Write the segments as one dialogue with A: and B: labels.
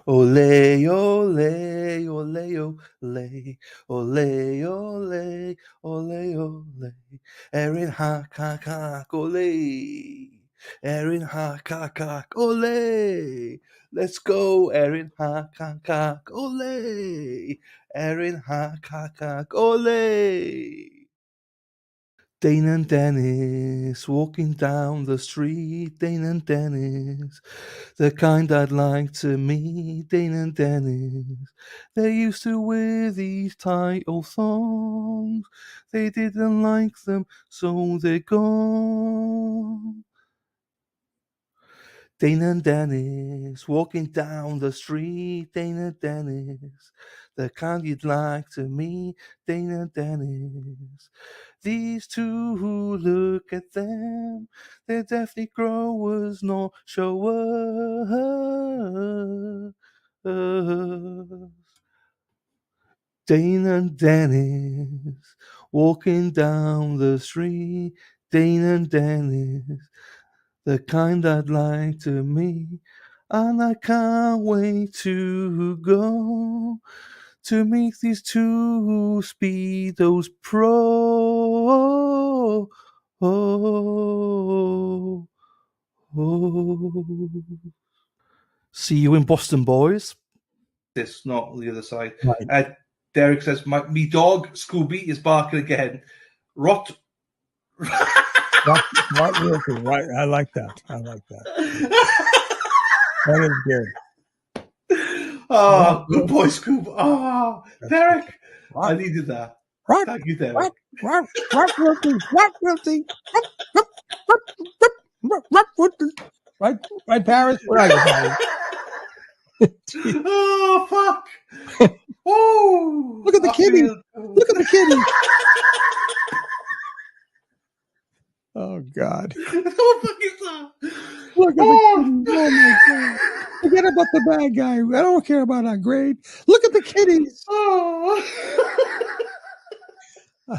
A: Ole, ole, ole, ole, ole, ole, ole, ole. Erin hack, hack, hack, ole. Erin hack, hack, hack, ole. Let's go, Erin hack, hack, hack, ole. Erin hack, hack, hack, ole. Dane and Dennis walking down the street. Dane and Dennis, the kind I'd like to meet. Dane and Dennis, they used to wear these tight old thongs. They didn't like them, so they're gone. Dane and Dennis walking down the street. Dane and Dennis, the kind you'd like to meet. Dane and Dennis. These two who look at them, they're definitely growers, not showers. Dane and Dennis walking down the street. Dane and Dennis, the kind I'd like to meet. And I can't wait to go to meet these two speedos pro. See you in Boston, boys. This, not the other side.
B: Right.
A: Derek says, me dog, Scooby, is barking again. Rot.
B: Right, I like that. That is good.
A: Oh, good boy, Scoob. Oh, Derek. I needed that. Thank you, Derek.
B: Right, Paris? Where are you, Paris?
A: Oh, fuck. Oh,
B: look at the kitty. Look at the kitty. Oh, God.
A: What the fuck is that?
B: Look at the kitty. Oh, my God. Forget about the bad guy. I don't care about our grade. Look at the kitties.
A: Oh.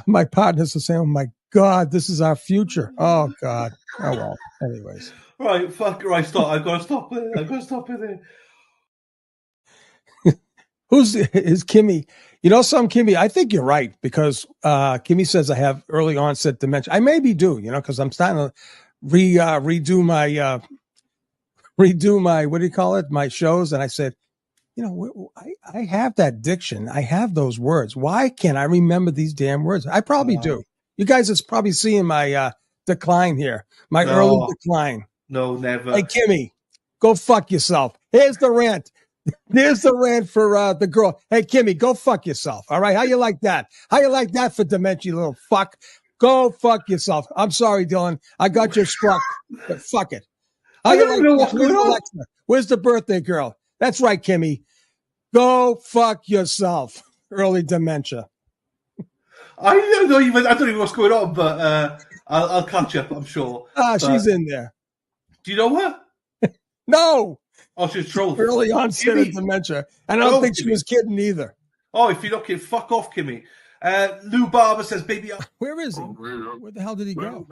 B: My partners are saying, oh, my God, this is our future. Oh, God. Oh, well. Anyways.
A: Right, fuck. Right, stop. I've got to stop it. I've got to stop it there.
B: Is Kimmy? You know something, Kimmy? I think you're right because Kimmy says I have early onset dementia. I maybe do, because I'm starting to redo my what do you call it? My shows, and I said, I have that diction. I have those words. Why can't I remember these damn words? I probably do. You guys are probably seeing my decline here, my early decline.
A: No, never.
B: Hey, Kimmy, go fuck yourself. Here's the rant. There's the rant for the girl. Hey, Kimmy, go fuck yourself. All right. How you like that? How you like that for dementia, you little fuck? Go fuck yourself. I'm sorry, Dylan. I got you struck, but fuck it. How you like that? Where's Alexa? Where's the birthday girl? That's right, Kimmy. Go fuck yourself. Early dementia.
A: I don't know what's going on, but I'll catch up, I'm sure.
B: She's in there.
A: Do you know her?
B: No.
A: Oh, she's trolling.
B: Early onset of dementia. And I don't think she was kidding either.
A: Oh, if you're not kidding, fuck off, Kimmy. Lou Barber says, baby.
B: Where is he? Where the hell did he go?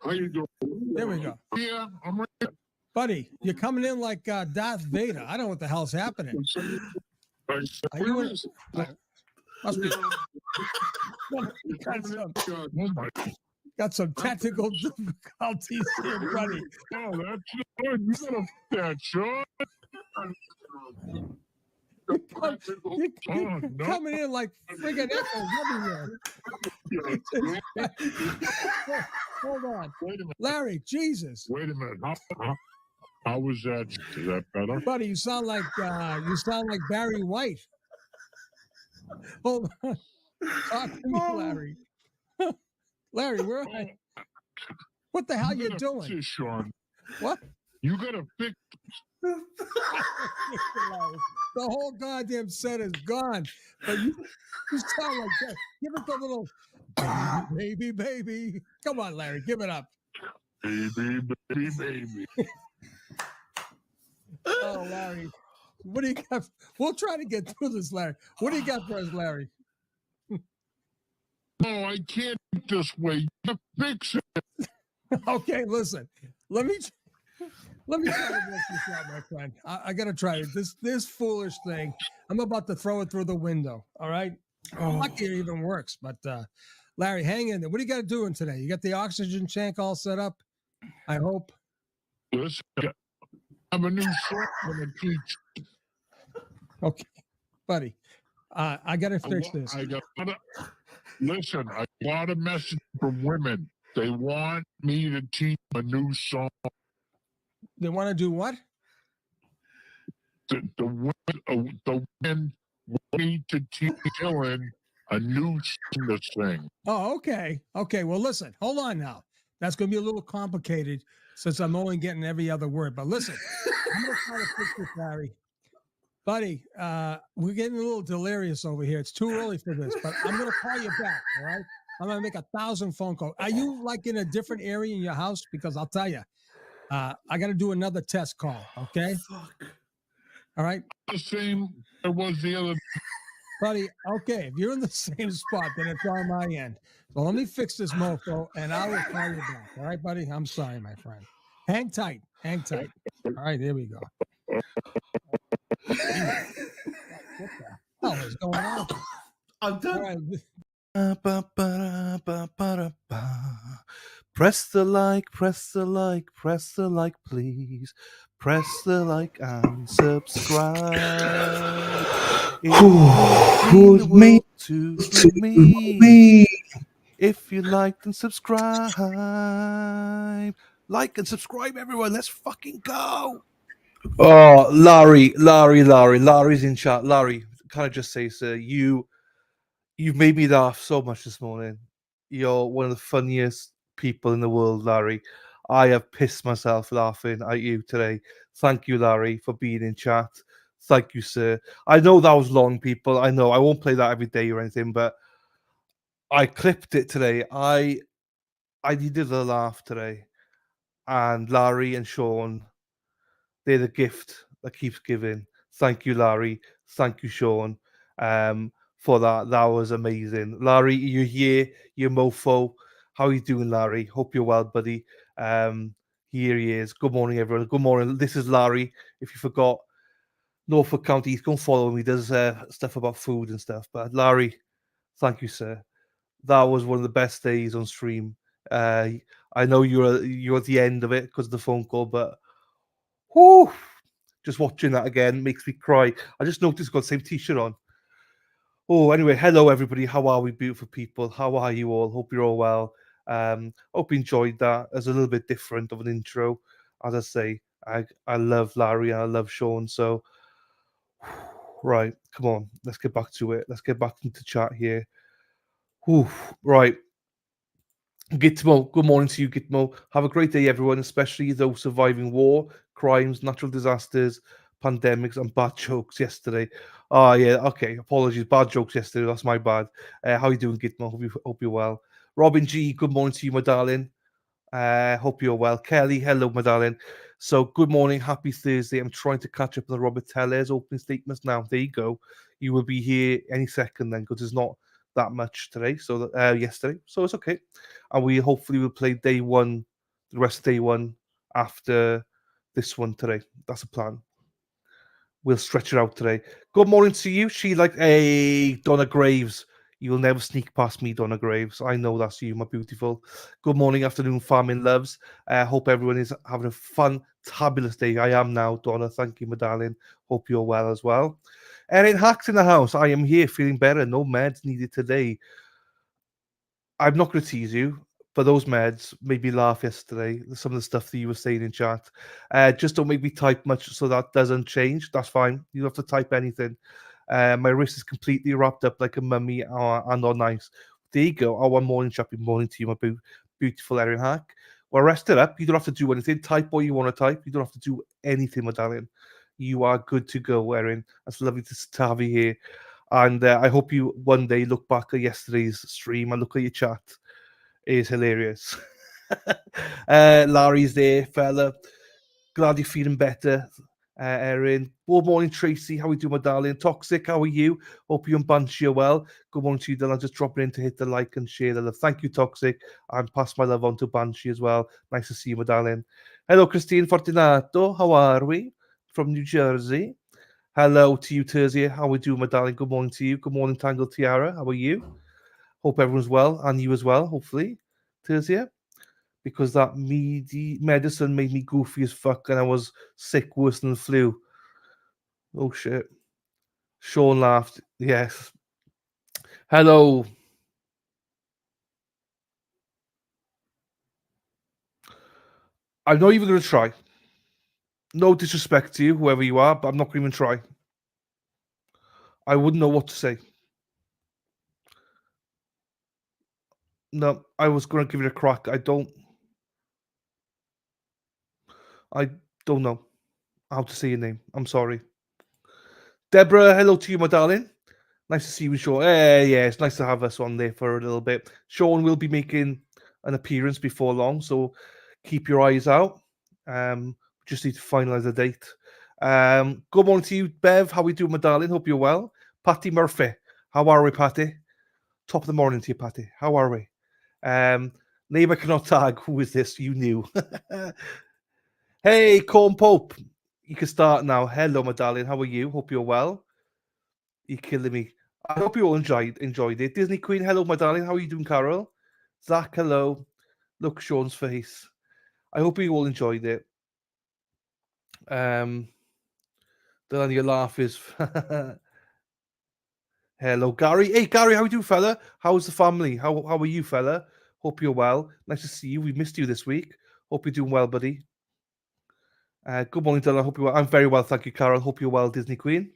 C: How you doing?
B: There we go.
C: Yeah, I'm right there.
B: Buddy, you're coming in like Darth Vader. I don't know what the hell's happening. Are you in? Must be. Got some technical difficulties here, buddy.
C: Oh, that's good. You gotta that, Sean.
B: You're coming in like friggin' echoes everywhere. Hold on.
C: Wait a minute.
B: Larry, Jesus.
C: Wait a minute. How was that? Is that better?
B: Buddy, you sound like Barry White. Hold on. Talk to me, Larry. Larry, where are you? What the hell are you doing?
C: This, Sean.
B: What?
C: You gotta fix
B: the whole goddamn set is gone. But you sound like that. Give it the little baby. Come on, Larry, give it up.
C: Baby.
B: Oh, Larry. What do you got? We'll try to get through this, Larry. What do you got for us, Larry?
C: No, I can't this way. You fix it.
B: Okay, listen. Let me Let me try to work this out, my friend. I got to try it. This foolish thing, I'm about to throw it through the window. All right. Lucky it even works. But Larry, hang in there. What are you got to do today? You got the oxygen tank all set up? I hope.
C: Listen, I have a new song I'm going to teach.
B: Okay, buddy. I got to fix this.
C: Listen, I got a message from women. They want me to teach a new song.
B: They want to do what?
C: The women want me to teach Dylan a new song to sing.
B: Oh, okay. Okay. Well, listen, hold on now. That's going to be a little complicated since I'm only getting every other word. But listen, I'm going to try to fix this, Larry. Buddy, we're getting a little delirious over here. It's too early for this, but I'm going to call you back, all right? I'm going to make 1,000 phone calls. Are you like in a different area in your house? Because I'll tell you, I got to do another test call, okay?
A: Fuck.
B: All right?
C: The same it was the other.
B: Buddy, okay, if you're in the same spot, then it's on my end. So let me fix this mofo, and I will call you back. All right, buddy? I'm sorry, my friend. Hang tight. Hang tight. All right, here we go. What the hell is going on?
A: I'm done.
B: All right.
A: Press the like, press the like, press the like, please. Press the like and subscribe. It would mean the world to me if you liked and subscribe. Like and subscribe, everyone. Let's fucking go. Oh, Larry's in chat. Larry, can I just say, sir, you've made me laugh so much this morning. You're one of the funniest people in the world, Larry. I have pissed myself laughing at you today. Thank you, Larry, for being in chat. Thank you, sir. I know that was long, people. I know I won't play that every day or anything, but I clipped it today. I needed a laugh today. And Larry and Sean, they're the gift that keeps giving. Thank you, Larry. Thank you, Sean, for that. That was amazing. Larry, you're here. You're mofo. How are you doing, Larry? Hope you're well, buddy. Here he is. Good morning, everyone. Good morning. This is Larry. If you forgot, Norfolk County. He's going to follow me. He does stuff about food and stuff. But Larry, thank you, sir. That was one of the best days on stream. I know you're at the end of it because of the phone call, but whoo, just watching that again makes me cry. I just noticed I've got the same t-shirt on. Oh, anyway, hello everybody. How are we, beautiful people? How are you all? Hope you're all well. Hope you enjoyed that. It's a little bit different of an intro. As I say, I love Larry and I love Sean. So, right, come on, let's get back to it. Let's get back into chat here. Whew, right. Gitmo, good morning to you, Gitmo. Have a great day, everyone, especially those surviving war, crimes, natural disasters, pandemics, and bad jokes yesterday. Oh, yeah, okay. Apologies. Bad jokes yesterday. That's my bad. How you doing, Gitmo? Hope you're well. Robin G, good morning to you, my darling. Hope you're well. Kelly, hello, my darling. So, good morning. Happy Thursday. I'm trying to catch up on the Robert Tellers opening statements now. There you go. You will be here any second then, because there's not that much today. So, yesterday. So, it's okay. And we hopefully will play day one, the rest of day one after this one today. That's a plan. We'll stretch it out today. Good morning to you. She like, hey, Donna Graves. You will never sneak past me, Donna Graves. I know that's you, my beautiful. Good morning, afternoon, farming loves. Hope everyone is having a fun, fabulous day. I am now, Donna. Thank you, my darling. Hope you're well as well. Erin Hacks in the house. I am here, feeling better. No meds needed today. I'm not going to tease you, but those meds made me laugh yesterday. Some of the stuff that you were saying in chat. Just don't make me type much so that doesn't change. That's fine. You don't have to type anything. My wrist is completely wrapped up like a mummy and on ice. There you go. Oh, one morning, happy morning to you, my beautiful Erin Hack. Well, rest it up. You don't have to do anything. Type what you want to type. You don't have to do anything, my darling. You are good to go, Erin. That's lovely to have you here. And I hope you one day look back at yesterday's stream and look at your chat. It is hilarious. Larry's there, fella. Glad you're feeling better, Erin. Good morning, Tracy. How are you doing, my darling? Toxic, how are you? Hope you and Banshee are well. Good morning to you, Dylan. Just dropping in to hit the like and share the love. Thank you, Toxic. And pass my love on to Banshee as well. Nice to see you, my darling. Hello, Christine Fortunato. How are we? From New Jersey. Hello to you, Terzia. How are we doing, my darling? Good morning to you. Good morning, Tangled Tiara. How are you? Hope everyone's well, and you as well, hopefully, Terzia. Because that medicine made me goofy as fuck, and I was sick worse than the flu. Oh, shit. Sean laughed. Yes. Hello. I'm not even going to try. No disrespect to you, whoever you are, but I'm not going to even try. I wouldn't know what to say. No, I was going to give it a crack. I don't know how to say your name. I'm sorry. Deborah, hello to you, my darling. Nice to see you, Sean. Yeah, it's nice to have us on there for a little bit. Sean will be making an appearance before long, so keep your eyes out. Just need to finalise the date. Good morning to you, Bev. How we doing, my darling? Hope you're well. Patty Murphy. How are we, Patty? Top of the morning to you, Patty. How are we? Neighbour cannot tag. Who is this? You knew. Hey, Corn Pope. You can start now. Hello, my darling. How are you? Hope you're well. You're killing me. I hope you all enjoyed it. Disney Queen, hello, my darling. How are you doing, Carol? Zach, hello. Look, Sean's face. I hope you all enjoyed it. Then your laugh is. Hello, Gary. Hey, Gary, how you doing, fella? How's the family? How are you, fella? Hope you're well. Nice to see you. We missed you this week. Hope you're doing well, buddy. Good morning, Dylan. I hope you're well. I'm very well, thank you, Carol. Hope you're well, Disney Queen.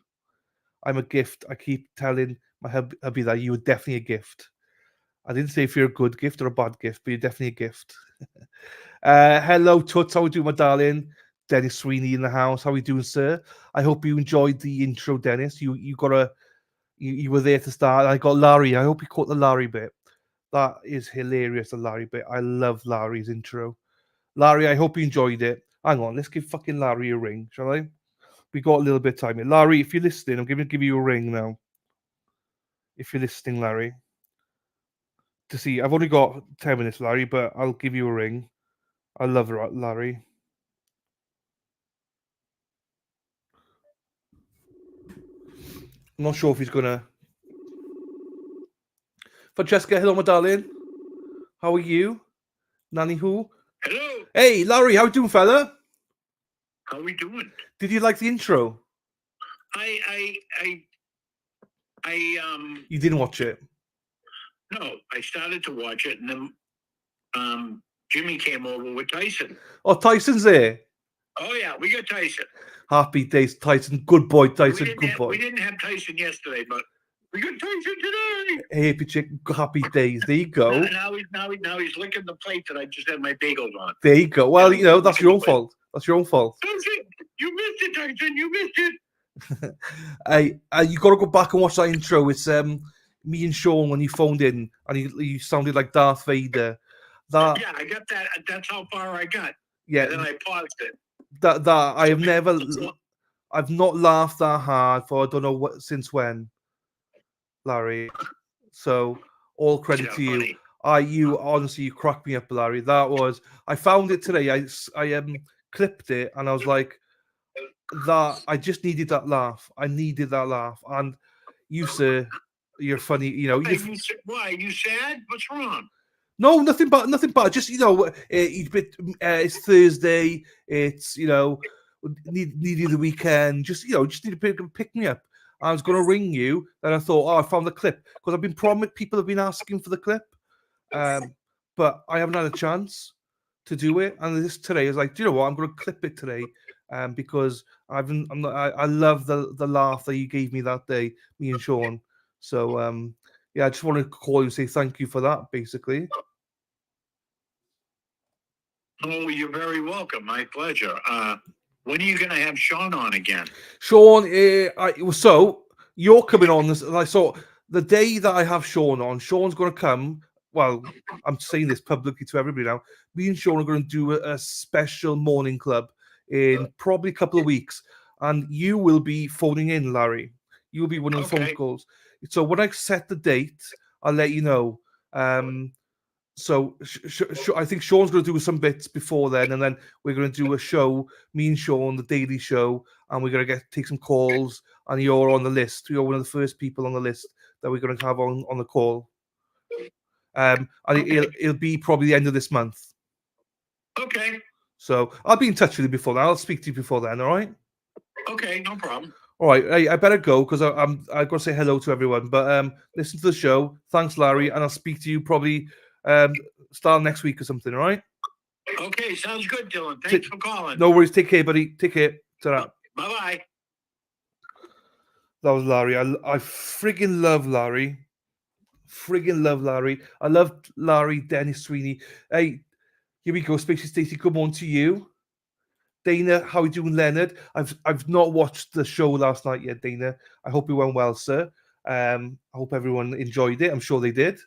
A: I'm a gift. I keep telling my hubby that you were definitely a gift. I didn't say if you're a good gift or a bad gift, but you're definitely a gift. Hello, Toots. How are you doing, my darling? Dennis Sweeney in the house. How are you doing, sir? I hope you enjoyed the intro, Dennis. You were there to start. I got Larry. I hope you caught the Larry bit. That is hilarious, the Larry bit. I love Larry's intro. Larry, I hope you enjoyed it. Hang on, let's give fucking Larry a ring, shall I? We got a little bit of time here. Larry, if you're listening, I'm going to give you a ring now. If you're listening, Larry. To see, I've only got 10 minutes, Larry, but I'll give you a ring. I love Larry. I'm not sure if he's gonna. Francesca, hello, my darling. How are you? Nanny who?
C: Hello.
A: Hey, Larry, how you doing, fella?
C: How we doing?
A: Did you like the intro? You didn't watch it?
C: No, I started to watch it, and then Jimmy came over with Tyson.
A: Oh, Tyson's there.
C: Oh yeah, we got Tyson.
A: Happy days, Tyson. Good boy, Tyson. Good boy.
C: We didn't have Tyson yesterday, but we got Tyson today.
A: Hey, chick. Happy days. There you go.
C: Now he's licking the plate that I just had my bagels on.
A: There you go. Well, you know that's your own fault. That's your own fault.
C: Tyson, you missed it, Tyson. You missed it.
A: You got to go back and watch that intro. It's me and Sean when you phoned in and you sounded like Darth Vader.
C: Yeah, I got that. That's how far I got.
A: Yeah.
C: And then I paused it.
A: That I have never. I've not laughed that hard for I don't know what since when, Larry. So all credit to you.
C: Funny.
A: You honestly you cracked me up, Larry. That was I found it today. I clipped it and I was like that. I just needed that laugh. I needed that laugh. And you, sir, you're funny. You know.
C: Why? You sad? What's wrong?
A: No, nothing bad. Just it's Thursday. It's needed the weekend. Just need to pick me up. I was going to ring you, and I thought, I found the clip because I've been promised. People have been asking for the clip, but I haven't had a chance to do it. And this today is like, do you know what? I'm going to clip it today, because I love the laugh that you gave me that day, me and Sean. So yeah, I just want to call you and say thank you for that, basically.
C: Oh, you're very welcome. My pleasure. When are you going to have Sean on again?
A: Sean, so you're coming on this. I saw the day that I have Sean on. Sean's going to come. Well, I'm saying this publicly to everybody now. Me and Sean are going to do a special morning club in probably a couple of weeks, and you will be phoning in, Larry. You will be one of the phone calls. So when I set the date, I'll let you know. So I think Sean's going to do some bits before then, and then we're going to do a show, me and Sean, the daily show, and we're going to take some calls, and you're on the list. You're one of the first people on the list that we're going to have on the call. And it'll be probably the end of this month.
D: Okay.
A: So I'll be in touch with you before then. I'll speak to you before then, all right?
D: Okay, no problem.
A: All right, hey, I better go because I've got to say hello to everyone. But listen to the show. Thanks, Larry, and I'll speak to you probably start next week or something. All right?
D: Okay, sounds good, Dylan. Thanks for calling.
A: No worries. Take care, buddy. Take care. Ta-ra.
D: Bye-bye.
A: That was Larry. I friggin' love Larry. Friggin' love Larry. I love Larry, Dennis Sweeney. Hey, here we go. Spacey Stacey, good morning to you. Dana, how are you doing, Leonard? I've not watched the show last night yet, Dana. I hope it went well, sir. I hope everyone enjoyed it. I'm sure they did.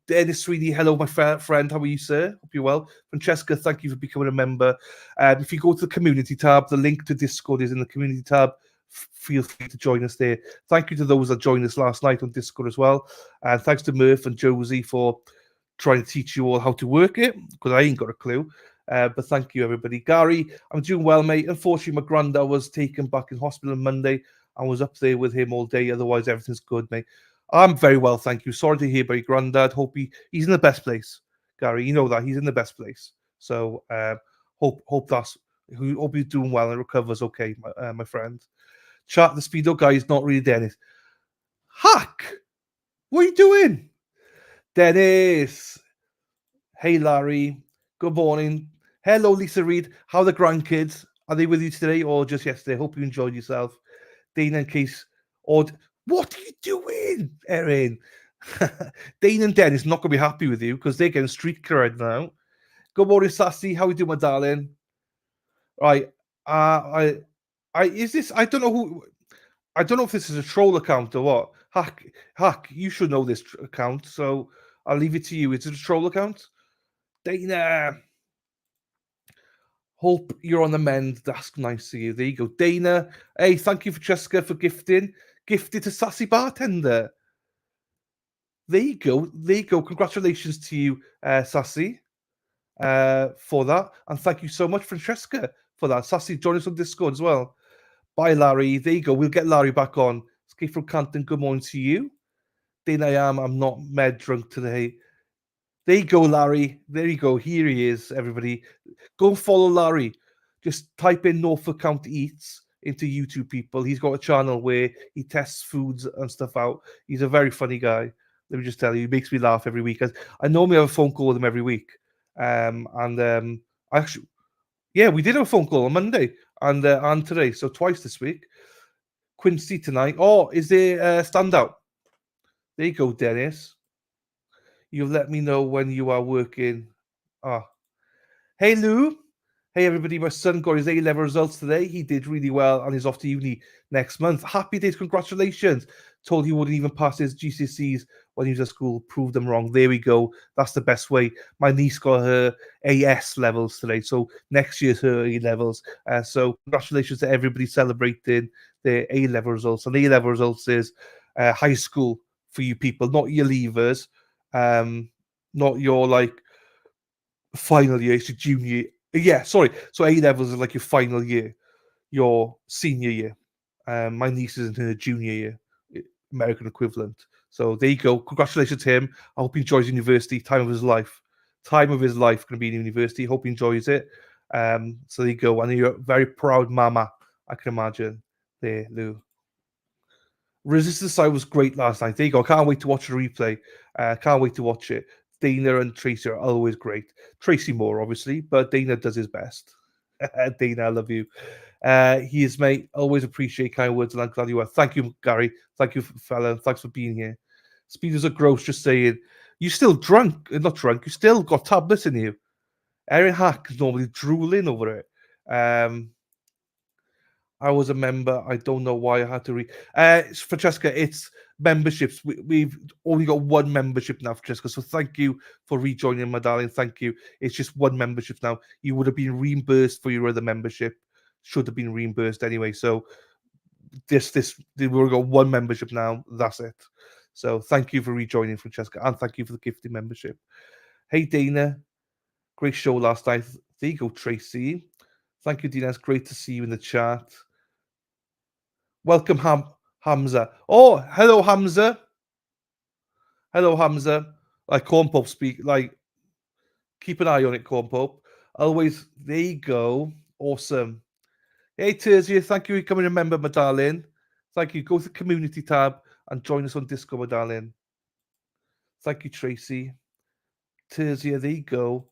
A: Dennis Sweeney, hello, my friend. How are you, sir? Hope you're well. Francesca, thank you for becoming a member. If you go to the community tab, the link to Discord is in the community tab. Feel free to join us there. Thank you to those that joined us last night on Discord as well. And thanks to Murph and Josie for trying to teach you all how to work it, because I ain't got a clue. But thank you, everybody. Gary, I'm doing well, mate. Unfortunately, my granddad was taken back in hospital on Monday. I was up there with him all day. Otherwise, everything's good, mate. I'm very well, thank you. Sorry to hear about your granddad. Hope he's in the best place, Gary. You know that he's in the best place. So hope he's doing well and recovers okay, my friend. Chat, the Speedo guy is not really Dennis. Hack, what are you doing, Dennis? Hey, Larry. Good morning. Hello, Lisa Reed. How are the grandkids? Are they with you today or just yesterday? Hope you enjoyed yourself. Dana and Case. What are you doing, Erin? Dana and Dennis not going to be happy with you because they're getting street cred now. Good morning, Sassy. How are you doing, my darling? Right. I don't know if this is a troll account or what. Hack, you should know this account, so I'll leave it to you. Is it a troll account? Dana. Hope you're on the mend. That's nice of you. There you go. Dana. Hey, thank you, Francesca, for gifting. Gifted to Sassy Bartender. There you go. There you go. Congratulations to you, Sassy, for that. And thank you so much, Francesca, for that. Sassy, join us on Discord as well. Bye, Larry. There you go. We'll get Larry back on. Escape from Canton, good morning to you. Dana, I'm not med drunk today. There you go, Larry. There you go. Here he is, everybody. Go and follow Larry. Just type in Norfolk County Eats into YouTube, people. He's got a channel where he tests foods and stuff out. He's a very funny guy. Let me just tell you, he makes me laugh every week. I normally have a phone call with him every week. Actually, yeah, we did have a phone call on Monday and today, so twice this week. Quincy tonight. Oh, is there a standout? There you go, Dennis. You'll let me know when you are working. Hey, Lou. Hey, everybody. My son got his A-level results today. He did really well and he's off to uni next month. Happy days. Congratulations. Told he wouldn't even pass his GCSEs when he was at school. Proved them wrong. There we go. That's the best way. My niece got her AS levels today. So next year's her A-levels. So congratulations to everybody celebrating their A-level results. And A-level results is high school for you people, not your leavers. Not your like final year, it's your junior year. Yeah, sorry. So A levels are like your final year, your senior year. My niece is in her junior year, American equivalent. So there you go. Congratulations to him. I hope he enjoys university. Time of his life. Time of his life going to be in university. Hope he enjoys it. So there you go. And you're a very proud mama, I can imagine. There, Lou. Resistance Side was great last night. There you go. Can't wait to watch the replay. Can't wait to watch it. Dana and Tracy are always great. Tracy more, obviously, but Dana does his best. Dana, I love you. He is, mate. Always appreciate kind words, and I'm glad you are. Thank you, Gary. Thank you, fella. Thanks for being here. Speeders are gross, just saying. You still drunk? Not drunk. You still got tablets in you. Erin Hack is normally drooling over it. I was a member. I don't know why I had to read. Francesca, it's memberships. We've only got one membership now, Francesca. So thank you for rejoining, my darling. Thank you. It's just one membership now. You would have been reimbursed for your other membership. Should have been reimbursed anyway. So we've got one membership now. That's it. So thank you for rejoining, Francesca, and thank you for the gifted membership. Hey, Dana. Great show last night. There you go, Tracy. Thank you, Dina. It's great to see you in the chat. Welcome, Hamza. Oh, hello, Hamza. Hello, Hamza. Like Corn Pope speak. Like, keep an eye on it, Corn Pope. Always. There you go. Awesome. Hey, Terzia. Thank you for becoming a member, my darling. Thank you. Go to the community tab and join us on Discord, my darling. Thank you, Tracy. Terzia, there you go.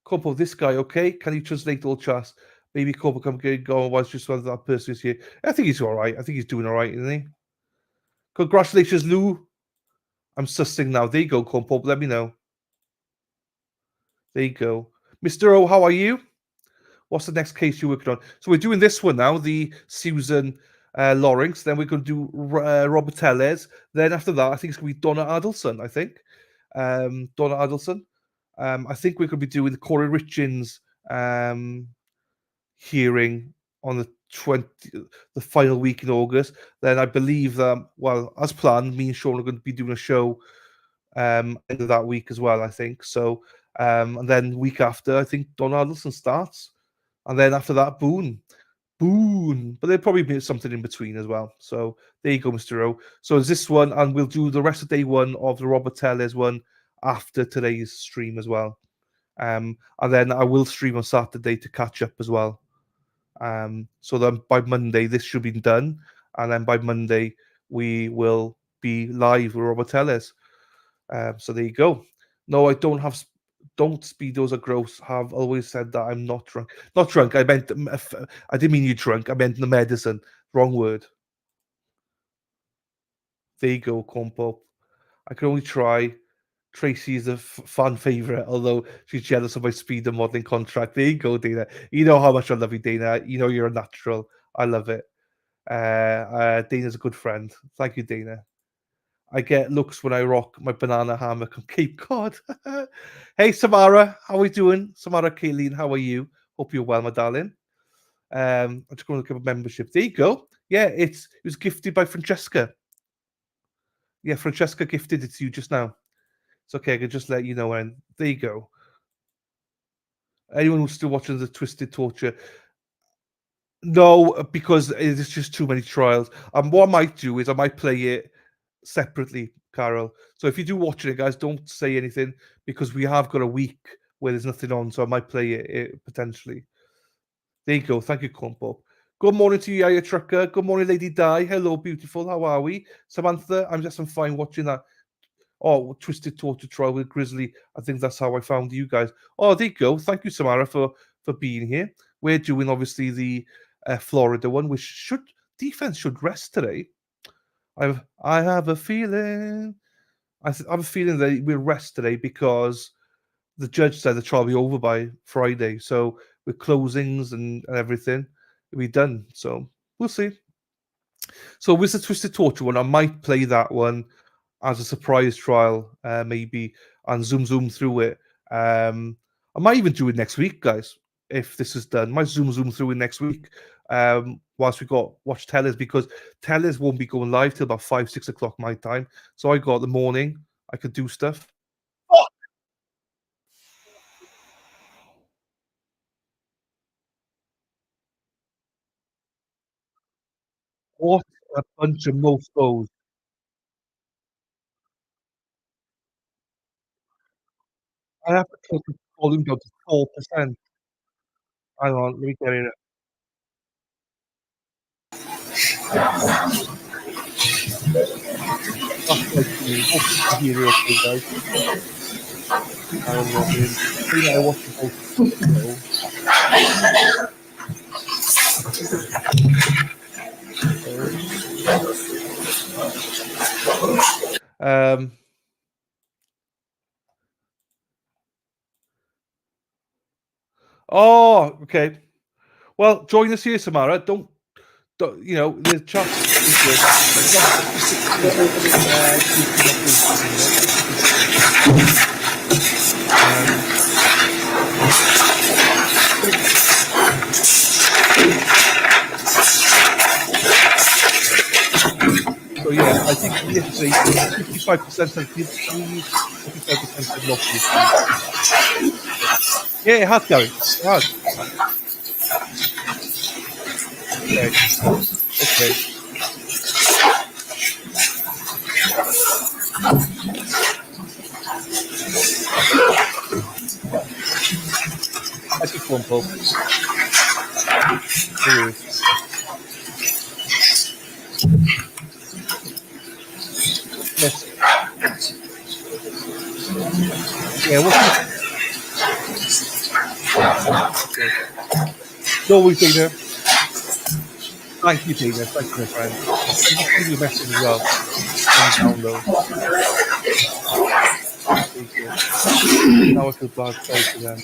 A: Corpo, this guy, okay? Can you translate all chats? Maybe Corpo come go while just whether that person is here. I think he's all right. I think he's doing all right, isn't he? Congratulations, Lou. I'm sussing now. There you go, Corpo. Let me know. There you go. Mr. O, how are you? What's the next case you're working on? So we're doing this one now, the Susan Lorincz. Then we're going to do Robert Tellez. Then after that, I think it's going to be Donna Adelson, I think. Donna Adelson. I think we're going to be doing the Corey Richins hearing on the final week in August. Then I believe that, well, as planned, me and Sean are going to be doing a show end of that week as well, I think. So, and then the week after, I think Don Adelson starts. And then after that, Boone. But there'll probably be something in between as well. So there you go, Mr. O. So it's this one, and we'll do the rest of day one of the Robert Tellez one after today's stream as well. And then I will stream on Saturday to catch up as well. So then by Monday, this should be done. And then by Monday, we will be live with Robert Tellez. So there you go. No, I don't have... Don't speedos are gross. Have always said that I'm not drunk. Not drunk. I meant... I didn't mean you drunk. I meant the medicine. Wrong word. There you go, Compo. I can only try. Tracy is a fan favourite, although she's jealous of my speedo modelling contract. There you go, Dana. You know how much I love you, Dana. You know you're a natural. I love it. Dana's a good friend. Thank you, Dana. I get looks when I rock my banana hammock on Cape Cod. Hey, Samara. How are we doing? Samara Kayleen, how are you? Hope you're well, my darling. I'm just going to look at a membership. There you go. Yeah, it was gifted by Francesca. Yeah, Francesca gifted it to you just now. It's okay, I can just let you know. And there you go. Anyone who's still watching the Twisted Torture, no, because it's just too many trials. And what I might do is I might play it separately, Carol. So if you do watch it, guys, don't say anything because we have got a week where there's nothing on. So I might play it potentially. There you go. Thank you, Compo. Good morning to you, Yaya Trucker. Good morning, Lady Di. Hello, beautiful. How are we? Samantha, I'm just fine watching that. Oh, Twisted Torture trial with Grizzly. I think that's how I found you guys. Oh, there you go. Thank you, Samara, for being here. We're doing, obviously, the Florida one, which defense should rest today. I have a feeling. I have a feeling that we'll rest today because the judge said the trial will be over by Friday. So with closings and everything, it'll be done. So we'll see. So with the Twisted Torture one, I might play that one as a surprise trial, maybe, and zoom through it. I might even do it next week, guys, if this is done. I might zoom through it next week whilst we watch Tellez, because Tellez won't be going live till about 5-6 o'clock my time. So I got the morning, I could do stuff. What a bunch of mofos. I have to click the volume down to 4%. Hang on, let me get it. That's like me. Hope you can hear it okay, guys. I'm not in. I watch the whole Oh, okay. Well, join us here, Samara. Don't you know, the chat is good. So yeah, I think yesterday 55% said the 55% said not to receive. Yeah, it has, Gary. It has. Okay. Okay. I keep going, Paul. No worries. Yes. Yeah, what's okay. No worries, Dana. Thank you, Dana. Thank you, my friend. You just leave me a message as well. Download. Thank you. Now I feel bad. Sorry for them.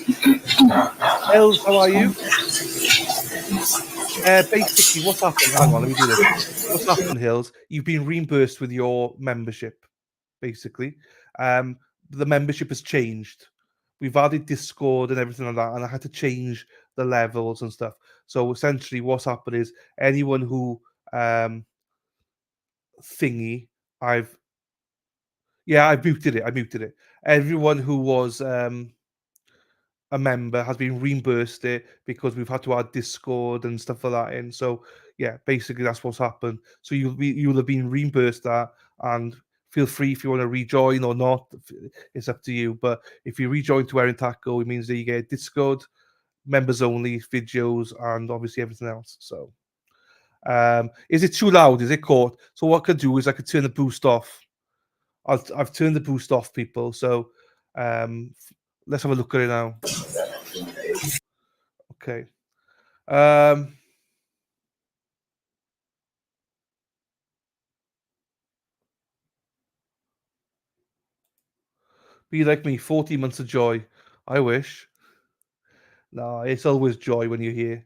A: Els, how are you? Basically, what's happened? Hang on, let me do this. What's happened, Hills? You've been reimbursed with your membership. Basically, the membership has changed. We've added Discord and everything like that, and I had to change the levels and stuff. So essentially, what's happened is anyone who thingy, I've muted it. I muted it. Everyone who was a member has been reimbursed it because we've had to add Discord and stuff like that in. So yeah, basically that's what's happened. So you'll have been reimbursed that, and feel free if you want to rejoin or not. It's up to you. But if you rejoin to Erin Taco, it means that you get Discord, members only videos, and obviously everything else. So is it too loud? Is it caught? So what I could do is I could turn the boost off. I've turned the boost off, people. So let's have a look at it now. Okay. Be like me, 40 months of joy. I wish. No, it's always joy when you're here.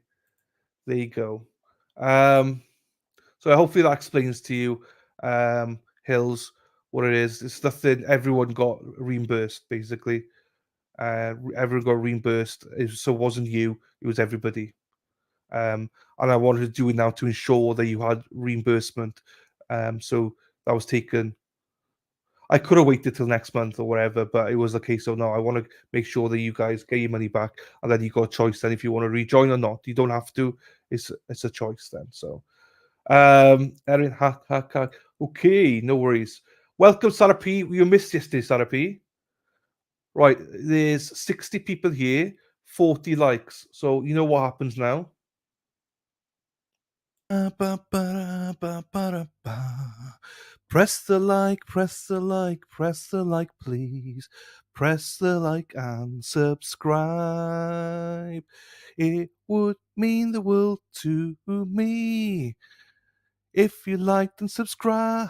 A: There you go. So hopefully that explains to you, Hills, what it is. It's nothing. Everyone got reimbursed, basically. Everyone got reimbursed. So it wasn't you, it was everybody. And I wanted to do it now to ensure that you had reimbursement. So that was taken. I could have waited till next month or whatever, but it was the case of no, I want to make sure that you guys get your money back, and then you got a choice then if you want to rejoin or not. You don't have to. It's a choice then. So Erin, okay, no worries. Welcome, Sarah P. You missed yesterday, Sarah P. Right, there's 60 people here, 40 likes. So you know what happens now. Press the like, press the like, press the like, please. Press the like and subscribe. It would mean the world to me if you liked and subscribe.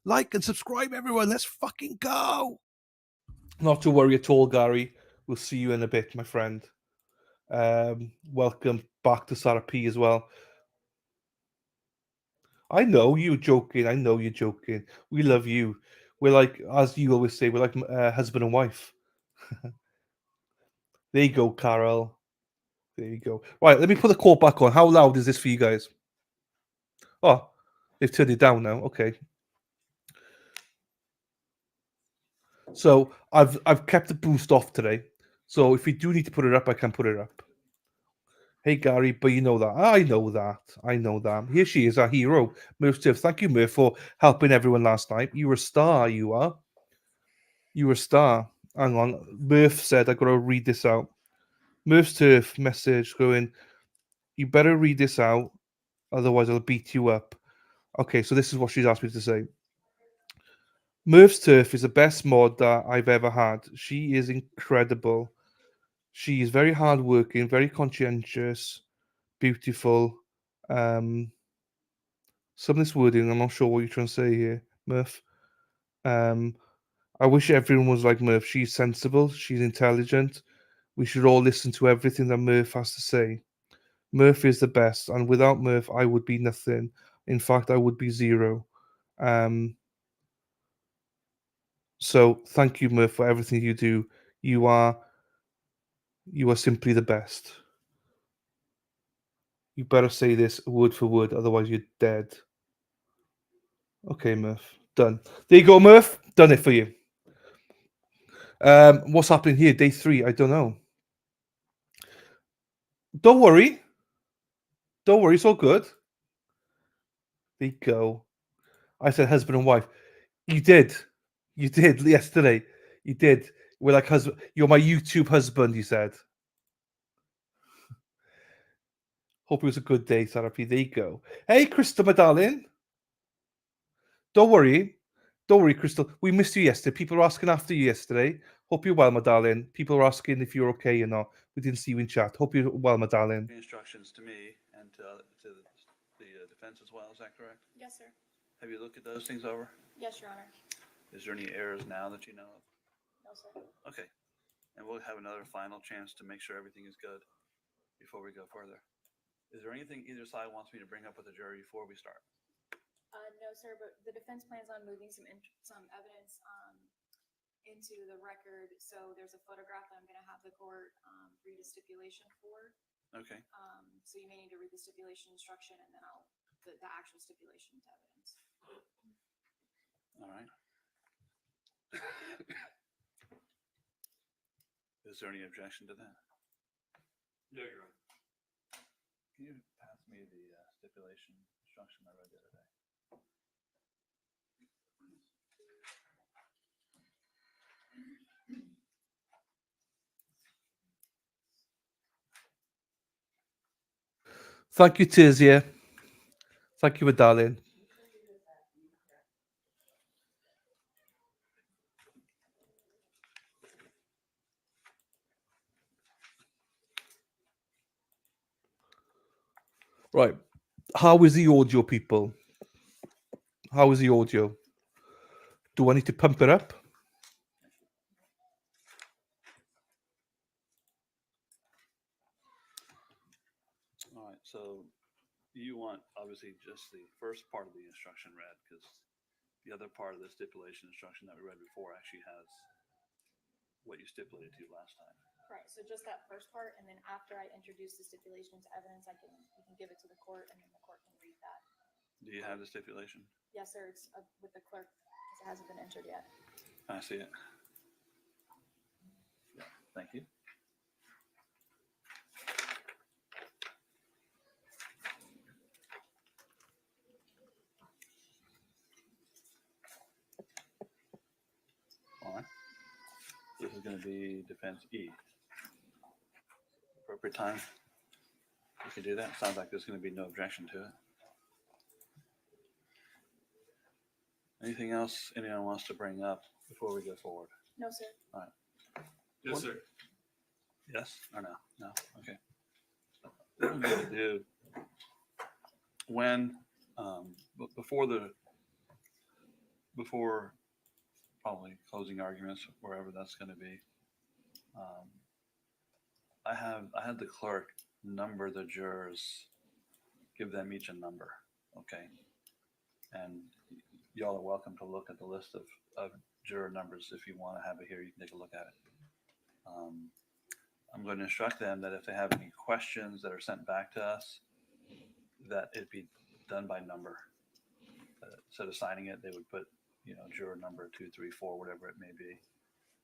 A: Like and subscribe, everyone. Let's fucking go. Not to worry at all, Gary. We'll see you in a bit, my friend. Welcome back to Sarah P as well. I know you're joking. I know you're joking. We love you. We're like, as you always say, we're like husband and wife. There you go, Carol. There you go. Right, let me put the call back on. How loud is this for you guys? Oh, they've turned it down now. Okay. So I've kept the boost off today. So if we do need to put it up, I can put it up. Hey Gary, but you know that. I know that. I know that. Here she is, our hero, Murph Tiff. Thank you, Murph, for helping everyone last night. You were a star, you are. You were a star. Hang on. Murph said, I gotta read this out. Murph's Turf message going, you better read this out, otherwise I'll beat you up. Okay, so this is what she's asked me to say. Murph's Turf is the best mod that I've ever had. She is incredible. She is very hardworking, very conscientious, beautiful. Some of this wording, I'm not sure what you're trying to say here, Murph. I wish everyone was like Murph. She's sensible, she's intelligent. We should all listen to everything that Murph has to say. Murph is the best, and without Murph, I would be nothing. In fact, I would be zero. So thank you, Murph, for everything you do. You are simply the best. You better say this word for word, otherwise you're dead. Okay, Murph. Done. There you go, Murph. Done it for you. What's happening here? Day 3. I don't know. Don't worry. Don't worry. It's all good. There you go. I said husband and wife. You did. You did yesterday. You did. We're like husband. You're my YouTube husband. You said. Hope it was a good day, Therapy. There you go. Hey, Crystal, my darling. Don't worry. Don't worry, Crystal. We missed you yesterday. People were asking after you yesterday. Hope you're well, my darling. People were asking if you're okay or not. We didn't see you in chat. Hope you're well, my darling.
E: Instructions to me and to the defense as well. Is that correct?
F: Yes, sir.
E: Have you looked at those things over?
F: Yes, Your Honor.
E: Is there any errors now that you know of?
F: No, sir.
E: Okay. And we'll have another final chance to make sure everything is good before we go further. Is there anything either side wants me to bring up with the jury before we start?
F: No, sir, but the defense plans on moving some evidence into the record. So there's a photograph that I'm going to have the court read a stipulation for.
E: Okay.
F: So you may need to read the stipulation instruction and then the actual stipulation to evidence.
E: All right. Is there any objection to that?
D: No, Your Honor.
E: Can you pass me the stipulation instruction I read the other day?
A: Thank you, Tizia. Thank you, my darling. Right. How is the audio, people? How is the audio? Do I need to pump it up?
E: All right. So you want obviously just the first part of the instruction read, because the other part of the stipulation instruction that we read before actually has what you stipulated to last time.
F: Right. So just that first part, and then after I introduce the stipulation to evidence, you can give it to the court, and then the court can read that.
E: Do you have the stipulation?
F: Yes, sir. It's with the clerk because it hasn't been entered yet.
E: I see it. Yeah, thank you. All right. This is going to be defense E. Appropriate time. You can do that. Sounds like there's going to be no objection to it. Anything else anyone wants to bring up before we go forward?
F: No, sir.
E: All right.
D: Yes, sir.
E: Yes or no? No. Okay. What we're going to do when before probably closing arguments, wherever that's going to be. I had the clerk number the jurors, give them each a number. Okay. And y'all are welcome to look at the list of juror numbers. If you want to have it here, you can take a look at it. I'm going to instruct them that if they have any questions that are sent back to us, that it be done by number. Instead of signing it, they would put, juror number 2, 3, 4, whatever it may be.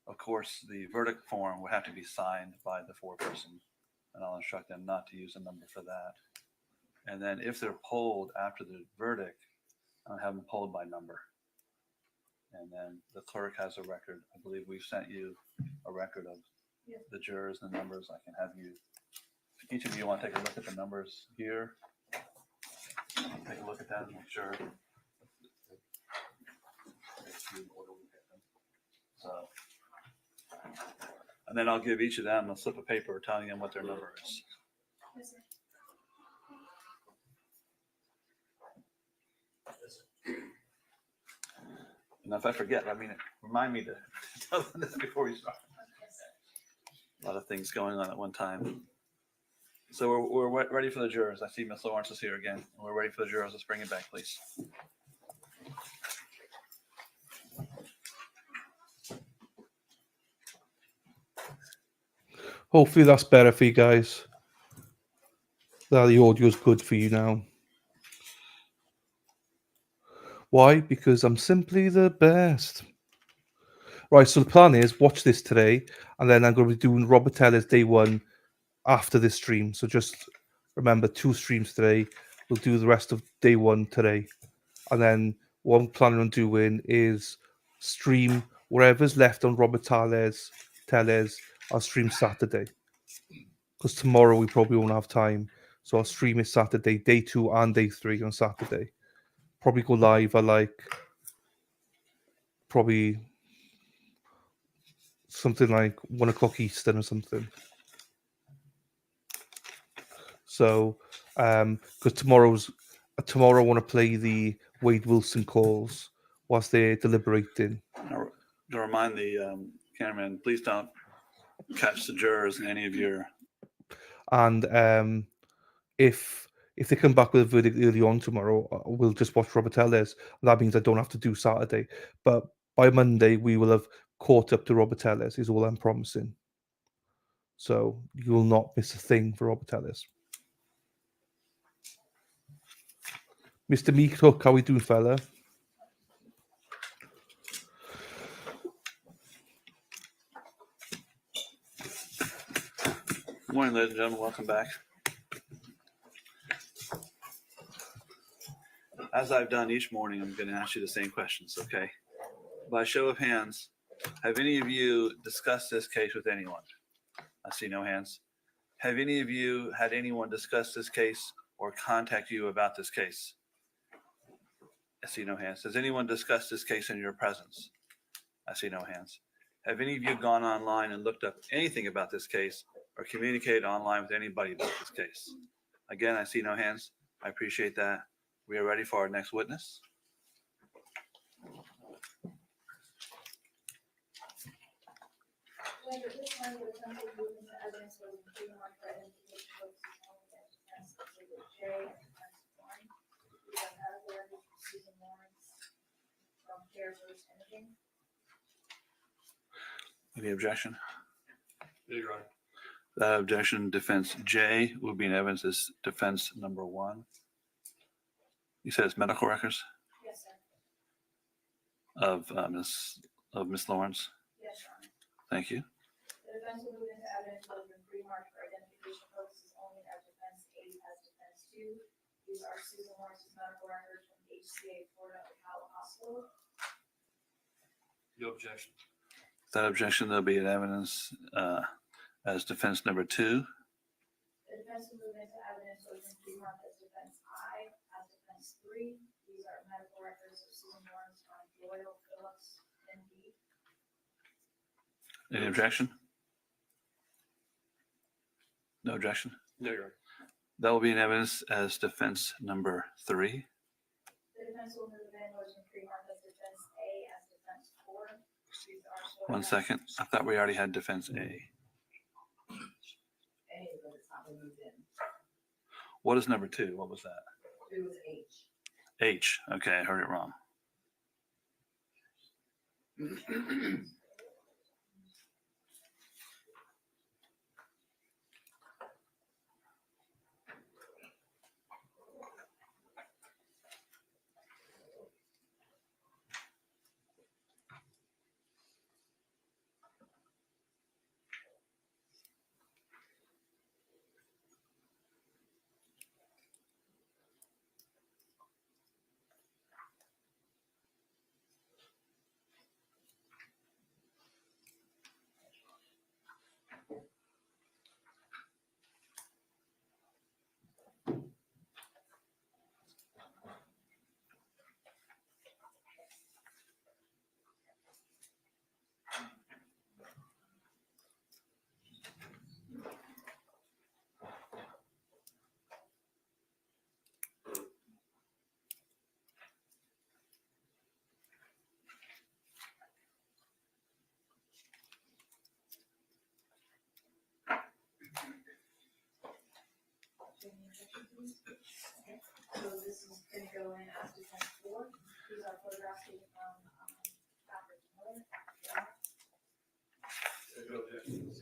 E: Of course, the verdict form will have to be signed by the foreperson, and I'll instruct them not to use a number for that. And then if they're polled after the verdict, I'll have them polled by number. And then the clerk has a record. I believe we've sent you a record of the jurors and the numbers. I can have you, each of you want to take a look at the numbers here. Take a look at that and make sure. So, and then I'll give each of them a slip of paper telling them what their number is.
F: Yes, sir.
E: And if I forget, remind me to tell them this before we start. A lot of things going on at one time. So we're ready for the jurors. I see Miss Lorincz is here again. We're ready for the jurors. Let's bring it back, please.
A: Hopefully that's better for you guys. That the audio is good for you now. Why? Because I'm simply the best. Right, so the plan is watch this today, and then I'm going to be doing Robert Teller's day one after this stream. So just remember 2 streams today. We'll do the rest of day one today. And then what I'm planning on doing is stream whatever's left on Robert Teller's. I'll stream Saturday. Because tomorrow we probably won't have time. So I'll stream it Saturday, day 2 and day 3 on Saturday. Probably go live at like probably something like 1 o'clock Eastern or something. So, because tomorrow I want to play the Wade Wilson calls whilst they're deliberating.
E: Now, to remind the cameraman, please don't catch the jurors in any of your.
A: And if they come back with a verdict early on tomorrow, we'll just watch Robert Teller's. That means I don't have to do Saturday. But by Monday, we will have caught up to Robert Teller's, is all I'm promising. So you will not miss a thing for Robert Teller's. Mr. Meek Hook, how we doing, fella?
E: Good morning, ladies and gentlemen. Welcome back. As I've done each morning, I'm going to ask you the same questions, okay? By show of hands, have any of you discussed this case with anyone? I see no hands. Have any of you had anyone discuss this case or contact you about this case? I see no hands. Has anyone discussed this case in your presence? I see no hands. Have any of you gone online and looked up anything about this case or communicated online with anybody about this case? Again, I see no hands. I appreciate that. We are ready for our next witness. Any objection?
D: Yeah, Your Honor.
E: That objection, defense J, will be in evidence as defense number 1. You said it's medical records
F: Yes, sir.
E: of Miss Lorincz.
F: Yes, Your Honor.
E: Thank you.
F: The defense will move into evidence both in pre-marked for identification purposes only as defense A as defense 2. These are Susan Lawrence's medical records from HCA Florida Ocala Hospital.
D: No objection.
E: That objection, there'll be in evidence as defense number 2.
F: The defense will move into evidence both in pre-marked as defense I as defense 3. These are medical records of Susan Lawrence on Doyle Phillips, MD.
E: Any objection? No objection.
D: No, Your Honor.
E: That will be in evidence as defense number 3.
F: The defense will move in both in pre-marked as defense A as defense 4. These are
E: 1 second. I thought we already had defense A.
G: But it's not been moved in.
E: What is number 2? What was that?
G: It was H.
E: H. Okay, I heard it wrong.
F: So this is going to go in as defense 4. These are photographs taken from Patrick Miller.
D: No objection.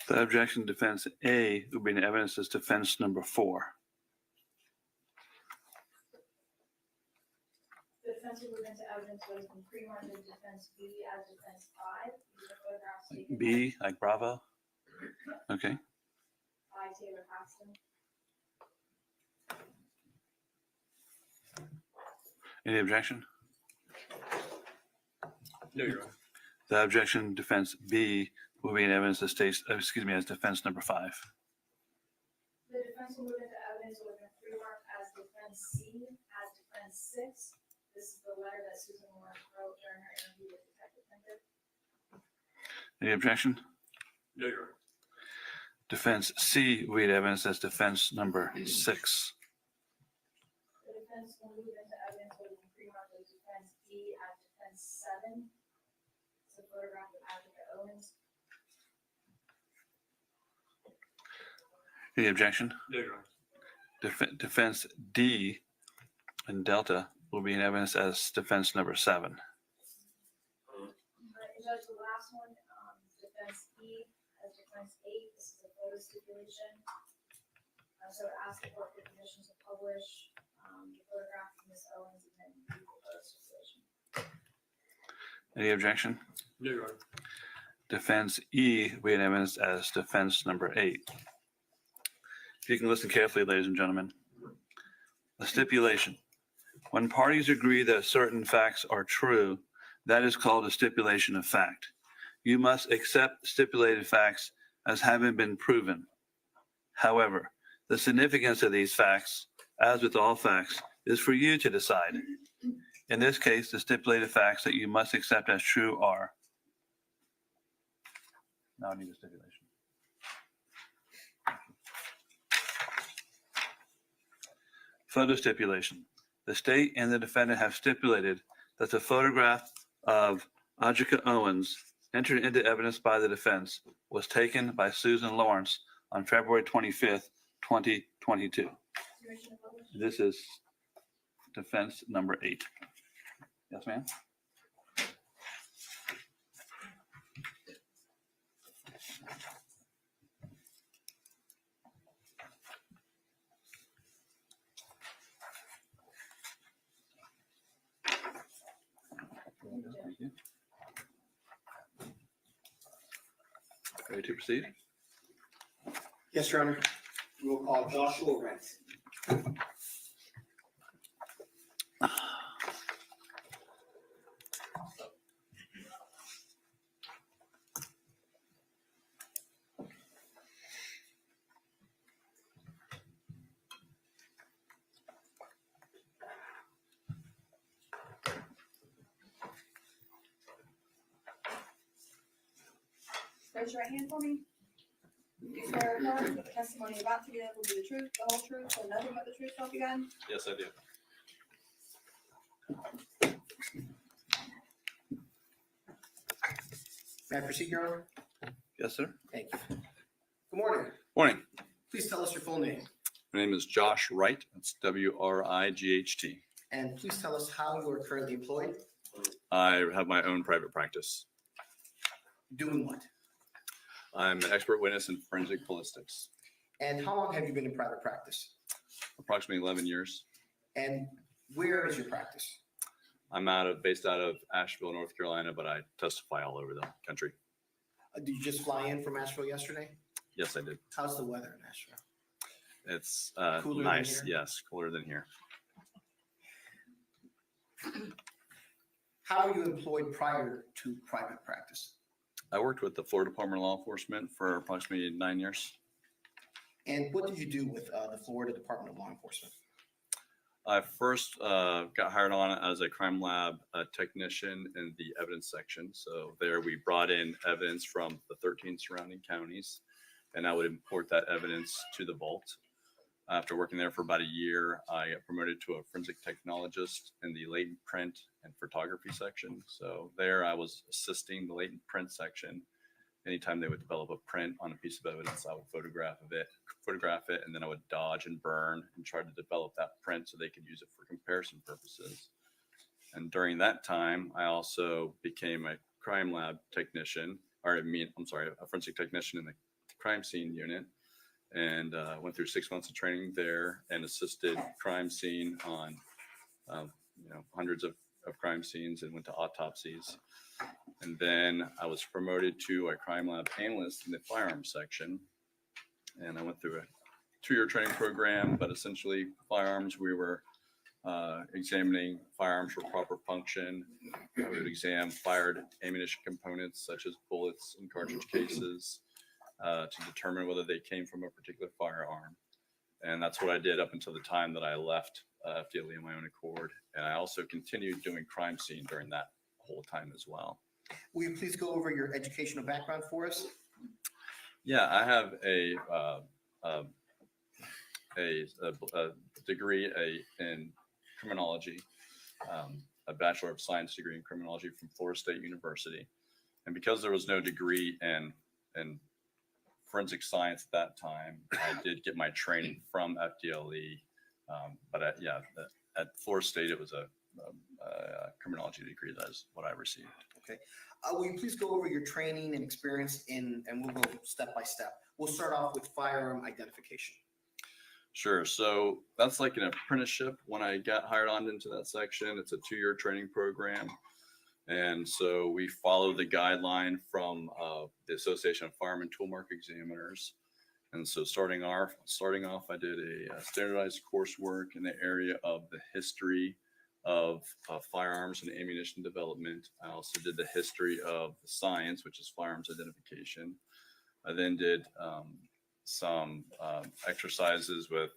E: The objection defense A will be in evidence as defense number 4.
F: Defense defense will move into evidence what has been pre-marked as defense B as defense 5. These are photographs taken
E: B, like Bravo? Okay.
F: by Taylor Paxton.
E: Any objection?
D: No, Your Honor.
E: The objection, defense B, will be in evidence as defense number 5.
F: The defense will move into evidence what has been pre-marked as defense C as defense 6. This is the letter that Susan Lawrence wrote during her interview with Detective Pinker.
E: Any objection?
D: No, Your Honor.
E: Defense C will be in evidence as defense number 6.
F: The defense will move into evidence what has been pre-marked as defense D as defense 7. It's a photograph of Advocate Owens.
E: Any objection?
D: No, Your Honor.
E: Defense D and Delta will be in evidence as defense number 7.
F: Judge, the last one, defense E as defense 8. This is a photo stipulation. So it asks the court for permission to publish the photograph of Ms. Owens and then read the photo stipulation.
E: Any objection?
D: No, Your Honor.
E: Defense E will be in evidence as defense number 8. If you can listen carefully, ladies and gentlemen. A stipulation. When parties agree that certain facts are true, that is called a stipulation of fact. You must accept stipulated facts as having been proven. However, the significance of these facts, as with all facts, is for you to decide. In this case, the stipulated facts that you must accept as true are. Now I need a stipulation. Photo stipulation. The state and the defendant have stipulated that the photograph of Advocate Owens entered into evidence by the defense was taken by Susan Lawrence on February 25th, 2022.
F: Permission to publish?
E: This is defense number 8. Yes, ma'am? Thank you. Ready to proceed?
H: Yes, Your Honor. We will call Joshua Wright.
I: Raise your right hand for me. You swear or affirm that the testimony you're about to give will be the truth, the whole truth, and nothing but the truth, so help you God?
D: Yes, I do.
H: May I proceed, Your Honor?
E: Yes, sir.
H: Thank you. Good morning.
J: Morning.
H: Please tell us your full name,
J: My name is Josh Wright. That's Wright.
H: and please tell us how you are currently employed.
J: I have my own private practice.
H: Doing what?
J: I'm an expert witness in forensic ballistics.
H: And how long have you been in private practice?
J: Approximately 11 years.
H: And where is your practice?
J: I'm based out of Asheville, North Carolina, but I testify all over the country.
H: Did you just fly in from Asheville yesterday?
J: Yes, I did.
H: How's the weather in Asheville?
J: It's
H: Cooler than
J: nice.
H: here?
J: Yes, cooler than here.
H: How were you employed prior to private practice?
J: I worked with the Florida Department of Law Enforcement for approximately 9 years.
H: And what did you do with the Florida Department of Law Enforcement?
J: I first got hired on as a crime lab technician in the evidence section. So there we brought in evidence from the 13 surrounding counties, and I would import that evidence to the vault. After working there for about a year, I got promoted to a forensic technologist in the latent print and photography section. So there I was assisting the latent print section. Anytime they would develop a print on a piece of evidence, I would photograph it, and then I would dodge and burn and try to develop that print so they could use it for comparison purposes. And during that time, I also became a crime lab technician, a forensic technician in the crime scene unit, and went through 6 months of training there and assisted crime scene on hundreds of of crime scenes and went to autopsies. And then I was promoted to a crime lab analyst in the firearms section. And I went through a 2-year training program, but essentially firearms, we were examining firearms for proper function. I would examine fired ammunition components such as bullets and cartridge cases to determine whether they came from a particular firearm. And that's what I did up until the time that I left FDLE on my own accord. And I also continued doing crime scene during that whole time as well.
H: Will you please go over your educational background for us?
J: Yeah, I have a degree in criminology, a Bachelor of Science degree in criminology from Florida State University. And because there was no degree in forensic science at that time, I did get my training from FDLE. But at Florida State, it was a criminology degree. That is what I received.
H: Okay. Will you please go over your training and experience and we'll go step by step. We'll start off with firearm identification.
J: Sure. So that's like an apprenticeship. When I got hired on into that section, it's a 2-year training program. And so we follow the guideline from the Association of Firearm and Toolmark Examiners. And so starting off, I did a standardized coursework in the area of the history of firearms and ammunition development. I also did the history of the science, which is firearms identification. I then did some exercises with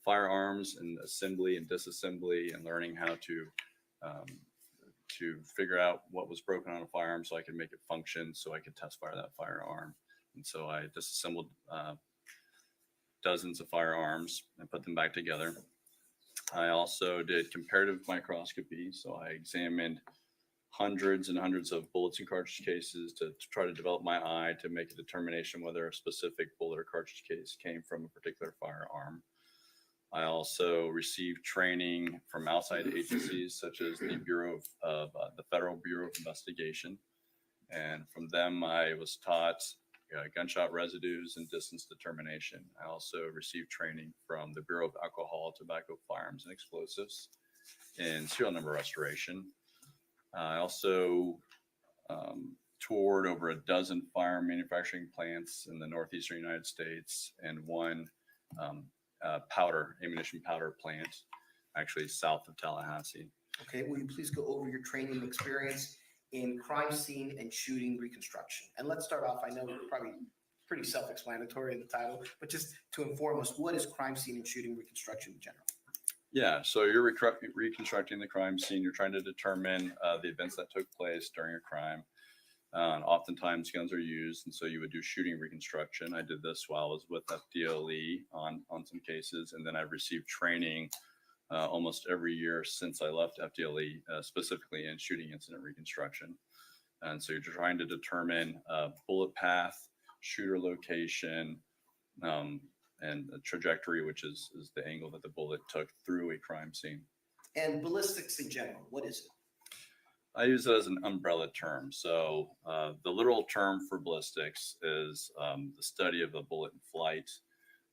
J: firearms and assembly and disassembly and learning how to figure out what was broken on a firearm so I could make it function so I could test fire that firearm. And so I disassembled dozens of firearms and put them back together. I also did comparative microscopy. So I examined hundreds and hundreds of bullets and cartridge cases to try to develop my eye to make a determination whether a specific bullet or cartridge case came from a particular firearm. I also received training from outside agencies such as the the Federal Bureau of Investigation. And from them, I was taught gunshot residues and distance determination. I also received training from the Bureau of Alcohol, Tobacco, Firearms, and Explosives in serial number restoration. I also toured over a dozen firearm manufacturing plants in the northeastern United States and one ammunition powder plant, actually south of Tallahassee.
H: Okay, will you please go over your training experience in crime scene and shooting reconstruction? And let's start off, I know probably pretty self-explanatory in the title, but just to inform us, what is crime scene and shooting reconstruction in general?
J: Yeah, so you're reconstructing the crime scene. You're trying to determine the events that took place during a crime. Oftentimes guns are used, and so you would do shooting reconstruction. I did this while I was with FDLE on some cases, and then I've received training almost every year since I left FDLE, specifically in shooting incident reconstruction. And so you're trying to determine bullet path, shooter location, and a trajectory, which is the angle that the bullet took through a crime scene.
H: And ballistics in general, what is it?
J: I use it as an umbrella term. So the literal term for ballistics is the study of a bullet in flight.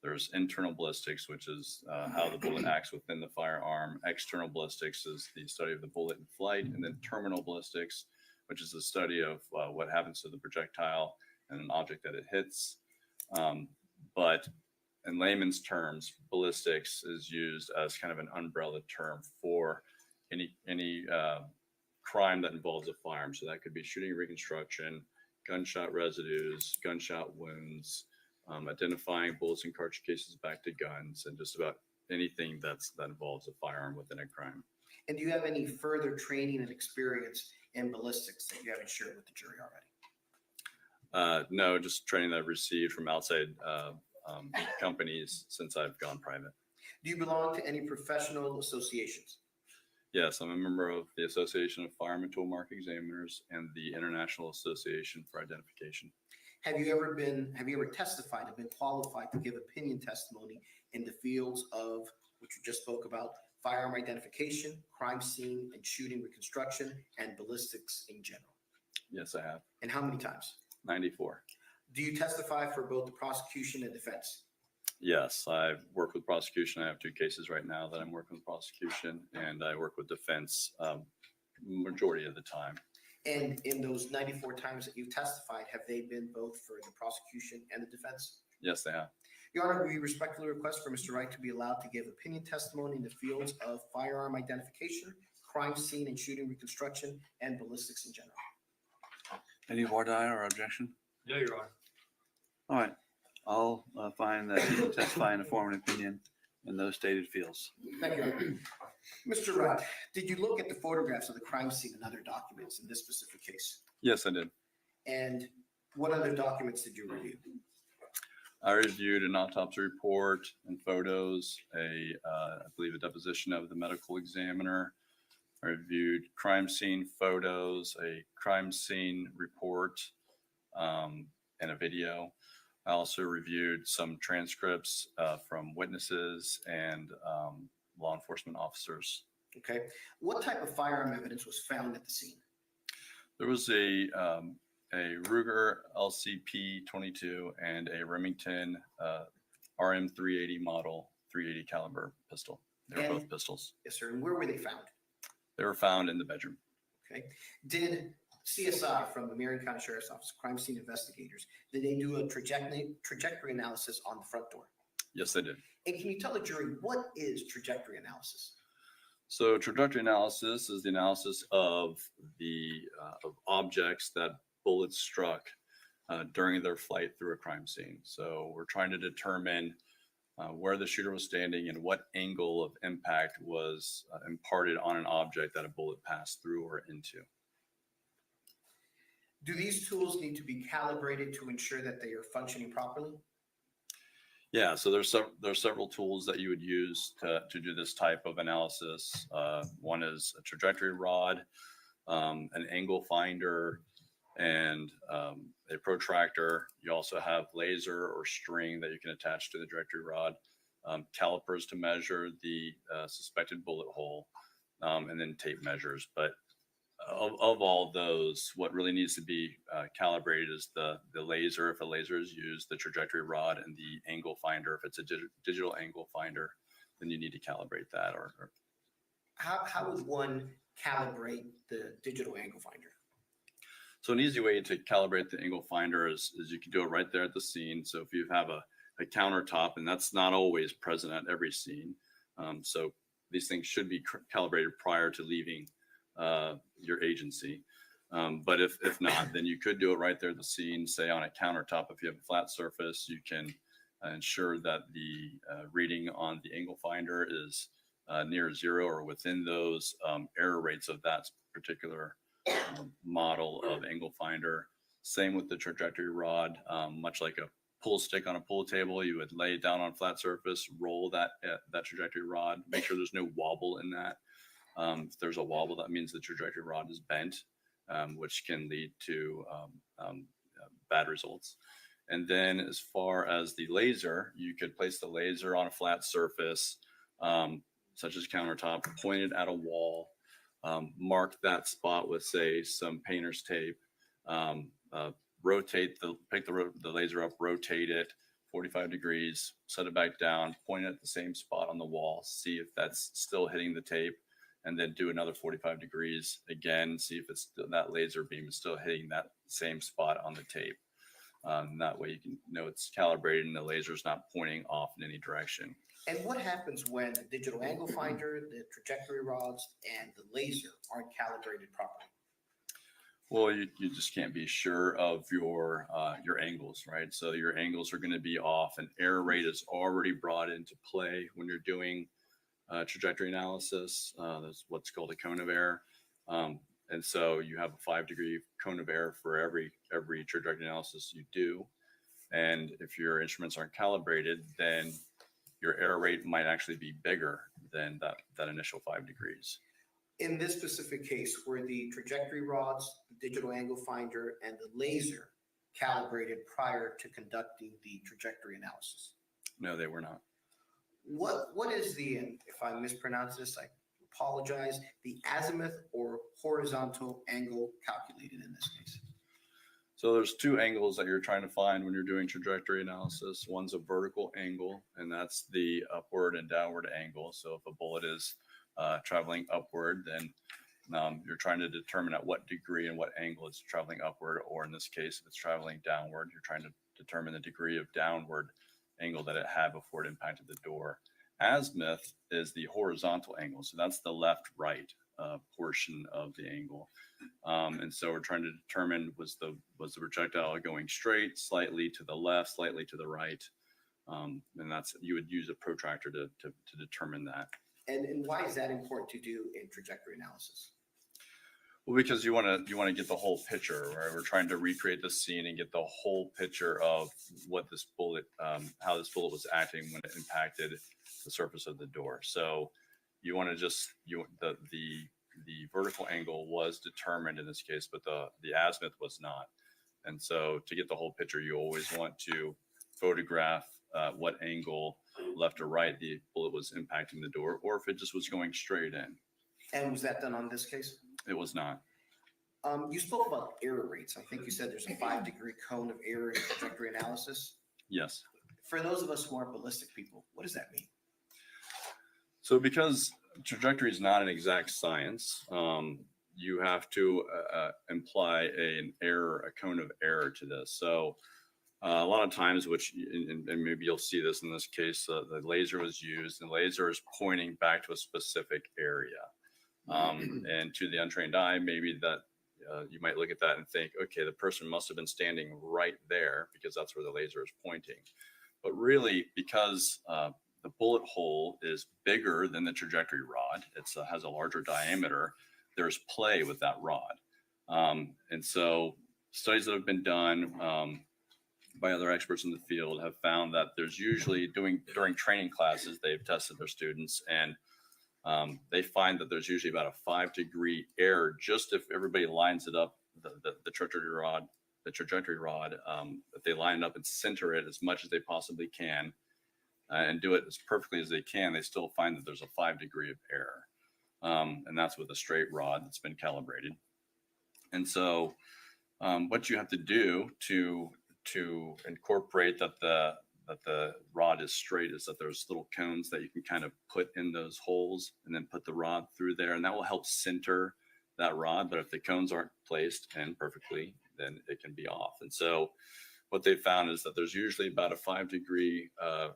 J: There's internal ballistics, which is how the bullet acts within the firearm. External ballistics is the study of the bullet in flight. And then terminal ballistics, which is the study of what happens to the projectile and an object that it hits. But in layman's terms, ballistics is used as kind of an umbrella term for any crime that involves a firearm. So that could be shooting reconstruction, gunshot residues, gunshot wounds, identifying bullets and cartridge cases back to guns, and just about anything that involves a firearm within a crime.
H: And do you have any further training and experience in ballistics that you haven't shared with the jury already?
J: No, just training that I've received from outside companies since I've gone private.
H: Do you belong to any professional associations?
J: Yes, I'm a member of the Association of Firearm and Toolmark Examiners and the International Association for Identification.
H: Have you ever testified or been qualified to give opinion testimony in the fields of, which you just spoke about, firearm identification, crime scene and shooting reconstruction, and ballistics in general?
J: Yes, I have.
H: And how many times?
J: 94.
H: Do you testify for both the prosecution and defense?
J: Yes, I've worked with prosecution. I have 2 cases right now that I'm working with prosecution, and I work with defense majority of the time.
H: And in those 94 times that you've testified, have they been both for the prosecution and the defense?
J: Yes, they have.
H: Your Honor, we respectfully request for Mr. Wright to be allowed to give opinion testimony in the fields of firearm identification, crime scene and shooting reconstruction, and ballistics in general.
E: Any voir dire or objection?
D: No, Your Honor.
E: All right, I'll find that you testify in a form and opinion in those stated fields.
H: Thank you. Mr. Wright, did you look at the photographs of the crime scene and other documents in this specific case?
J: Yes, I did.
H: And what other documents did you review?
J: I reviewed an autopsy report and photos, I believe a deposition of the medical examiner. I reviewed crime scene photos, a crime scene report, and a video. I also reviewed some transcripts from witnesses and law enforcement officers.
H: Okay. What type of firearm evidence was found at the scene?
J: There was a Ruger LCP 22 and a Remington RM 380 model 380 caliber pistol. They were both pistols.
H: Yes, sir. And where were they found?
J: They were found in the bedroom.
H: Okay. Did CSI from the Marion County Sheriff's Office, crime scene investigators, did they do a trajectory analysis on the front door?
J: Yes, they did.
H: And can you tell the jury what is trajectory analysis?
J: So trajectory analysis is the analysis of the of objects that bullets struck during their flight through a crime scene. So we're trying to determine where the shooter was standing and what angle of impact was imparted on an object that a bullet passed through or into.
H: Do these tools need to be calibrated to ensure that they are functioning properly?
J: Yeah, so there's several tools that you would use to do this type of analysis. One is a trajectory rod, an angle finder, and a protractor. You also have laser or string that you can attach to the trajectory rod, calipers to measure the suspected bullet hole, and then tape measures. But of all those, what really needs to be calibrated is the laser, if a laser is used, the trajectory rod, and the angle finder. If it's a digital angle finder, then you need to calibrate that. Or
H: How would one calibrate the digital angle finder?
J: So an easy way to calibrate the angle finder is you can do it right there at the scene. So if you have a countertop, and that's not always present at every scene, so these things should be calibrated prior to leaving your agency. But if not, then you could do it right there at the scene, say on a countertop. If you have a flat surface, you can ensure that the reading on the angle finder is near zero or within those error rates of that particular model of angle finder. Same with the trajectory rod, much like a pull stick on a pull table. You would lay it down on a flat surface, roll that trajectory rod, make sure there's no wobble in that. If there's a wobble, that means the trajectory rod is bent, which can lead to bad results. And then as far as the laser, you could place the laser on a flat surface, such as countertop, point it at a wall, mark that spot with, say, some painter's tape, pick the laser up, rotate it 45 degrees, set it back down, point it at the same spot on the wall, see if that's still hitting the tape, and then do another 45 degrees again, see if it's that laser beam is still hitting that same spot on the tape. That way you can know it's calibrated and the laser is not pointing off in any direction.
H: And what happens when the digital angle finder, the trajectory rods, and the laser aren't calibrated properly?
J: Well, you just can't be sure of your angles, right? So your angles are going to be off, and error rate is already brought into play when you're doing trajectory analysis. That's what's called a cone of error. And so you have a 5-degree cone of error for every trajectory analysis you do. And if your instruments aren't calibrated, then your error rate might actually be bigger than that initial 5 degrees.
H: In this specific case, were the trajectory rods, the digital angle finder, and the laser calibrated prior to conducting the trajectory analysis?
J: No, they were not.
H: What is the, and if I mispronounce this, I apologize, the azimuth or horizontal angle calculated in this case?
J: So there's two angles that you're trying to find when you're doing trajectory analysis. One's a vertical angle, and that's the upward and downward angle. So if a bullet is traveling upward, then You're trying to determine at what degree and what angle it's traveling upward, or in this case, if it's traveling downward, you're trying to determine the degree of downward angle that it had before it impacted the door. Azimuth is the horizontal angle. So that's the left-right portion of the angle. And so we're trying to determine was the projectile going straight, slightly to the left, slightly to the right. And you would use a protractor to determine that.
H: And why is that important to do in trajectory analysis?
J: Well, because you want to get the whole picture, right? We're trying to recreate the scene and get the whole picture of what this bullet, how this bullet was acting when it impacted the surface of the door. So you want to the vertical angle was determined in this case, but the azimuth was not. And so to get the whole picture, you always want to photograph what angle, left or right, the bullet was impacting the door, or if it just was going straight in.
H: And was that done on this case?
J: It was not.
H: You spoke about error rates. I think you said there's a 5-degree cone of error in trajectory analysis.
J: Yes.
H: For those of us who aren't ballistic people, what does that mean?
J: So because trajectory is not an exact science, you have to imply a cone of error to this. So a lot of times, and maybe you'll see this in this case, the laser was used, and the laser is pointing back to a specific area. And to the untrained eye, maybe that you might look at that and think, okay, the person must have been standing right there because that's where the laser is pointing. But really, because the bullet hole is bigger than the trajectory rod, it has a larger diameter, there's play with that rod. And so studies that have been done by other experts in the field have found that there's usually during training classes, they've tested their students, and they find that there's usually about a 5-degree error just if everybody lines it up, the trajectory rod, if they line it up and center it as much as they possibly can and do it as perfectly as they can, they still find that there's a 5-degree of error. And that's with a straight rod that's been calibrated. And so what you have to do to incorporate that the rod is straight is that there's little cones that you can kind of put in those holes and then put the rod through there, and that will help center that rod. But if the cones aren't placed in perfectly, then it can be off. And so what they found is that there's usually about a 5-degree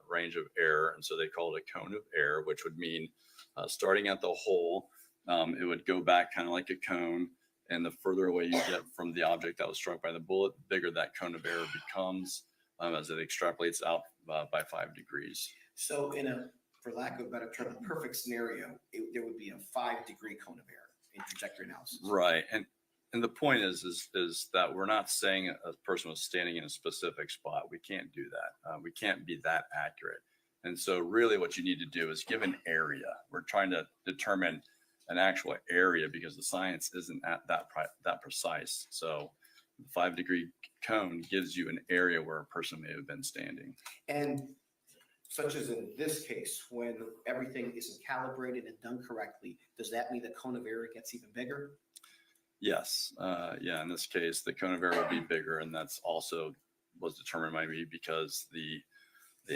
J: range of error, and so they call it a cone of error, which would mean starting at the hole, it would go back kind of like a cone. And the further away you get from the object that was struck by the bullet, the bigger that cone of error becomes as it extrapolates out by 5 degrees.
H: So for lack of a better term, a perfect scenario, there would be a 5-degree cone of error in trajectory analysis.
J: Right. And the point is that we're not saying a person was standing in a specific spot. We can't do that. We can't be that accurate. And so really what you need to do is give an area. We're trying to determine an actual area because the science isn't at that precise. So the 5-degree cone gives you an area where a person may have been standing.
H: And such as in this case, when everything isn't calibrated and done correctly, does that mean the cone of error gets even bigger?
J: Yes. Yeah, in this case, the cone of error will be bigger, and that's also was determined by me because the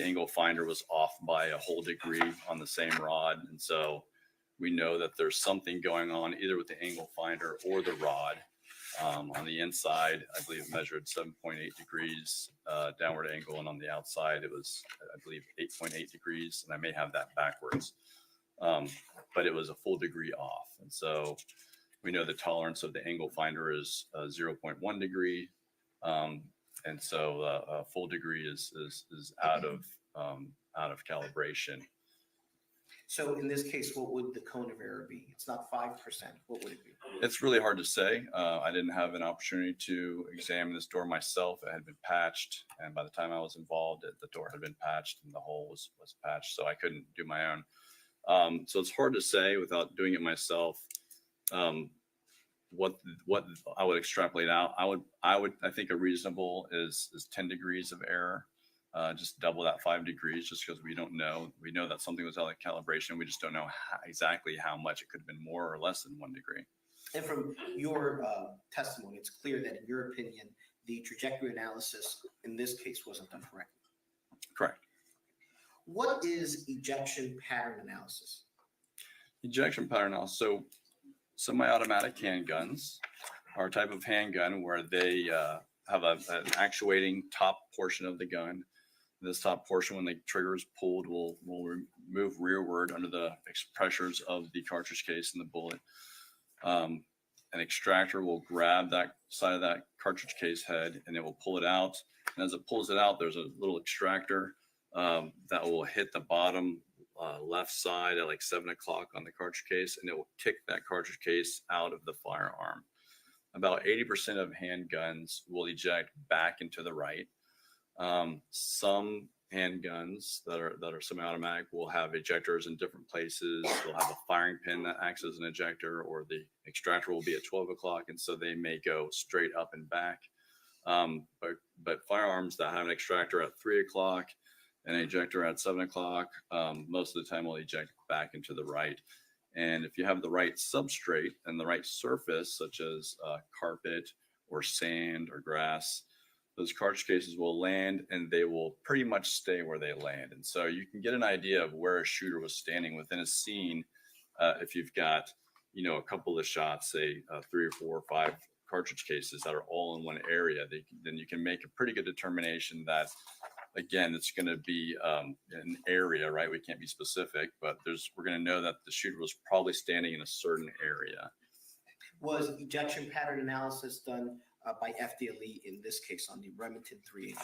J: angle finder was off by a whole degree on the same rod. And so we know that there's something going on either with the angle finder or the rod. On the inside, I believe it measured 7.8 degrees downward angle, and on the outside, it was, I believe, 8.8 degrees, and I may have that backwards. But it was a full degree off. And so we know the tolerance of the angle finder is 0.1 degree. And so a full degree is out of calibration.
H: So in this case, what would the cone of error be? It's not 5%. What would it be?
J: It's really hard to say. I didn't have an opportunity to examine this door myself. It had been patched, and by the time I was involved, the door had been patched and the hole was patched, so I couldn't do my own. So it's hard to say without doing it myself. What I would extrapolate out, I think a reasonable is 10 degrees of error. Just double that 5 degrees, just because we don't know. We know that something was out of calibration. We just don't know exactly how much. It could have been more or less than 1 degree.
H: And from your testimony, it's clear that in your opinion, the trajectory analysis in this case wasn't done correctly.
J: Correct.
H: What is ejection pattern analysis?
J: Ejection pattern analysis. So Semi-automatic handguns are a type of handgun where they have an actuating top portion of the gun. This top portion, when the trigger is pulled, will move rearward under the pressures of the cartridge case and the bullet. An extractor will grab that side of that cartridge case head and it will pull it out. And as it pulls it out, there's a little extractor that will hit the bottom left side at like 7 o'clock on the cartridge case, and it will kick that cartridge case out of the firearm. About 80% of handguns will eject back into the right. Some handguns that are semi-automatic will have ejectors in different places. They'll have a firing pin that acts as an ejector, or the extractor will be at 12 o'clock, and so they may go straight up and back. But firearms that have an extractor at 3 o'clock and an ejector at 7 o'clock, most of the time will eject back into the right. And if you have the right substrate and the right surface, such as carpet or sand or grass, those cartridge cases will land and they will pretty much stay where they land. And so you can get an idea of where a shooter was standing within a scene. If you've got, a couple of shots, say 3 or 4 or 5 cartridge cases that are all in one area, then you can make a pretty good determination that, again, it's going to be an area, right? We can't be specific, but we're going to know that the shooter was probably standing in a certain area.
H: Was ejection pattern analysis done by FDLE in this case on the Remington 380?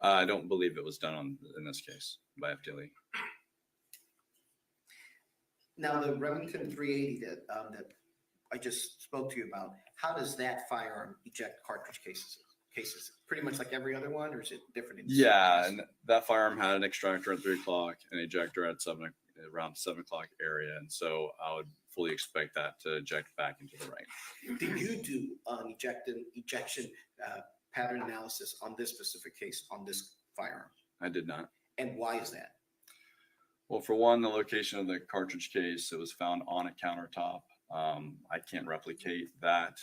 J: I don't believe it was done in this case by FDLE.
H: Now, the Remington 380 that I just spoke to you about, how does that firearm eject cartridge cases? Pretty much like every other one, or is it different?
J: Yeah, and that firearm had an extractor at 3 o'clock, an ejector at around 7 o'clock area, and so I would fully expect that to eject back into the right.
H: Did you do an ejection pattern analysis on this specific case on this firearm?
J: I did not.
H: And why is that?
J: Well, for one, the location of the cartridge case, it was found on a countertop. I can't replicate that.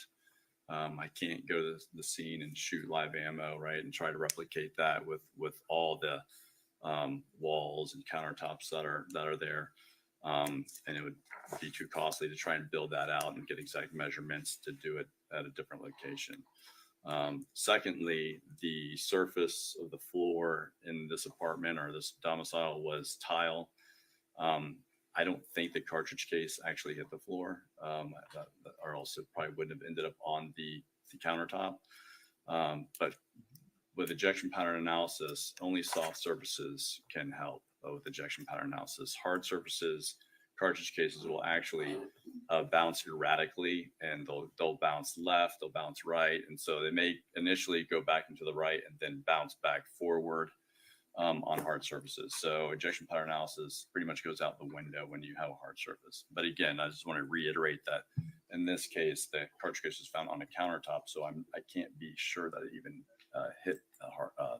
J: I can't go to the scene and shoot live ammo, right, and try to replicate that with all the walls and countertops that are there. And it would be too costly to try and build that out and get exact measurements to do it at a different location. Secondly, the surface of the floor in this apartment or this domicile was tile. I don't think the cartridge case actually hit the floor, or else it probably wouldn't have ended up on the countertop. But with ejection pattern analysis, only soft surfaces can help with ejection pattern analysis. Hard surfaces, cartridge cases will actually bounce erratically, and they'll bounce left, they'll bounce right, and so they may initially go back into the right and then bounce back forward on hard surfaces. So ejection pattern analysis pretty much goes out the window when you have a hard surface. But again, I just want to reiterate that in this case, the cartridge case was found on a countertop, so I can't be sure that it even hit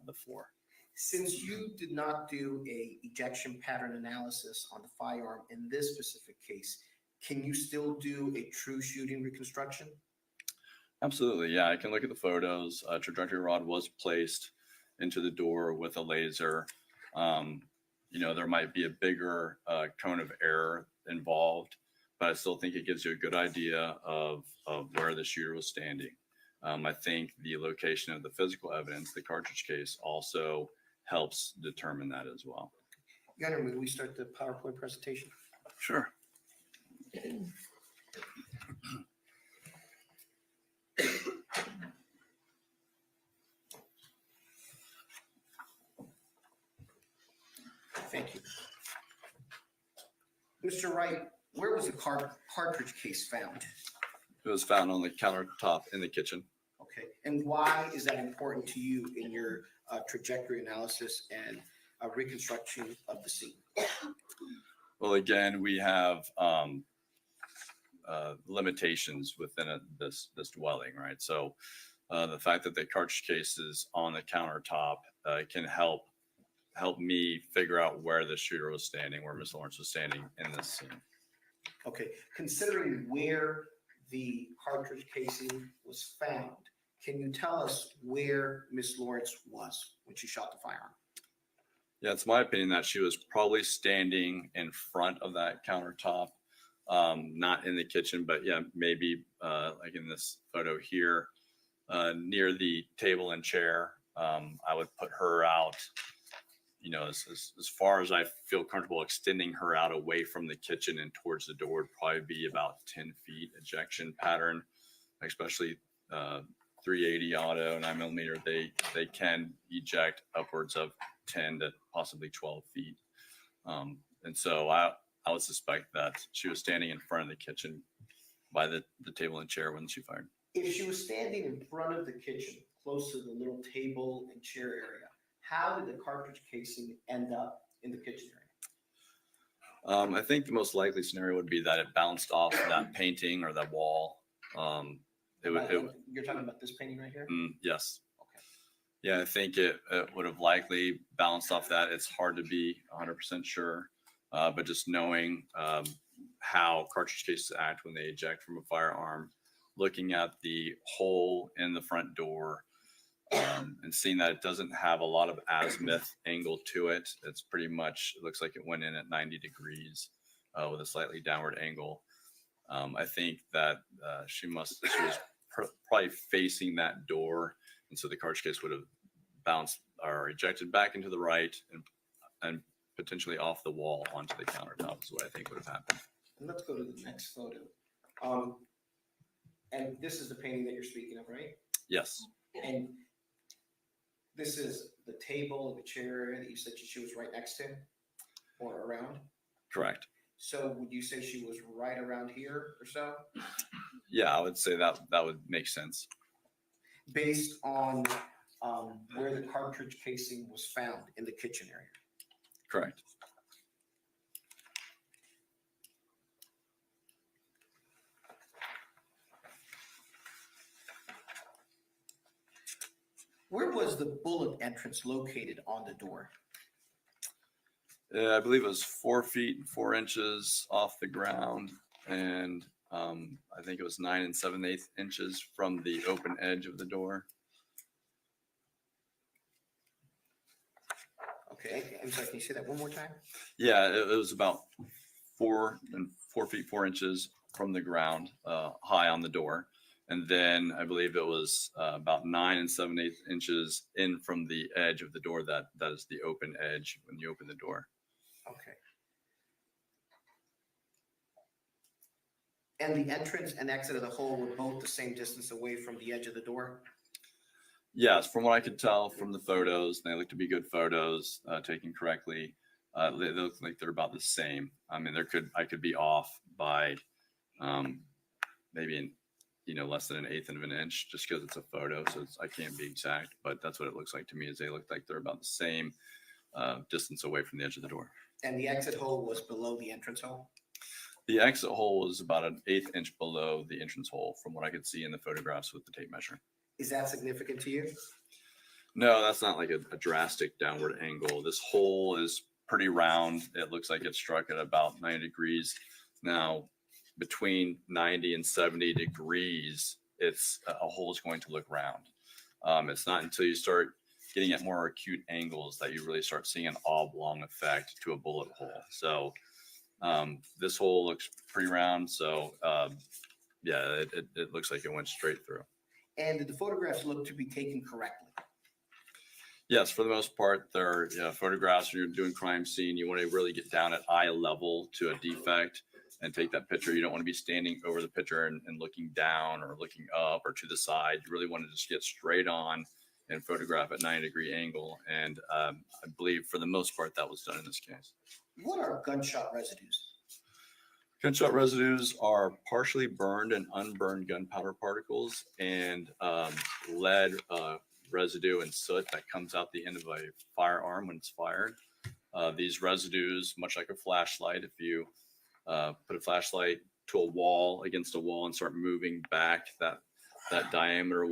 J: the floor.
H: Since you did not do a ejection pattern analysis on the firearm in this specific case, can you still do a true shooting reconstruction?
J: Absolutely, yeah. I can look at the photos. A trajectory rod was placed into the door with a laser. There might be a bigger cone of error involved, but I still think it gives you a good idea of where the shooter was standing. I think the location of the physical evidence, the cartridge case, also helps determine that as well.
H: Gunnar, will we start the PowerPoint presentation?
J: Sure.
H: Thank you. Mr. Wright, where was the cartridge case found?
J: It was found on the countertop in the kitchen.
H: Okay, and why is that important to you in your trajectory analysis and reconstruction of the scene?
J: Well, again, we have limitations within this dwelling, right? So the fact that the cartridge case is on the countertop can help me figure out where the shooter was standing, where Ms. Lorincz was standing in this scene.
H: Okay, considering where the cartridge casing was found, can you tell us where Ms. Lorincz was when she shot the firearm? Yeah,
J: it's my opinion that she was probably standing in front of that countertop, not in the kitchen, but yeah, maybe like in this photo here, near the table and chair. I would put her out, you know, as far as I feel comfortable extending her out away from the kitchen and towards the door would probably be about 10 feet ejection pattern, especially 380 auto 9mm. They can eject upwards of 10 to possibly 12 feet. And so I would suspect that she was standing in front of the kitchen by the table and chair when she fired.
H: If she was standing in front of the kitchen, close to the little table and chair area, how did the cartridge casing end up in the kitchen area?
J: I think the most likely scenario would be that it bounced off that painting or that wall. You're
H: talking about this painting right here?
J: Yes.
H: Okay.
J: Yeah, I think it would have likely bounced off that. It's hard to be 100% sure, but just knowing how cartridge cases act when they eject from a firearm, looking at the hole in the front door, and seeing that it doesn't have a lot of azimuth angle to it. It's pretty much, it looks like it went in at 90 degrees with a slightly downward angle. I think that she was probably facing that door. And so the cartridge case would have bounced or ejected back into the right and potentially off the wall onto the countertop is what I think would have happened.
H: And let's go to the next photo. And this is the painting that you're speaking of, right?
J: Yes.
H: And this is the table and the chair area that you said she was right next to or around?
J: Correct.
H: So would you say she was right around here or so?
J: Yeah, I would say that would make sense.
H: Based on where the cartridge casing was found in the kitchen area?
J: Correct.
H: Where was the bullet entrance located on the door?
J: I believe it was 4 feet and 4 inches off the ground, and I think it was 9 7/8 inches from the open edge of the door.
H: Okay, I'm sorry, can you say that one more time?
J: Yeah, it was about 4 feet 4 inches from the ground, high on the door. And then I believe it was about 9 7/8 inches in from the edge of the door. That is the open edge when you open the door.
H: Okay. And the entrance and exit of the hole were both the same distance away from the edge of the door?
J: Yes, from what I could tell from the photos, they look to be good photos, taken correctly. They look like they're about the same. I mean, I could be off by maybe less than 1/8 of an inch, just because it's a photo, so I can't be exact. But that's what it looks like to me. Is they look like they're about the same distance away from the edge of the door.
H: And the exit hole was below the entrance hole?
J: The exit hole was about 1/8 inch below the entrance hole, from what I could see in the photographs with the tape measure.
H: Is that significant to you?
J: No, that's not like a drastic downward angle. This hole is pretty round. It looks like it struck at about 90 degrees. Now, between 90 and 70 degrees, a hole is going to look round. It's not until you start getting at more acute angles that you really start seeing an oblong effect to a bullet hole. So this hole looks pretty round. So yeah, it looks like it went straight through.
H: And did the photographs look to be taken correctly?
J: Yes, for the most part, they're photographs when you're doing crime scene. You want to really get down at eye level to a defect and take that picture. You don't want to be standing over the picture and looking down or looking up or to the side. You really want to just get straight on and photograph at 90-degree angle. And I believe for the most part that was done in this case.
H: What are gunshot residues?
J: Gunshot residues are partially burned and unburned gunpowder particles and lead residue and soot that comes out the end of a firearm when it's fired. These residues, much like a flashlight, if you put a flashlight to a wall against a wall and start moving back, that diameter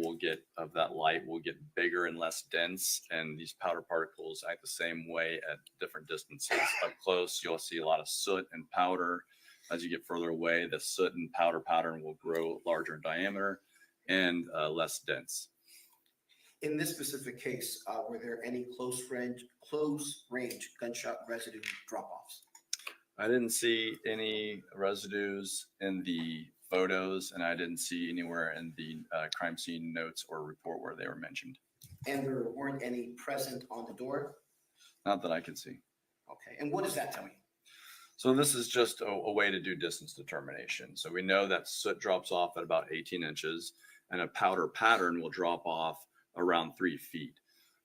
J: of that light will get bigger and less dense. And these powder particles act the same way at different distances. Up close, you'll see a lot of soot and powder. As you get further away, the soot and powder pattern will grow larger in diameter and less dense.
H: In this specific case, were there any close range gunshot residue drop-offs?
J: I didn't see any residues in the photos, and I didn't see anywhere in the crime scene notes or report where they were mentioned.
H: And there weren't any present on the door?
J: Not that I could see.
H: Okay, and what does that tell you?
J: So this is just a way to do distance determination. So we know that soot drops off at about 18 inches, and a powder pattern will drop off around 3 feet.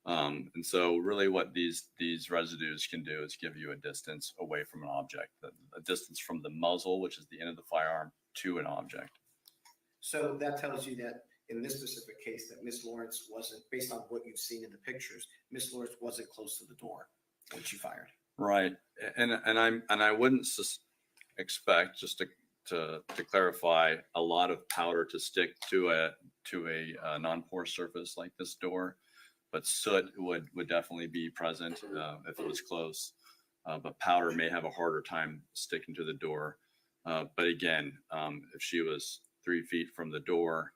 J: And so really what these residues can do is give you a distance away from an object, a distance from the muzzle, which is the end of the firearm, to an object.
H: So that tells you that in this specific case, that Miss Lorincz wasn't, based on what you've seen in the pictures, Miss Lorincz wasn't close to the door when she fired.
J: Right, and I wouldn't expect, just to clarify, a lot of powder to stick to a non-porous surface like this door, but soot would definitely be present if it was close. But powder may have a harder time sticking to the door. But again, if she was 3 feet from the door,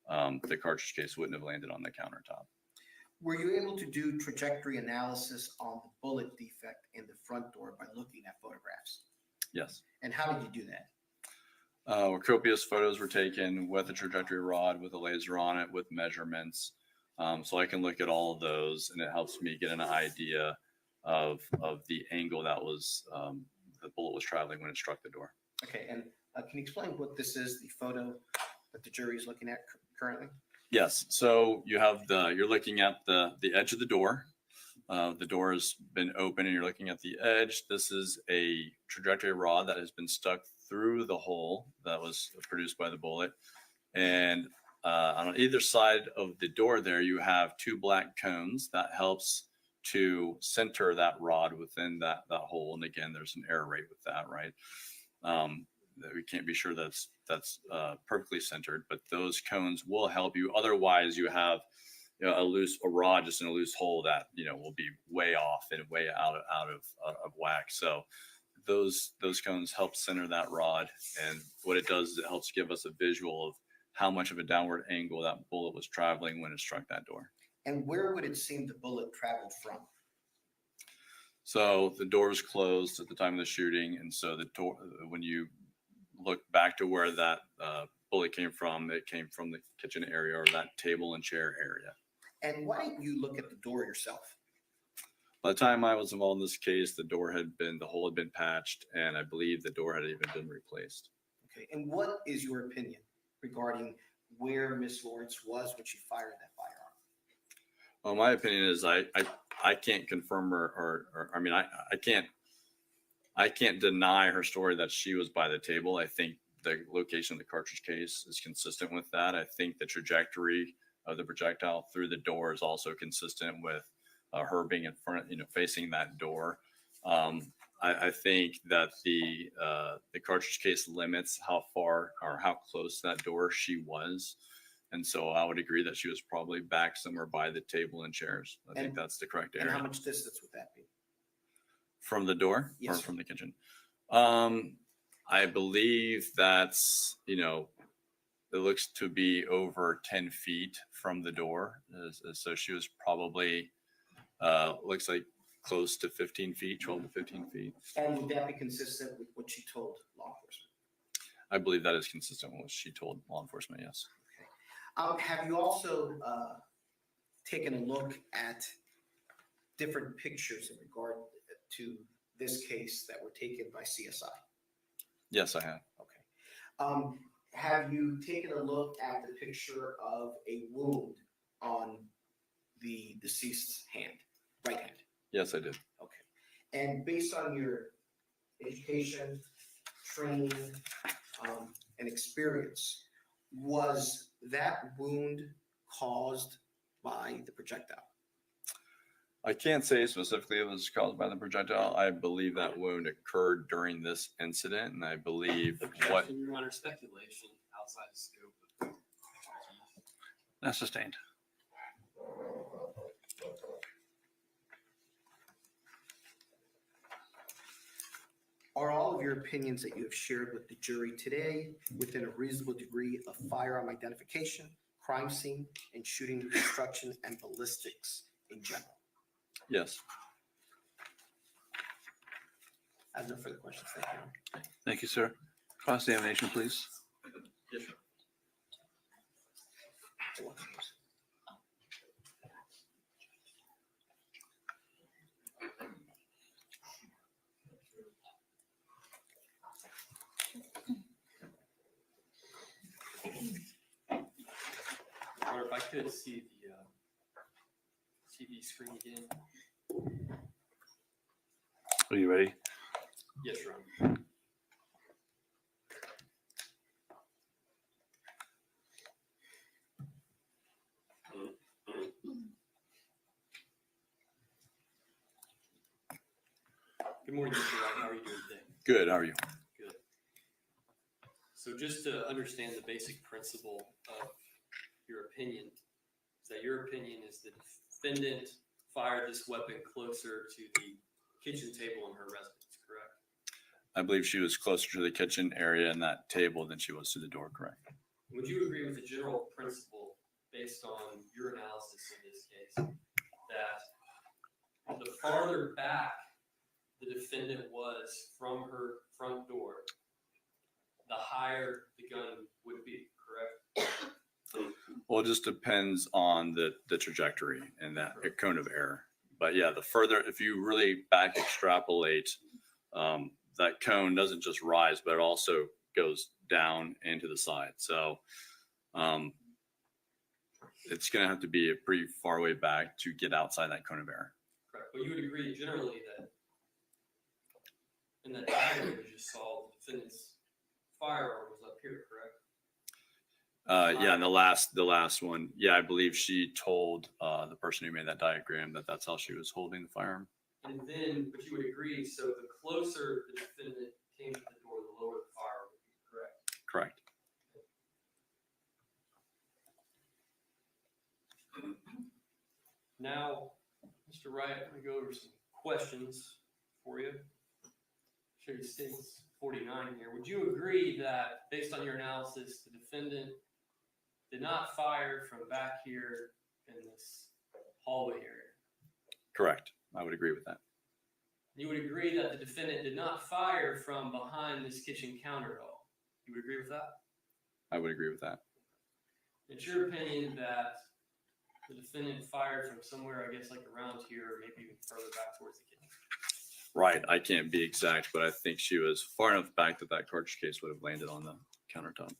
J: the cartridge case wouldn't have landed on the countertop.
H: Were you able to do trajectory analysis on the bullet defect in the front door by looking at photographs?
J: Yes.
H: And how did you do that?
J: Copious photos were taken with a trajectory rod, with a laser on it, with measurements. So I can look at all of those, and it helps me get an idea of the angle that was the bullet was traveling when it struck the door.
H: Okay, and can you explain what this is, the photo that the jury is looking at currently?
J: Yes. So you have you're looking at the edge of the door. The door has been open and you're looking at the edge. This is a trajectory rod that has been stuck through the hole that was produced by the bullet. And on either side of the door there, you have 2 black cones that helps to center that rod within that hole. And again, there's an error rate with that, right? We can't be sure that's perfectly centered, but those cones will help you. Otherwise, you have a rod just in a loose hole that will be way off and way out of whack. So those cones help center that rod, and what it does is it helps give us a visual of how much of a downward angle that bullet was traveling when it struck that door.
H: And where would it seem the bullet traveled from?
J: So the door was closed at the time of the shooting, and so the door, when you look back to where that bullet came from, it came from the kitchen area or that table and chair area.
H: And why didn't you look at the door yourself?
J: By the time I was involved in this case, the hole had been patched, and I believe the door had even been replaced.
H: Okay, and what is your opinion regarding where Miss Lorincz was when she fired that firearm?
J: Well, my opinion is I can't confirm or I mean I can't deny her story that she was by the table. I think the location of the cartridge case is consistent with that. I think the trajectory of the projectile through the door is also consistent with her being in front, facing that door. I think that the cartridge case limits how far or how close that door she was. And so I would agree that she was probably back somewhere by the table and chairs. I think that's the correct area.
H: And how much distance would that be?
J: From the door?
H: Yes.
J: Or from the kitchen? I believe that's, it looks to be over 10 feet from the door. So she was probably, looks like close to 15 feet, 12 to 15 feet.
H: And would that be consistent with what she told law enforcement?
J: I believe that is consistent with what she told law enforcement, yes.
H: Okay. Have you also taken a look at different pictures in regard to this case that were taken by CSI?
J: Yes, I have.
H: Okay. Have you taken a look at the picture of a wound on the deceased's hand, right hand?
J: Yes, I did.
H: Okay. And based on your education, training, and experience, was that wound caused by the projectile?
J: I can't say specifically it was caused by the projectile. I believe that wound occurred during this incident, and I believe what...
D: Your Honor, speculation outside the scope of...
E: That's sustained.
H: Are all of your opinions that you have shared with the jury today within a reasonable degree of firearm identification, crime scene, and shooting reconstruction and ballistics in general?
J: Yes.
H: I have no further questions. Thank you.
E: Thank you, sir. Cross-examination, please.
D: Yes, sir. Or if I could see the TV screen again.
E: Are you ready?
D: Yes, Your Honor. Good morning, Mr. Wright. How are you doing today?
J: Good. How are you?
D: Good. So just to understand the basic principle of your opinion, is that your opinion is the defendant fired this weapon closer to the kitchen table in her residence, correct?
J: I believe she was closer to the kitchen area and that table than she was to the door, correct?
D: Would you agree with the general principle based on your analysis in this case that the farther back the defendant was from her front door, the higher the gun would be, correct?
J: Well, it just depends on the trajectory and that cone of error. But yeah, the further, if you really back extrapolate, that cone doesn't just rise, but it also goes down and to the side. So it's going to have to be a pretty far way back to get outside that cone of error.
D: Correct. But you would agree generally that in that diagram you just saw, the defendant's firearm was up here, correct?
J: Yeah, and the last one, yeah, I believe she told the person who made that diagram that that's how she was holding the firearm.
D: And then, but you would agree, so the closer the defendant came to the door, the lower the firearm would be, correct?
J: Correct.
D: Now, Mr. Wright, I'm going to go over some questions for you. Show you states 49 here. Would you agree that, based on your analysis, the defendant did not fire from back here in this hallway area?
J: Correct. I would agree with that.
D: You would agree that the defendant did not fire from behind this kitchen counter at all? You would agree with that?
J: I would agree with that.
D: It's your opinion that the defendant fired from somewhere, I guess, like around here, or maybe even further back towards the kitchen?
J: Right. I can't be exact, but I think she was far enough back that that cartridge case would have landed on the countertop.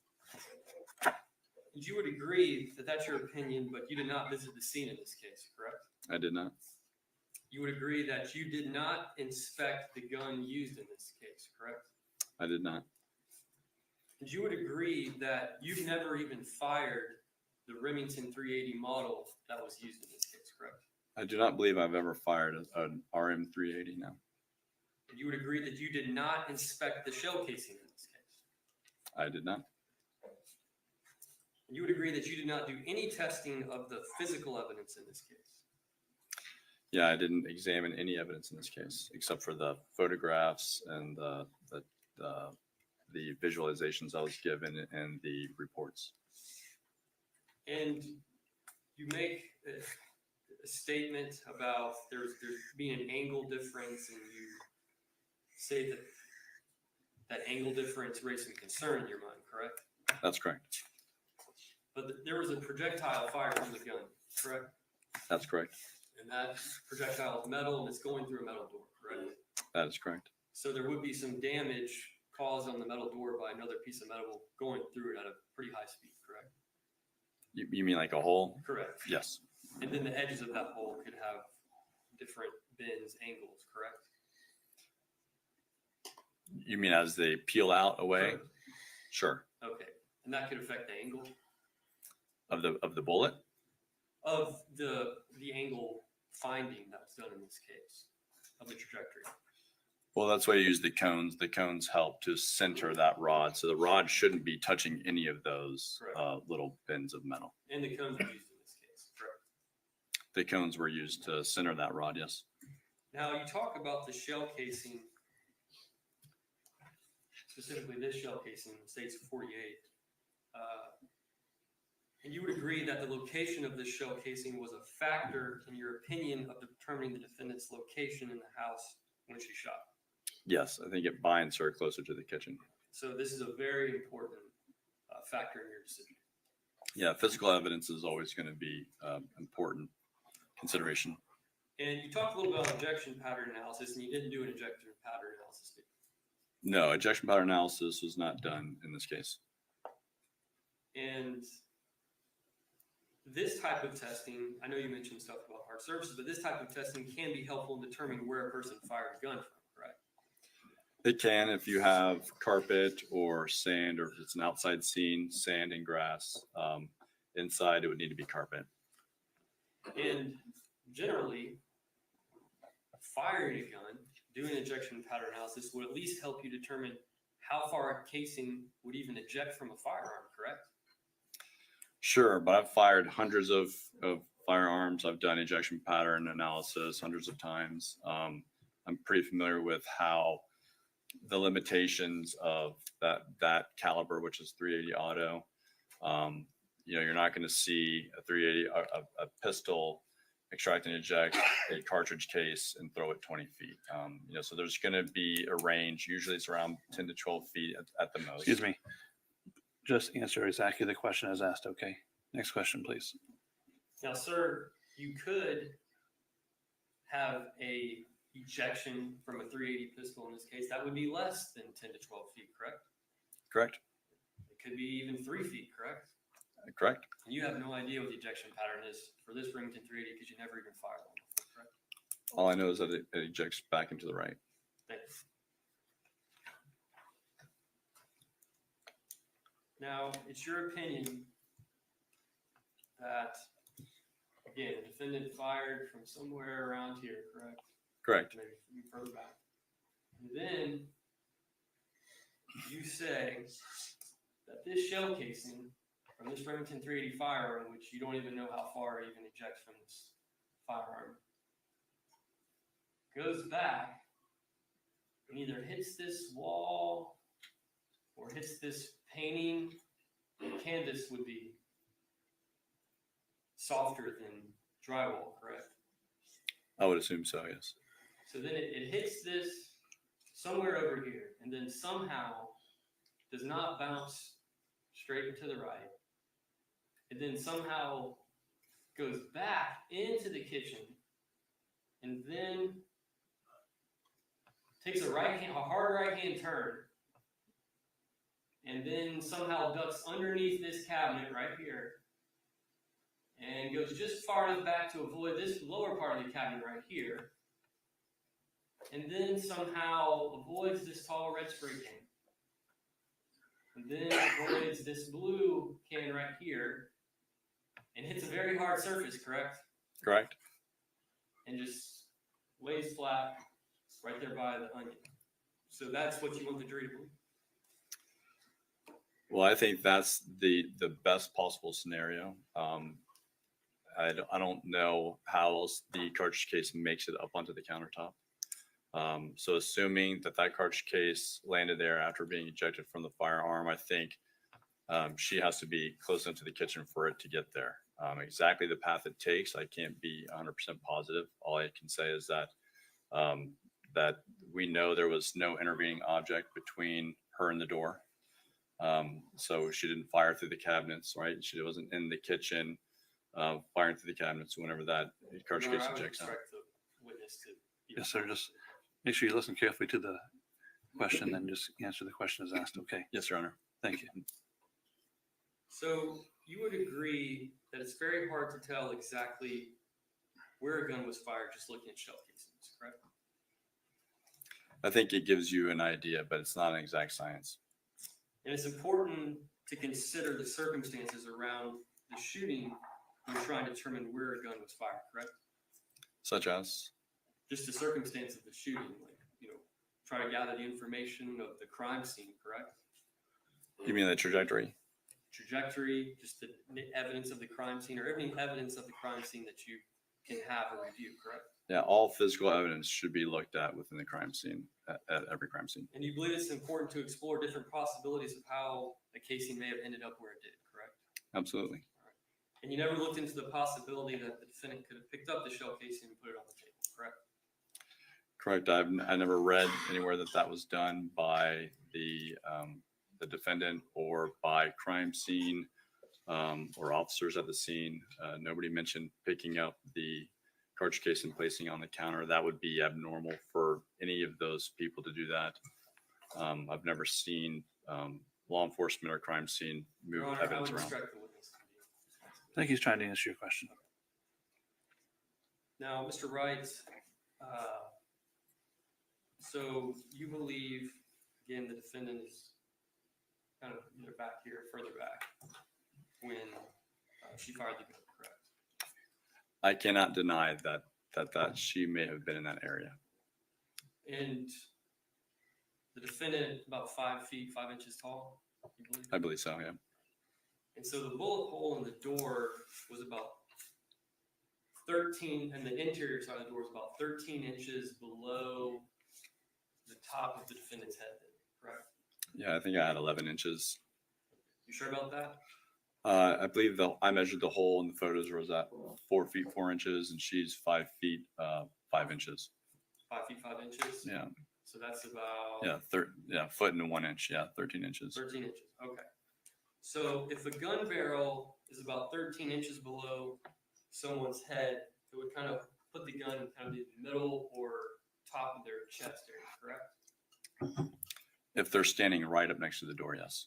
D: And you would agree that that's your opinion, but you did not visit the scene in this case, correct?
J: I did not.
D: You would agree that you did not inspect the gun used in this case, correct?
J: I did not.
D: And you would agree that you've never even fired the Remington 380 model that was used in this case, correct?
J: I do not believe I've ever fired an RM 380 now.
D: And you would agree that you did not inspect the shell casing in this case?
J: I did not.
D: And you would agree that you did not do any testing of the physical evidence in this case?
J: Yeah, I didn't examine any evidence in this case except for the photographs and the visualizations I was given and the reports.
D: And you make a statement about there's being an angle difference, and you say that that angle difference raised some concern in your mind, correct?
J: That's correct.
D: But there was a projectile fired from the gun, correct?
J: That's correct.
D: And that projectile is metal and it's going through a metal door, correct?
J: That is correct.
D: So there would be some damage caused on the metal door by another piece of metal going through it at a pretty high speed, correct?
J: You mean like a hole?
D: Correct.
J: Yes.
D: And then the edges of that hole could have different bends, angles, correct?
J: You mean as they peel out away?
D: Correct.
J: Sure.
D: Okay. And that could affect the angle
J: Of the bullet?
D: of the angle finding that was done in this case of the trajectory.
J: Well, that's why you use the cones. The cones help to center that rod. So the rod shouldn't be touching any of those little bends of metal.
D: And the cones were used in this case, correct?
J: The cones were used to center that rod, yes.
D: Now you talk about the shell casing, specifically this shell casing, states 48. And you would agree that the location of this shell casing was a factor in your opinion of determining the defendant's location in the house when she shot?
J: Yes, I think it binds her closer to the kitchen.
D: So this is a very important factor in your decision.
J: Yeah, physical evidence is always going to be important consideration.
D: And you talked a little about ejection pattern analysis, and you didn't do an ejection pattern analysis, did you?
J: No, ejection pattern analysis was not done in this case.
D: And this type of testing, I know you mentioned stuff about hard surfaces, but this type of testing can be helpful in determining where a person fired a gun from, correct?
J: It can if you have carpet or sand, or if it's an outside scene, sand and grass. Inside, it would need to be carpet.
D: And generally, firing a gun, doing ejection pattern analysis would at least help you determine how far a casing would even eject from a firearm, correct?
J: Sure, but I've fired hundreds of firearms. I've done ejection pattern analysis hundreds of times. I'm pretty familiar with how the limitations of that caliber, which is 380 auto. You're not going to see a 380 a pistol extract and eject a cartridge case and throw it 20 feet. So there's going to be a range. Usually it's around 10 to 12 feet at the most.
E: Excuse me. Just answer exactly the question as asked. Okay. Next question, please.
D: Now, sir, you could have a ejection from a 380 pistol in this case. That would be less than 10 to 12 feet, correct?
J: Correct.
D: It could be even 3 feet, correct?
J: Correct.
D: And you have no idea what the ejection pattern is for this Remington 380 because you never even fired one, correct?
J: All I know is that it ejects back into the right.
D: Thanks. Now, it's your opinion that, again, the defendant fired from somewhere around here, correct?
J: Correct.
D: Maybe further back. And then you say that this shell casing from this Remington 380 firearm, which you don't even know how far it even ejects from this firearm, goes back and either hits this wall or hits this painting. The canvas would be softer than drywall, correct?
J: I would assume so, yes.
D: So then it hits this somewhere over here, and then somehow does not bounce straight into the right. And then somehow goes back into the kitchen, and then takes a hard right hand turn, and then somehow ducks underneath this cabinet right here, and goes just far enough back to avoid this lower part of the cabinet right here, and then somehow avoids this tall red spray can, and then avoids this blue can right here, and hits a very hard surface, correct?
J: Correct.
D: And just lays flat right there by the onion. So that's what you want the jury to believe.
J: Well, I think that's the best possible scenario. I don't know how else the cartridge case makes it up onto the countertop. So assuming that cartridge case landed there after being ejected from the firearm, I think she has to be close enough to the kitchen for it to get there. Exactly the path it takes, I can't be 100% positive. All I can say is that that we know there was no intervening object between her and the door. So she didn't fire through the cabinets, right? She wasn't in the kitchen firing through the cabinets whenever that cartridge case ejects out.
E: Yes, sir. Just make sure you listen carefully to the question and just answer the question as asked. Okay.
J: Yes, Your Honor.
E: Thank you.
D: So you would agree that it's very hard to tell exactly where a gun was fired just looking at shell casings, correct?
J: I think it gives you an idea, but it's not an exact science.
D: And it's important to consider the circumstances around the shooting when trying to determine where a gun was fired, correct?
J: Such as?
D: Just the circumstance of the shooting, like, try to gather the information of the crime scene, correct?
J: You mean the trajectory?
D: Trajectory, just the evidence of the crime scene, or any evidence of the crime scene that you can have or review, correct?
J: Yeah, all physical evidence should be looked at within the crime scene, at every crime scene.
D: And you believe it's important to explore different possibilities of how a casing may have ended up where it did, correct?
J: Absolutely.
D: All right. And you never looked into the possibility that the defendant could have picked up the shell casing and put it on the table, correct?
J: Correct. I never read anywhere that was done by the defendant or by crime scene or officers at the scene. Nobody mentioned picking up the cartridge case and placing it on the counter. That would be abnormal for any of those people to do that. I've never seen law enforcement or crime scene move
D: Your Honor, I
J: evidence
D: would
J: around.
D: instruct the witness to be.
E: I think he's trying to answer your question.
D: Now, Mr. Wright, so you believe, again, the defendant is kind of either back here, further back, when she fired the gun, correct?
J: I cannot deny that she may have been in that area.
D: And the defendant about 5 feet, 5 inches tall, you believe?
J: I believe so, yeah.
D: And so the bullet hole in the door was about 13, and the interior side of the door was about 13 inches below the top of the defendant's head, correct?
J: Yeah, I think I had 11 inches.
D: You sure about that?
J: I believe I measured the hole in the photos was at 4 feet 4 inches, and she's 5 feet 5 inches.
D: 5 feet 5 inches?
J: Yeah,
D: So that's about
J: foot and 1 inch. Yeah, 13 inches.
D: 13 inches. Okay. So if the gun barrel is about 13 inches below someone's head, it would kind of put the gun kind of in the middle or top of their chest area, correct?
J: If they're standing right up next to the door, yes.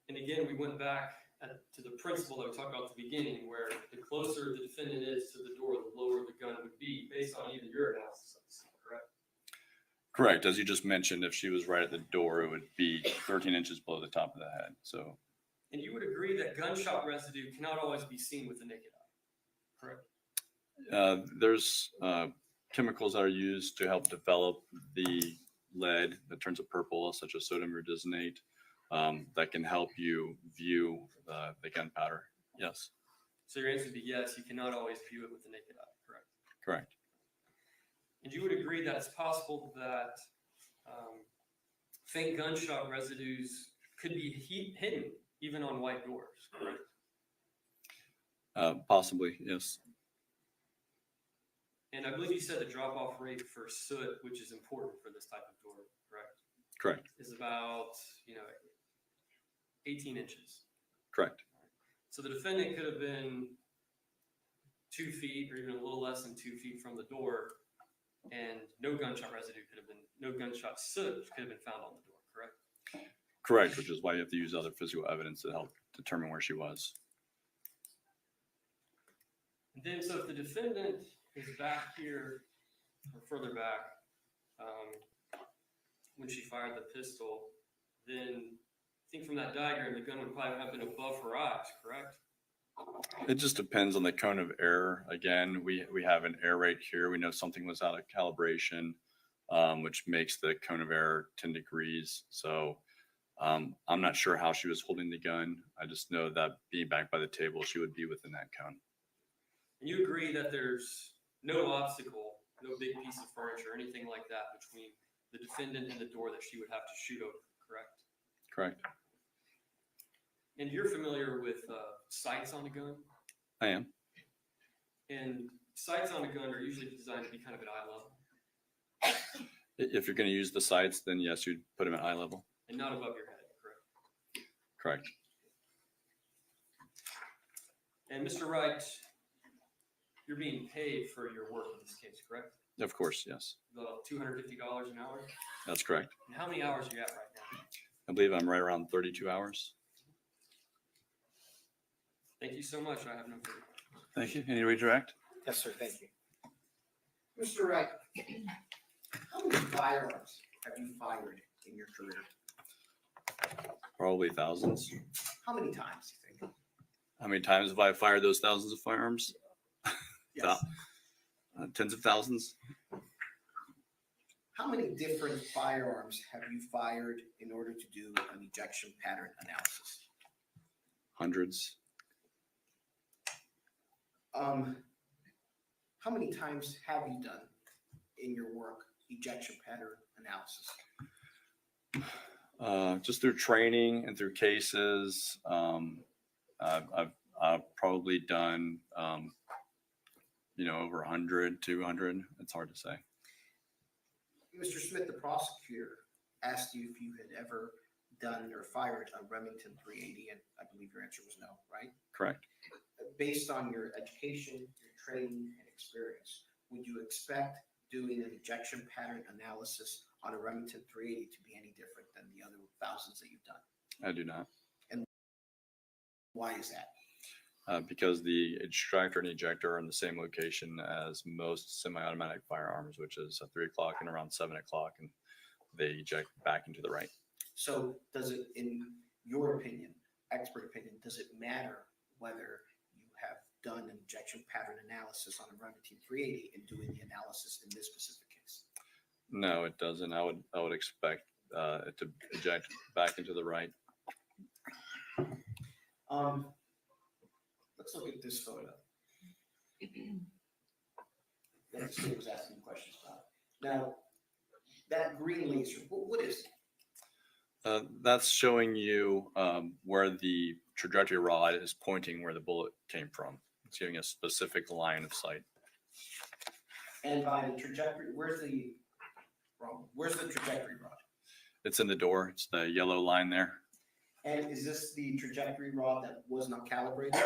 D: And again, we went back to the principle that we talked about at the beginning, where the closer the defendant is to the door, the lower the gun would be, based on even your analysis of the scene, correct?
J: Correct. As you just mentioned, if she was right at the door, it would be 13 inches below the top of the head. So,
D: And you would agree that gunshot residue cannot always be seen with the naked eye, correct?
J: there's chemicals that are used to help develop the lead that turns it purple, such as sodium rhodesonate, that can help you view the gunpowder. Yes,
D: So your answer would be yes, you cannot always view it with the naked eye, correct?
J: correct.
D: And you would agree that it's possible that faint gunshot residues could be hidden even on white doors, correct?
J: Possibly, yes.
D: And I believe you said the drop-off rate for soot, which is important for this type of door, correct?
J: Correct.
D: Is about, 18 inches.
J: Correct.
D: So the defendant could have been 2 feet or even a little less than 2 feet from the door, and no gunshot soot could have been found on the door, correct?
J: Correct, which is why you have to use other physical evidence to help determine where she was.
D: And then, so if the defendant is back here or further back when she fired the pistol, then I think from that diagram, the gun would probably have been above her eyes, correct?
J: It just depends on the cone of error. Again, we have an error rate here. We know something was out of calibration, which makes the cone of error 10 degrees. So I'm not sure how she was holding the gun. I just know that being back by the table, she would be within that cone.
D: And you agree that there's no obstacle, no big piece of furniture, anything like that between the defendant and the door that she would have to shoot over, correct?
J: Correct.
D: And you're familiar with sights on a gun?
J: I am.
D: And sights on a gun are usually designed to be kind of at eye level
J: If you're going to use the sights, then yes, you'd put them at eye level.
D: and not above your head, correct?
J: Correct.
D: And Mr. Wright, you're being paid for your work in this case, correct?
J: Of course, yes.
D: About $250 an hour?
J: That's correct.
D: And how many hours are you at right now?
J: I believe I'm right around 32 hours.
D: Thank you so much. I have no further questions.
E: Thank you. Any redirect?
H: Yes, sir, thank you. Mr. Wright, how many firearms have you fired in your career?
J: Probably thousands.
H: How many times, do you think?
J: How many times have I fired those thousands of firearms?
H: Yes.
J: Tens of thousands.
H: How many different firearms have you fired in order to do an ejection pattern analysis?
J: Hundreds.
H: How many times have you done in your work ejection pattern analysis?
J: Just through training and through cases. I've I've probably done, over 100, 200. It's hard to say.
H: Mr. Smith, the prosecutor asked you if you had ever done or fired a Remington 380, and I believe your answer was no, right?
J: Correct.
H: Based on your education, your training, and experience, would you expect doing an ejection pattern analysis on a Remington 380 to be any different than the other thousands that you've done?
J: I do not.
H: And why is that?
J: Because the extractor and ejector are in the same location as most semi-automatic firearms, which is at 3 o'clock and around 7 o'clock, and they eject back into the right.
H: So does it, in your opinion, expert opinion, does it matter whether you have done an ejection pattern analysis on a Remington 380 and doing the analysis in this specific case?
J: No, it doesn't. I would expect it to eject back into the right.
H: Let's look at this photo. That Steve was asking questions about. Now, that green laser, what is it?
J: That's showing you where the trajectory rod is pointing where the bullet came from. It's giving a specific line of sight.
H: And by the trajectory, where's the trajectory rod?
J: It's in the door. It's the yellow line there.
H: And is this the trajectory rod that was not calibrated?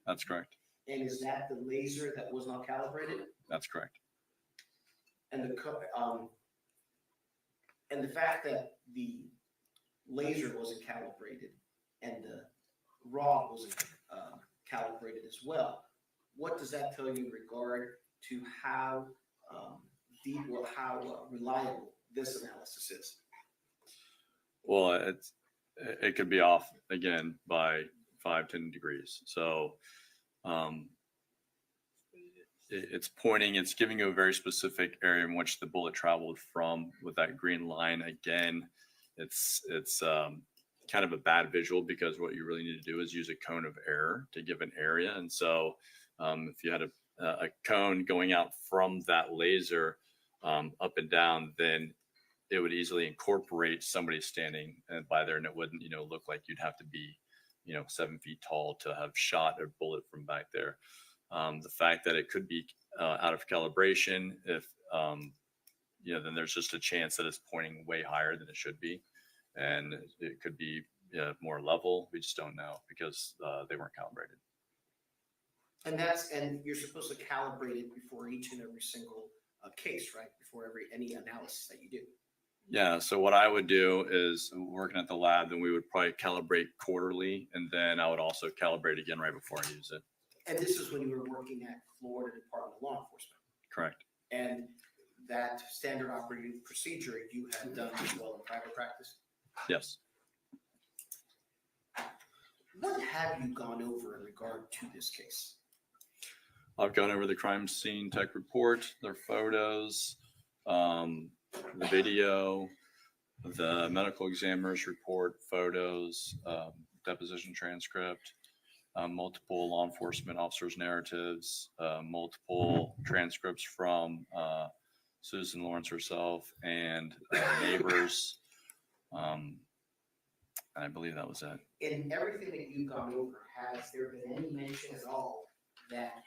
J: That's correct.
H: And is that the laser that was not calibrated?
J: That's correct.
H: And the fact that the laser wasn't calibrated and the rod wasn't calibrated as well, what does that tell you in regard to how deep or how reliable this analysis is?
J: Well, it could be off again by 5-10 degrees. So it's pointing, it's giving you a very specific area in which the bullet traveled from with that green line. Again, it's kind of a bad visual because what you really need to do is use a cone of error to give an area. And so if you had a cone going out from that laser up and down, then it would easily incorporate somebody standing by there, and it wouldn't, look like you'd have to be, 7 feet tall to have shot a bullet from back there. The fact that it could be out of calibration, if then there's just a chance that it's pointing way higher than it should be, and it could be more level. We just don't know because they weren't calibrated.
H: And you're supposed to calibrate it before each and every single case, right? Before any analysis that you do.
J: Yeah, so what I would do is working at the lab, then we would probably calibrate quarterly, and then I would also calibrate again right before I use it.
H: And this is when you were working at Florida Department of Law Enforcement.
J: Correct.
H: And that standard operating procedure you had done as well in private practice?
J: Yes.
H: What have you gone over in regard to this case?
J: I've gone over the crime scene tech report, their photos, the video, the medical examiner's report, photos, deposition transcript, multiple law enforcement officers' narratives, multiple transcripts from Susan Lorincz herself and neighbors. And I believe that was it.
H: In everything that you've gone over, has there been any mention at all that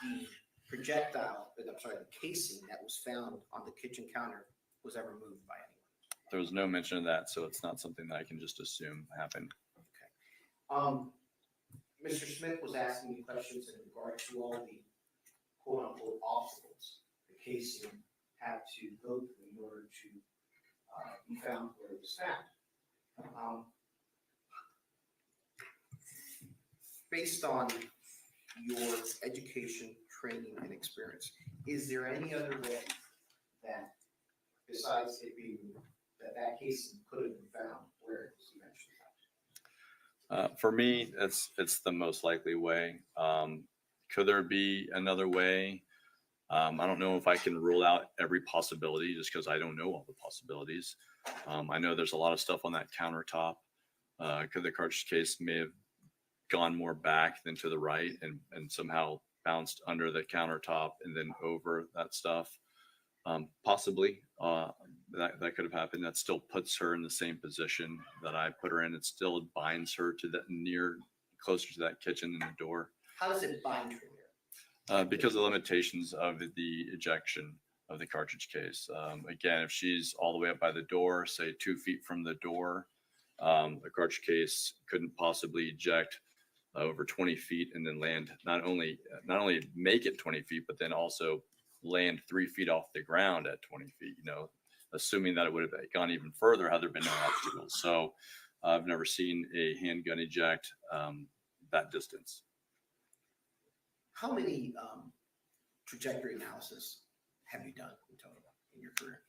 H: the the casing that was found on the kitchen counter was ever moved by anyone?
J: There was no mention of that, so it's not something that I can just assume happened.
H: Okay. Mr. Smith was asking me questions in regard to all the quote unquote obstacles the casing had to go through in order to be found where it was found. Based on your education, training, and experience, is there any other way that, besides it being that casing could have been found where it was eventually found?
J: For me, it's the most likely way. Could there be another way? I don't know if I can rule out every possibility just because I don't know all the possibilities. I know there's a lot of stuff on that countertop. Could the cartridge case may have gone more back than to the right and somehow bounced under the countertop and then over that stuff? Possibly. That could have happened. That still puts her in the same position that I put her in. It still binds her to that near closer to that kitchen than the door.
H: How does it bind from here?
J: Because of the limitations of the ejection of the cartridge case. Again, if she's all the way up by the door, say 2 feet from the door, the cartridge case couldn't possibly eject over 20 feet and then land, not only make it 20 feet, but then also land 3 feet off the ground at 20 feet, assuming that it would have gone even further had there been no obstacles. So I've never seen a handgun eject that distance.
H: How many trajectory analysis have you done in total in your career?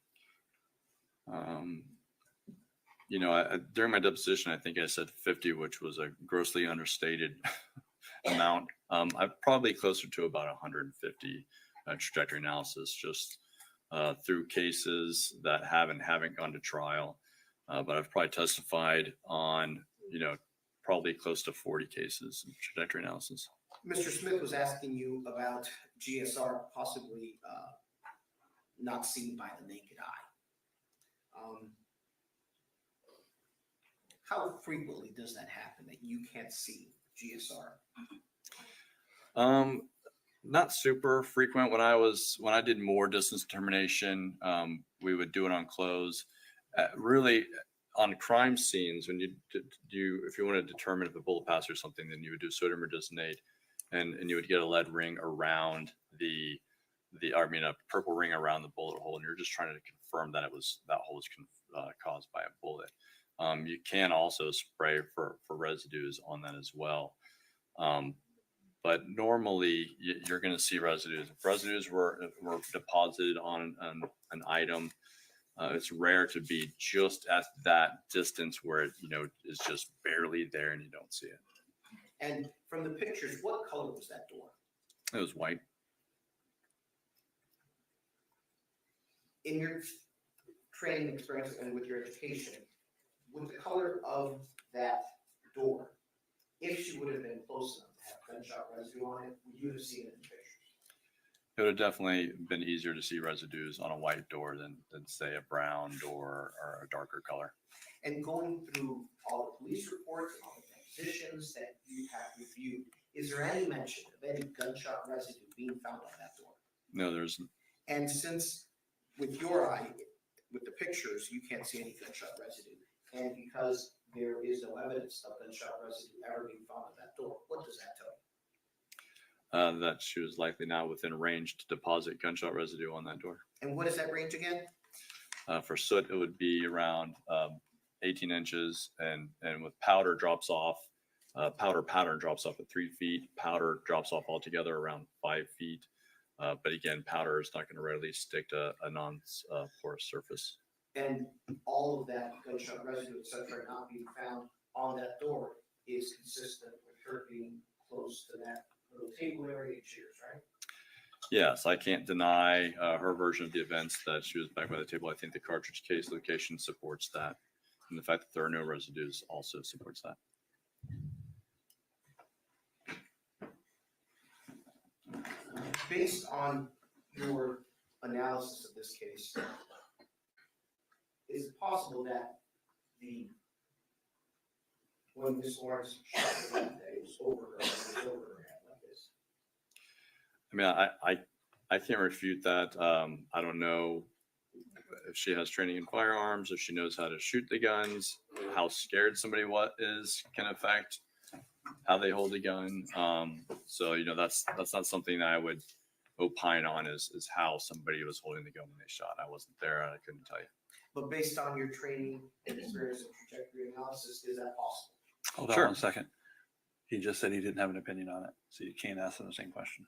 J: During my deposition, I think I said 50, which was a grossly understated amount. I'm probably closer to about 150 trajectory analysis, just through cases that haven't gone to trial. But I've probably testified on, probably close to 40 cases of trajectory analysis.
H: Mr. Smith was asking you about GSR possibly not seen by the naked eye. How frequently does that happen that you can't see GSR?
J: Not super frequent. When I did more distance determination, we would do it on close. Really, on crime scenes, when if you want to determine if a bullet passed or something, then you would do sodium redizinate, and you would get a lead ring around a purple ring around the bullet hole, and you're just trying to confirm that that hole was caused by a bullet. You can also spray for residues on that as well. But normally you're going to see residues. If residues were deposited on an item, it's rare to be just at that distance where it is just barely there and you don't see it.
H: And from the pictures, what color was that door?
J: It was white.
H: In your training experience and with your education, with the color of that door, if she would have been close enough to have gunshot residue on it, would you have seen it in the pictures?
J: It would have definitely been easier to see residues on a white door than say a brown door or a darker color.
H: And going through all the police reports and all the depositions that you have reviewed, is there any mention of any gunshot residue being found on that door?
J: No, there's.
H: And since with your eye, with the pictures, you can't see any gunshot residue, and because there is no evidence of gunshot residue ever being found on that door, what does that tell you?
J: That she was likely not within range to deposit gunshot residue on that door.
H: And what is that range again?
J: For soot, it would be around 18 inches, and with powder drops off, powder pattern drops off at 3 feet. Powder drops off altogether around 5 feet. But again, powder is not going to readily stick to a non-porous surface.
H: And all of that gunshot residue, et cetera, not being found on that door is consistent with her being close to that little table area and chairs, right?
J: Yes, I can't deny her version of the events that she was back by the table. I think the cartridge case location supports that. And the fact that there are no residues also supports that.
H: Based on your analysis of this case, is it possible that when Ms. Lawrence shot the gun, that it was over her head like this?
J: I mean, I can't refute that. I don't know if she has training in firearms, if she knows how to shoot the guns, how scared somebody is can affect how they hold a gun. So that's not something that I would opine on is how somebody was holding the gun when they shot. I wasn't there and I couldn't tell you.
H: But based on your training and experience in trajectory analysis, is that possible?
E: Hold on
J: Sure.
E: 1 second. He just said he didn't have an opinion on it, so you can't ask him the same question.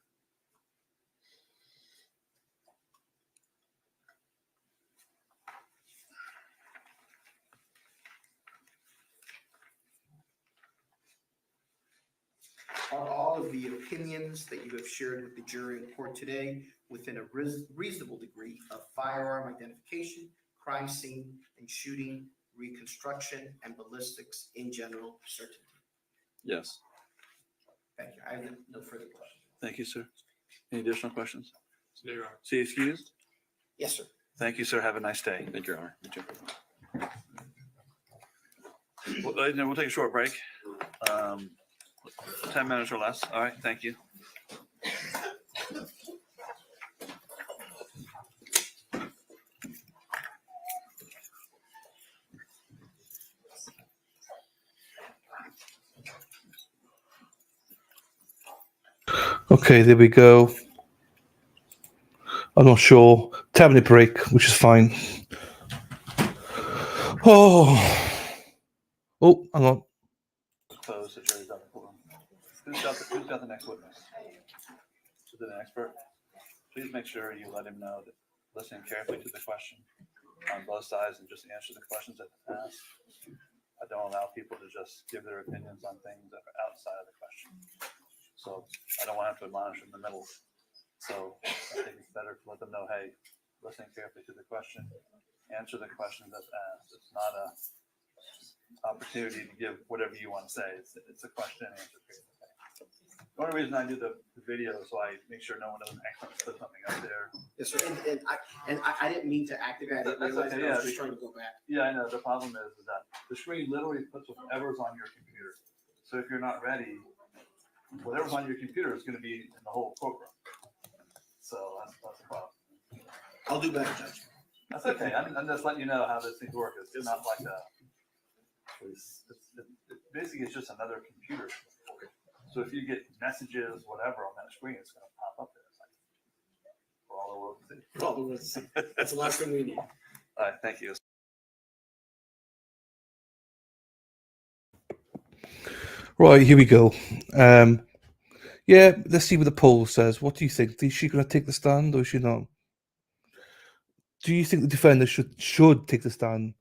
H: Are all of the opinions that you have shared with the jury in court today within a reasonable degree of firearm identification, crime scene and shooting reconstruction, and ballistics in general certainty?
J: Yes.
H: Thank you. I have no further questions.
E: Thank you, sir. Any additional questions?
C: Zero.
E: See excused?
H: Yes, sir.
E: Thank you, sir. Have a nice day.
J: Thank you, Your Honor. You too.
E: We'll take a short break. 10 minutes or less. All right, thank you.
A: Okay, there we go. I'm not sure. 10-minute break, which is fine. Oh, hang on.
E: Close the jury's out of the courtroom. Who's got the next witness? Is it an expert? Please make sure you let him know that listen carefully to the question on both sides and just answer the questions that are asked. I don't allow people to just give their opinions on things that are outside of the question. So I don't want to have to admonish in the middle. So I think it's better to let them know, hey, listen carefully to the question, answer the question that's asked. It's not a opportunity to give whatever you want to say. It's a question and answer period. The only reason I do the video is so I make sure no one doesn't accidentally put something up there.
H: Yes, sir. And I didn't mean to activate. I didn't
E: That's
H: realize
E: okay,
H: I was
E: yeah.
H: just trying to go back.
E: Yeah, I know. The problem is that the screen literally puts whatever's on your computer. So if you're not ready, whatever's on your computer is going to be in the whole program. So that's the problem.
H: I'll do better, Judge.
E: That's okay. I'm just letting you know how this thing works. It's not like a. Basically, it's just another computer. So if you get messages, whatever, on that screen, it's going to pop up there. It's like, for all the world to see.
H: For all the world to see. That's the last thing we need.
E: All right, thank you.
A: Right, here we go. Yeah, let's see what the poll says. What do you think? Is she going to take the stand or is she not? Do you think the defender should take the stand?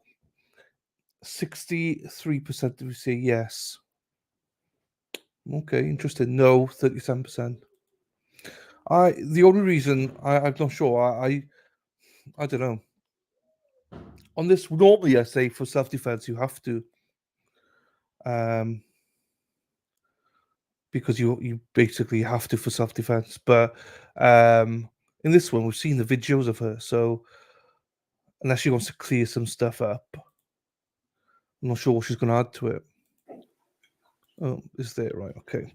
A: 63% of you say yes. Okay, interesting. No, 37%. The only reason I'm not sure. I don't know. On this, normally I say for self-defense you have to, because you basically have to for self-defense. But in this one, we've seen the videos of her, so unless she wants to clear some stuff up, I'm not sure what she's going to add to it. Oh, is there? Right, okay.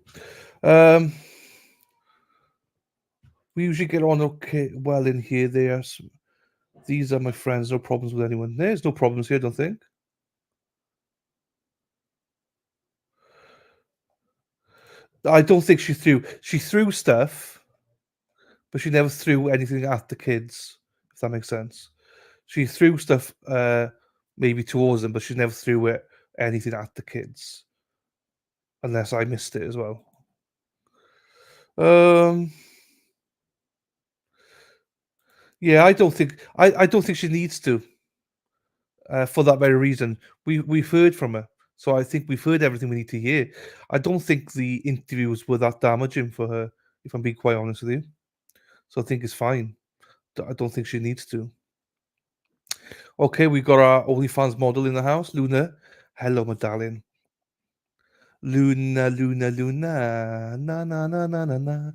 A: We usually get on okay, well in here. These are my friends. No problems with anyone. There's no problems here, I don't think. I don't think she threw stuff, but she never threw anything at the kids, if that makes sense. She threw stuff maybe towards them, but she never threw anything at the kids. Unless I missed it as well. Yeah, I don't think she needs to. For that very reason, we've heard from her, so I think we've heard everything we need to hear. I don't think the interviews were that damaging for her, if I'm being quite honest with you. So I think it's fine. I don't think she needs to. Okay, we got our OnlyFans model in the house, Luna. Hello, my darling. Luna, Luna, Luna. Na na na na na na.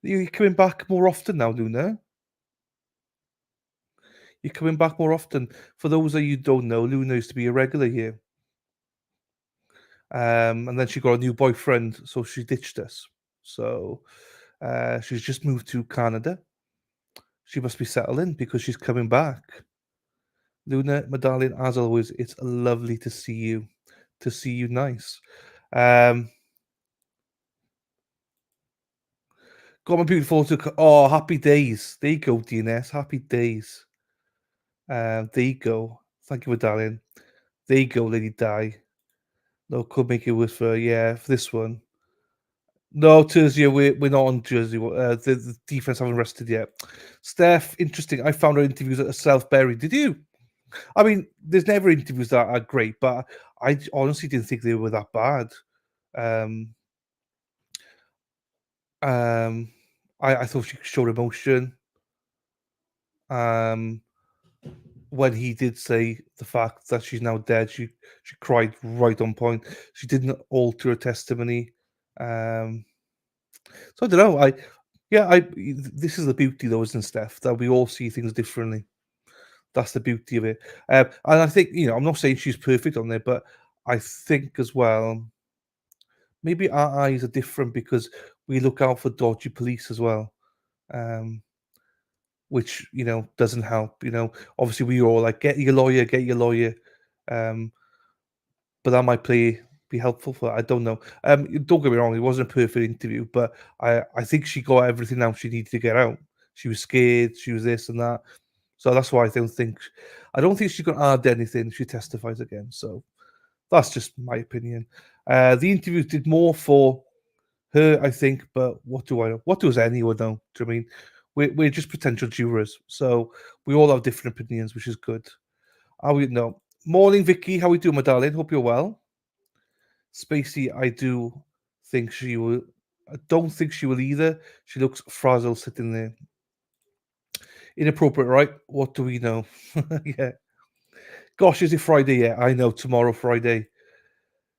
A: You're coming back more often now, Luna. You're coming back more often. For those of you who don't know, Luna used to be a regular here. And then she got a new boyfriend, so she ditched us. So she's just moved to Canada. She must be settling because she's coming back. Luna, my darling, as always, it's lovely to see you. To see you nice. Got my beautiful to oh, happy days. There you go, DNS. Happy days. There you go. Thank you, my darling. There you go, Lady Di. No, could make it worse for for this one. No, Terzia, we're not on Jersey. The defense haven't rested yet. Steph, interesting. I found her interviews at self-buried. Did you? I mean, there's never interviews that are great, but I honestly didn't think they were that bad. I thought she showed emotion. When he did say the fact that she's now dead, she cried right on point. She didn't alter her testimony. So I don't know. This is the beauty, though, isn't it, Steph? That we all see things differently. That's the beauty of it. And I think, I'm not saying she's perfect on there, but I think as well, maybe our eyes are different because we look out for dodgy police as well, which doesn't help. Obviously we all like get your lawyer, but that might be helpful for. I don't know. Don't get me wrong, it wasn't a perfect interview, but I think she got everything out she needed to get out. She was scared. She was this and that. So that's why I don't think she's going to add anything if she testifies again. So that's just my opinion. The interview did more for her, I think, but what do I know? What does anyone know? Do you know what I mean? We're just potential jurors, so we all have different opinions, which is good. How we know? Morning, Vicky. How we doing, my darling? Hope you're well. Spacey, I don't think she will either. She looks frazzled sitting there. Inappropriate, right? What do we know? Yeah. Gosh, is it Friday yet? I know, tomorrow, Friday.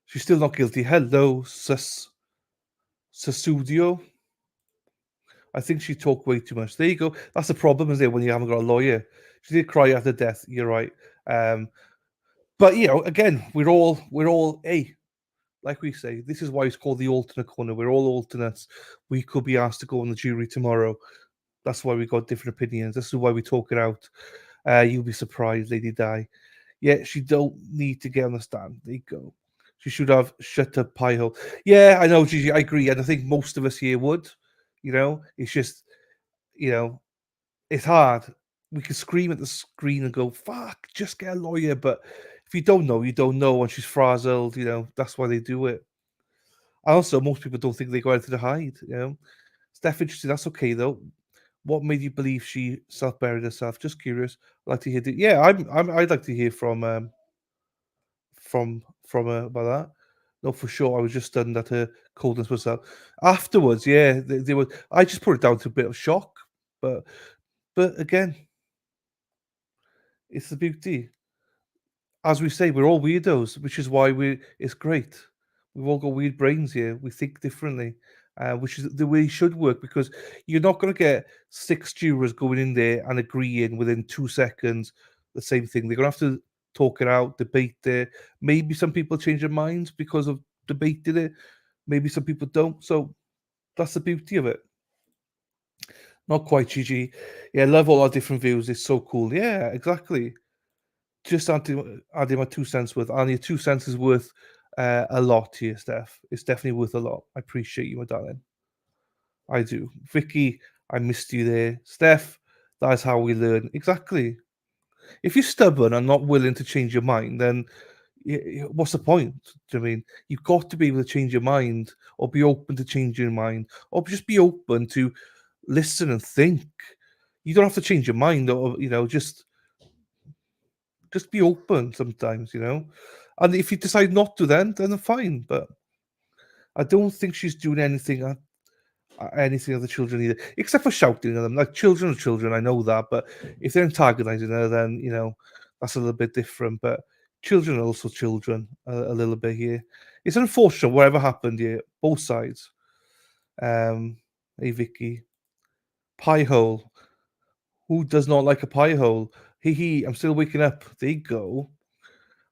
A: She's still not guilty. Hello, Sasudio. I think she talked way too much. There you go. That's the problem, is it, when you haven't got a lawyer? She did cry after death. You're right. But again, we're all like we say, this is why it's called the alternate corner. We're all alternates. We could be asked to go on the jury tomorrow. That's why we got different opinions. This is why we talk it out. You'll be surprised, Lady Di. Yeah, she don't need to get on the stand. There you go. She should have shut her pie hole. Yeah, I know, Gigi. I agree, and I think most of us here would. It's just, it's hard. We can scream at the screen and go, "Fuck, just get a lawyer." But if you don't know, you don't know. And she's frazzled. That's why they do it. Also, most people don't think they got anything to hide. It's definitely interesting. That's okay though. What made you believe she self-buried herself? Just curious. I'd like to hear. I'd like to hear from her about that. No, for sure. I was just stunned at her coldness myself. Afterwards, yeah, they were. I just put it down to a bit of shock, but again, it's the beauty. As we say, we're all weirdos, which is why it's great. We've all got weird brains here. We think differently, which is the way it should work, because you're not going to get 6 jurors going in there and agreeing within 2 seconds the same thing. They're going to have to talk it out, debate it. Maybe some people change their minds because of debating it. Maybe some people don't. So that's the beauty of it. Not quite, Gigi. Yeah, love all our different views. It's so cool. Yeah, exactly. Just adding my 2 cents worth. And your 2 cents is worth a lot here, Steph. It's definitely worth a lot. I appreciate you, my darling. I do. Vicky, I missed you there. Steph, that's how we learn. Exactly. If you're stubborn and not willing to change your mind, then what's the point? Do you mean you've got to be able to change your mind, or be open to changing your mind, or just be open to listen and think? You don't have to change your mind, or just be open sometimes, And if you decide not to, then fine. But I don't think she's doing anything of the children either, except for shouting at them. Like, children are children, I know that. But if they're antagonizing her, then that's a little bit different. But children are also children a little bit here. It's unfortunate whatever happened here, both sides. Hey Vicky, pie hole. Who does not like a pie hole? Hee, I'm still waking up. There you go.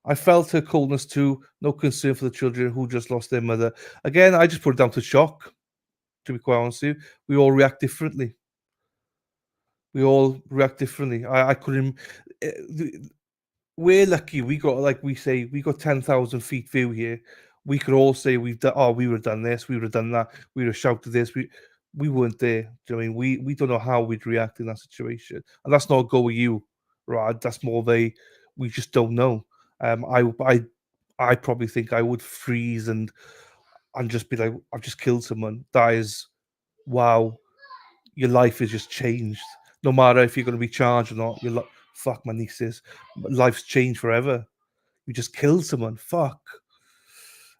A: I felt her coldness too. No concern for the children who just lost their mother. Again, I just put it down to shock, to be quite honest with you. We all react differently. I couldn't. We're lucky. We got, like we say, we got 10,000 feet view here. We could all say we would have done this, we would have done that, we would have shouted this. We weren't there. Do you know what I mean? We don't know how we'd react in that situation. And that's not a go with you, Rod. That's more of a, we just don't know. I probably think I would freeze and just be like, I've just killed someone. That is, wow, your life has just changed. No matter if you're going to be charged or not, fuck, my nieces, life's changed forever. You just killed someone. Fuck.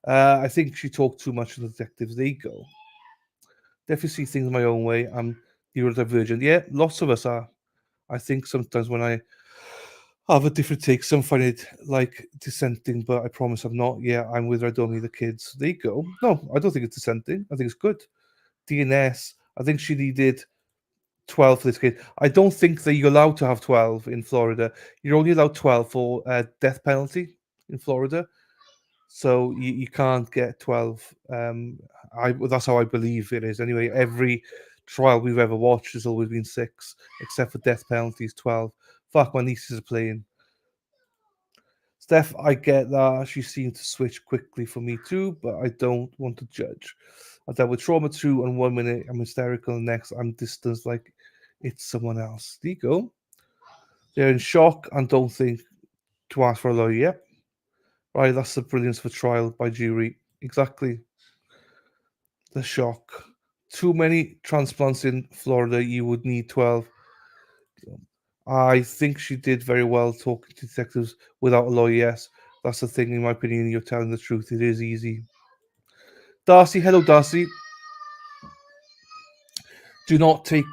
A: I think she talked too much to the detectives. There you go. Definitely see things my own way. I'm neurodivergent. Yeah, lots of us are. I think sometimes when I have a different take, some find it like dissenting, but I promise I'm not. Yeah, I'm with her. I don't need the kids. There you go. No, I don't think it's dissenting. I think it's good. DNS, I think she needed 12 for this kid. I don't think that you're allowed to have 12 in Florida. You're only allowed 12 for death penalty in Florida. So you can't get 12. That's how I believe it is. Anyway, every trial we've ever watched has always been 6, except for death penalties, 12. Fuck, my nieces are playing. Steph, I get that. She seemed to switch quickly for me too, but I don't want to judge. I dealt with trauma too, and 1 minute I'm hysterical, and next I'm distanced like it's someone else. There you go. They're in shock and don't think to ask for a lawyer. Yep. Right, that's the brilliance of a trial by jury. Exactly. The shock. Too many transplants in Florida, you would need 12. I think she did very well talking to detectives without a lawyer, yes. That's the thing, in my opinion, you're telling the truth. It is easy. Darcy, hello, Darcy. Do not take.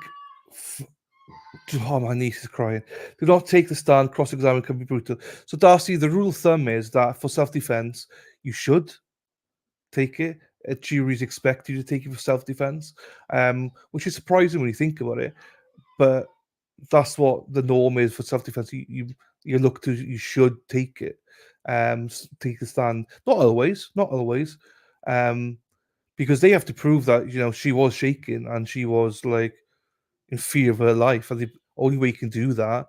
A: Oh, my niece is crying. Do not take the stand. Cross-examine can be brutal. So, Darcy, the rule of thumb is that for self-defense, you should take it. Juries expect you to take it for self-defense, which is surprising when you think about it. But that's what the norm is for self-defense. You should take it, take the stand. Not always, because they have to prove that she was shaking and she was like in fear of her life, and the only way you can do that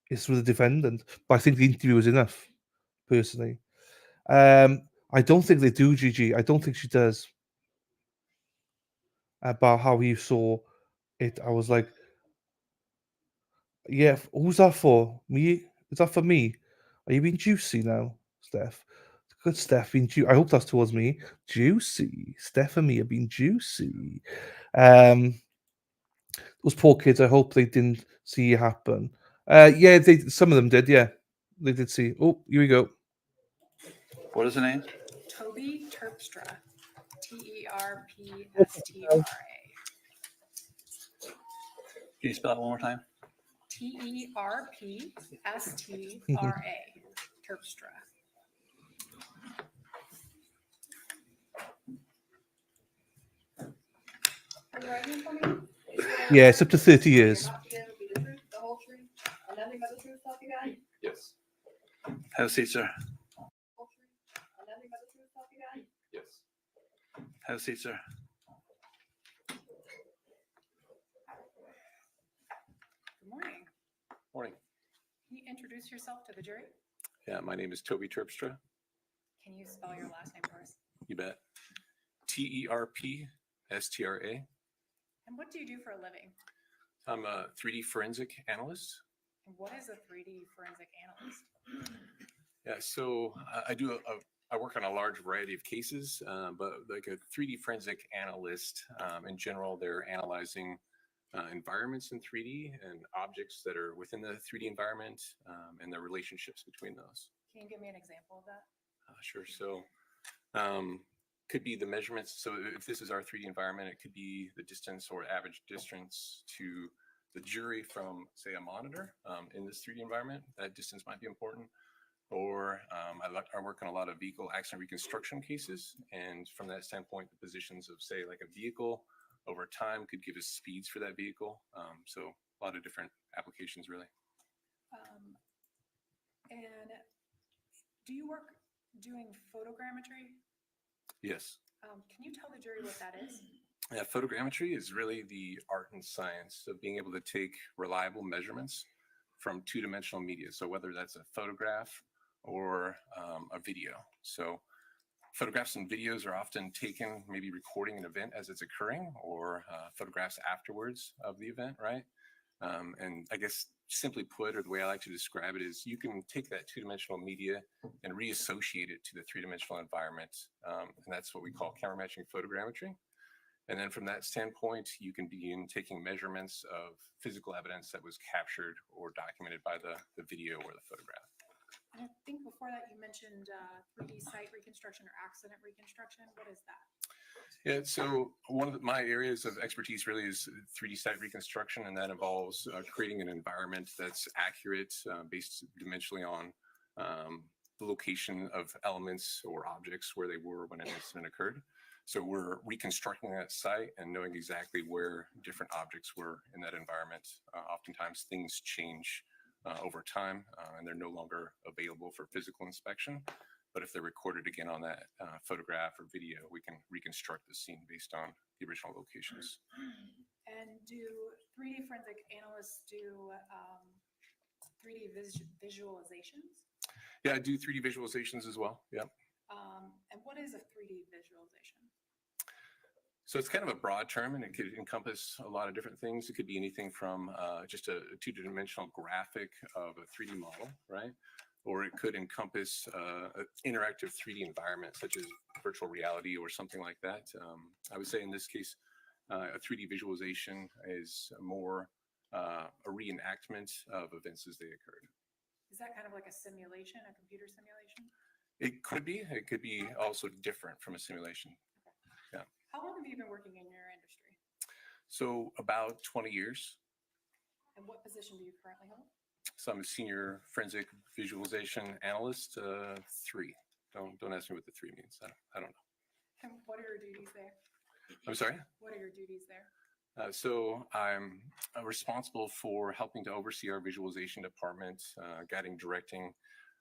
A: is with the defendant. But I think the interview was enough, personally. I don't think they do, Gigi. I don't think she does. About how you saw it, I was like, yeah, who's that for? Me? Is that for me? Are you being juicy now, Steph? Good, Steph being juicy. I hope that's towards me. Juicy. Steph and me are being juicy. Those poor kids, I hope they didn't see it happen. Yeah, some of them did, yeah. They did see. Oh, here we go.
E: What is the name?
G: Toby Terpstra. Terpstra.
E: Can you spell it one more time?
G: Terpstra. Terpstra.
I: Are you writing for me?
A: Yeah, it's up to 30 years.
I: Not to give will be the truth, the whole truth, and nothing but the truth, so help you God?
J: Yes.
E: Have a seat, sir.
I: Whole truth, and nothing but the truth, so help you God?
J: Yes.
E: Have a seat, sir.
G: Good morning.
K: Morning.
G: Can you introduce yourself to the jury?
K: Yeah, my name is Toby Terpstra.
G: Can you spell your last name for us?
K: You bet. Terpstra.
G: And what do you do for a living?
K: I'm a 3D forensic analyst.
G: And what is a 3D forensic analyst?
K: Yeah, so I work on a large variety of cases, but like a 3D forensic analyst, in general, they're analyzing environments in 3D and objects that are within the 3D environment, and the relationships between those.
G: Can you give me an example of that?
K: Sure. So could be the measurements. So if this is our 3D environment, it could be the distance or average distance to the jury from, say, a monitor in this 3D environment. That distance might be important. Or I work on a lot of vehicle accident reconstruction cases. And from that standpoint, the positions of, say, like a vehicle over time could give us speeds for that vehicle. So a lot of different applications, really.
G: And do you work doing photogrammetry?
K: Yes.
G: Can you tell the jury what that is?
K: Yeah, photogrammetry is really the art and science of being able to take reliable measurements from two-dimensional media. So whether that's a photograph or a video. So photographs and videos are often taken, maybe recording an event as it's occurring, or photographs afterwards of the event, right? And I guess simply put, or the way I like to describe it, is you can take that two-dimensional media and reassociate it to the three-dimensional environment. And that's what we call camera matching photogrammetry. And then from that standpoint, you can begin taking measurements of physical evidence that was captured or documented by the video or the photograph.
G: And I think before that you mentioned 3D site reconstruction or accident reconstruction. What is that?
K: Yeah, so one of my areas of expertise really is 3D site reconstruction, and that involves creating an environment that's accurate based dimensionally on the location of elements or objects where they were when an incident occurred. So we're reconstructing that site and knowing exactly where different objects were in that environment. Oftentimes things change over time, and they're no longer available for physical inspection. But if they're recorded again on that photograph or video, we can reconstruct the scene based on the original locations.
G: And do 3D forensic analysts do 3D visualizations?
K: Yeah, I do 3D visualizations as well. Yeah.
G: And what is a 3D visualization?
K: So it's kind of a broad term, and it could encompass a lot of different things. It could be anything from just a two-dimensional graphic of a 3D model, right? Or it could encompass an interactive 3D environment, such as virtual reality or something like that. I would say in this case, a 3D visualization is more a reenactment of events as they occurred.
G: Is that kind of like a simulation, a computer simulation?
K: It could be. It could be also different from a simulation. Yeah.
G: How long have you been working in your industry?
K: So about 20 years.
G: And what position do you currently hold?
K: So I'm a senior forensic visualization analyst, 3. Don't ask me what the 3 means. I don't know.
G: And what are your duties there?
K: I'm sorry?
G: What are your duties there?
K: So I'm responsible for helping to oversee our visualization department, guiding, directing,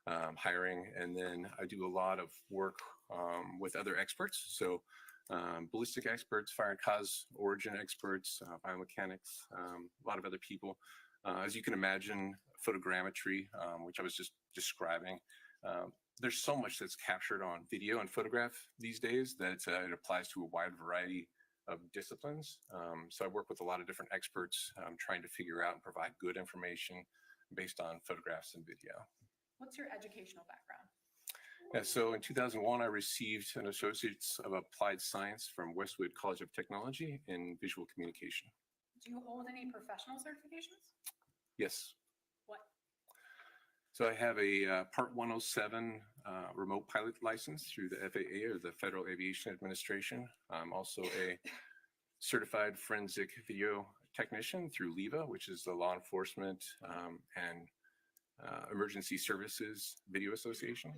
K: hiring, and then I do a lot of work with other experts. So ballistic experts, fire and cause origin experts, biomechanics, a lot of other people. As you can imagine, photogrammetry, which I was just describing, there's so much that's captured on video and photograph these days that it applies to a wide variety of disciplines. So I work with a lot of different experts trying to figure out and provide good information based on photographs and video.
G: What's your educational background?
K: Yeah, so in 2001, I received an Associate's of Applied Science from Westwood College of Technology in Visual Communication.
G: Do you hold any professional certifications?
K: Yes.
G: What?
K: So I have a Part 107 remote pilot license through the FAA, or the Federal Aviation Administration. I'm also a certified forensic video technician through LEVA, which is the Law Enforcement and Emergency Services Video Association.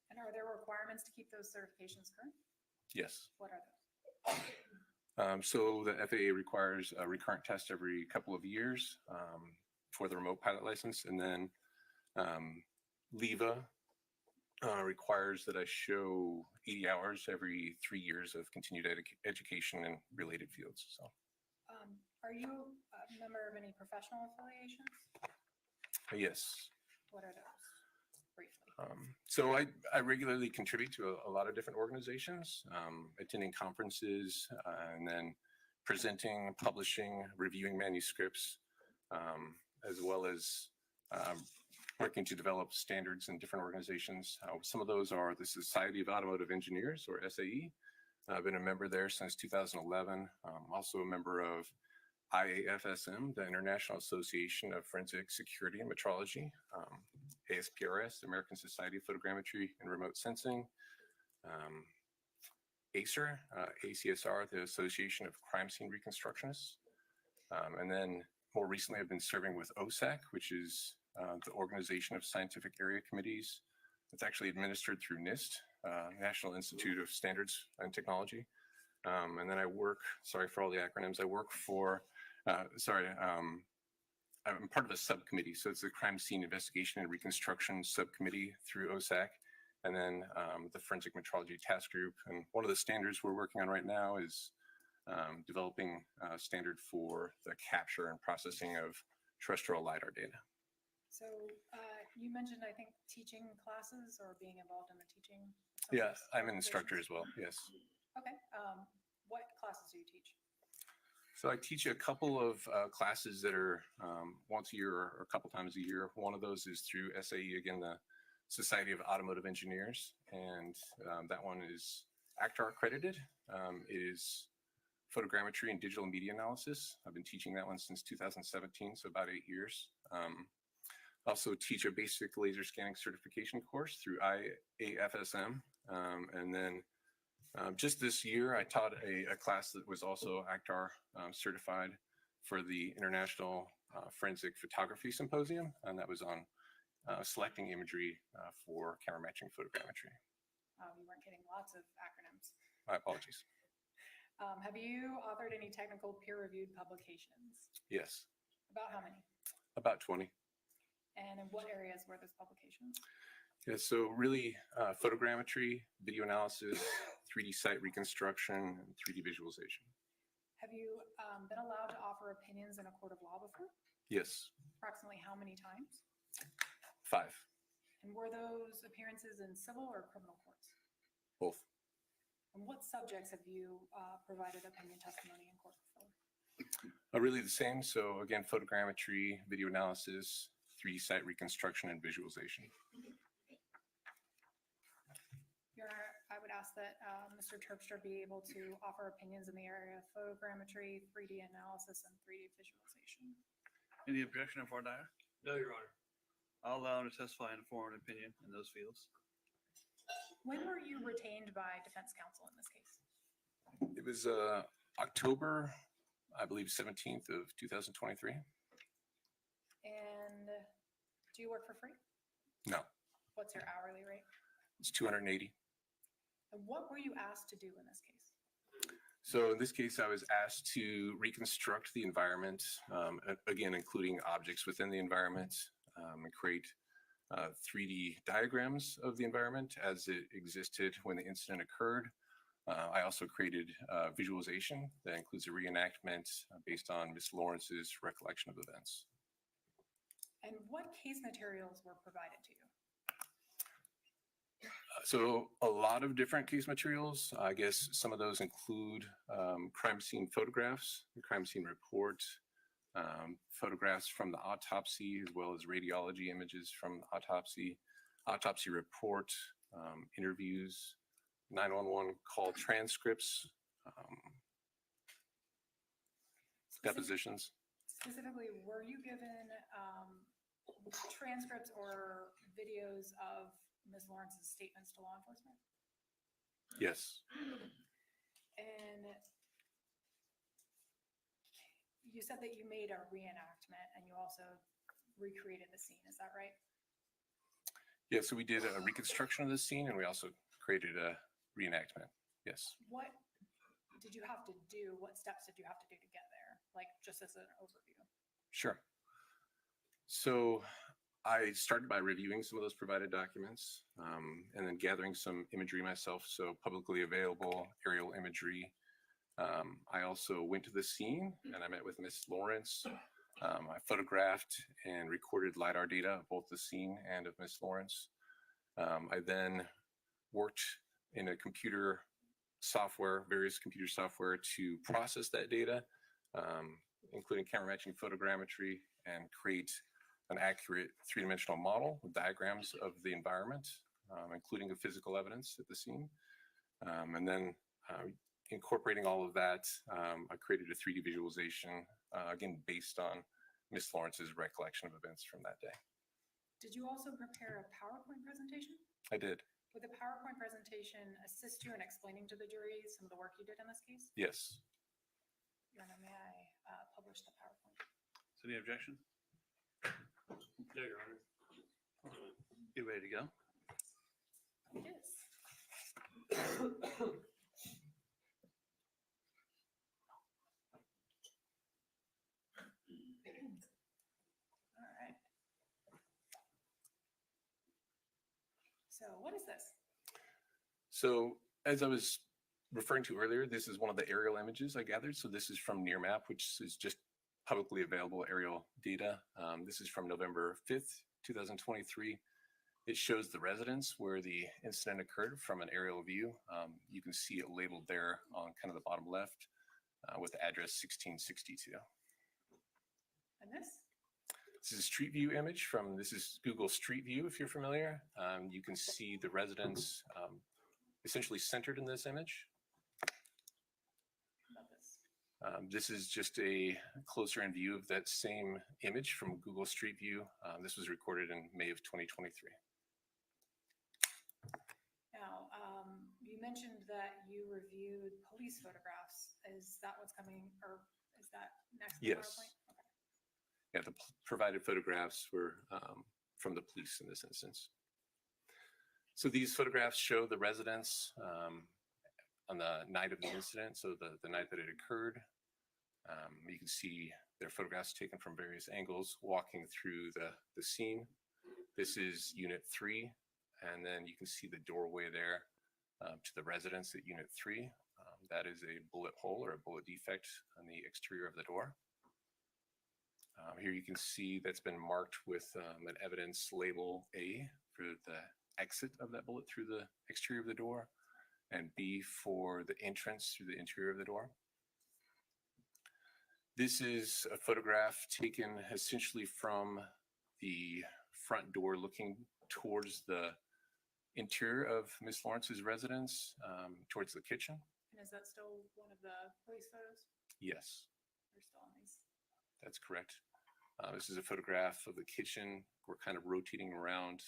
G: And are there requirements to keep those certifications current?
K: Yes.
G: What are those?
K: So the FAA requires a recurrent test every couple of years for the remote pilot license. And then LEVA requires that I show 80 hours every 3 years of continued education in related fields. So,
G: are you a member of any professional affiliations?
K: yes.
G: What are those? Briefly.
K: So I regularly contribute to a lot of different organizations, attending conferences, and then presenting, publishing, reviewing manuscripts, as well as working to develop standards in different organizations. Some of those are the Society of Automotive Engineers, or SAE. I've been a member there since 2011. Also a member of IAFSM, the International Association of Forensic Security and Metrology, ASPRS, the American Society of Photogrammetry and Remote Sensing, ACER, ACSR, the Association of Crime Scene Reconstructionists. And then more recently, I've been serving with OSAC, which is the Organization of Scientific Area Committees. It's actually administered through NIST, National Institute of Standards and Technology. And then I work, sorry for all the acronyms, I work for, I'm part of a subcommittee. So it's the Crime Scene Investigation and Reconstruction Subcommittee through OSAC, and then the Forensic Metrology Task Group. And one of the standards we're working on right now is developing a standard for the capture and processing of terrestrial LiDAR data.
G: So you mentioned, I think, teaching classes or being involved in the teaching.
K: Yeah, I'm an instructor as well, yes.
G: Okay. What classes do you teach?
K: So I teach a couple of classes that are once a year or a couple times a year. One of those is through SAE, again, the Society of Automotive Engineers, and that one is ACTAR accredited. It is photogrammetry and digital media analysis. I've been teaching that one since 2017, so about 8 years. Also teach a basic laser scanning certification course through IAFSM, and then just this year, I taught a class that was also ACTAR certified for the International Forensic Photography Symposium, and that was on selecting imagery for camera matching photogrammetry.
G: You weren't getting lots of acronyms.
K: My apologies.
G: Have you authored any technical peer-reviewed publications?
K: Yes.
G: About how many?
K: About 20.
G: And in what areas were those publications?
K: Yeah, so really photogrammetry, video analysis, 3D site reconstruction, and 3D visualization.
G: Have you been allowed to offer opinions in a court of law before?
K: Yes,
G: Approximately how many times?
K: 5,
G: And were those appearances in civil or criminal courts?
K: both.
G: And what subjects have you provided opinion testimony in court before?
K: Really the same. So again, photogrammetry, video analysis, 3D site reconstruction, and visualization.
G: Your Honor, I would ask that Mr. Terpstra be able to offer opinions in the area of photogrammetry, 3D analysis, and 3D visualization.
E: Any objection of Dyer?
D: No, Your Honor.
E: I'll allow him to testify and form an opinion in those fields.
G: When were you retained by defense counsel in this case?
K: It was October, I believe, 17th of 2023.
G: And do you work for free?
K: No,
G: What's your hourly rate?
K: it's 280.
G: And what were you asked to do in this case?
K: So in this case, I was asked to reconstruct the environment, again, including objects within the environment, and create 3D diagrams of the environment as it existed when the incident occurred. I also created visualization that includes a reenactment based on Ms. Lawrence's recollection of events.
G: And what case materials were provided to you?
K: So a lot of different case materials. I guess some of those include crime scene photographs, the crime scene report, photographs from the autopsy, as well as radiology images from the autopsy report, interviews, 911 call transcripts, depositions.
G: Specifically, were you given transcripts or videos of Ms. Lawrence's statements to law enforcement?
K: Yes.
G: And you said that you made a reenactment and you also recreated the scene, is that right?
K: Yeah, so we did a reconstruction of the scene and we also created a reenactment. Yes.
G: What did you have to do? What steps did you have to do to get there? Like just as an overview.
K: Sure. So I started by reviewing some of those provided documents and then gathering some imagery myself. So publicly available aerial imagery. I also went to the scene and I met with Ms. Lorincz. I photographed and recorded LiDAR data of both the scene and of Ms. Lorincz. I then worked in a computer software, various computer software to process that data, including camera matching photogrammetry, and create an accurate three-dimensional model with diagrams of the environment, including the physical evidence at the scene. And then incorporating all of that, I created a 3D visualization, again, based on Ms. Lawrence's recollection of events from that day.
G: Did you also prepare a PowerPoint presentation?
K: I did.
G: Would the PowerPoint presentation assist you in explaining to the jury some of the work you did in this case?
K: Yes.
G: Your Honor, may I publish the PowerPoint?
E: So any objection?
D: No, Your Honor.
E: You ready to go?
G: Yes. All right. So what is this?
K: So as I was referring to earlier, this is one of the aerial images I gathered. So this is from NearMap, which is just publicly available aerial data. This is from November 5th, 2023. It shows the residence where the incident occurred from an aerial view. You can see it labeled there on kind of the bottom left with the address 1662.
G: And this?
K: This is a street view image from, this is Google Street View, if you're familiar. You can see the residence essentially centered in this image.
G: About this.
K: This is just a closer in view of that same image from Google Street View. This was recorded in May of 2023.
G: Now, you mentioned that you reviewed police photographs. Is that what's coming, or is that next? To the
K: Yes.
G: PowerPoint? Okay.
K: Yeah, the provided photographs were from the police in this instance. So these photographs show the residents on the night of the incident, so the night that it occurred. You can see their photographs taken from various angles walking through the scene. This is Unit 3 And then you can see the doorway there to the residence at Unit 3. That is a bullet hole or a bullet defect on the exterior of the door. Here you can see that's been marked with an evidence label A for the exit of that bullet through the exterior of the door, and B for the entrance through the interior of the door. This is a photograph taken essentially from the front door looking towards the interior of Miss Lawrence's residence, towards the kitchen.
G: And is that still one of the police photos?
K: Yes,
G: They're still on these.
K: that's correct. This is a photograph of the kitchen. We're kind of rotating around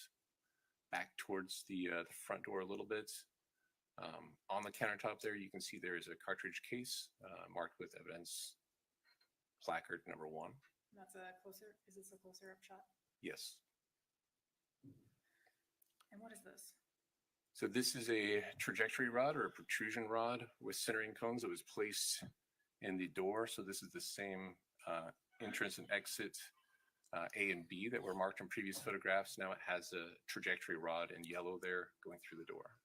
K: back towards the front door a little bit. On the countertop there, you can see there is a cartridge case marked with evidence placard number 1.
G: That's a closer, is this a closer up shot?
K: Yes.
G: And what is this?
K: So this is a trajectory rod or a protrusion rod with centering cones that was placed in the door. So this is the same entrance and exit A and B that were marked in previous photographs. Now it has a trajectory rod in yellow there going through the door.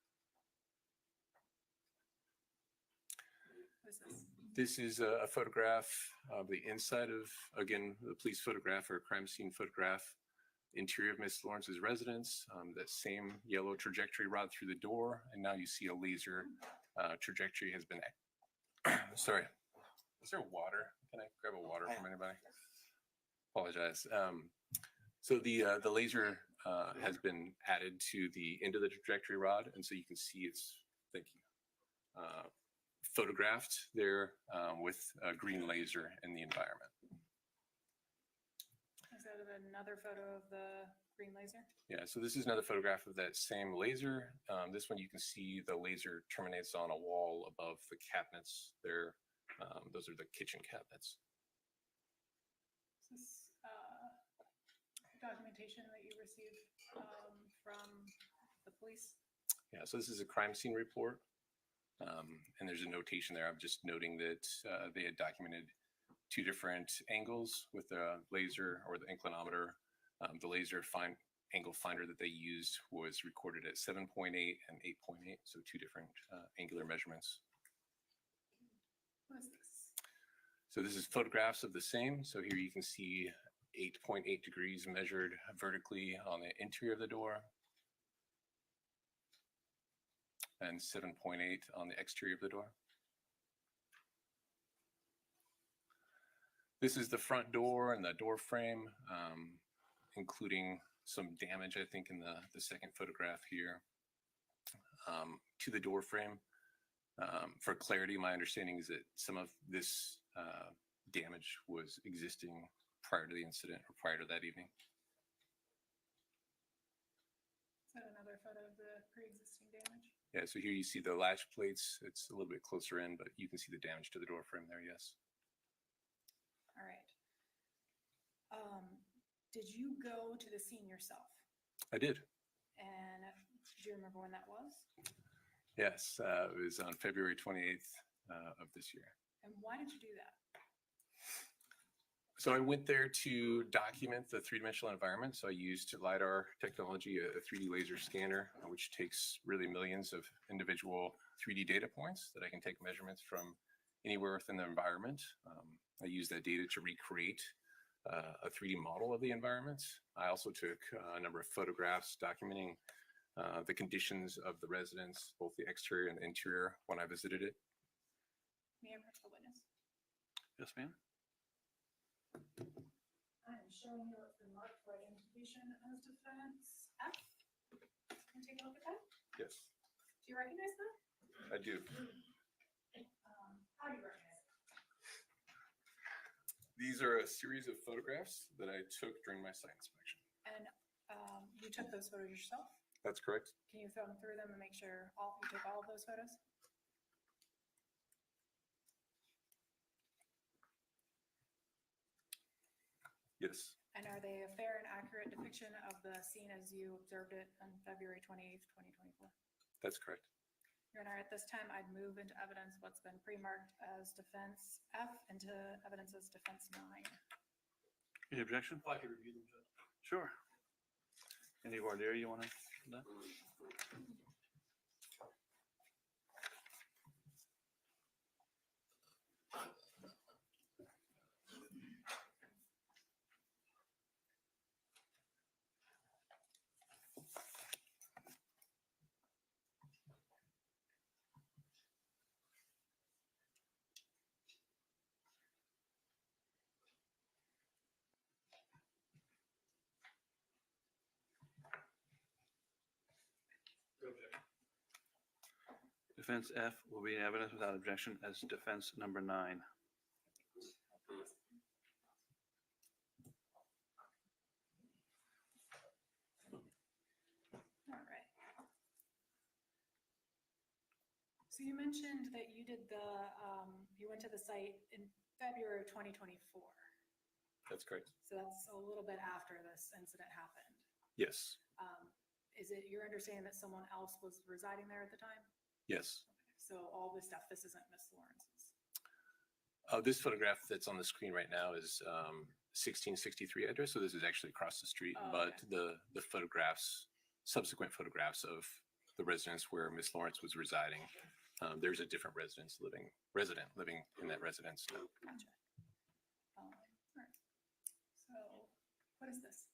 G: What is this?
K: This is a photograph of the inside of, again, the police photograph or crime scene photograph, interior of Miss Lawrence's residence, that same yellow trajectory rod through the door. And now you see a laser trajectory has been, sorry, is there water? Can I grab a water from anybody? Apologize. So the laser has been added to the end of the trajectory rod. And so you can see it's, thank you, photographed there with a green laser in the environment.
G: Is that another photo of the green laser?
K: Yeah, so this is another photograph of that same laser. This one you can see the laser terminates on a wall above the cabinets there. Those are the kitchen cabinets.
G: Is this documentation that you received from the police?
K: Yeah, so this is a crime scene report. And there's a notation there. I'm just noting that they had documented 2 different angles with the laser or the inclinometer. The laser angle finder that they used was recorded at 7.8 and 8.8, so 2 different angular measurements.
G: What is this?
K: So this is photographs of the same. So here you can see 8.8 degrees measured vertically on the interior of the door, and 7.8 on the exterior of the door. This is the front door and the door frame, including some damage, I think, in the second photograph here to the door frame. For clarity, my understanding is that some of this damage was existing prior to the incident or prior to that evening.
G: Is that another photo of the pre-existing damage?
K: Yeah, so here you see the latch plates. It's a little bit closer in, but you can see the damage to the door frame there, yes.
G: All right. Did you go to the scene yourself?
K: I did.
G: And do you remember when that was?
K: Yes, it was on February 28th of this year.
G: And why did you do that?
K: So I went there to document the 3-dimensional environment. So I used LiDAR technology, a 3D laser scanner, which takes really millions of individual 3D data points that I can take measurements from anywhere within the environment. I used that data to recreate a 3D model of the environment. I also took a number of photographs documenting the conditions of the residence, both the exterior and the interior, when I visited it.
G: May I approach the witness?
E: Yes, ma'am.
G: I am showing you what's been marked for identification as defense F. Can you take a look at that?
K: Yes,
G: Do you recognize that?
K: I do.
G: How do you recognize it?
K: These are a series of photographs that I took during my site inspection.
G: And you took those photos yourself?
K: That's correct.
G: Can you thumb through them and make sure you took all of those photos?
K: Yes,
G: And are they a fair and accurate depiction of the scene as you observed it on February 28th, 2024?
K: that's correct.
G: Your Honor, at this time, I'd move into evidence what's been pre-marked as defense F into evidence as defense 9.
E: Any objection?
D: If I could review them, Judge.
E: Sure. Any voir dire you want to No? Defense F will be evidence without objection as defense number 9.
G: All right. So you mentioned that you did you went to the site in February of 2024.
K: That's correct.
G: So that's a little bit after this incident happened.
K: Yes.
G: Is it your understanding that someone else was residing there at the time?
K: Yes.
G: So all this stuff, this isn't Miss Lawrence's.
K: This photograph that's on the screen right now is 1663 address. So this is actually across the street,
G: Oh,
K: but
G: okay.
K: the photographs, subsequent photographs of the residence where Miss Lawrence was residing, there's a different resident living in that residence now.
G: Gotcha. All right. So what is this?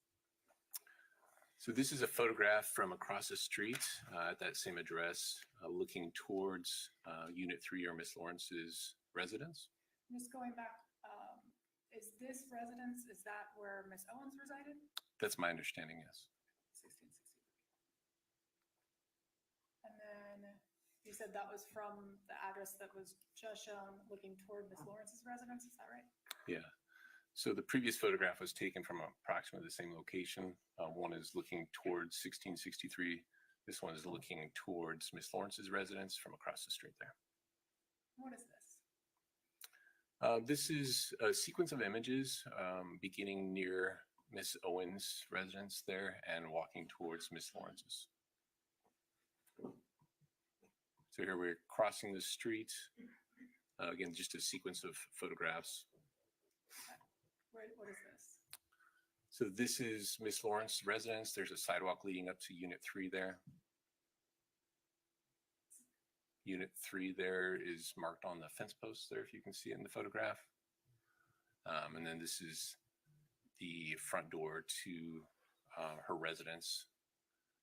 K: So this is a photograph from across the street at that same address, looking towards Unit 3 or Miss Lawrence's residence.
G: Just going back, is this residence, is that where Miss Owens resided?
K: That's my understanding, yes.
G: 1663. And then you said that was from the address that was just shown looking toward Miss Lawrence's residence, is that right?
K: Yeah. So the previous photograph was taken from approximately the same location. One is looking towards 1663. This one is looking towards Miss Lawrence's residence from across the street there.
G: What is this?
K: This is a sequence of images beginning near Miss Owens' residence there and walking towards Miss Lawrence's. So here we're crossing the street. Again, just a sequence of photographs.
G: What is this?
K: So this is Miss Lawrence's residence. There's a sidewalk leading up to Unit 3 there. Unit 3 there is marked on the fence post there, if you can see it in the photograph. And then this is the front door to her residence.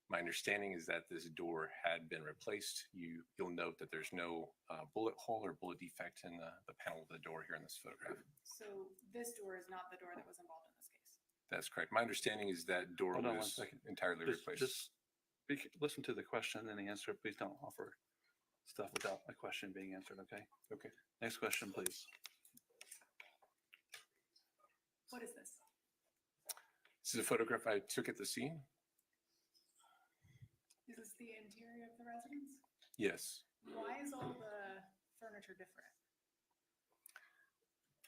K: My understanding is that this door had been replaced. You'll note that there's no bullet hole or bullet defect in the panel of the door here in this photograph.
G: So this door is not the door that was involved in this case?
K: That's correct. My understanding is that door
E: Hold on 1
K: was
E: second.
K: entirely replaced.
E: Just listen to the question and the answer. Please don't offer stuff without a question being answered, okay?
K: Okay.
E: Next question, please.
G: What is this?
K: This is a photograph I took at the scene.
G: Is this the interior of the residence?
K: Yes.
G: Why is all the furniture different?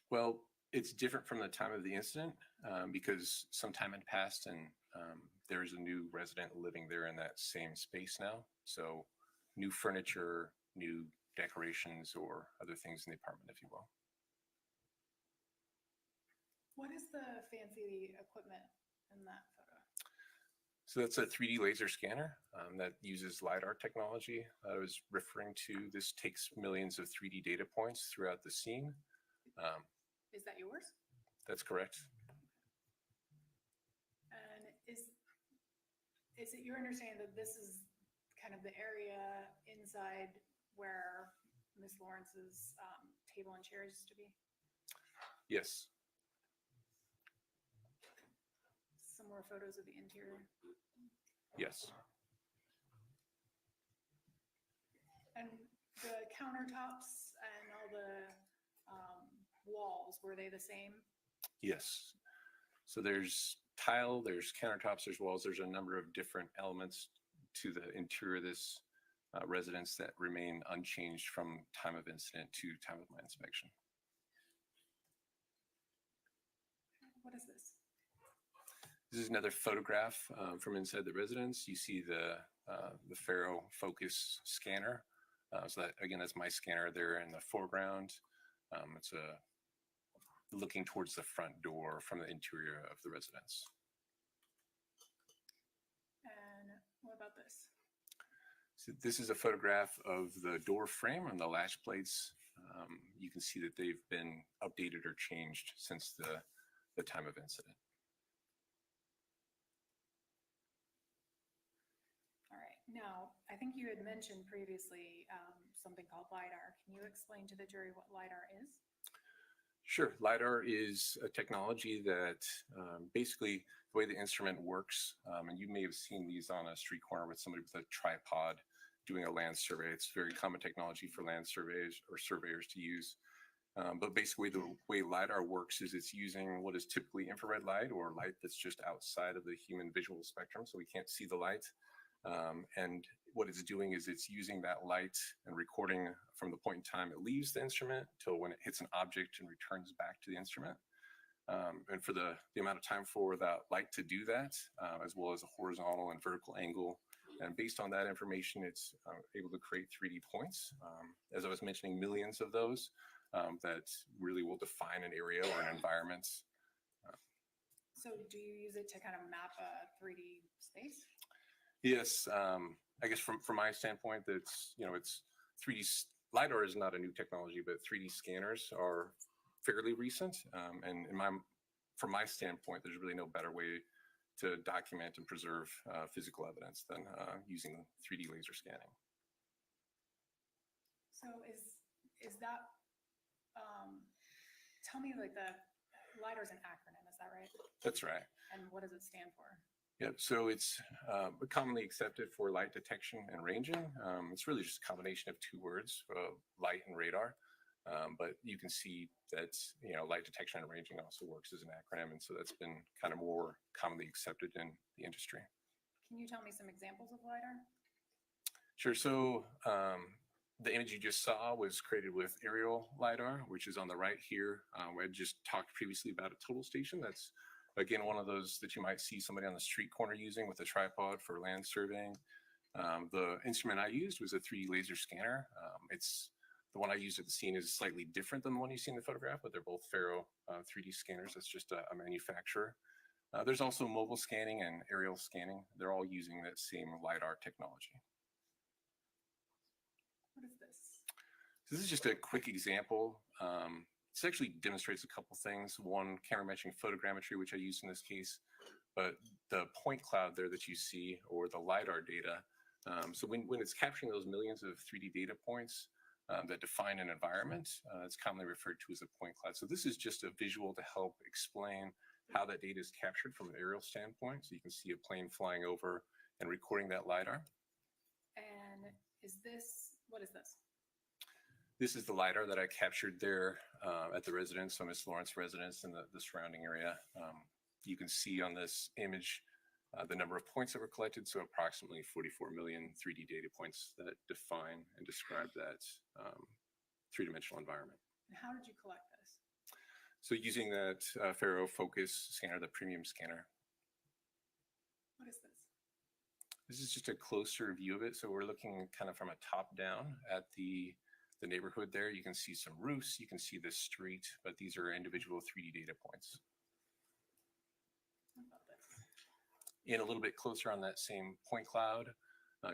K: Well, it's different from the time of the incident because some time had passed and there's a new resident living there in that same space now. So new furniture, new decorations, or other things in the apartment, if you will.
G: What is the fancy equipment in that photo?
K: So that's a 3D laser scanner that uses LiDAR technology. I was referring to. This takes millions of 3D data points throughout the scene.
G: Is that yours?
K: That's correct.
G: And is it your understanding that this is kind of the area inside where Miss Lawrence's table and chairs used to be?
K: Yes.
G: Some more photos of the interior.
K: Yes.
G: And the countertops and all the walls, were they the same?
K: Yes. So there's tile, there's countertops, there's walls, there's a number of different elements to the interior of this residence that remain unchanged from time of incident to time of my inspection.
G: What is this?
K: This is another photograph from inside the residence. You see the Faro Focus scanner. So that, again, that's my scanner there in the foreground. It's looking towards the front door from the interior of the residence.
G: And what about
K: So this is a photograph of the door frame and the latch plates. You can see that they've been updated or changed since the time of incident.
G: All right. Now, I think you had mentioned previously something called LiDAR. Can you explain to the jury what LiDAR is?
K: Sure. LiDAR is a technology that basically the way the instrument works, and you may have seen these on a street corner with somebody with a tripod doing a land survey. It's very common technology for land surveys or surveyors to use. But basically the way LiDAR works is it's using what is typically infrared light or light that's just outside of the human visual spectrum, so we can't see the light. And what it's doing is it's using that light and recording from the point in time it leaves the instrument till when it hits an object and returns back to the instrument. And for the amount of time for that light to do that, as well as a horizontal and vertical angle. And based on that information, it's able to create 3D points. As I was mentioning, millions of those that really will define an area or an environment.
G: So do you use it to kind of map a 3D space?
K: Yes, I guess from my standpoint, it's 3D. LiDAR is not a new technology, but 3D scanners are fairly recent. And from my standpoint, there's really no better way to document and preserve physical evidence than using 3D laser scanning.
G: So is that, tell me, like, the LiDAR is an acronym, is that right?
K: That's right.
G: And what does it stand for?
K: Yep. So it's commonly accepted for light detection and ranging. It's really just a combination of two words, light and radar. But you can see that, light detection and ranging also works as an acronym. And so that's been kind of more commonly accepted in the industry.
G: Can you tell me some examples of LiDAR?
K: Sure. So the image you just saw was created with aerial LiDAR, which is on the right here. I just talked previously about a total station. That's, again, one of those that you might see somebody on the street corner using with a tripod for land surveying. The instrument I used was a 3D laser scanner. The one I used at the scene is slightly different than the one you see in the photograph, but they're both Faro 3D scanners. That's just a manufacturer. There's also mobile scanning and aerial scanning. They're all using that same LiDAR technology.
G: What is this?
K: So this is just a quick example. This actually demonstrates a couple things. One, camera matching photogrammetry, which I used in this case, but the point cloud there that you see, or the LiDAR data. So when it's capturing those millions of 3D data points that define an environment, it's commonly referred to as a point cloud. So this is just a visual to help explain how that data is captured from an aerial standpoint. So you can see a plane flying over and recording that LiDAR.
G: And what is this?
K: This is the LiDAR that I captured there at the residence, so Miss Lorincz residence and the surrounding area. You can see on this image the number of points that were collected, so approximately 44 million 3D data points that define and describe that three-dimensional environment.
G: And how did you collect this?
K: So using that Faro Focus scanner, the premium scanner.
G: What is this?
K: This is just a closer view of it. So we're looking kind of from a top down at the neighborhood there. You can see some roofs, you can see the street, but these are individual 3D data points.
G: What about this?
K: And a little bit closer on that same point cloud,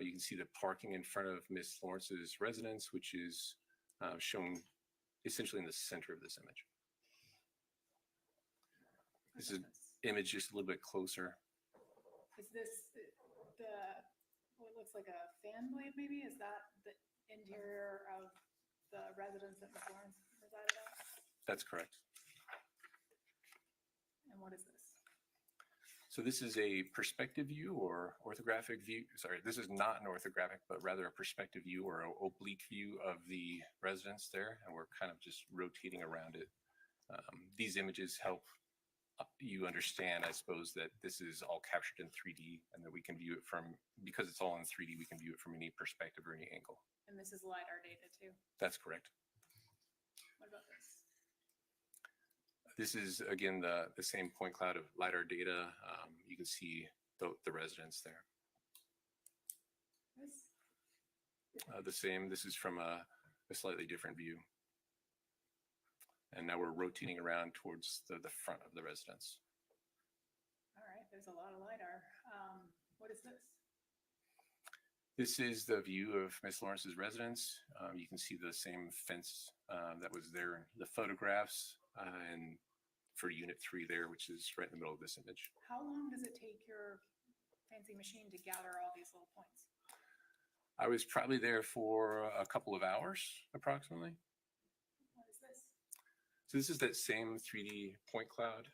K: you can see the parking in front of Miss Lawrence's residence, which is shown essentially in the center of this image. This is image just a little bit closer.
G: Is this what looks like a fan blade maybe? Is that the interior of the residence that Ms. Lawrence resided at?
K: That's correct.
G: And what is this?
K: So this is a perspective view or orthographic view. Sorry, this is not an orthographic, but rather a perspective view or an oblique view of the residence there. And we're kind of just rotating around it. These images help you understand, I suppose, that this is all captured in 3D and that we can view it because it's all in 3D, we can view it from any perspective or any angle.
G: And this is LiDAR data too?
K: That's correct.
G: What about this?
K: This is, again, the same point cloud of LiDAR data. You can see the residence there.
G: This?
K: The same. This is from a slightly different view. And now we're rotating around towards the front of the residence.
G: All right, there's a lot of LiDAR. What is this?
K: This is the view of Miss Lawrence's residence. You can see the same fence that was there in the photographs, and for unit 3 there, which is right in the middle of this image.
G: How long does it take your fancy machine to gather all these little points?
K: I was probably there for a couple of hours, approximately.
G: What is this?
K: So this is that same 3D point cloud.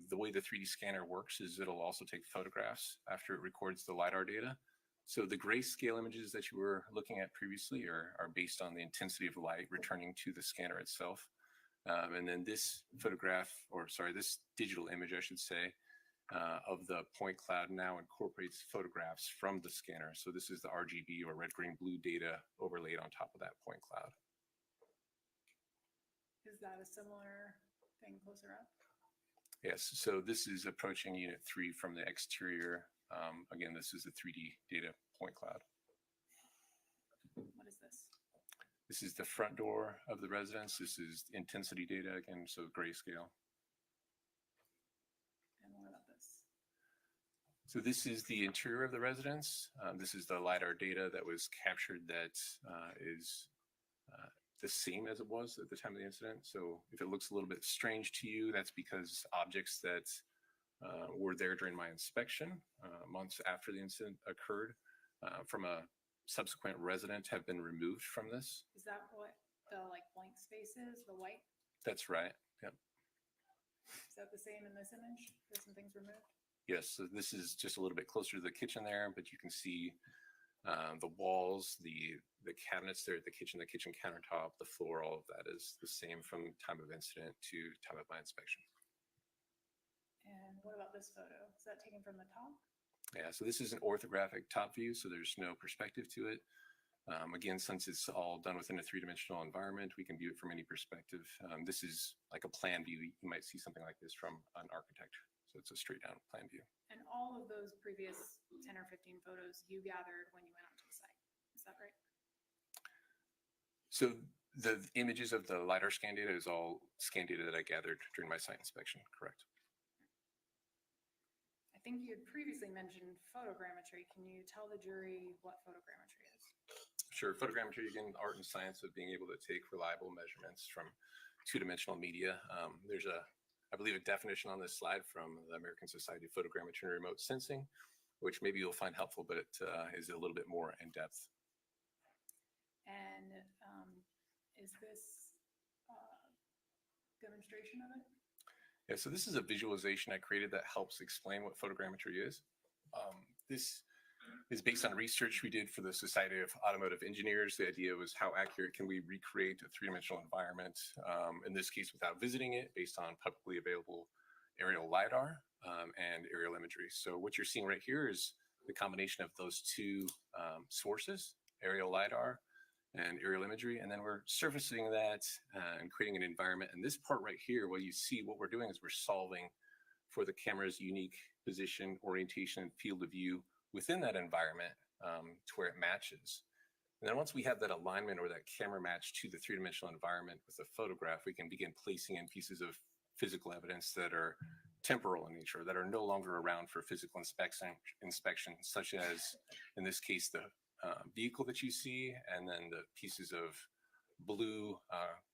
K: The way the 3D scanner works is it'll also take photographs after it records the LiDAR data. So the grayscale images that you were looking at previously are based on the intensity of light returning to the scanner itself. And then this photograph, or sorry, this digital image, I should say, of the point cloud now incorporates photographs from the scanner. So this is the RGB or red, green, blue data overlaid on top of that point cloud.
G: Is that a similar thing closer up?
K: Yes, so this is approaching unit 3 from the exterior. Again, this is the 3D data point cloud.
G: What is this?
K: This is the front door of the residence. This is intensity data again, so grayscale.
G: And what about this?
K: So this is the interior of the residence. This is the LiDAR data that was captured that is the same as it was at the time of the incident. So if it looks a little bit strange to you, that's because objects that were there during my inspection months after the incident occurred from a subsequent resident have been removed from this.
G: Is that what the like blank space is, the white?
K: That's right. Yep.
G: Is that the same in this image? There's some things removed?
K: Yes, so this is just a little bit closer to the kitchen there, but you can see the walls, the cabinets there at the kitchen countertop, the floor, all of that is the same from time of incident to time of my inspection.
G: And what about this photo? Is that taken from the top?
K: Yeah, so this is an orthographic top view, so there's no perspective to it. Again, since it's all done within a 3-dimensional environment, we can view it from any perspective. This is like a plan view. You might see something like this from an architect. So it's a straight down plan view.
G: And all of those previous 10 or 15 photos you gathered when you went onto the site. Is that right?
K: So the images of the LiDAR scan data is all scan data that I gathered during my site inspection, correct?
G: I think you had previously mentioned photogrammetry. Can you tell the jury what photogrammetry is?
K: Sure, photogrammetry, again, art and science of being able to take reliable measurements from 2-dimensional media. There's I believe, a definition on this slide from the American Society of Photogrammetry and Remote Sensing, which maybe you'll find helpful, but it is a little bit more in depth.
G: And is this a demonstration of it?
K: Yeah, so this is a visualization I created that helps explain what photogrammetry is. This is based on research we did for the Society of Automotive Engineers. The idea was how accurate can we recreate a 3-dimensional environment, in this case without visiting it, based on publicly available aerial LiDAR and aerial imagery. So what you're seeing right here is the combination of those two sources, aerial LiDAR and aerial imagery, and then we're surfacing that and creating an environment. And this part right here, what you see, what we're doing is we're solving for the camera's unique position, orientation, and field of view within that environment to where it matches. And then once we have that alignment or that camera match to the 3-dimensional environment with a photograph, we can begin placing in pieces of physical evidence that are temporal in nature, that are no longer around for physical inspection, such as, in this case, the vehicle that you see, and then the pieces of blue,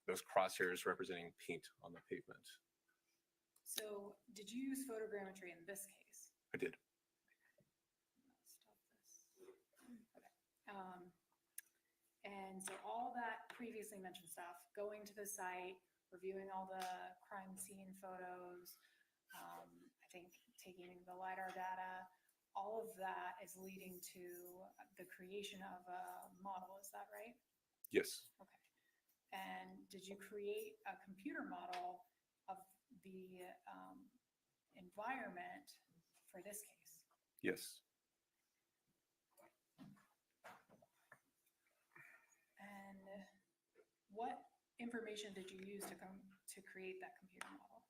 K: those crosshairs representing paint on the pavement.
G: So did you use photogrammetry in this case?
K: I did.
G: And so all that previously mentioned stuff, going to the site, reviewing all the crime scene photos, I think taking the LiDAR data, all of that is leading to the creation of a model, is that right?
K: Yes.
G: Okay. And did you create a computer model of the environment for this case?
K: Yes.
G: And what information did you use to create that computer model?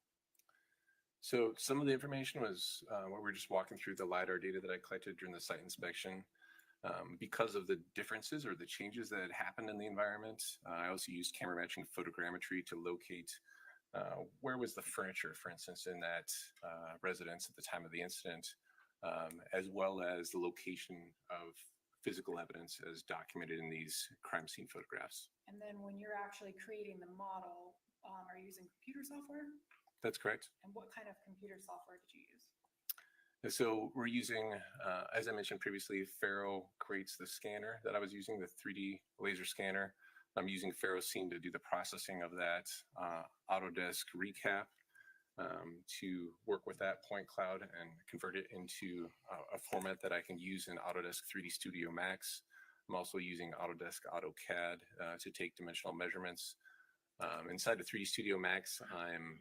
K: So some of the information was what we're just walking through the LiDAR data that I collected during the site inspection. Because of the differences or the changes that had happened in the environment, I also used camera matching photogrammetry to locate where was the furniture, for instance, in that residence at the time of the incident, as well as the location of physical evidence as documented in these crime scene photographs.
G: And then when you're actually creating the model, are you using computer software?
K: That's correct.
G: And what kind of computer software did you use?
K: And so we're using, as I mentioned previously, Faro creates the scanner that I was using, the 3D laser scanner. I'm using Faro Scene to do the processing of that Autodesk recap to work with that point cloud and convert it into a format that I can use in Autodesk 3D Studio Max. I'm also using Autodesk AutoCAD to take dimensional measurements. Inside of 3D Studio Max, I'm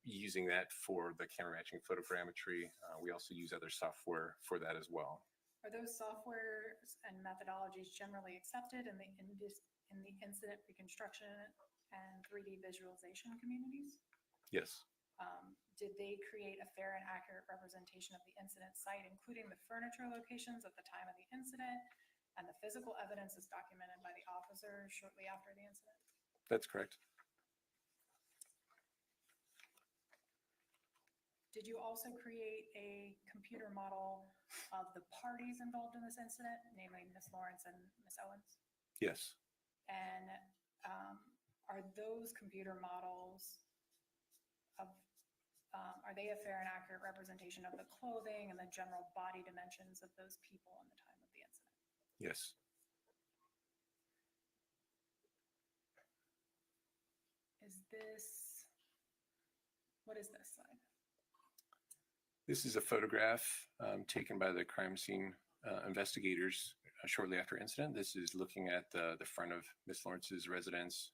K: using that for the camera matching photogrammetry. We also use other software for that as well.
G: Are those softwares and methodologies generally accepted in the incident reconstruction and 3D visualization communities?
K: Yes.
G: Did they create a fair and accurate representation of the incident site, including the furniture locations at the time of the incident and the physical evidence as documented by the officer shortly after the incident?
K: That's correct.
G: Did you also create a computer model of the parties involved in this incident, namely Ms. Lorincz and Ms. Owens?
K: Yes.
G: And are those computer models of, are they a fair and accurate representation of the clothing and the general body dimensions of those people in the time of the incident?
K: Yes.
G: Is this, what is this slide?
K: This is a photograph taken by the crime scene investigators shortly after incident. This is looking at the front of Ms. Lawrence's residence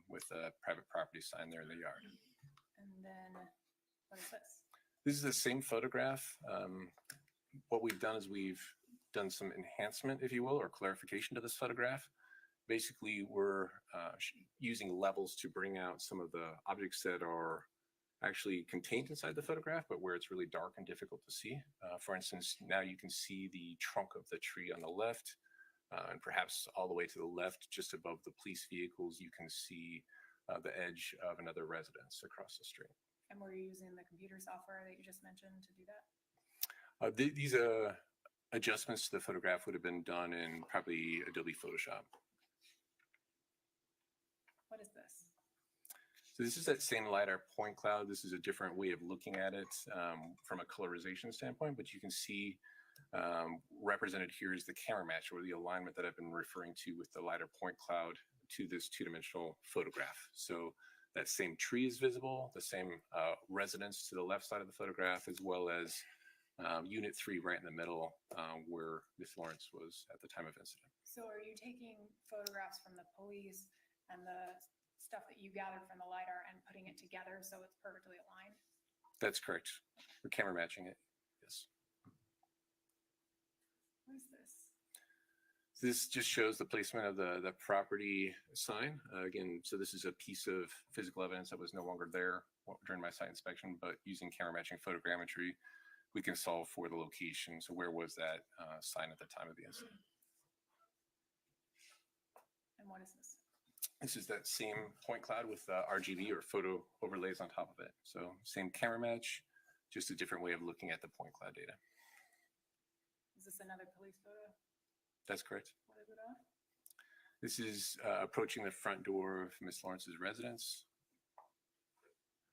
K: with a private property sign there in the yard.
G: And then what is this?
K: This is the same photograph. What we've done is we've done some enhancement, if you will, or clarification to this photograph. Basically, we're using levels to bring out some of the objects that are actually contained inside the photograph, but where it's really dark and difficult to see. For instance, now you can see the trunk of the tree on the left, and perhaps all the way to the left, just above the police vehicles, you can see the edge of another residence across the street.
G: And were you using the computer software that you just mentioned to do that?
K: These adjustments to the photograph would have been done in probably Adobe Photoshop.
G: What is this?
K: So this is that same LiDAR point cloud. This is a different way of looking at it from a colorization standpoint, but you can see represented here is the camera match, or the alignment that I've been referring to with the LiDAR point cloud to this two-dimensional photograph. So that same tree is visible, the same residence to the left side of the photograph, as well as Unit 3 right in the middle where Ms. Lorincz was at the time of incident.
G: So are you taking photographs from the police and the stuff that you gathered from the LiDAR and putting it together so it's perfectly aligned?
K: That's correct. We're camera matching it, yes.
G: What is this?
K: This just shows the placement of the property sign. Again, so this is a piece of physical evidence that was no longer there during my site inspection, but using camera matching photogrammetry, we can solve for the location. So where was that sign at the time of the incident?
G: And what is this?
K: This is that same point cloud with RGB or photo overlays on top of it. So same camera match, just a different way of looking at the point cloud data.
G: Is this another police photo?
K: That's correct.
G: What is it of?
K: This is approaching the front door of Ms. Lawrence's residence.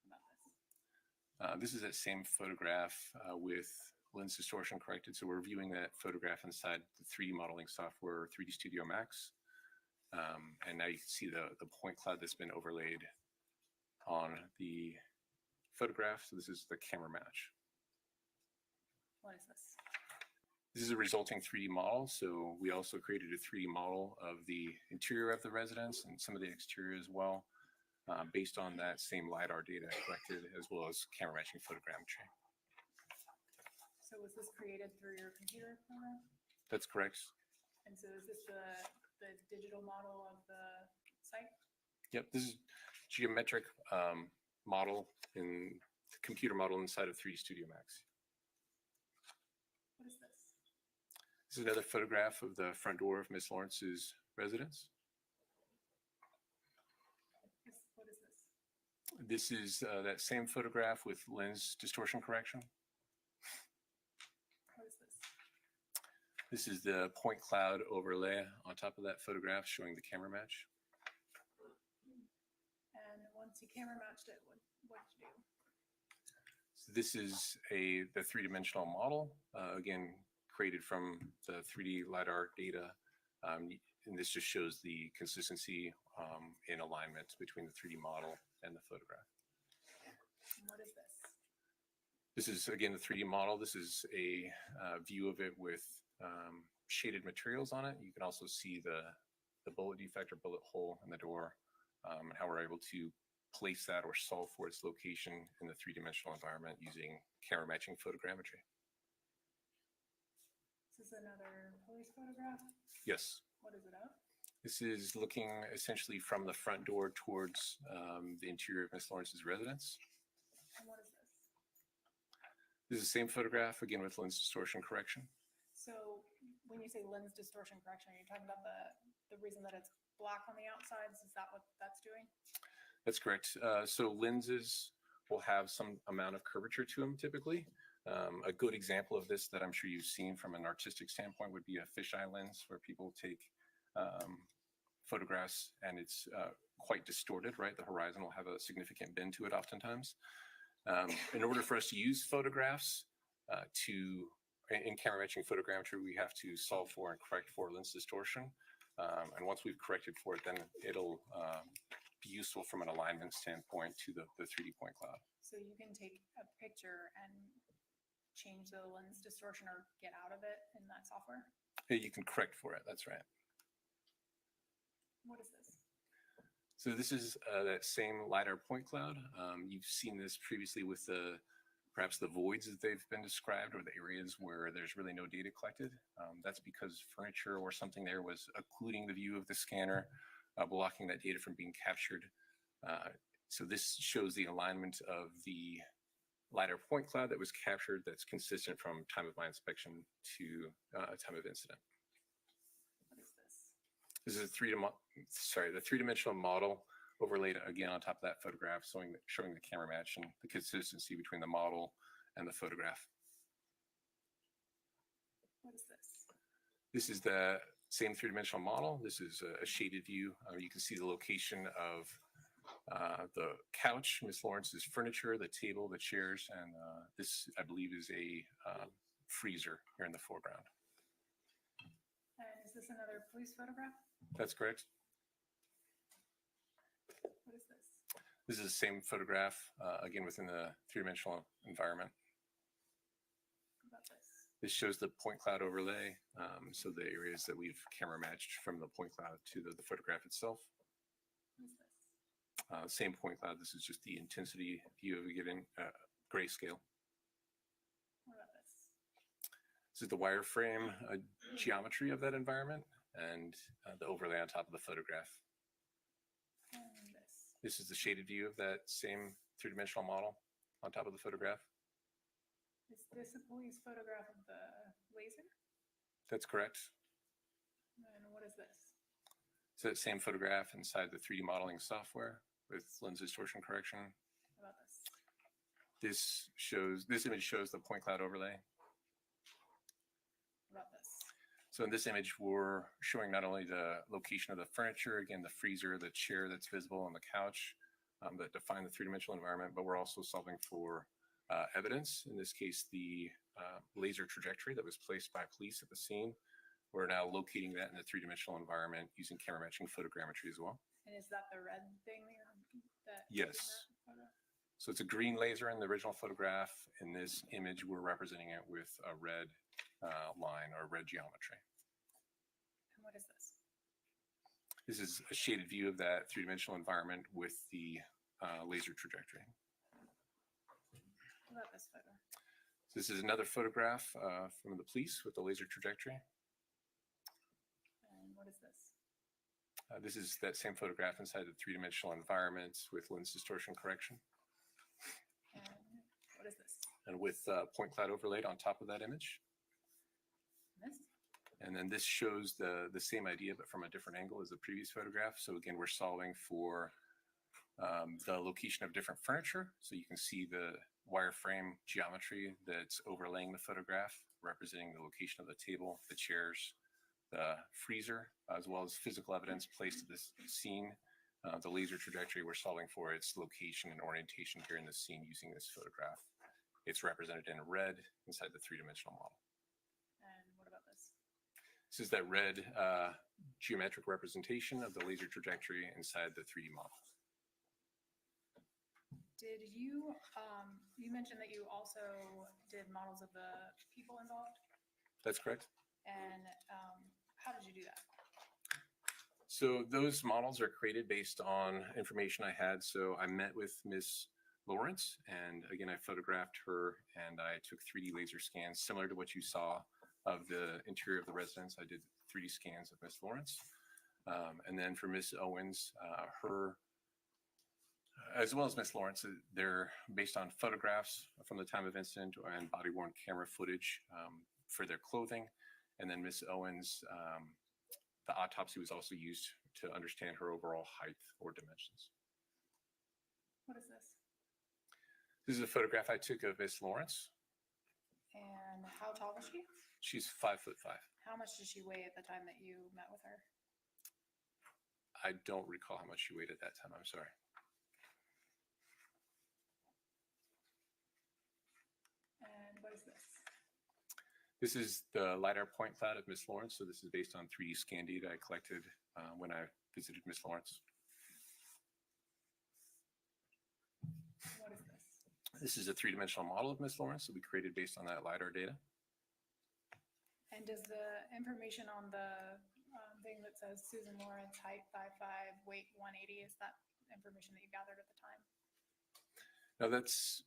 G: About this?
K: This is that same photograph with lens distortion corrected. So we're viewing that photograph inside the 3D modeling software, 3D Studio Max. And now you can see the point cloud that's been overlaid on the photograph. So this is the camera match.
G: What is this?
K: This is a resulting 3D model. So we also created a 3D model of the interior of the residence and some of the exterior as well, based on that same LiDAR data collected, as well as camera matching photogrammetry.
G: So was this created through your computer program?
K: That's correct.
G: And so is this the digital model of the site?
K: Yep, this is geometric model in the computer model inside of 3D Studio Max.
G: What is this?
K: This is another photograph of the front door of Ms. Lawrence's residence.
G: What is this?
K: This is that same photograph with lens distortion correction.
G: What is this?
K: This is the point cloud overlay on top of that photograph showing the camera match.
G: And once you camera matched it, what did you do?
K: So this is the three-dimensional model, again, created from the 3D LiDAR data. And this just shows the consistency in alignment between the 3D model and the photograph.
G: And what is this?
K: This is, again, the 3D model. This is a view of it with shaded materials on it. You can also see the bullet defect or bullet hole in the door, and how we're able to place that or solve for its location in the three-dimensional environment using camera matching photogrammetry.
G: Is this another police photograph?
K: Yes.
G: What is it of?
K: This is looking essentially from the front door towards the interior of Miss Lawrence's residence.
G: And what is this?
K: This is the same photograph, again, with lens distortion correction.
G: So when you say lens distortion correction, are you talking about the reason that it's black on the outsides? Is that what that's doing?
K: That's correct. So lenses will have some amount of curvature to them typically. A good example of this that I'm sure you've seen from an artistic standpoint would be a fisheye lens, where people take photographs and it's quite distorted, right? The horizon will have a significant bend to it oftentimes. In order for us to use photographs in camera matching photogrammetry, we have to solve for and correct for lens distortion. And once we've corrected for it, then it'll be useful from an alignment standpoint to the 3D point cloud.
G: So you can take a picture and change the lens distortion or get out of it in that software?
K: You can correct for it, that's right.
G: What is this?
K: So this is that same LiDAR point cloud. You've seen this previously with perhaps the voids that they've been described, or the areas where there's really no data collected. That's because furniture or something there was occluding the view of the scanner, blocking that data from being captured. So this shows the alignment of the LiDAR point cloud that was captured that's consistent from time of my inspection to time of incident.
G: What is this?
K: This is the three-dimensional model overlaid again on top of that photograph, showing the camera match and the consistency between the model and the photograph.
G: What is this?
K: This is the same three-dimensional model. This is a shaded view. You can see the location of the couch, Miss Lawrence's furniture, the table, the chairs, and this, I believe, is a freezer here in the foreground.
G: And is this another police photograph?
K: That's correct.
G: What is this?
K: This is the same photograph, again, within the three-dimensional environment.
G: What about this?
K: This shows the point cloud overlay, so the areas that we've camera matched from the point cloud to the photograph itself.
G: What is this?
K: Same point cloud. This is just the intensity view of a given grayscale.
G: What about this?
K: This is the wireframe geometry of that environment and the overlay on top of the photograph.
G: And this.
K: This is the shaded view of that same three-dimensional model on top of the photograph.
G: Is this a police photograph of the laser?
K: That's correct.
G: And what is this?
K: It's that same photograph inside the 3D modeling software with lens distortion correction.
G: What about this?
K: This image shows the point cloud overlay.
G: What about this?
K: So in this image, we're showing not only the location of the furniture, again, the freezer, the chair that's visible on the couch that define the three-dimensional environment, but we're also solving for evidence. In this case, the laser trajectory that was placed by police at the scene. We're now locating that in the three-dimensional environment using camera matching photogrammetry as well.
G: And is that the red thing there?
K: Yes. So it's a green laser in the original photograph. In this image, we're representing it with a red line or red geometry.
G: And what is this?
K: This is a shaded view of that three-dimensional environment with the laser trajectory.
G: What about this photo?
K: So this is another photograph from the police with the laser trajectory.
G: And what is this?
K: This is that same photograph inside the three-dimensional environment with lens distortion correction.
G: And what is this?
K: And with point cloud overlaid on top of that image.
G: This?
K: And then this shows the same idea, but from a different angle as the previous photograph. So again, we're solving for the location of different furniture. So you can see the wireframe geometry that's overlaying the photograph representing the location of the table, the chairs, the freezer, as well as physical evidence placed at this scene. The laser trajectory we're solving for its location and orientation here in the scene using this photograph. It's represented in red inside the three-dimensional model.
G: And what about this?
K: This is that red geometric representation of the laser trajectory inside the 3D model.
G: Did you, you mentioned that you also did models of the people involved,
K: That's correct.
G: and how did you do that?
K: So those models are created based on information I had. So I met with Miss Lorincz, and again, I photographed her and I took 3D laser scans similar to what you saw of the interior of the residence. I did 3D scans of Miss Lorincz. And then for Miss Owens, her, as well as Miss Lorincz, they're based on photographs from the time of incident and body-worn camera footage for their clothing. And then Miss Owens, the autopsy was also used to understand her overall height or dimensions.
G: What is this?
K: This is a photograph I took of Miss Lorincz.
G: And how tall was she?
K: She's 5'5".
G: How much did she weigh at the time that you met with her?
K: I don't recall how much she weighed at that time. I'm sorry.
G: And what is this?
K: This is the LiDAR point cloud of Miss Lorincz. So this is based on 3D scan data I collected when I visited Miss Lorincz.
G: What is this?
K: This is a three-dimensional model of Miss Lorincz that we created based on that LiDAR data.
G: And does the information on the thing that says Susan Lawrence, height 5'5", weight 180, is that information that you gathered at the time?
K: Now that's,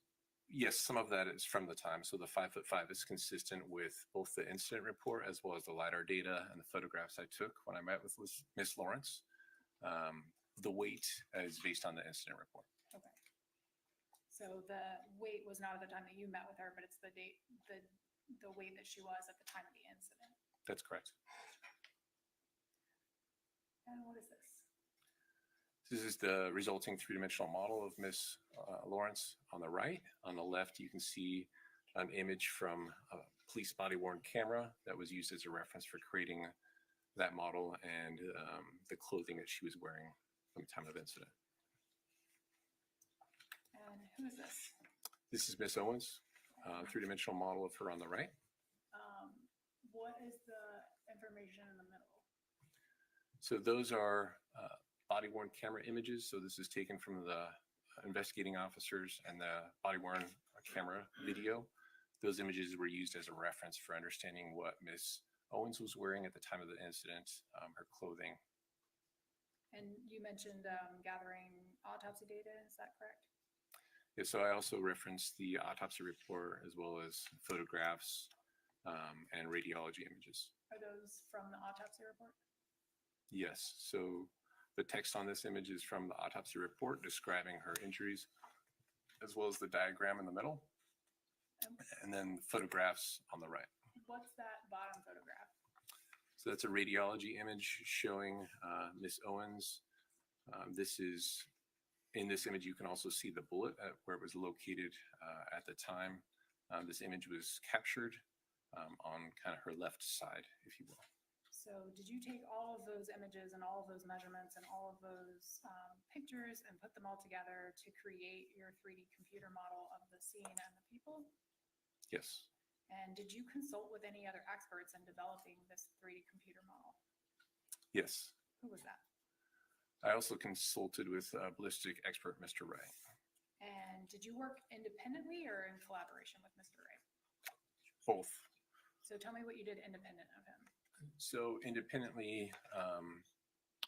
K: yes, some of that is from the time. So the 5'5" is consistent with both the incident report as well as the LiDAR data and the photographs I took when I met with Miss Lorincz. The weight is based on the incident report.
G: Okay. So the weight was not at the time that you met with her, but it's the date, the weight that she was at the time of the incident.
K: That's correct.
G: And what is this?
K: This is the resulting three-dimensional model of Miss Lorincz on the right. On the left, you can see an image from a police body-worn camera that was used as a reference for creating that model and the clothing that she was wearing from the time of incident.
G: And who is this?
K: This is Miss Owens, three-dimensional model of her on the right.
G: What is the information in the middle?
K: So those are body-worn camera images. So this is taken from the investigating officers and the body-worn camera video. Those images were used as a reference for understanding what Miss Owens was wearing at the time of the incident, her clothing.
G: And you mentioned gathering autopsy data, is that correct?
K: Yeah, so I also referenced the autopsy report as well as photographs and radiology images.
G: Are those from the autopsy report?
K: Yes, so the text on this image is from the autopsy report describing her injuries, as well as the diagram in the middle, and then photographs on the right.
G: What's that bottom photograph?
K: So that's a radiology image showing Miss Owens. In this image, you can also see the bullet where it was located at the time. This image was captured on kind of her left side, if you will.
G: So did you take all of those images and all of those measurements and all of those pictures and put them all together to create your 3D computer model of the scene and the people?
K: Yes.
G: And did you consult with any other experts in developing this 3D computer model?
K: Yes.
G: Who was that?
K: I also consulted with ballistic expert, Mr. Wright.
G: And did you work independently or in collaboration with Mr. Wright?
K: Both.
G: So tell me what you did independent of him.
K: So independently,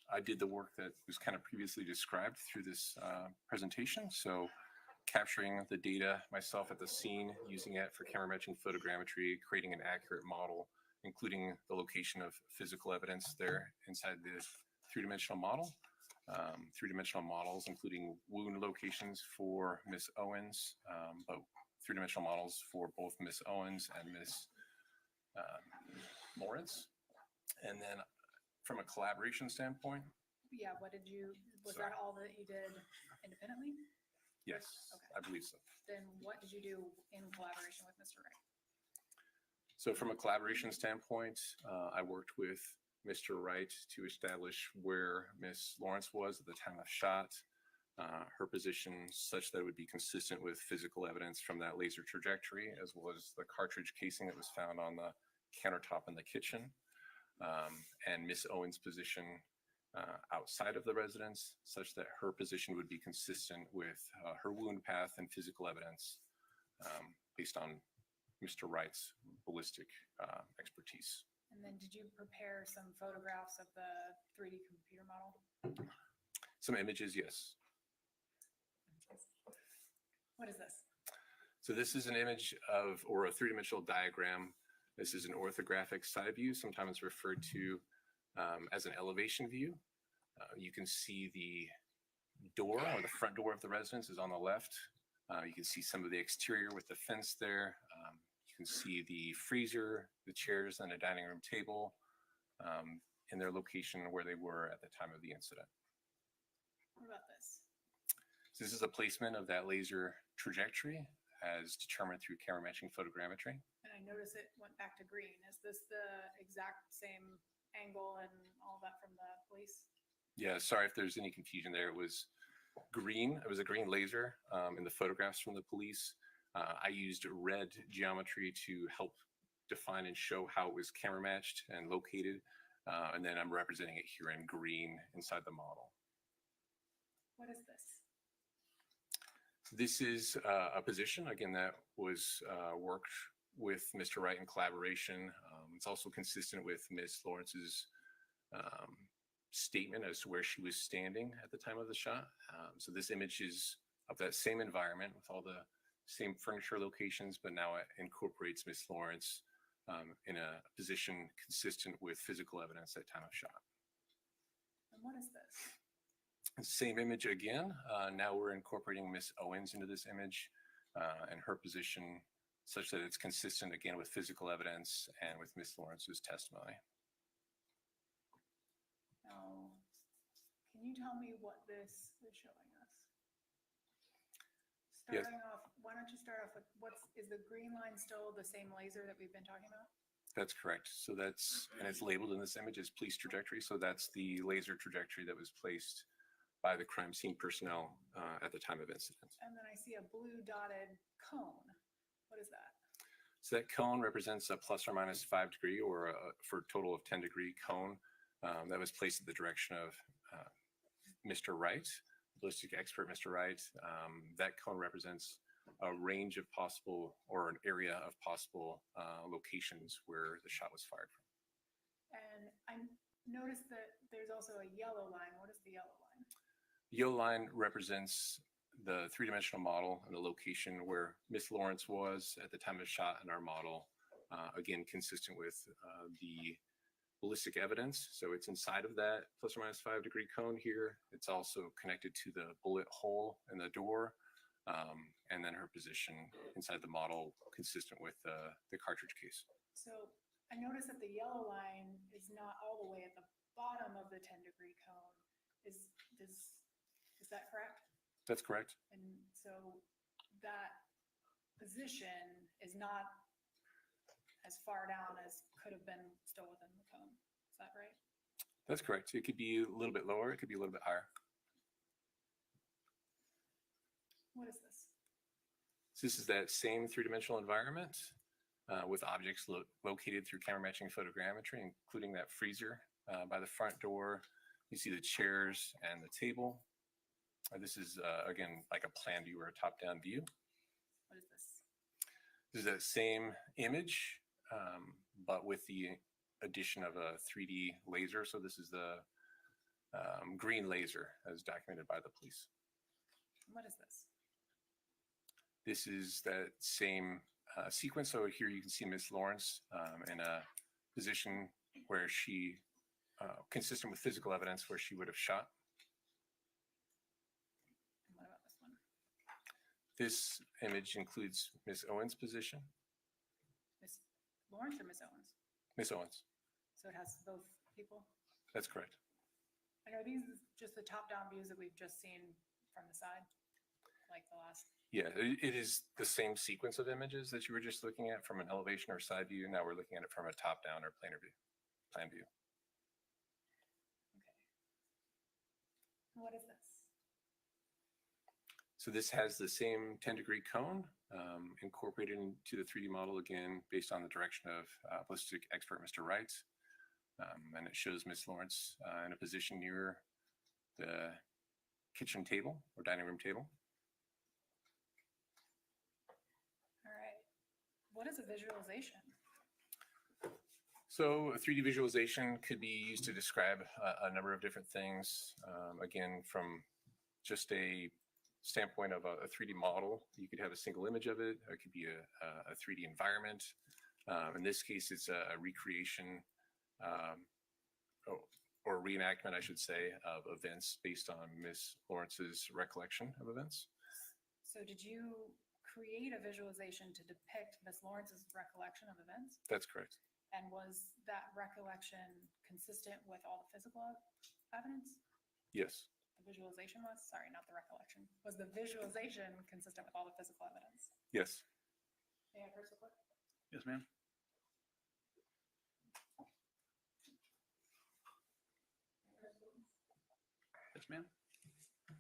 K: I did the work that was kind of previously described through this presentation. So capturing the data myself at the scene, using it for camera matching photogrammetry, creating an accurate model, including the location of physical evidence there inside the three-dimensional model. Three-dimensional models, including wound locations for Miss Owens, but three-dimensional models for both Miss Owens and Miss Lawrence. And then from a collaboration standpoint.
G: Yeah, was that all that you did independently?
K: Yes,
G: Okay.
K: I believe so.
G: Then what did you do in collaboration with Mr. Wright?
K: So from a collaboration standpoint, I worked with Mr. Wright to establish where Miss Lorincz was at the time of shot, her position such that it would be consistent with physical evidence from that laser trajectory, as well as the cartridge casing that was found on the countertop in the kitchen, and Miss Owens' position outside of the residence, such that her position would be consistent with her wound path and physical evidence based on Mr. Wright's ballistic expertise.
G: And then did you prepare some photographs of the 3D computer model?
K: Some images, yes.
G: What is this?
K: So this is an image of, or a three-dimensional diagram. This is an orthographic side view, sometimes referred to as an elevation view. You can see the door, or the front door of the residence is on the left. You can see some of the exterior with the fence there. You can see the freezer, the chairs, and a dining room table in their location where they were at the time of the incident.
G: What about this?
K: So this is a placement of that laser trajectory as determined through camera matching photogrammetry.
G: And I notice it went back to green. Is this the exact same angle and all that from the police?
K: Yeah, sorry if there's any confusion there. It was green. It was a green laser in the photographs from the police. I used red geometry to help define and show how it was camera matched and located. And then I'm representing it here in green inside the model.
G: What is this?
K: This is a position, again, that was worked with Mr. Wright in collaboration. It's also consistent with Ms. Lorinc's statement as to where she was standing at the time of the shot. So this image is of that same environment with all the same furniture locations, but now it incorporates Ms. Lorincz in a position consistent with physical evidence at time of shot.
G: And what is this?
K: Same image again. Now we're incorporating Miss Owens into this image and her position such that it's consistent again with physical evidence and with Miss Lorinc's testimony.
G: Now, can you tell me what this is showing us?
K: Yes.
G: Starting off, why don't you start off with is the green line still the same laser that we've been talking about?
K: That's correct. So that's, and it's labeled in this image as police trajectory. So that's the laser trajectory that was placed by the crime scene personnel at the time of incident.
G: And then I see a blue dotted cone. What is that?
K: So that cone represents a plus or minus 5 degree or for a total of 10 degree cone that was placed in the direction of Mr. Wright, ballistic expert Mr. Wright. That cone represents a range of possible or an area of possible locations where the shot was fired from.
G: And I noticed that there's also a yellow line. What is the yellow line?
K: The yellow line represents the three-dimensional model and the location where Miss Lorincz was at the time of shot in our model. Again, consistent with the ballistic evidence. So it's inside of that plus or minus 5 degree cone here. It's also connected to the bullet hole in the door. And then her position inside the model consistent with the cartridge case.
G: So I noticed that the yellow line is not all the way at the bottom of the 10 degree cone. Is that correct?
K: That's correct.
G: And so that position is not as far down as could have been still within the cone. Is that right?
K: That's correct. It could be a little bit lower. It could be a little bit higher.
G: What is this?
K: So this is that same three-dimensional environment with objects located through camera matching photogrammetry, including that freezer by the front door. You see the chairs and the table. This is, again, like a plan view or a top-down view.
G: What is this?
K: This is that same image, but with the addition of a 3D laser. So this is the green laser as documented by the police.
G: What is this?
K: This is that same sequence. So here you can see Miss Lorincz in a position where she, consistent with physical evidence, where she would have shot.
G: And what about this one?
K: This image includes Miss Owens' position.
G: Miss Lorincz or Miss Owens?
K: Miss Owens.
G: So it has both people?
K: That's correct.
G: And are these just the top-down views that we've just seen from the side? Like the last
K: Yeah, it is the same sequence of images that you were just looking at from an elevation or side view. Now we're looking at it from a top-down or planar view, plan view.
G: What is this?
K: So this has the same 10-degree cone incorporated into the 3D model, again, based on the direction of ballistic expert Mr. Wright. And it shows Miss Lorincz in a position near the kitchen table or dining room table.
G: All right. What is a visualization?
K: So a 3D visualization could be used to describe a number of different things. Again, from just a standpoint of a 3D model, you could have a single image of it. It could be a 3D environment. In this case, it's a recreation or reenactment, I should say, of events based on Miss Lorinc's recollection of events.
G: So did you create a visualization to depict Miss Lorinc's recollection of events?
K: That's correct.
G: And was that recollection consistent with all the physical evidence?
K: Yes.
G: The visualization was? Sorry, not the recollection. Was the visualization consistent with all the physical evidence?
K: Yes.
G: May I first look?
E: Yes, ma'am. Yes, ma'am.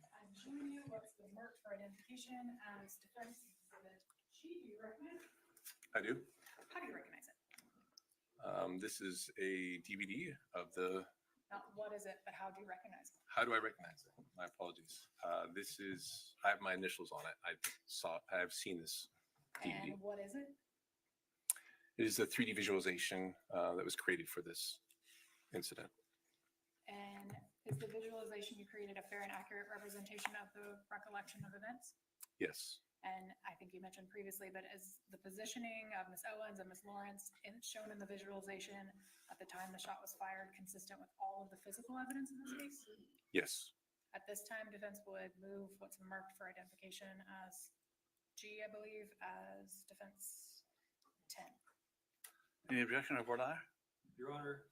G: I'm showing you what's been marked for identification as defense exhibit G. Do you recognize it?
K: I do.
G: How do you recognize it?
K: This is a DVD of the.
G: Not what is it, but how do you recognize it?
K: How do I recognize it? My apologies. This is. I have my initials on it. I have seen this DVD.
G: And what is it?
K: It is a 3D visualization that was created for this incident.
G: And is the visualization you created a fair and accurate representation of the recollection of events?
K: Yes.
G: And I think you mentioned previously, but is the positioning of Ms. Owens and Ms. Lorincz shown in the visualization at the time the shot was fired consistent with all of the physical evidence in this case?
K: Yes.
G: At this time, defense would move what's marked for identification as G, I believe, as defense 10.
E: Any objection of Board I?
D: Your Honor,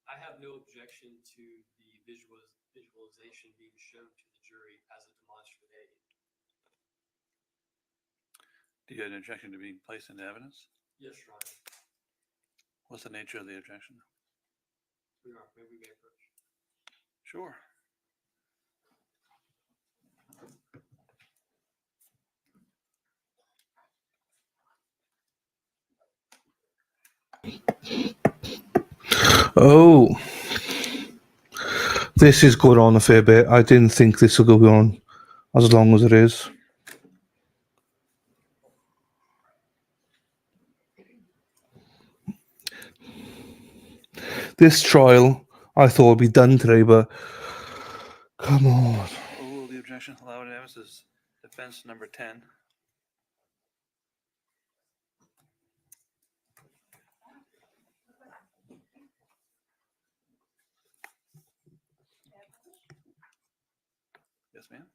D: I have no objection to the visualization being shown to the jury as a demonstrative aid.
E: Do you have an objection to being placed into evidence?
D: Yes, Your Honor.
E: What's the nature of the objection?
D: Your Honor, maybe we may approach.
E: Sure.
A: Oh, this is going on a fair bit. I didn't think this would go on as long as it is. This trial, I thought would be done today, but come on.
E: Overrule the objection. Allowed in evidence is defense number 10. Yes, ma'am.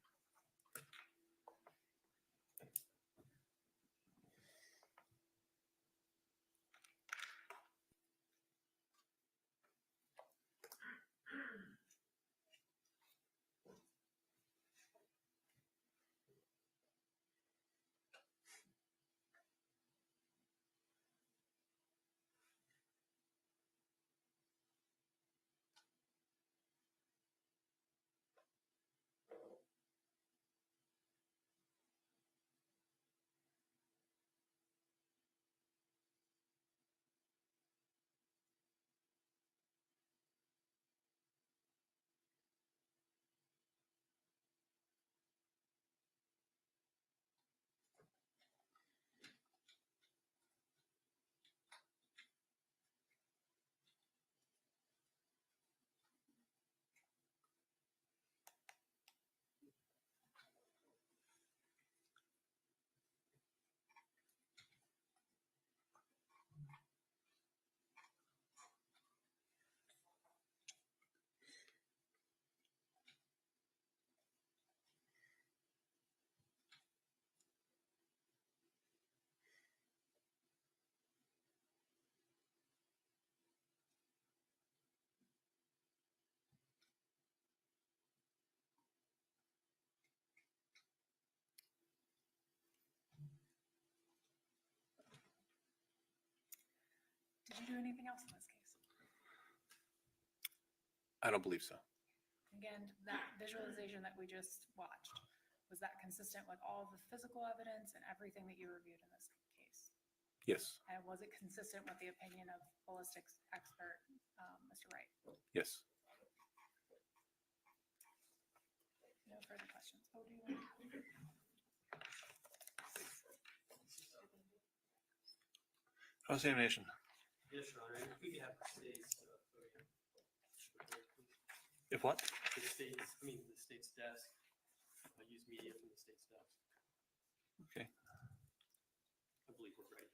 G: you do anything else in this case?
K: I don't believe so.
G: Again, that visualization that we just watched, was that consistent with all of the physical evidence and everything that you reviewed in this case?
K: Yes,
G: And was it consistent with the opinion of ballistics expert, Mr. Wright?
K: yes.
G: No further questions. Oh, do you want?
E: Cross-examination.
D: Yes, Your Honor, if we could have the state's, podium.
E: If what?
D: The state's desk. Use media from the state's desk.
E: Okay.
D: I believe we're ready.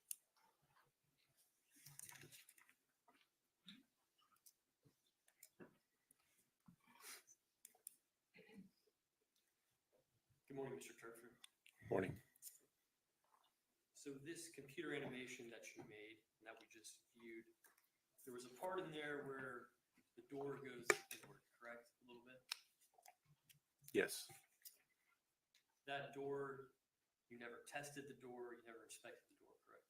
D: Good morning, Mr. Terpstra.
K: Morning.
D: So this computer animation that you made and that we just viewed, there was a part in there where the door goes inward, correct? A little bit?
K: Yes,
D: That door, you never tested the door, you never inspected the door, correct?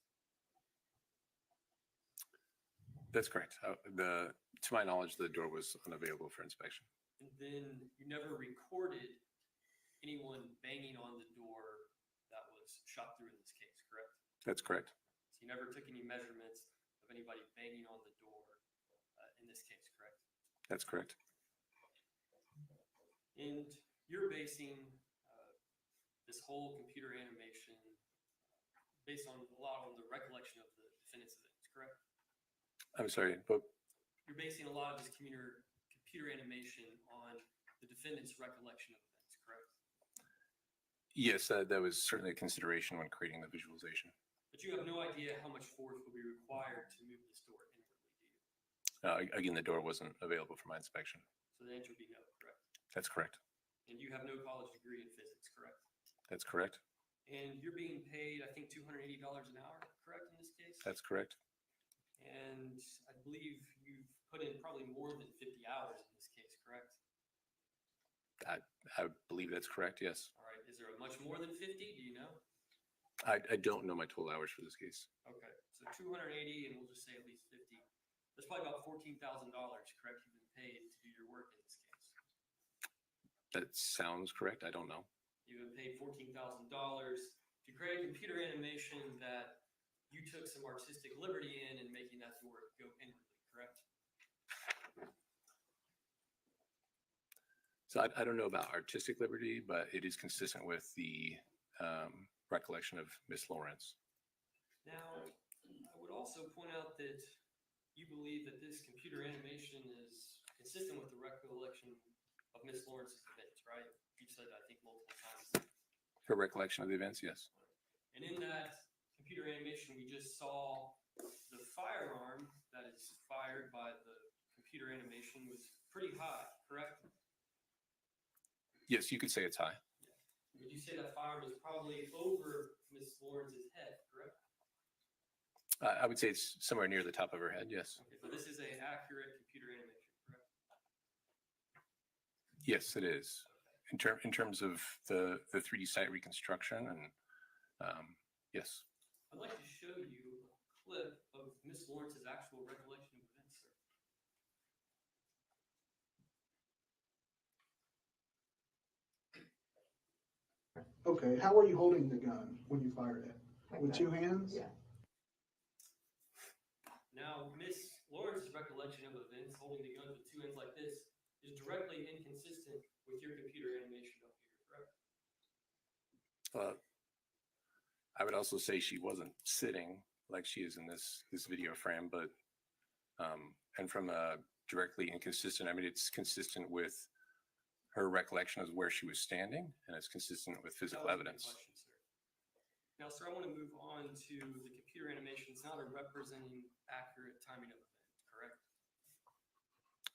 K: that's correct. To my knowledge, the door was unavailable for inspection.
D: And then you never recorded anyone banging on the door that was shot through in this case, correct?
K: That's correct.
D: So you never took any measurements of anybody banging on the door in this case, correct?
K: That's correct.
D: And you're basing this whole computer animation based on a lot on the recollection of the defendant's events, correct?
K: I'm sorry, but
D: You're basing a lot of this computer animation on the defendant's recollection of events, correct?
K: yes, that was certainly a consideration when creating the visualization.
D: But you have no idea how much force will be required to move this door inwardly, do you?
K: Again, the door wasn't available for my inspection.
D: So the answer would be no, correct?
K: That's correct.
D: And you have no college degree in physics, correct?
K: That's correct.
D: And you're being paid, I think, $280 an hour, correct, in this case?
K: That's correct.
D: And I believe you've put in probably more than 50 hours in this case, correct?
K: I believe that's correct. Yes.
D: All right, is there a much more than 50? Do you know?
K: I don't know my total hours for this case.
D: Okay, so 280, and we'll just say at least 50. That's probably about $14,000, correct? You've been paid to do your work in this case.
K: That sounds correct. I don't know.
D: You've been paid $14,000 to create a computer animation that you took some artistic liberty in making that door go inwardly, correct?
K: So I don't know about artistic liberty, but it is consistent with the recollection of Miss Lorincz.
D: Now, I would also point out that you believe that this computer animation is consistent with the recollection of Miss Lawrence's events, right? You've said that, I think, multiple times.
K: Her recollection of the events, yes.
D: And in that computer animation, we just saw the firearm that is fired by the computer animation was pretty high, correct?
K: Yes, you could say it's high.
D: Would you say that firearm was probably over Miss Lawrence's head, correct?
K: I would say it's somewhere near the top of her head, yes.
D: Okay, so this is an accurate computer animation, correct?
K: Yes, it is. In terms of the 3D site reconstruction, and yes.
D: I'd like to show you a clip of Miss Lawrence's actual recollection of events, sir.
L: Okay, how were you holding the gun when you fired it? With two hands?
I: Yeah.
D: Now, Miss Lawrence's recollection of events holding the gun with two hands like this is directly inconsistent with your computer animation up here, correct?
K: I would also say she wasn't sitting like she is in this video frame, but and from a directly inconsistent, I mean, it's consistent with her recollection of where she was standing, and it's consistent with physical
D: That was my
K: evidence.
D: question, sir. Now, sir, I want to move on to the computer animation. It's not a representing accurate timing of event, correct?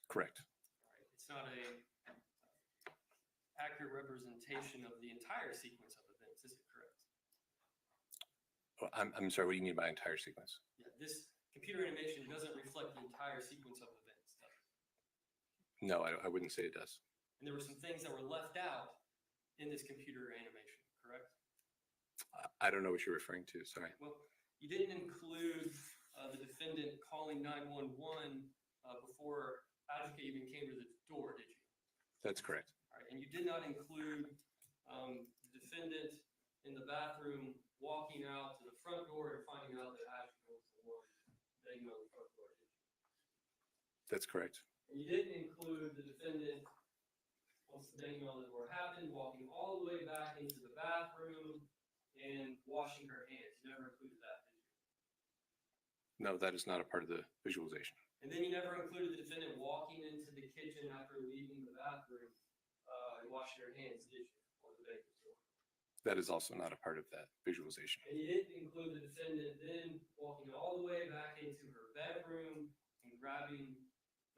K: Correct.
D: All right. It's not a accurate representation of the entire sequence of events, is it correct?
K: Well, I'm sorry, what do you mean by entire sequence?
D: Yeah, this computer animation doesn't reflect the entire sequence of events, does it?
K: No, I wouldn't say it does.
D: And there were some things that were left out in this computer animation, correct?
K: I don't know what you're referring to, sorry.
D: Well, you didn't include the defendant calling 911 before advocate even came to the door, did you?
K: That's correct.
D: All right, and you did not include the defendant in the bathroom walking out to the front door and finding out that advocate was the one banging on the front door, did you?
K: That's correct.
D: And you didn't include the defendant, once the banging on the door happened, walking all the way back into the bathroom and washing her hands. You never included that, did you?
K: No, that is not a part of the visualization.
D: And then you never included the defendant walking into the kitchen after leaving the bathroom and washing her hands, did you? On the baker's door.
K: That is also not a part of that visualization.
D: And you didn't include the defendant then walking all the way back into her bedroom and grabbing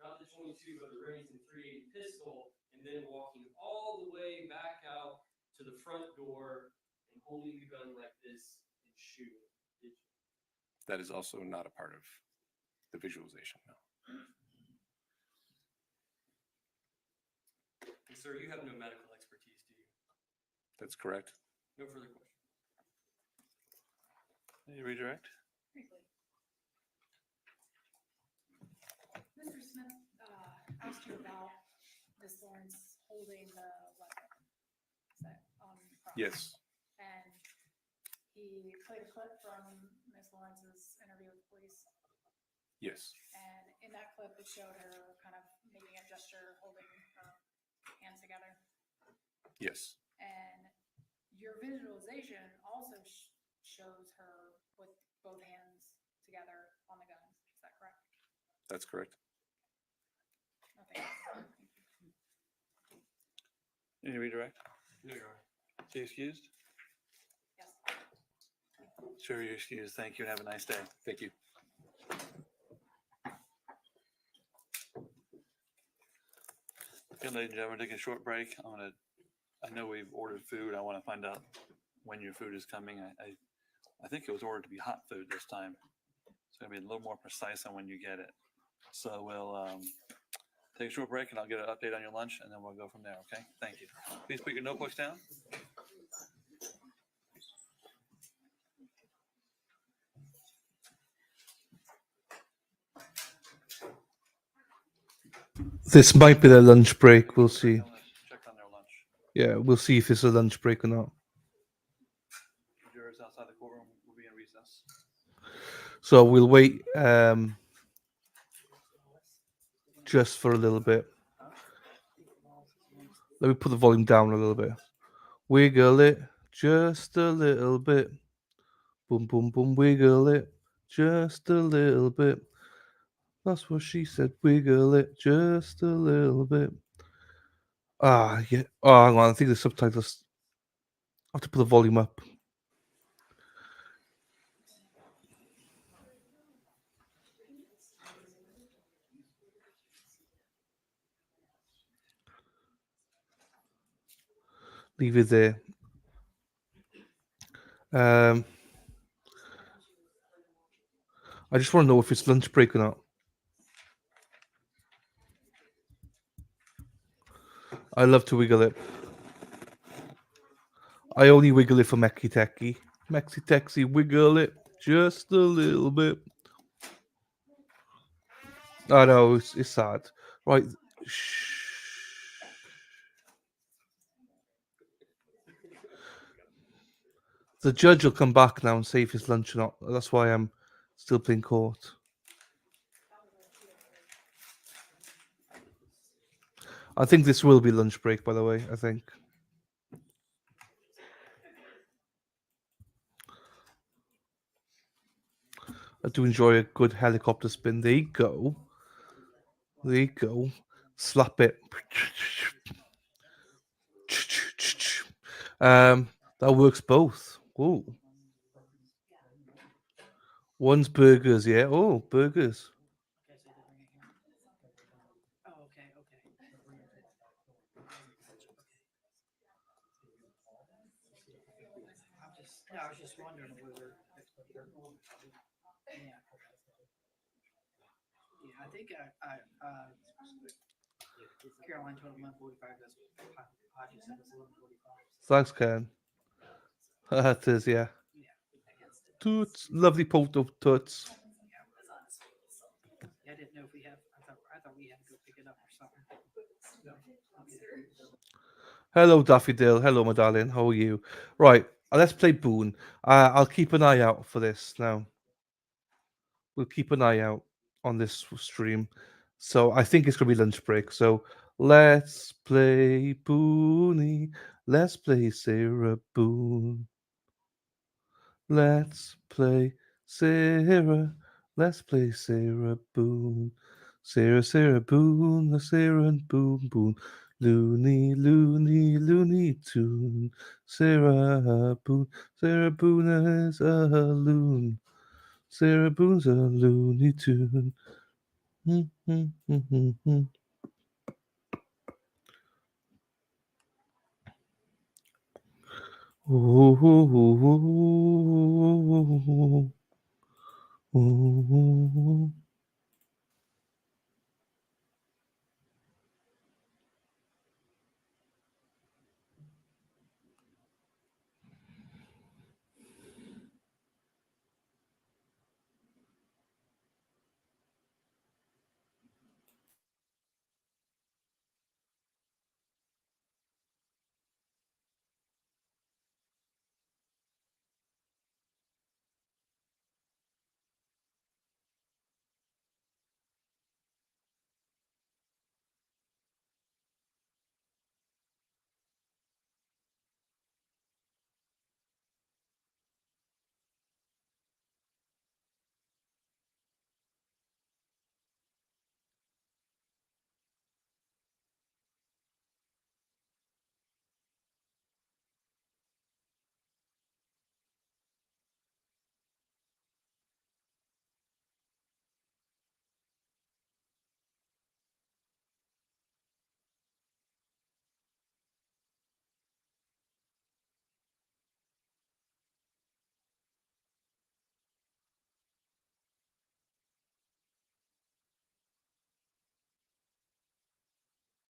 D: not the 22 but the Remington 380 pistol, and then walking all the way back out to the front door and holding the gun like this and shooting, did you?
K: That is also not a part of the visualization, no.
D: And sir, you have no medical expertise, do you?
K: That's correct.
D: No further questions.
E: Any redirect?
G: Briefly. Mr. Smith asked you about Ms. Lawrence holding the weapon. Is that on cross?
K: Yes.
G: And he played a clip from Ms. Lawrence's interview with police.
K: Yes.
G: And in that clip, it showed her kind of making a gesture, holding her hands together.
K: Yes.
G: And your visualization also shows her with both hands together on the gun. Is that correct?
K: That's correct.
G: Okay.
E: Any redirect?
D: No, Your Honor.
E: Is he excused?
G: Yes.
E: Sure, you're excused. Thank you and have a nice day.
K: Thank you.
E: Okay, ladies and gentlemen, taking a short break. I know we've ordered food. I want to find out when your food is coming. I think it was ordered to be hot food this time. It's going to be a little more precise on when you get it. So we'll take a short break and I'll get an update on your lunch and then we'll go from there, okay? Thank you. Please put your notebooks down.
A: This might be their lunch break. We'll see.
E: Check on their lunch.
A: Yeah, we'll see if it's a lunch break or not.
E: Jurors outside the courtroom will be in recess.
A: So we'll wait just for a little bit. Let me put the volume down a little bit. Wiggle it just a little bit. Boom, boom, boom. Wiggle it just a little bit. That's what she said. Wiggle it just a little bit. Ah, yeah. Oh, hang on. I think the subtitles. I have to put the volume up. Leave it there. I just want to know if it's lunch break or not. I love to wiggle it. I only wiggle it for Mexi Techie. Mexi Techie, wiggle it just a little bit. I know, it's sad. Right. Shh. The judge will come back now and say if it's lunch or not. That's why I'm still playing court. I think this will be lunch break, by the way, I think. I do enjoy a good helicopter spin. There you go. There you go. Slap it. That works both. Oh. One's burgers, yeah. Oh, burgers.
M: Oh, okay, okay. I was just wondering whether. Yeah. Yeah, I think Caroline told him 145. That's Hodges said it's 11:45.
A: Thanks, Ken. That is, yeah. Toots. Lovely photo, Toots.
M: he had to go pick it up or something.
A: Hello, Daffodil. Hello, my darling. How are you? Right, let's play Boone. I'll keep an eye out for this now. We'll keep an eye out on this stream. So I think it's going to be lunch break. So let's play Booney. Let's play Sarah Boone. Let's play Sarah. Let's play Sarah Boone. Sarah Boone, the Sarah and Boone Boone. Looney, Looney, Looney Tune. Sarah Boone is a loon. Sarah Boone's a Looney Tune. Ooh.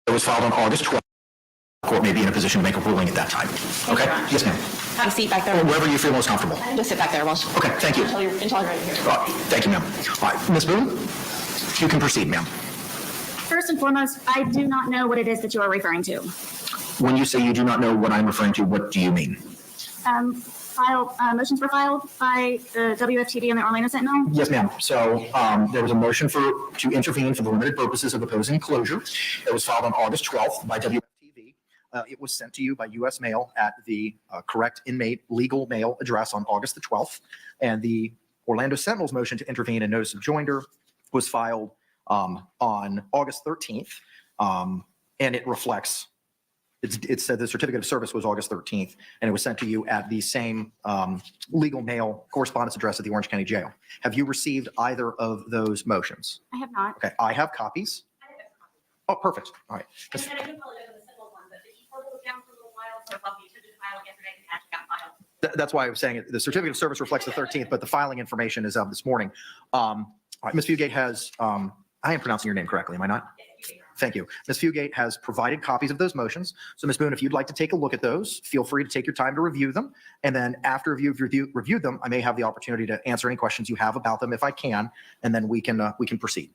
N: It was filed on August 12th. The court may be in a position to make a ruling at that time. Okay? Yes, ma'am.
O: Have a seat back there.
N: Wherever you feel most comfortable.
O: Just sit back there, Welsh.
N: Okay, thank you.
O: Until you're ready here.
N: Thank you, ma'am. All right, Ms. Boone, you can proceed, ma'am.
O: First and foremost, I do not know what it is that you are referring to.
N: When you say you do not know what I'm referring to, what do you mean?
O: Motions were filed by the WFTD and the Orlando Sentinel.
N: Yes, ma'am. So there was a motion to intervene for the limited purposes of opposing closure. It was filed on August 12th by WFTV. It was sent to you by U.S. mail at the correct inmate legal mail address on August the 12th. And the Orlando Sentinel's motion to intervene and notice of joinder was filed on August 13th. And it reflects, it said the certificate of service was August 13th, and it was sent to you at the same legal mail correspondence address at the Orange County Jail. Have you received either of those motions?
O: I have not.
N: Okay, I have copies. Oh, perfect. All right.
O: I do apologize on the civil one, but the e-portal was down for a little while, so while we attempted to file it yesterday, it actually got filed.
N: That's why I was saying it. The certificate of service reflects the 13th, but the filing information is of this morning. All right, Ms. Fugate has, I am pronouncing your name correctly, am I not? Thank you. Ms. Fugate has provided copies of those motions. So Ms. Boone, if you'd like to take a look at those, feel free to take your time to review them. And then after you've reviewed them, I may have the opportunity to answer any questions you have about them if I can, and then we can proceed.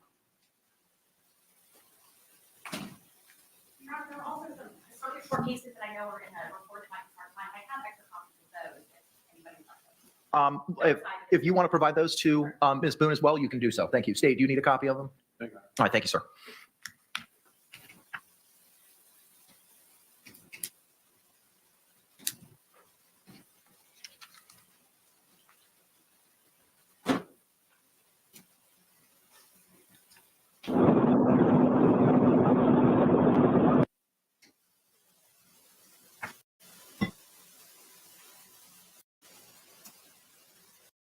O: There are also some historic court cases that I know are in the report to my department. I have extra copies of those if anybody wants them.
N: If you want to provide those to Ms. Boone as well, you can do so. Thank you. State, do you need a copy of them? All right, thank you, sir.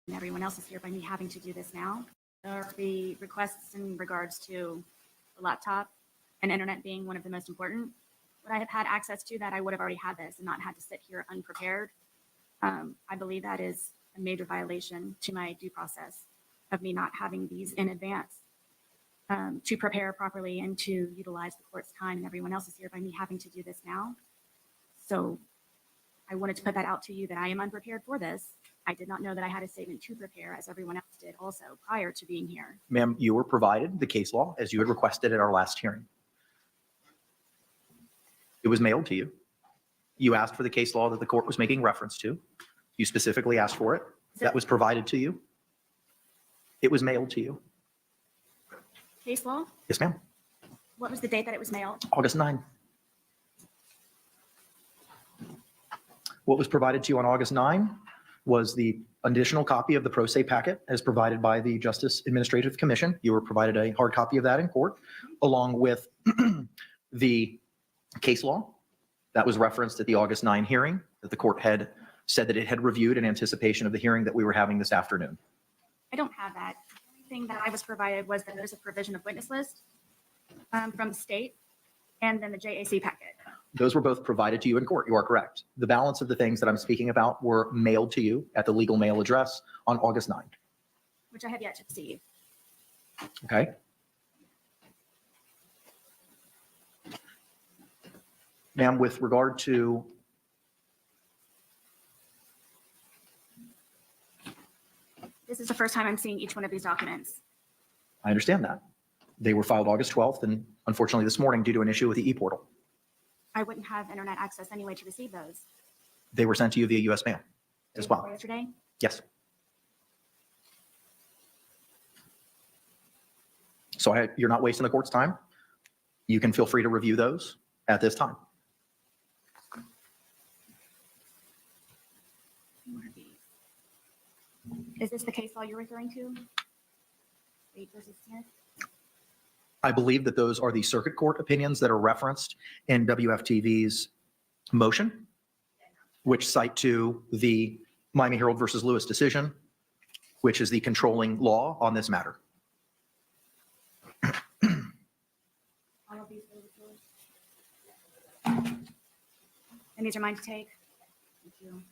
O: And everyone else is here by me having to do this now. There are the requests in regards to the laptop and internet being one of the most important. Would I have had access to that, I would have already had this and not had to sit here unprepared. I believe that is a major violation to my due process of me not having these in advance to prepare properly and to utilize the court's time, and everyone else is here by me having to do this now. So I wanted to put that out to you that I am unprepared for this. I did not know that I had a statement to prepare, as everyone else did also prior to being here.
N: Ma'am, you were provided the case law as you had requested at our last hearing. It was mailed to you. You asked for the case law that the court was making reference to. You specifically asked for it. That was provided to you. It was mailed to you.
O: Case law?
N: Yes, ma'am.
O: What was the date that it was mailed?
N: August 9. What was provided to you on August 9 was the additional copy of the pro se packet as provided by the Justice Administrative Commission. You were provided a hard copy of that in court, along with the case law that was referenced at the August 9 hearing that the court had said that it had reviewed in anticipation of the hearing that we were having this afternoon.
O: I don't have that. The only thing that I was provided was that there's a provision of witness list from the state and then the JAC packet.
N: Those were both provided to you in court. You are correct. The balance of the things that I'm speaking about were mailed to you at the legal mail address on August 9.
O: Which I have yet to receive.
N: Okay. Ma'am, with regard to
O: This is the first time I'm seeing each one of these documents.
N: I understand that. They were filed August 12th and unfortunately this morning due to an issue with the e-portal.
O: I wouldn't have internet access anyway to receive those.
N: They were sent to you via US mail as well.
O: Yesterday?
N: Yes. So you're not wasting the court's time. You can feel free to review those at this time.
O: Is this the case law you're referring to? Wright versus Smith?
N: I believe that those are the circuit court opinions that are referenced in WFTV's motion, which cite to the Miami Herald versus Lewis decision, which is the controlling law on this matter.
O: All of these are yours. And these are mine to take? Thank you.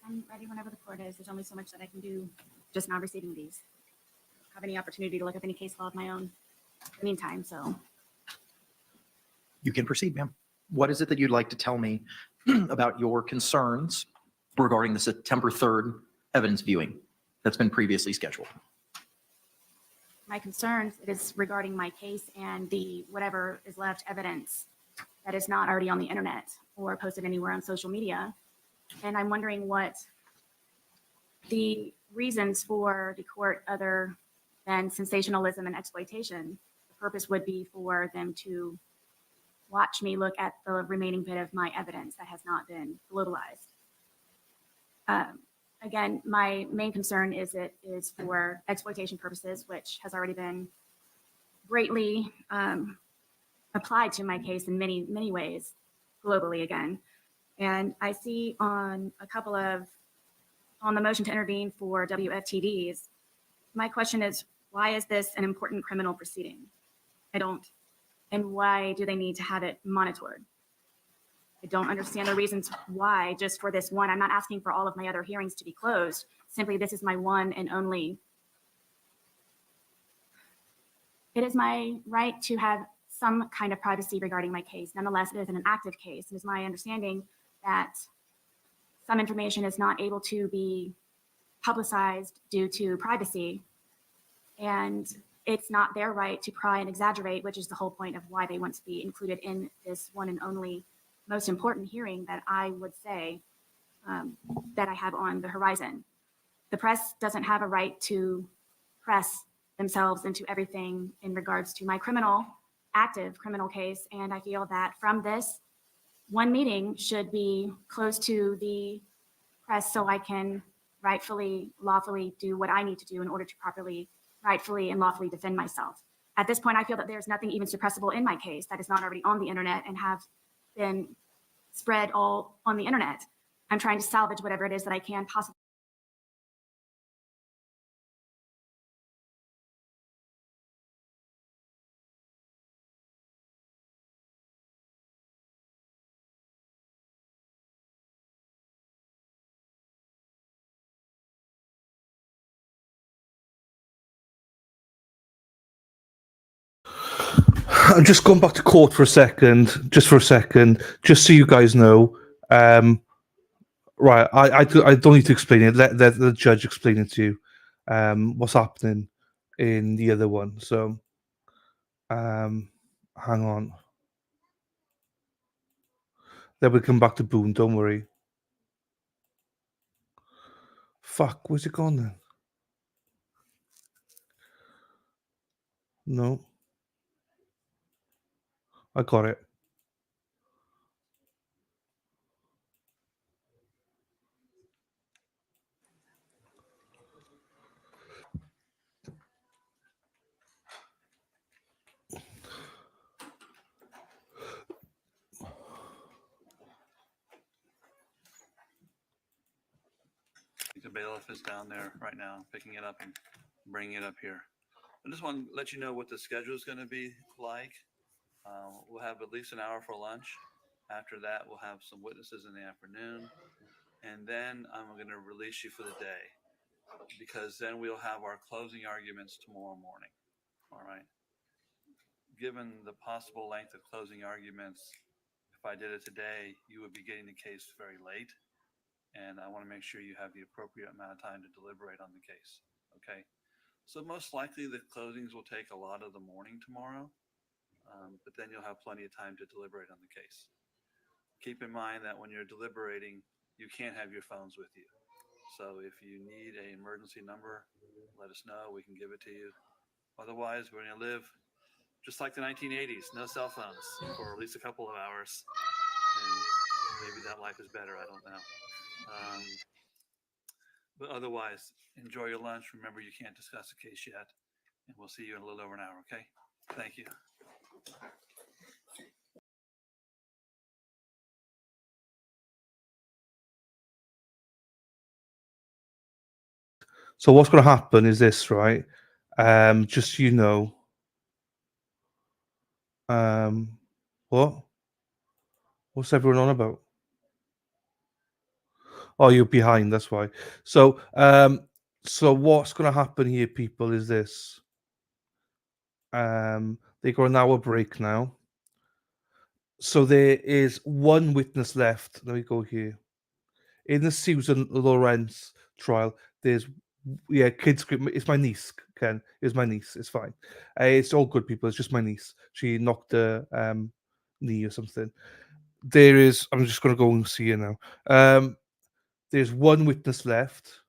O: I'm ready whenever the court is. There's only so much that I can do just now receiving these. I don't have any opportunity to look up any case law of my own in the meantime, so.
N: You can proceed, ma'am. What is it that you'd like to tell me about your concerns regarding the September 3rd evidence viewing that's been previously scheduled?
O: My concerns, it is regarding my case and the whatever is left evidence that is not already on the internet or posted anywhere on social media. And I'm wondering what the reasons for the court, other than sensationalism and exploitation, the purpose would be for them to watch me look at the remaining bit of my evidence that has not been globalized. Again, my main concern is it is for exploitation purposes, which has already been greatly applied to my case in many, many ways globally again. And I see on on the motion to intervene for WFTDs, my question is, why is this an important criminal proceeding? I don't. And why do they need to have it monitored? I don't understand the reasons why just for this one. I'm not asking for all of my other hearings to be closed. Simply, this is my one and only. It is my right to have some kind of privacy regarding my case. Nonetheless, it is an active case. It is my understanding that some information is not able to be publicized due to privacy. And it's not their right to pry and exaggerate, which is the whole point of why they want to be included in this one and only most important hearing that I would say that I have on the horizon. The press doesn't have a right to press themselves into everything in regards to my active criminal case. And I feel that from this, one meeting should be closed to the press so I can rightfully, lawfully do what I need to do in order to properly, rightfully, and lawfully defend myself. At this point, I feel that there's nothing even suppressible in my case that is not already on the internet and have been spread all on the internet. I'm trying to salvage whatever it is that I can possibly.
A: I'm just going back to court for a second, just so you guys know. Right, I don't need to explain it. Let the judge explain it to you. What's happening in the other one. So, hang on. Then we'll come back to Boone. Don't worry. Fuck, where's it gone then? No. I got it.
E: The bailiff is down there right now, picking it up and bringing it up here. I just want to let you know what the schedule is going to be like. We'll have at least an hour for lunch. After that, we'll have some witnesses in the afternoon. And then I'm going to release you for the day, because then we'll have our closing arguments tomorrow morning. All right. Given the possible length of closing arguments, if I did it today, you would be getting the case very late. And I want to make sure you have the appropriate amount of time to deliberate on the case. Okay. So most likely the closings will take a lot of the morning tomorrow, but then you'll have plenty of time to deliberate on the case. Keep in mind that when you're deliberating, you can't have your phones with you. So if you need an emergency number, let us know. We can give it to you. Otherwise, we're going to live just like the 1980s, no cell phones for at least a couple of hours. And maybe that life is better. I don't know. But otherwise, enjoy your lunch. Remember, you can't discuss the case yet. And we'll see you in a little over an hour, okay? Thank you.
A: So what's going to happen is this, right? Just so you know. What? What's everyone on about? Oh, you're behind. That's why. So, so what's going to happen here, people, is this. They got an hour break now. So there is one witness left. Let me go here. In the Susan Lorincz trial, there's kids. It's my niece, Ken. It's my niece. It's fine. It's all good, people. It's just my niece. She knocked her knee or something. There is. I'm just going to go and see her now. There's one witness left.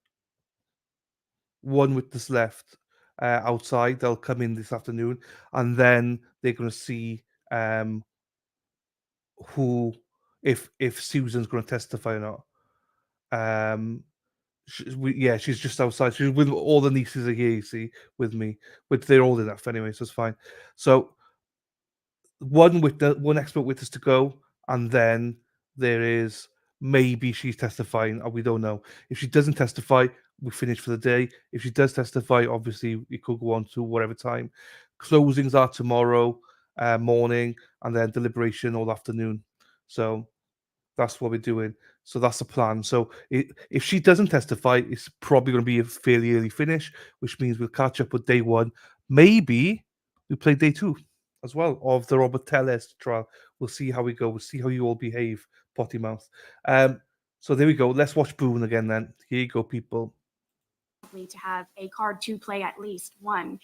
A: One witness left outside. They'll come in this afternoon, and then they're going to see who, if Susan's going to testify or not. She's just outside. She's with all the nieces are here, you see, with me. But they're old enough anyway, so it's fine. So one expert witness to go, and then there is maybe she's testifying, or we don't know. If she doesn't testify, we finish for the day. If she does testify, obviously it could go on to whatever time. Closings are tomorrow morning, and then deliberation all afternoon. So that's what we're doing. So that's the plan. So if she doesn't testify, it's probably going to be a fairly early finish, which means we'll catch up with day one. Maybe we play day two as well of the Robert Tellez trial. We'll see how we go. We'll see how you all behave, potty mouth. So there we go. Let's watch Boone again then. Here you go, people.
O: To have a card to play at least one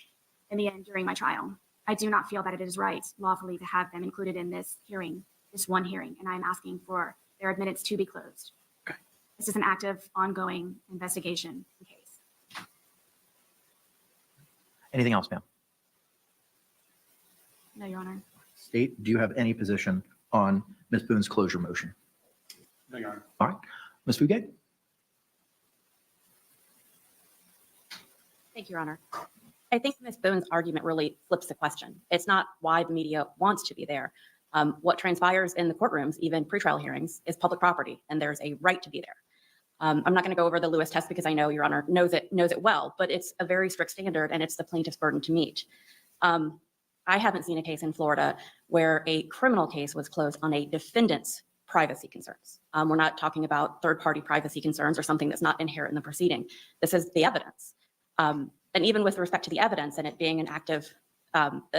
O: in the end during my trial. I do not feel that it is right lawfully to have them included in this hearing, this one hearing, and I'm asking for their admittance to be closed.
N: Okay.
O: This is an active, ongoing investigation case.
N: Anything else, ma'am?
O: No, Your Honor.
N: State, do you have any position on Ms. Boone's closure motion?
E: No, Your Honor.
N: All right. Ms. Fugate?
P: Thank you, Your Honor. I think Ms. Boone's argument really flips the question. It's not why the media wants to be there. What transpires in the courtrooms, even pretrial hearings, is public property, and there's a right to be there. I'm not going to go over the Lewis test because I know Your Honor knows it well, but it's a very strict standard, and it's the plaintiff's burden to meet. I haven't seen a case in Florida where a criminal case was closed on a defendant's privacy concerns. We're not talking about third-party privacy concerns or something that's not inherent in the proceeding. This is the evidence. And even with respect to the evidence and it being an active,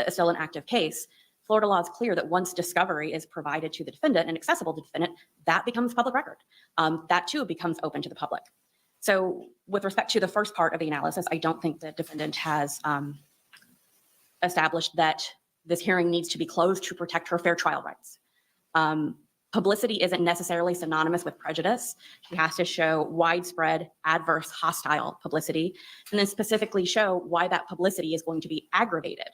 P: still an active case, Florida law is clear that once discovery is provided to the defendant and accessible to the defendant, that becomes public record. That too becomes open to the public. So with respect to the first part of the analysis, I don't think the defendant has established that this hearing needs to be closed to protect her fair trial rights. Publicity isn't necessarily synonymous with prejudice. She has to show widespread, adverse, hostile publicity, and then specifically show why that publicity is going to be aggravated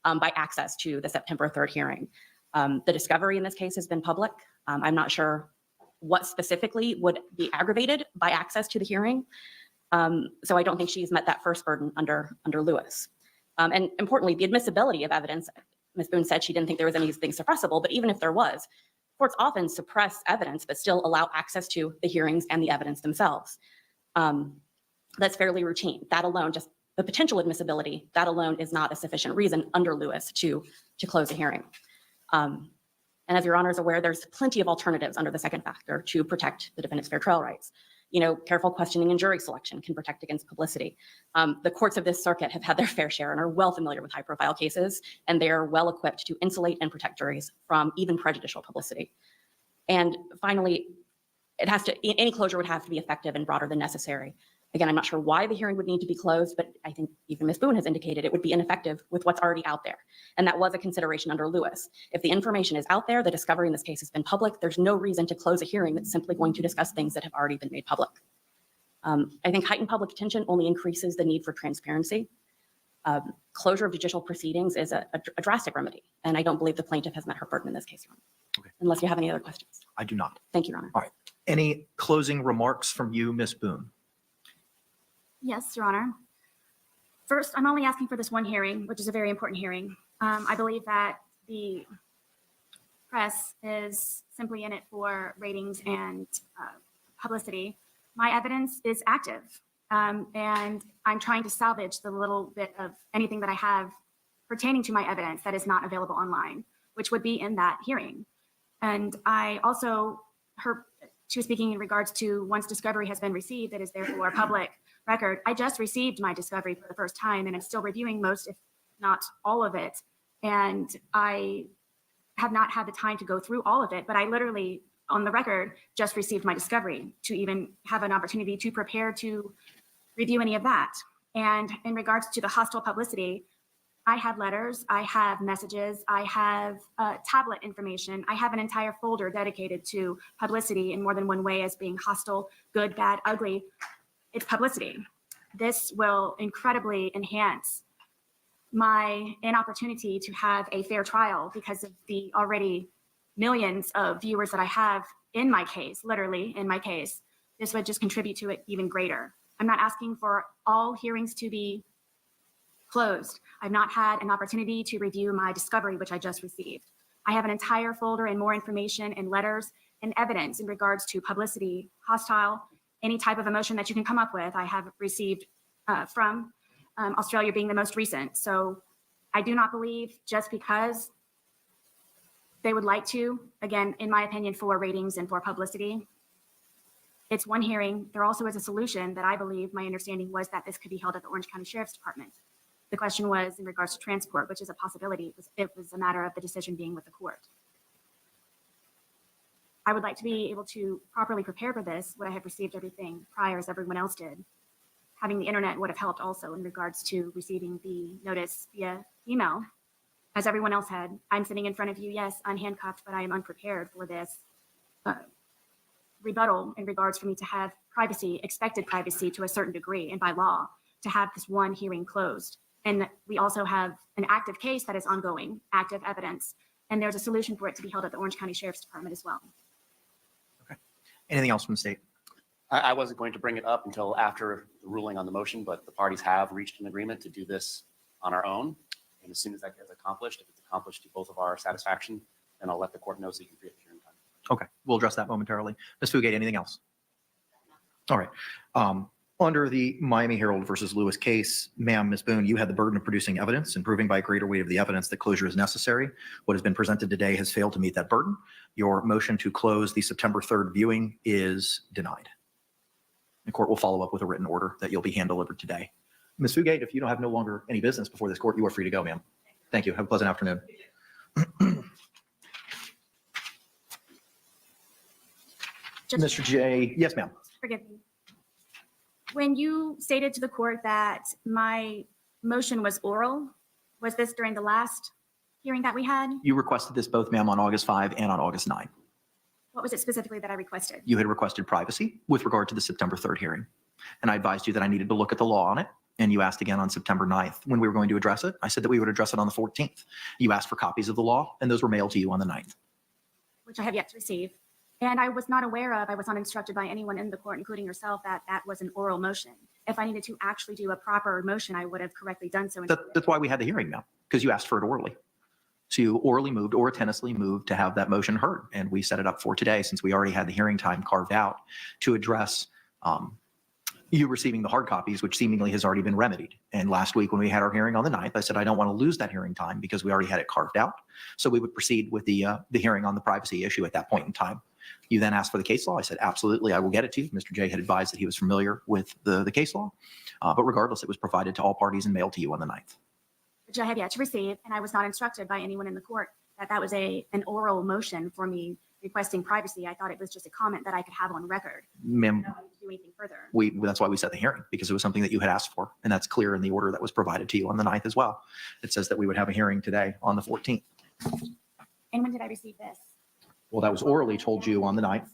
P: by access to the September 3rd hearing. The discovery in this case has been public. I'm not sure what specifically would be aggravated by access to the hearing. So I don't think she's met that first burden under Lewis. And importantly, the admissibility of evidence, Ms. Boone said she didn't think there was anything suppressible, but even if there was, courts often suppress evidence but still allow access to the hearings and the evidence themselves. That's fairly routine. That alone, just the potential admissibility, that alone is not a sufficient reason under Lewis to close a hearing. And as Your Honor is aware, there's plenty of alternatives under the second factor to protect the defendant's fair trial rights. You know, careful questioning and jury selection can protect against publicity. The courts of this circuit have had their fair share and are well familiar with high-profile cases, and they are well equipped to insulate and protect juries from even prejudicial publicity. And finally, any closure would have to be effective and broader than necessary. Again, I'm not sure why the hearing would need to be closed, but I think even Ms. Boone has indicated it would be ineffective with what's already out there. And that was a consideration under Lewis. If the information is out there, the discovery in this case has been public, there's no reason to close a hearing that's simply going to discuss things that have already been made public. I think heightened public attention only increases the need for transparency. Closure of judicial proceedings is a drastic remedy, and I don't believe the plaintiff has met her burden in this case, Your Honor.
N: Okay.
P: Unless you have any other questions.
N: I do not.
P: Thank you, Your Honor.
N: All right. Any closing remarks from you, Ms. Boone?
O: Yes, Your Honor. First, I'm only asking for this one hearing, which is a very important hearing. I believe that the press is simply in it for ratings and publicity. My evidence is active, and I'm trying to salvage the little bit of anything that I have pertaining to my evidence that is not available online, which would be in that hearing. And I also heard she was speaking in regards to once discovery has been received, that is therefore public record. I just received my discovery for the first time, and I'm still reviewing most, if not all of it. And I have not had the time to go through all of it, but I literally, on the record, just received my discovery to even have an opportunity to prepare to review any of that. And in regards to the hostile publicity, I have letters, I have messages, I have tablet information. I have an entire folder dedicated to publicity in more than one way as being hostile, good, bad, ugly. It's publicity. This will incredibly enhance my inopportunity to have a fair trial because of the already millions of viewers that I have in my case, literally in my case, this would just contribute to it even greater. I'm not asking for all hearings to be closed. I've not had an opportunity to review my discovery, which I just received. I have an entire folder and more information and letters and evidence in regards to publicity, hostile, any type of emotion that you can come up with. I have received from Australia being the most recent. So I do not believe just because they would like to, again, in my opinion, for ratings and for publicity, it's one hearing. There also is a solution that I believe, my understanding was that this could be held at the Orange County Sheriff's Department. The question was in regards to transport, which is a possibility. It was a matter of the decision being with the court. I would like to be able to properly prepare for this. Would I have received everything prior as everyone else did? Having the internet would have helped also in regards to receiving the notice via email, as everyone else had. I'm sitting in front of you, yes, unhandcuffed, but I am unprepared for this rebuttal in regards for me to have privacy, expected privacy to a certain degree, and by law, to have this one hearing closed. And we also have an active case that is ongoing, active evidence, and there's a solution for it to be held at the Orange County Sheriff's Department as well.
N: Anything else from the state?
Q: I wasn't going to bring it up until after the ruling on the motion, but the parties have reached an agreement to do this on our own. And as soon as that gets accomplished, if it's accomplished to both of our satisfaction, then I'll let the court know so you can create the hearing time.
N: Okay, we'll address that momentarily. Ms. Fugate, anything else? All right. Under the Miami Herald versus Lewis case, ma'am, Ms. Boone, you had the burden of producing evidence and proving by a greater weight of the evidence that closure is necessary. What has been presented today has failed to meet that burden. Your motion to close the September 3rd viewing is denied. The court will follow up with a written order that you'll be hand-delivered today. Ms. Fugate, if you don't have no longer any business before this court, you are free to go, ma'am. Thank you. Have a pleasant afternoon. Mr. J, yes, ma'am.
O: Forgive me. When you stated to the court that my motion was oral, was this during the last hearing that we had?
N: You requested this both, ma'am, on August 5 and on August 9.
O: What was it specifically that I requested?
N: You had requested privacy with regard to the September 3rd hearing. And I advised you that I needed to look at the law on it. And you asked again on September 9th when we were going to address it. I said that we would address it on the 14th. You asked for copies of the law, and those were mailed to you on the 9th.
O: Which I have yet to receive. And I was not aware of, I was not instructed by anyone in the court, including yourself, that that was an oral motion. If I needed to actually do a proper motion, I would have correctly done so.
N: That's why we had the hearing now, because you asked for it orally. So you orally moved or tenaciously moved to have that motion heard. And we set it up for today, since we already had the hearing time carved out to address you receiving the hard copies, which seemingly has already been remedied. And last week when we had our hearing on the 9th, I said, I don't want to lose that hearing time because we already had it carved out. So we would proceed with the hearing on the privacy issue at that point in time. You then asked for the case law. I said, absolutely, I will get it to you. Mr. J had advised that he was familiar with the case law. But regardless, it was provided to all parties and mailed to you on the 9th.
O: Which I have yet to receive, and I was not instructed by anyone in the court that that was an oral motion for me requesting privacy. I thought it was just a comment that I could have on record.
N: Ma'am,
O: I don't need to do anything further.
N: that's why we set the hearing, because it was something that you had asked for. And that's clear in the order that was provided to you on the 9th as well. It says that we would have a hearing today on the 14th.
O: And when did I receive this?
N: Well, that was orally told you on the 9th.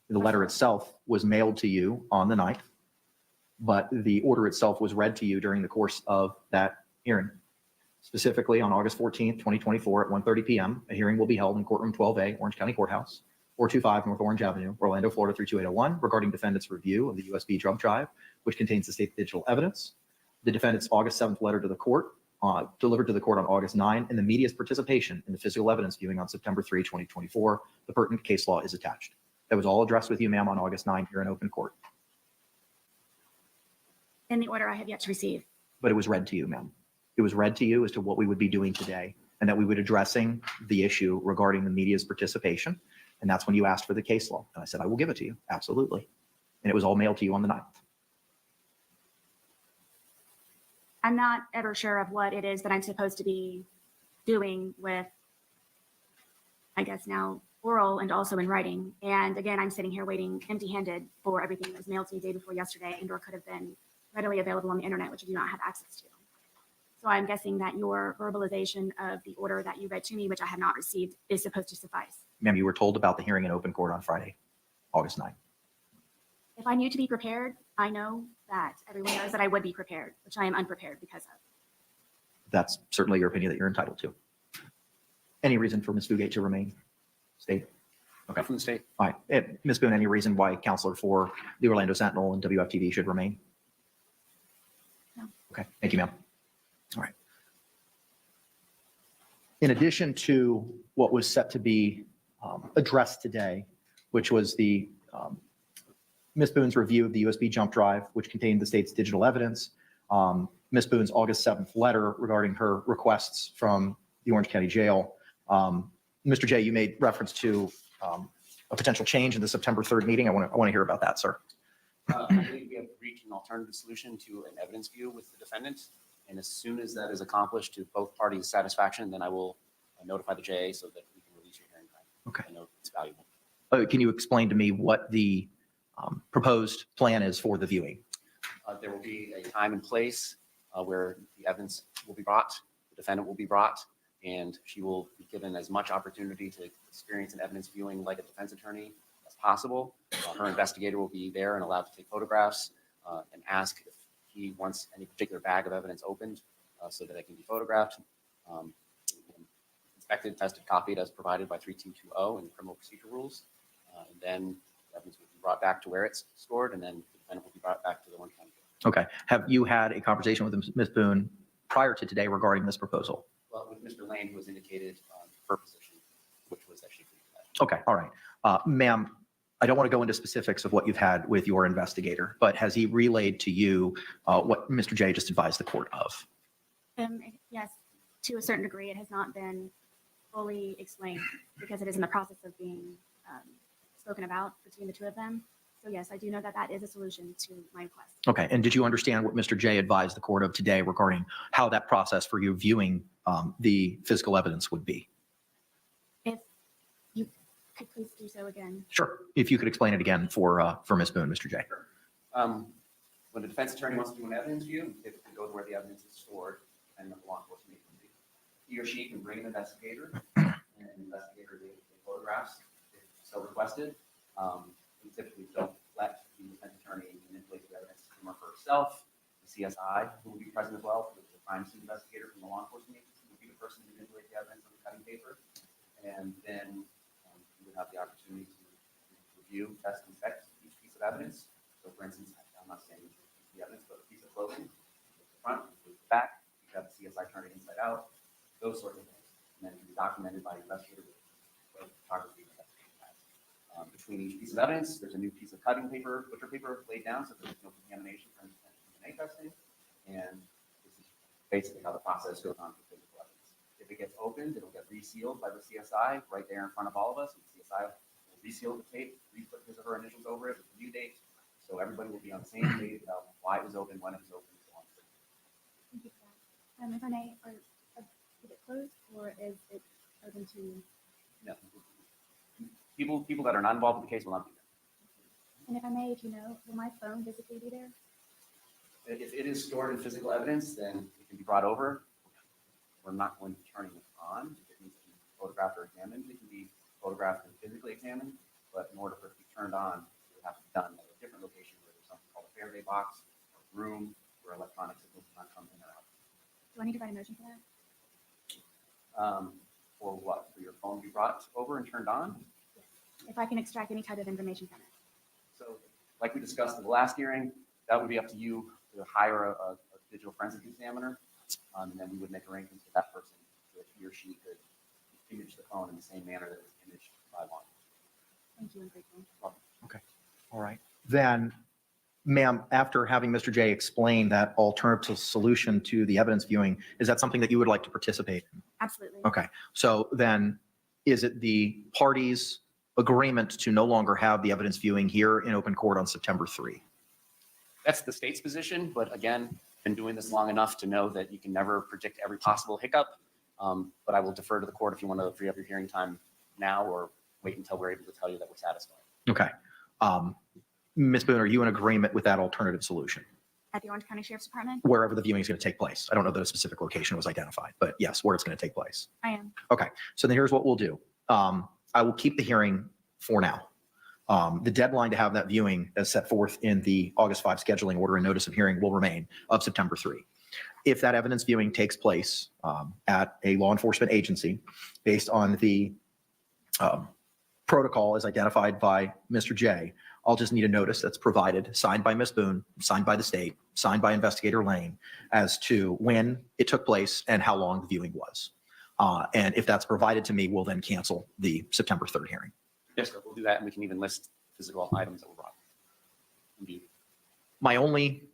N: The letter itself was mailed to you on the 9th, but the order itself was read to you during the course of that hearing. Specifically on August 14th, 2024 at 1:30 p.m., a hearing will be held in courtroom 12A, Orange County Courthouse, 425 North Orange Avenue, Orlando, Florida 32801, regarding defendant's review of the USB drug drive, which contains the state digital evidence. The defendant's August 7th letter to the court, delivered to the court on August 9, and the media's participation in the physical evidence viewing on September 3, 2024. The pertinent case law is attached. That was all addressed with you, ma'am, on August 9 here in open court.
O: In the order I have yet to receive.
N: But it was read to you, ma'am. It was read to you as to what we would be doing today, and that we would addressing the issue regarding the media's participation. And that's when you asked for the case law. And I said, I will give it to you. Absolutely. And it was all mailed to you on the 9th.
O: I'm not ever sure of what it is that I'm supposed to be doing with, I guess now, oral and also in writing. And again, I'm sitting here waiting empty-handed for everything that was mailed to me day before yesterday and or could have been readily available on the internet, which I do not have access to. So I'm guessing that your verbalization of the order that you read to me, which I have not received, is supposed to suffice.
N: Ma'am, you were told about the hearing in open court on Friday, August 9th.
O: If I knew to be prepared, I know that everyone knows that I would be prepared, which I am unprepared because of.
N: That's certainly your opinion that you're entitled to. Any reason for Ms. Fugate to remain State? Okay.
Q: From the state.
N: All right. Ms. Boone, any reason why counselor for the Orlando Sentinel and WFTV should remain?
O: No.
N: Okay. Thank you, ma'am. All right. In addition to what was set to be addressed today, which was the Ms. Boone's review of the USB jump drive, which contained the state's digital evidence, Ms. Boone's August 7th letter regarding her requests from the Orange County Jail. Mr. J, you made reference to a potential change in the September 3rd meeting. I want to hear about that, sir.
Q: I believe we have reached an alternative solution to an evidence view with the defendant. And as soon as that is accomplished to both parties' satisfaction, then I will notify the JA so that we can release your hearing time.
N: Okay.
Q: I know it's valuable.
N: Can you explain to me what the proposed plan is for the viewing?
Q: There will be a time and place where the evidence will be brought, the defendant will be brought, and she will be given as much opportunity to experience an evidence viewing like a defense attorney as possible. Her investigator will be there and allowed to take photographs and ask if he wants any particular bag of evidence opened so that it can be photographed, inspected, tested, copied as provided by 3220 in criminal procedure rules. And then the evidence will be brought back to where it's stored, and then the defendant will be brought back to the Orange County Jail.
N: Okay. Have you had a conversation with Ms. Boone prior to today regarding this proposal?
Q: Well, with Mr. Lane, who has indicated her position, which was that she agreed to that.
N: Okay. All right. Ma'am, I don't want to go into specifics of what you've had with your investigator, but has he relayed to you what Mr. J just advised the court of?
O: Yes, to a certain degree. It has not been fully explained because it is in the process of being spoken about between the two of them. So yes, I do know that that is a solution to my request.
N: Okay. And did you understand what Mr. J advised the court of today regarding how that process for you viewing the physical evidence would be?
O: If you could please do so again.
N: Sure. If you could explain it again for Ms. Boone, Mr. J.
Q: When the defense attorney wants to do an evidence view, they can go to where the evidence is stored and the law enforcement agency. He or she can bring an investigator and an investigator will take photographs if so requested. We typically don't let the defense attorney manipulate the evidence from her herself. The CSI, who will be present as well, the crime scene investigator from the law enforcement agency, will be the person to manipulate the evidence on the cutting paper. And then you would have the opportunity to review, test, inspect each piece of evidence. So for instance, I'm not saying the evidence, but a piece of clothing, the front, the back, you have the CSI turn it inside out, those sorts of things. And then it can be documented by the investigator with photography. Between each piece of evidence, there's a new piece of cutting paper, butcher paper laid down so there's no contamination from DNA testing. And this is basically how the process goes on for physical evidence. If it gets opened, it'll get resealed by the CSI right there in front of all of us. And the CSI will reseal the tape, re-put his or her initials over it with the new date. So everybody will be on the same page about why it was open, when it was open, and so on.
O: Thank you for that. If I may, is it closed or is it open to?
Q: No. People that are not involved with the case will not be there.
O: And if I may, if you know, will my phone physically be there?
Q: If it is stored in physical evidence, then it can be brought over. We're not going to be turning it on. If it needs to be photographed or examined, it can be photographed and physically examined. But in order for it to be turned on, it would have to be done at a different location where there's something called a Faraday box or room where electronic signals cannot come in or out.
O: Do I need to write a motion for that?
Q: For what? For your phone to be brought over and turned on?
O: If I can extract any type of information from it.
Q: So like we discussed in the last hearing, that would be up to you to hire a digital forensic examiner. And then we would make arrangements with that person so that he or she could image the phone in the same manner that it was imaged by one.
O: Thank you, I'm grateful.
N: Okay. All right. Then, ma'am, after having Mr. J explain that alternative solution to the evidence viewing, is that something that you would like to participate in?
O: Absolutely.
N: Okay. So then is it the parties' agreement to no longer have the evidence viewing here in open court on September 3?
Q: That's the state's position, but again, been doing this long enough to know that you can never predict every possible hiccup. But I will defer to the court if you want to free up your hearing time now or wait until we're able to tell you that we're satisfied.
N: Okay. Ms. Boone, are you in agreement with that alternative solution?
O: At the Orange County Sheriff's Department?
N: Wherever the viewing is going to take place. I don't know that a specific location was identified, but yes, where it's going to take place.
O: I am.
N: Okay. So then here's what we'll do. I will keep the hearing for now. The deadline to have that viewing as set forth in the August 5 scheduling order and notice of hearing will remain of September 3. If that evidence viewing takes place at a law enforcement agency based on the protocol as identified by Mr. J, I'll just need a notice that's provided, signed by Ms. Boone, signed by the state, signed by Investigator Lane, as to when it took place and how long the viewing was. And if that's provided to me, we'll then cancel the September 3rd hearing.
Q: Yes, sir, we'll do that, and we can even list physical items that were brought. Indeed.
N: My only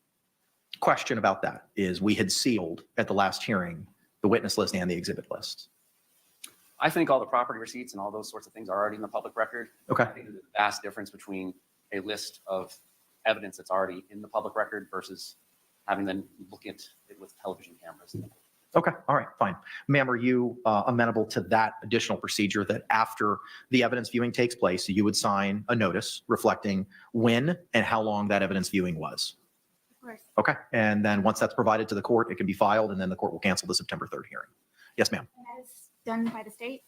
N: question about that is we had sealed at the last hearing the witness list and the exhibit list.
Q: I think all the property receipts and all those sorts of things are already in the public record.
N: Okay.
Q: I think there's a vast difference between a list of evidence that's already in the public record versus having them look at it with television cameras.
N: Okay, all right, fine. Ma'am, are you amenable to that additional procedure that after the evidence viewing takes place, you would sign a notice reflecting when and how long that evidence viewing was?
O: Of course.
N: Okay, and then once that's provided to the court, it can be filed, and then the court will cancel the September 3rd hearing. Yes, ma'am.
O: And that is done by the state?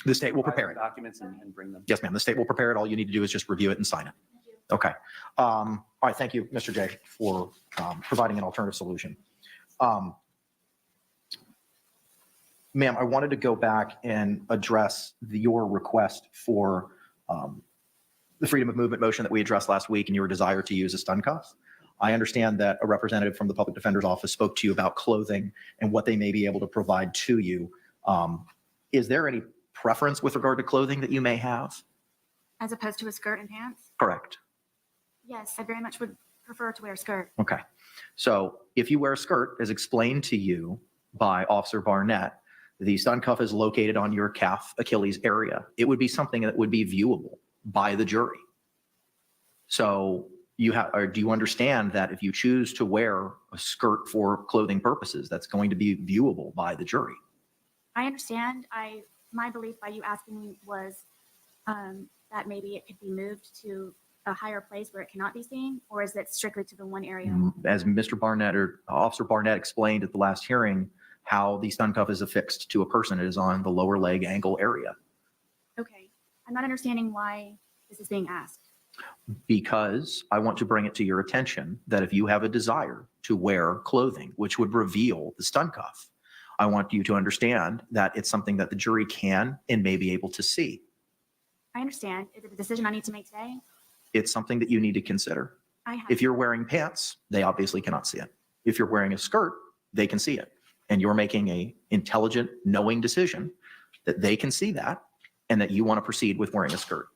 N: The state will prepare it.
Q: Documents and bring them.
N: Yes, ma'am. The state will prepare it. All you need to do is just review it and sign it. Okay. All right. Thank you, Mr. J, for providing an alternative solution. Ma'am, I wanted to go back and address your request for the freedom of movement motion that we addressed last week and your desire to use a stun cuff. I understand that a representative from the public defender's office spoke to you about clothing and what they may be able to provide to you. Is there any preference with regard to clothing that you may have?
O: As opposed to a skirt and pants?
N: Correct.
O: Yes, I very much would prefer to wear a skirt.
N: Okay. So if you wear a skirt, as explained to you by Officer Barnett, the stun cuff is located on your calf Achilles area. It would be something that would be viewable by the jury. So you have, or do you understand that if you choose to wear a skirt for clothing purposes, that's going to be viewable by the jury?
O: I understand. My belief by you asking me was that maybe it could be moved to a higher place where it cannot be seen, or is it strictly to the one area?
N: As Mr. Barnett or Officer Barnett explained at the last hearing, how the stun cuff is affixed to a person, it is on the lower leg ankle area.
O: Okay. I'm not understanding why this is being asked.
N: Because I want to bring it to your attention that if you have a desire to wear clothing which would reveal the stun cuff, I want you to understand that it's something that the jury can and may be able to see.
O: I understand. Is it a decision I need to make today?
N: It's something that you need to consider. If you're wearing pants, they obviously cannot see it. If you're wearing a skirt, they can see it. And you're making an intelligent, knowing decision that they can see that and that you want to proceed with wearing a skirt.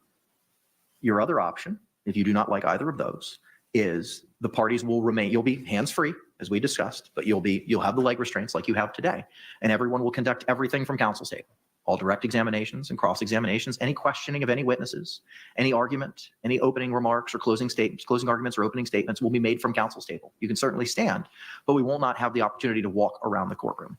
N: Your other option, if you do not like either of those, is the parties will remain, you'll be hands-free, as we discussed, but you'll have the leg restraints like you have today. And everyone will conduct everything from counsel's table. All direct examinations and cross-examinations, any questioning of any witnesses, any argument, any opening remarks or closing statements, closing arguments or opening statements will be made from counsel's table. You can certainly stand, but we will not have the opportunity to walk around the courtroom.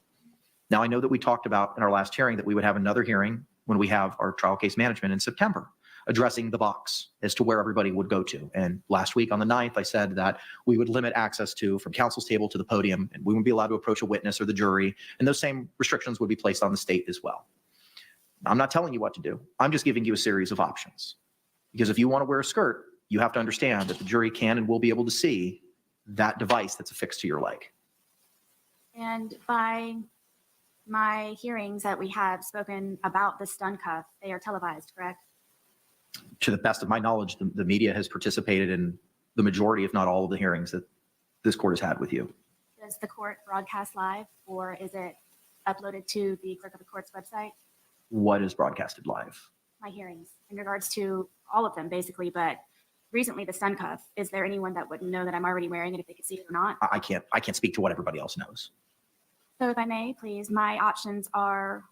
N: Now, I know that we talked about in our last hearing that we would have another hearing when we have our trial case management in September, addressing the box as to where everybody would go to. And last week on the 9th, I said that we would limit access to from counsel's table to the podium, and we wouldn't be allowed to approach a witness or the jury. And those same restrictions would be placed on the state as well. I'm not telling you what to do. I'm just giving you a series of options. Because if you want to wear a skirt, you have to understand that the jury can and will be able to see that device that's affixed to your leg.
O: And by my hearings that we have spoken about the stun cuff, they are televised, correct?
N: To the best of my knowledge, the media has participated in the majority, if not all, of the hearings that this court has had with you.
O: Does the court broadcast live, or is it uploaded to the clerk of the court's website?
N: What is broadcasted live?
O: My hearings in regards to all of them, basically, but recently the stun cuff. Is there anyone that would know that I'm already wearing it if they could see it or not?
N: I can't speak to what everybody else knows.
O: So if I may, please, my options are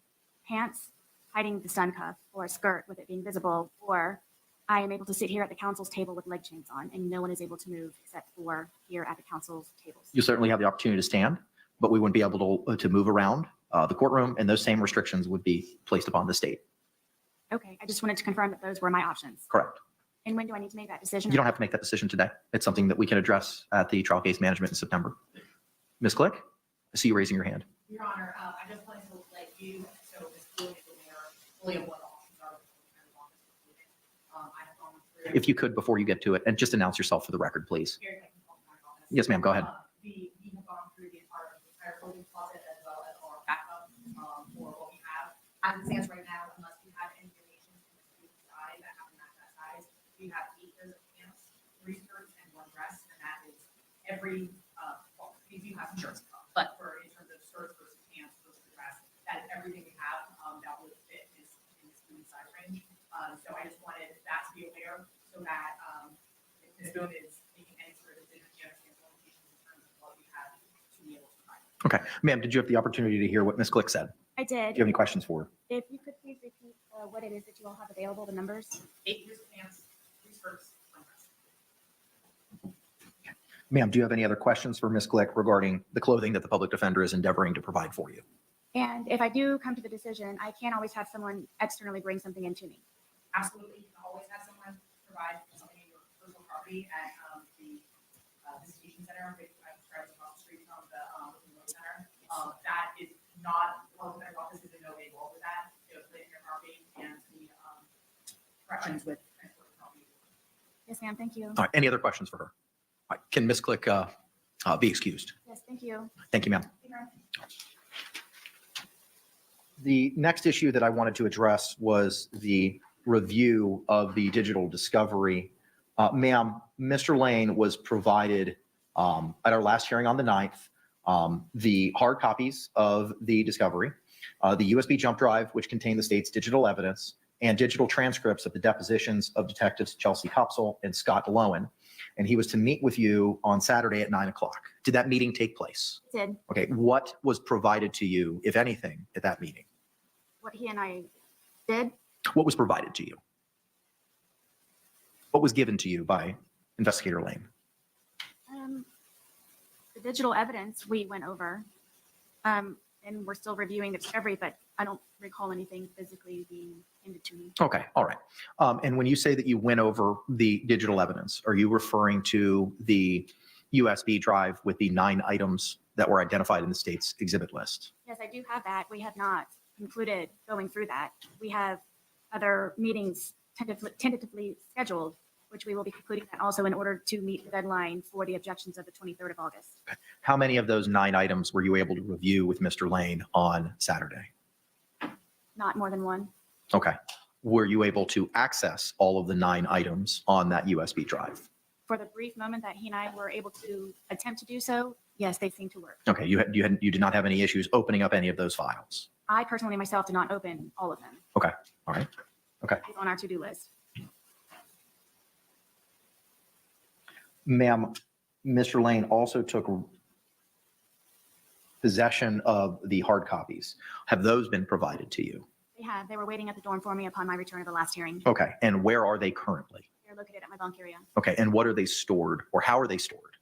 O: pants hiding the stun cuff, or a skirt with it being visible, or I am able to sit here at the counsel's table with leg chains on and no one is able to move except for here at the counsel's tables.
N: You certainly have the opportunity to stand, but we wouldn't be able to move around the courtroom, and those same restrictions would be placed upon the state.
O: Okay, I just wanted to confirm that those were my options.
N: Correct.
O: And when do I need to make that decision?
N: You don't have to make that decision today. It's something that we can address at the trial case management in September. Ms. Click, I see you raising your hand.
R: Your Honor, I just wanted to let you, so Ms. Boone is aware fully of what the options are. I have gone through.
N: If you could, before you get to it, and just announce yourself for the record, please. Yes, ma'am, go ahead.
R: We have gone through the entire clothing closet as well as our backup for what we have. As it stands right now, unless we have any donations to the side, we have 8 pairs of pants, 3 skirts, and 1 dress, and that is every, well, we do have shirts, but for in terms of skirts versus pants versus dress, that is everything we have that would fit in this Boone size range. So I just wanted that to be aware so that if Ms. Boone is making any sort of decision, she understands the limitations in terms of what we have to be able to provide.
N: Okay, ma'am, did you have the opportunity to hear what Ms. Glick said?
O: I did.
N: Do you have any questions for her?
O: If you could please repeat what it is that you all have available, the numbers.
R: 8 pairs of pants, 3 skirts, 1 dress.
N: Ma'am, do you have any other questions for Ms. Glick regarding the clothing that the public defender is endeavoring to provide for you?
O: And if I do come to the decision, I can always have someone externally bring something into me.
R: Absolutely, you can always have someone provide something in your personal property at the visitation center, which I described across the street from the Load Center. That is not, the public defender's office is in no way involved with that. They would put it in your property and the corrections with transport property.
O: Yes, ma'am. Thank you.
N: All right, any other questions for her? All right, can Ms. Glick be excused?
O: Yes, thank you.
N: Thank you, ma'am. The next issue that I wanted to address was the review of the digital discovery. Ma'am, Mr. Lane was provided at our last hearing on the 9th, the hard copies of the discovery, the USB jump drive, which contained the state's digital evidence, and digital transcripts of the depositions of Detectives Chelsea Copsell and Scott Lowen. And he was to meet with you on Saturday at 9 o'clock. Did that meeting take place?
O: It did.
N: Okay, what was provided to you, if anything, at that meeting?
O: What he and I did.
N: What was provided to you? What was given to you by Investigator Lane?
O: The digital evidence we went over, and we're still reviewing the discovery, but I don't recall anything physically being handed to me.
N: Okay, all right. And when you say that you went over the digital evidence, are you referring to the USB drive with the 9 items that were identified in the state's exhibit list?
O: Yes, I do have that. We have not concluded going through that. We have other meetings tentatively scheduled, which we will be concluding that also in order to meet the deadline for the objections of the 23rd of August.
N: How many of those 9 items were you able to review with Mr. Lane on Saturday?
O: Not more than one.
N: Okay. Were you able to access all of the 9 items on that USB drive?
O: For the brief moment that he and I were able to attempt to do so, yes, they seem to work.
N: Okay, you did not have any issues opening up any of those files?
O: I personally myself did not open all of them.
N: Okay, all right, okay.
O: It's on our to-do list.
N: Ma'am, Mr. Lane also took possession of the hard copies. Have those been provided to you?
O: They have. They were waiting at the dorm for me upon my return of the last hearing.
N: Okay, and where are they currently?
O: They're located at my bunk area.
N: Okay, and what are they stored, or how are they stored?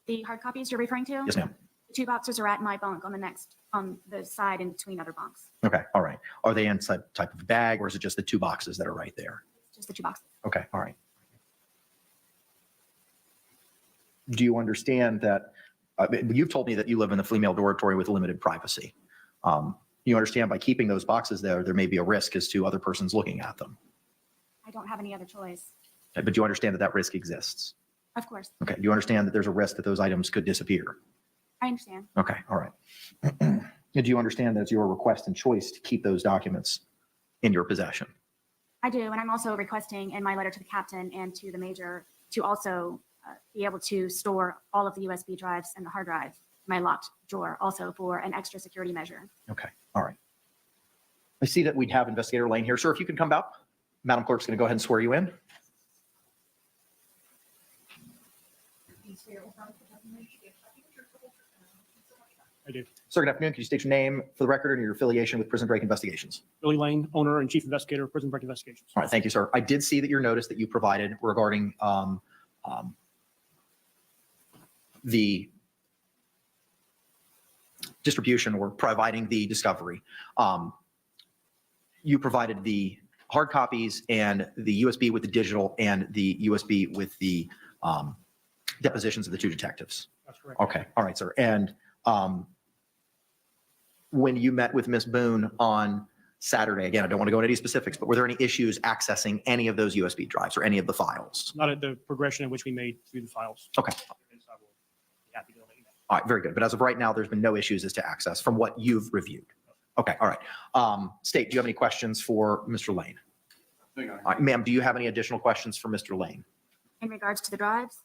O: The hard copies you're referring to?
N: Yes, ma'am.
O: The 2 boxes are at my bunk on the side in between other bunks.
N: Okay, all right. Are they in some type of bag, or is it just the 2 boxes that are right there?
O: Just the 2 boxes.
N: Okay, all right. Do you understand that, you've told me that you live in the female dormitory with limited privacy. You understand by keeping those boxes there may be a risk as to other persons looking at them.
O: I don't have any other choice.
N: But you understand that that risk exists?
O: Of course.
N: Okay, do you understand that there's a risk that those items could disappear?
O: I understand.
N: Okay, all right. Do you understand that it's your request and choice to keep those documents in your possession?
O: I do, and I'm also requesting in my letter to the captain and to the major to also be able to store all of the USB drives and the hard drive, my locked drawer, also for an extra security measure.
N: Okay, all right. I see that we'd have Investigator Lane here. Sir, if you can come back. Madam Clerk's going to go ahead and swear you in.
M: I do.
N: Sir, good afternoon. Could you state your name for the record and your affiliation with Prison Break Investigations?
M: Billy Lane, owner and chief investigator of Prison Break Investigations.
N: All right, thank you, sir. I did see that your notice that you provided regarding the distribution or providing the discovery. You provided the hard copies and the USB with the digital and the USB with the depositions of the 2 detectives.
M: That's correct.
N: Okay, all right, sir. And when you met with Ms. Boone on Saturday, again, I don't want to go into any specifics, but were there any issues accessing any of those USB drives or any of the files?
M: Not at the progression in which we made through the files.
N: Okay.
M: I will be happy to let you know.
N: All right, very good. But as of right now, there's been no issues as to access from what you've reviewed. Okay, all right. State, do you have any questions for Mr. Lane? All right, ma'am, do you have any additional questions for Mr. Lane?
O: In regards to the drives?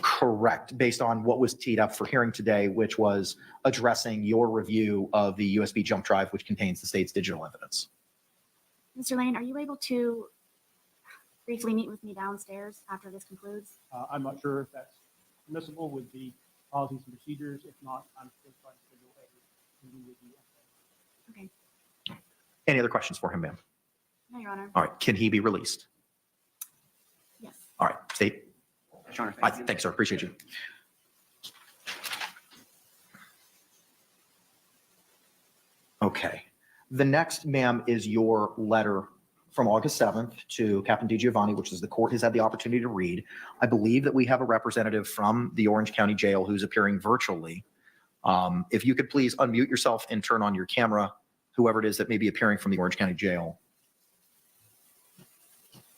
N: Correct, based on what was teed up for hearing today, which was addressing your review of the USB jump drive, which contains the state's digital evidence.
O: Mr. Lane, are you able to briefly meet with me downstairs after this concludes?
M: I'm not sure if that's permissible with the policies and procedures. If not, I'm still trying to schedule a meeting with you.
O: Okay.
N: Any other questions for him, ma'am?
O: No, Your Honor.
N: All right, can he be released?
O: Yes.
N: All right, state.
Q: Your Honor,
N: Thanks, sir, appreciate you. Okay, the next, ma'am, is your letter from August 7th to Captain DiGiovanni, which is the court has had the opportunity to read. I believe that we have a representative from the Orange County Jail who's appearing virtually. If you could please unmute yourself and turn on your camera, whoever it is that may be appearing from the Orange County Jail.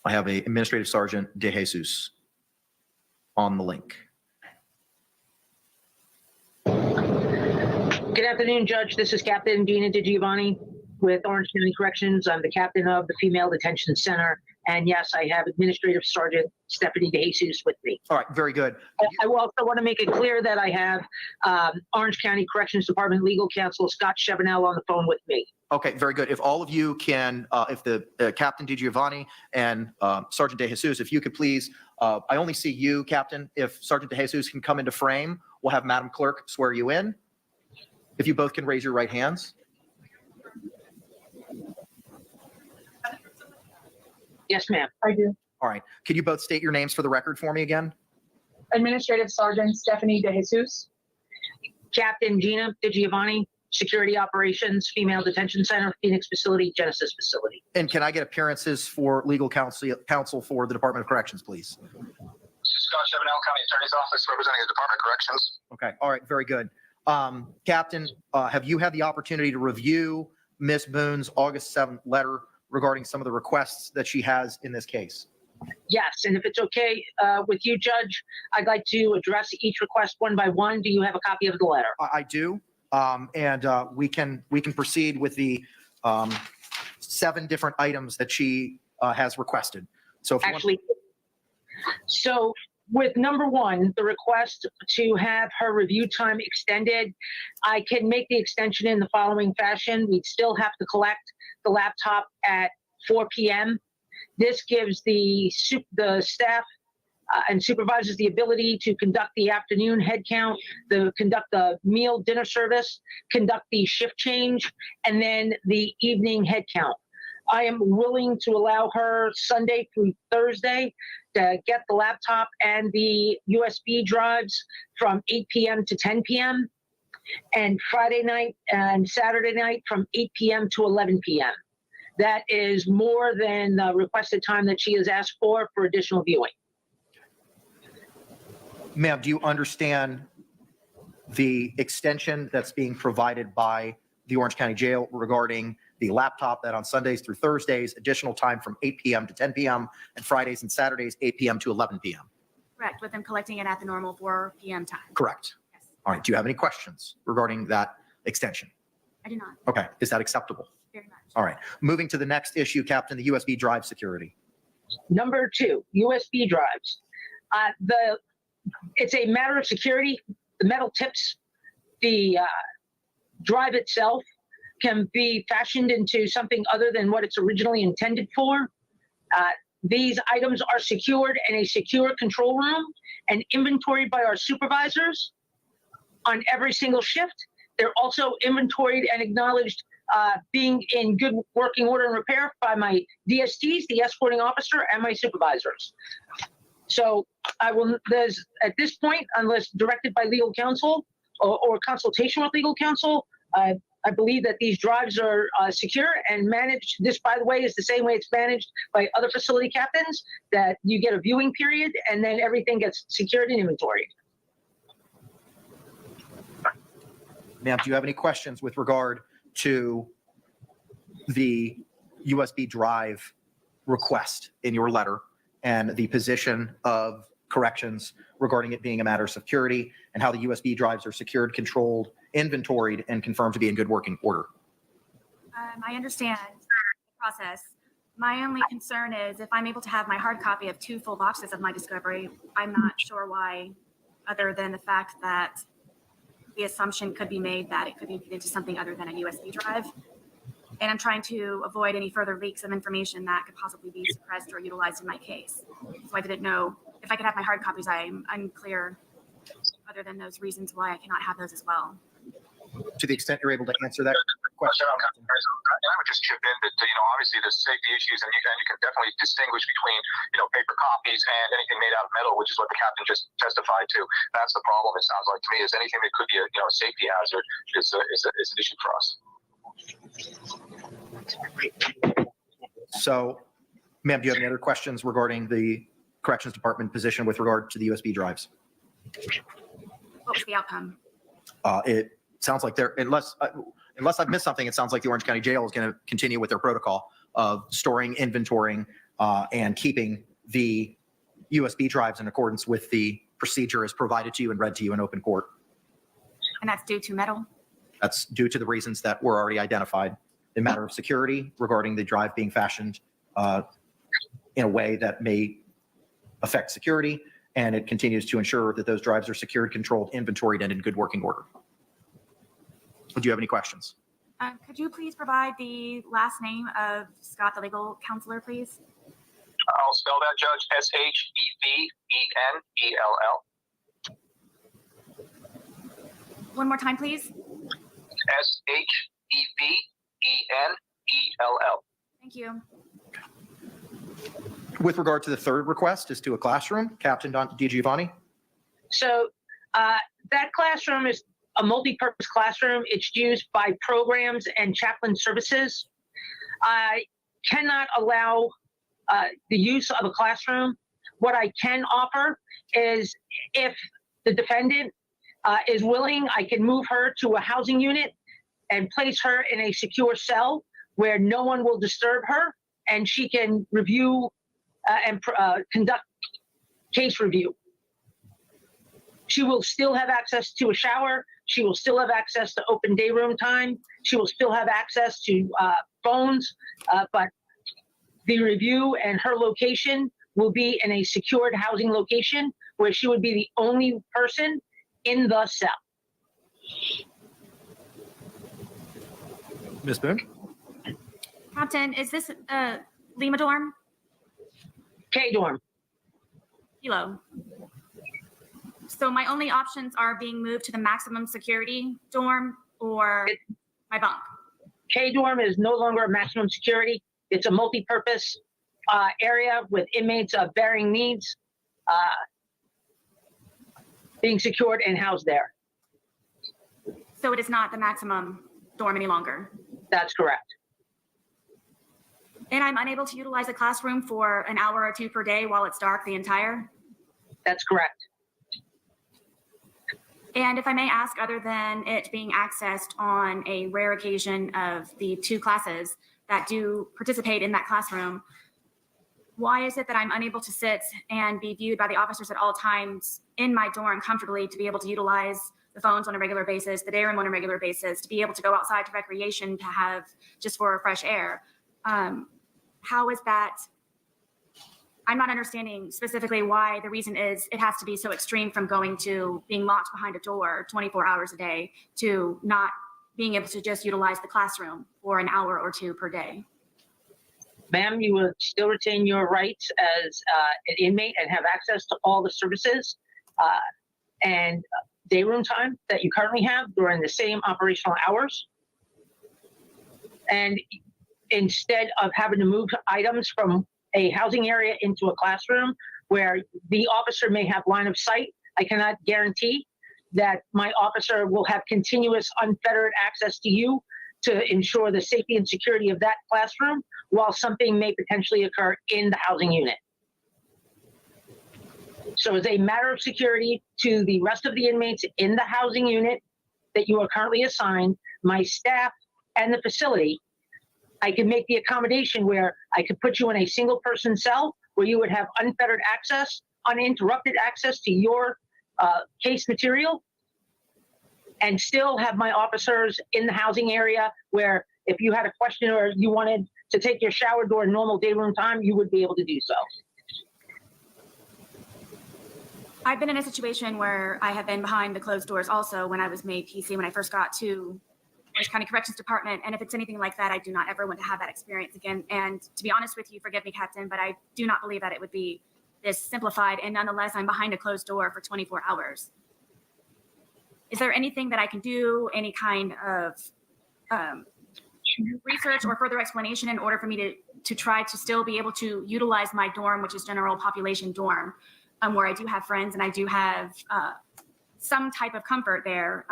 N: I have a Administrative Sergeant De Jesus on the link.
S: Good afternoon, Judge. This is Captain Dina DiGiovanni with Orange County Corrections. I'm the captain of the Female Detention Center. And yes, I have Administrative Sergeant Stephanie DeJesus with me.
N: All right, very good.
S: I also want to make it clear that I have Orange County Corrections Department Legal Counsel Scott Chevenel on the phone with me.
N: Okay, very good. If all of you can, if the Captain DiGiovanni and Sergeant DeJesus, if you could please, I only see you, Captain. If Sergeant DeJesus can come into frame, we'll have Madam Clerk swear you in. If you both can raise your right hands.
S: Yes, ma'am. I do.
N: All right. Could you both state your names for the record for me again?
S: Administrative Sergeant Stephanie DeJesus. Captain Gina DiGiovanni, Security Operations, Female Detention Center, Phoenix Facility, Genesis Facility.
N: And can I get appearances for legal counsel for the Department of Corrections, please?
T: Scott Chevenel, County Attorney's Office, representing the Department of Corrections.
N: Okay. All right. Very good. Captain, have you had the opportunity to review Ms. Boone's August 7th letter regarding some of the requests that she has in this case?
S: Yes, and if it's okay with you, Judge, I'd like to address each request one by one. Do you have a copy of the letter?
N: I do, and we can proceed with the 7 different items that she has requested. So if
S: Actually, so with number 1, the request to have her review time extended, I can make the extension in the following fashion. We'd still have to collect the laptop at 4 p.m. This gives the staff and supervisors the ability to conduct the afternoon head count, conduct the meal dinner service, conduct the shift change, and then the evening head count. I am willing to allow her Sunday through Thursday to get the laptop and the USB drives from 8 p.m. to 10 p.m. and Friday night and Saturday night from 8 p.m. to 11 p.m. That is more than the requested time that she has asked for additional viewing.
N: Ma'am, do you understand the extension that's being provided by the Orange County Jail regarding the laptop that on Sundays through Thursdays, additional time from 8 p.m. to 10 p.m. and Fridays and Saturdays, 8 p.m. to 11 p.m.?
O: Correct, with them collecting it at the normal 4 p.m. time.
N: Correct.
O: Yes.
N: All right. Do you have any questions regarding that extension?
O: I do not.
N: Okay. Is that acceptable?
O: Very much.
N: All right. Moving to the next issue, Captain, the USB drive security.
S: Number 2, USB drives. It's a matter of security. The metal tips, the drive itself can be fashioned into something other than what it's originally intended for. These items are secured in a secure control room and inventoried by our supervisors on every single shift. They're also inventoried and acknowledged being in good working order and repair by my DSTs, the escorting officer, and my supervisors. So at this point, unless directed by legal counsel or consultation with legal counsel, I believe that these drives are secure and managed. This, by the way, is the same way it's managed by other facility captains, that you get a viewing period and then everything gets secured and inventoried.
N: Ma'am, do you have any questions with regard to the USB drive request in your letter and the position of corrections regarding it being a matter of security and how the USB drives are secured, controlled, inventoried, and confirmed to be in good working order?
O: I understand the process. My only concern is if I'm able to have my hard copy of 2 full boxes of my discovery, I'm not sure why, other than the fact that the assumption could be made that it could be into something other than a USB drive. And I'm trying to avoid any further leaks of information that could possibly be suppressed or utilized in my case. So I didn't know if I could have my hard copies. I'm unclear, other than those reasons why I cannot have those as well.
N: To the extent you're able to answer that question.
T: And I would just chip in that, obviously there's safety issues and you can definitely distinguish between, paper copies and anything made out of metal, which is what the captain just testified to. That's the problem, it sounds like to me, is anything that could be a safety hazard is an issue for us.
N: So, ma'am, do you have any other questions regarding the Corrections Department position with regard to the USB drives?
O: What was the outcome?
N: It sounds like they're, unless I've missed something, it sounds like the Orange County Jail is going to continue with their protocol of storing, inventorying, and keeping the USB drives in accordance with the procedure as provided to you and read to you in open court.
O: And that's due to metal?
N: That's due to the reasons that were already identified. The matter of security regarding the drive being fashioned in a way that may affect security, and it continues to ensure that those drives are secured, controlled, inventoried, and in good working order. Do you have any questions?
O: Could you please provide the last name of Scott, the legal counselor, please?
T: I'll spell that, Judge. Shevennell.
O: One more time, please.
T: Shevennell.
O: Thank you.
N: With regard to the third request is to a classroom, Captain DiGiovanni.
S: So that classroom is a multi-purpose classroom. It's used by programs and chaplain services. I cannot allow the use of a classroom. What I can offer is if the defendant is willing, I can move her to a housing unit and place her in a secure cell where no one will disturb her, and she can review and conduct case review. She will still have access to a shower. She will still have access to open day room time. She will still have access to phones, but the review and her location will be in a secured housing location where she would be the only person in the cell.
N: Ms. Boone?
O: Captain, is this Lima dorm?
S: K dorm.
O: Kilo. So my only options are being moved to the maximum security dorm or my bunk.
S: K dorm is no longer a maximum security. It's a multi-purpose area with inmates of varying needs being secured and housed there.
O: So it is not the maximum dorm any longer?
S: That's correct.
O: And I'm unable to utilize a classroom for an hour or two per day while it's dark the entire?
S: That's correct.
O: And if I may ask, other than it being accessed on a rare occasion of the 2 classes that do participate in that classroom, why is it that I'm unable to sit and be viewed by the officers at all times in my dorm comfortably to be able to utilize the phones on a regular basis, the day room on a regular basis, to be able to go outside to recreation, to have just for fresh air? How is that? I'm not understanding specifically why the reason is it has to be so extreme from going to being locked behind a door 24 hours a day to not being able to just utilize the classroom for an hour or 2 per day.
S: Ma'am, you will still retain your rights as an inmate and have access to all the services and day room time that you currently have during the same operational hours. And instead of having to move items from a housing area into a classroom where the officer may have line of sight, I cannot guarantee that my officer will have continuous unfettered access to you to ensure the safety and security of that classroom while something may potentially occur in the housing unit. So as a matter of security to the rest of the inmates in the housing unit that you are currently assigned, my staff and the facility, I can make the accommodation where I could put you in a single person cell where you would have unfettered access, uninterrupted access to your case material, and still have my officers in the housing area where if you had a question or you wanted to take your shower during normal day room time, you would be able to do so.
O: I've been in a situation where I have been behind the closed doors also when I was made PC, when I first got to Orange County Corrections Department. And if it's anything like that, I do not ever want to have that experience again. And to be honest with you, forgive me, Captain, but I do not believe that it would be this simplified. And nonetheless, I'm behind a closed door for 24 hours. Is there anything that I can do, any kind of research or further explanation in order for me to try to still be able to utilize my dorm, which is general population dorm, where I do have friends and I do have some type of comfort there,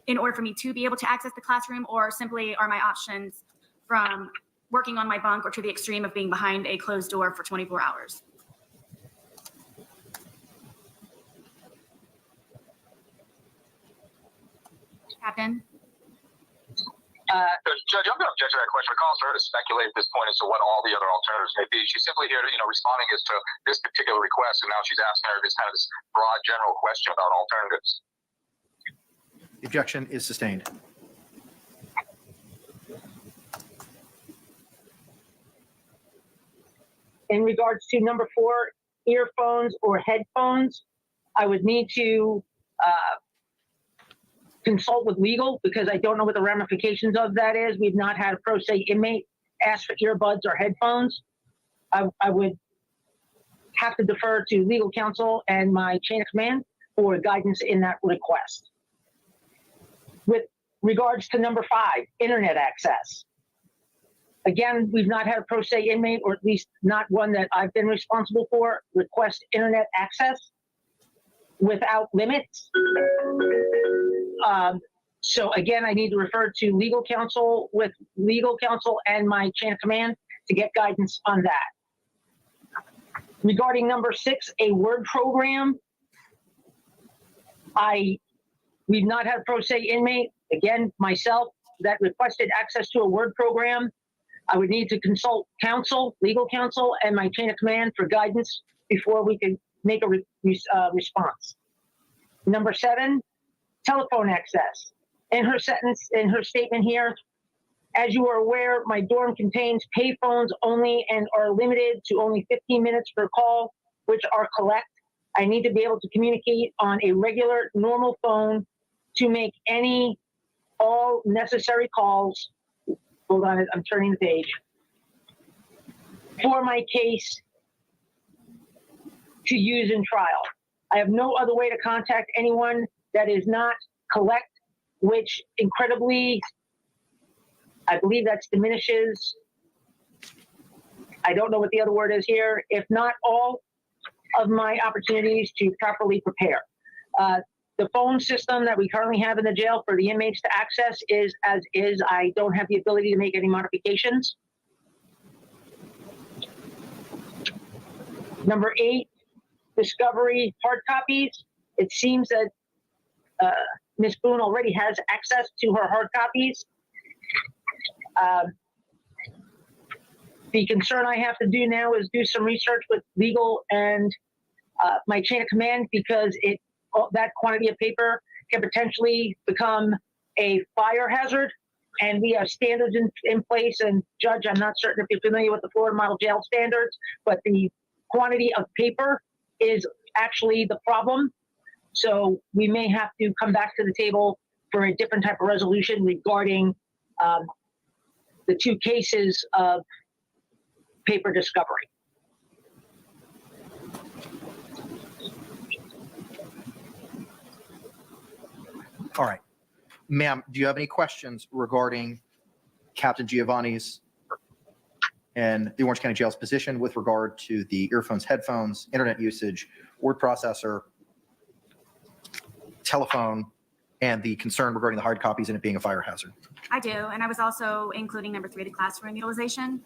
O: in order for me to be able to access the classroom, or simply are my options from working on my bunk or to the extreme of being behind a closed door for 24 hours? Captain?
T: Judge, I'm going to object to that question. It calls for her to speculate at this point as to what all the other alternatives may be. She's simply here to, responding as to this particular request, and now she's asking her this kind of this broad general question about alternatives.
N: The objection is sustained.
S: In regards to number 4, earphones or headphones, I would need to consult with legal because I don't know what the ramifications of that is. We've not had a pro se inmate ask for earbuds or headphones. I would have to defer to legal counsel and my chain of command for guidance in that request. With regards to number 5, internet access. Again, we've not had a pro se inmate, or at least not one that I've been responsible for, request internet access without limits. So again, I need to refer to legal counsel with legal counsel and my chain of command to get guidance on that. Regarding number 6, a word program. We've not had a pro se inmate, again, myself, that requested access to a word program. I would need to consult counsel, legal counsel, and my chain of command for guidance before we can make a response. Number 7, telephone access. In her statement here, as you are aware, my dorm contains payphones only and are limited to only 15 minutes per call, which are collect. I need to be able to communicate on a regular, normal phone to make all necessary calls. Hold on, I'm turning the page. For my case to use in trial. I have no other way to contact anyone that is not collect, which incredibly, I believe that's diminishes. I don't know what the other word is here. If not all of my opportunities to properly prepare. The phone system that we currently have in the jail for the inmates to access is as is. I don't have the ability to make any modifications. Number 8, discovery hard copies. It seems that Ms. Boone already has access to her hard copies. The concern I have to do now is do some research with legal and my chain of command, because that quantity of paper can potentially become a fire hazard, and we have standards in place. And Judge, I'm not certain if you're familiar with the Florida Model Jail standards, but the quantity of paper is actually the problem. So we may have to come back to the table for a different type of resolution regarding the 2 cases of paper discovery.
N: All right. Ma'am, do you have any questions regarding Captain Giovanni's and the Orange County Jail's position with regard to the earphones, headphones, internet usage, word processor, telephone, and the concern regarding the hard copies and it being a fire hazard?
O: I do, and I was also including number 3, the classroom utilization.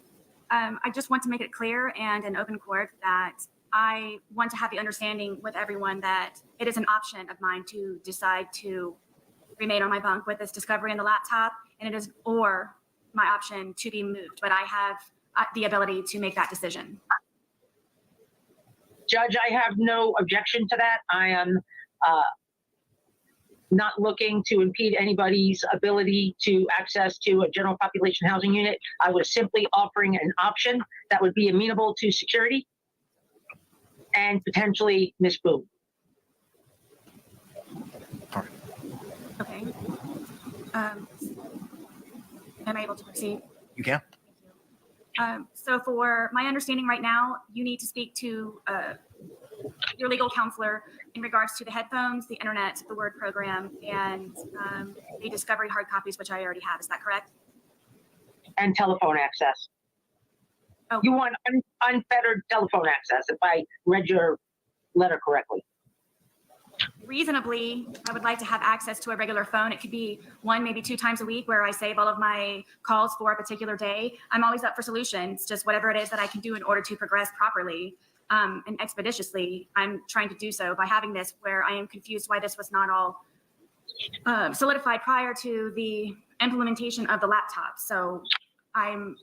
O: I just want to make it clear and in open court that I want to have the understanding with everyone that it is an option of mine to decide to remain on my bunk with this discovery in the laptop, and it is or my option to be moved, but I have the ability to make that decision. Judge, I have no objection to that. I am
S: not looking to impede anybody's ability to access to a general population housing unit. I was simply offering an option that would be amenable to security and potentially Ms. Boone.
O: Okay. Am I able to proceed?
N: You can.
O: So for my understanding right now, you need to speak to your legal counselor in regards to the headphones, the internet, the Word program, and the discovery hard copies, which I already have. Is that correct?
S: And telephone access.
O: Oh.
S: You want unfettered telephone access, if I read your letter correctly.
O: Reasonably, I would like to have access to a regular phone. It could be 1, maybe 2 times a week where I save all of my calls for a particular day. I'm always up for solutions, just whatever it is that I can do in order to progress properly and expeditiously. I'm trying to do so by having this where I am confused why this was not all solidified prior to the implementation of the laptop. So I'm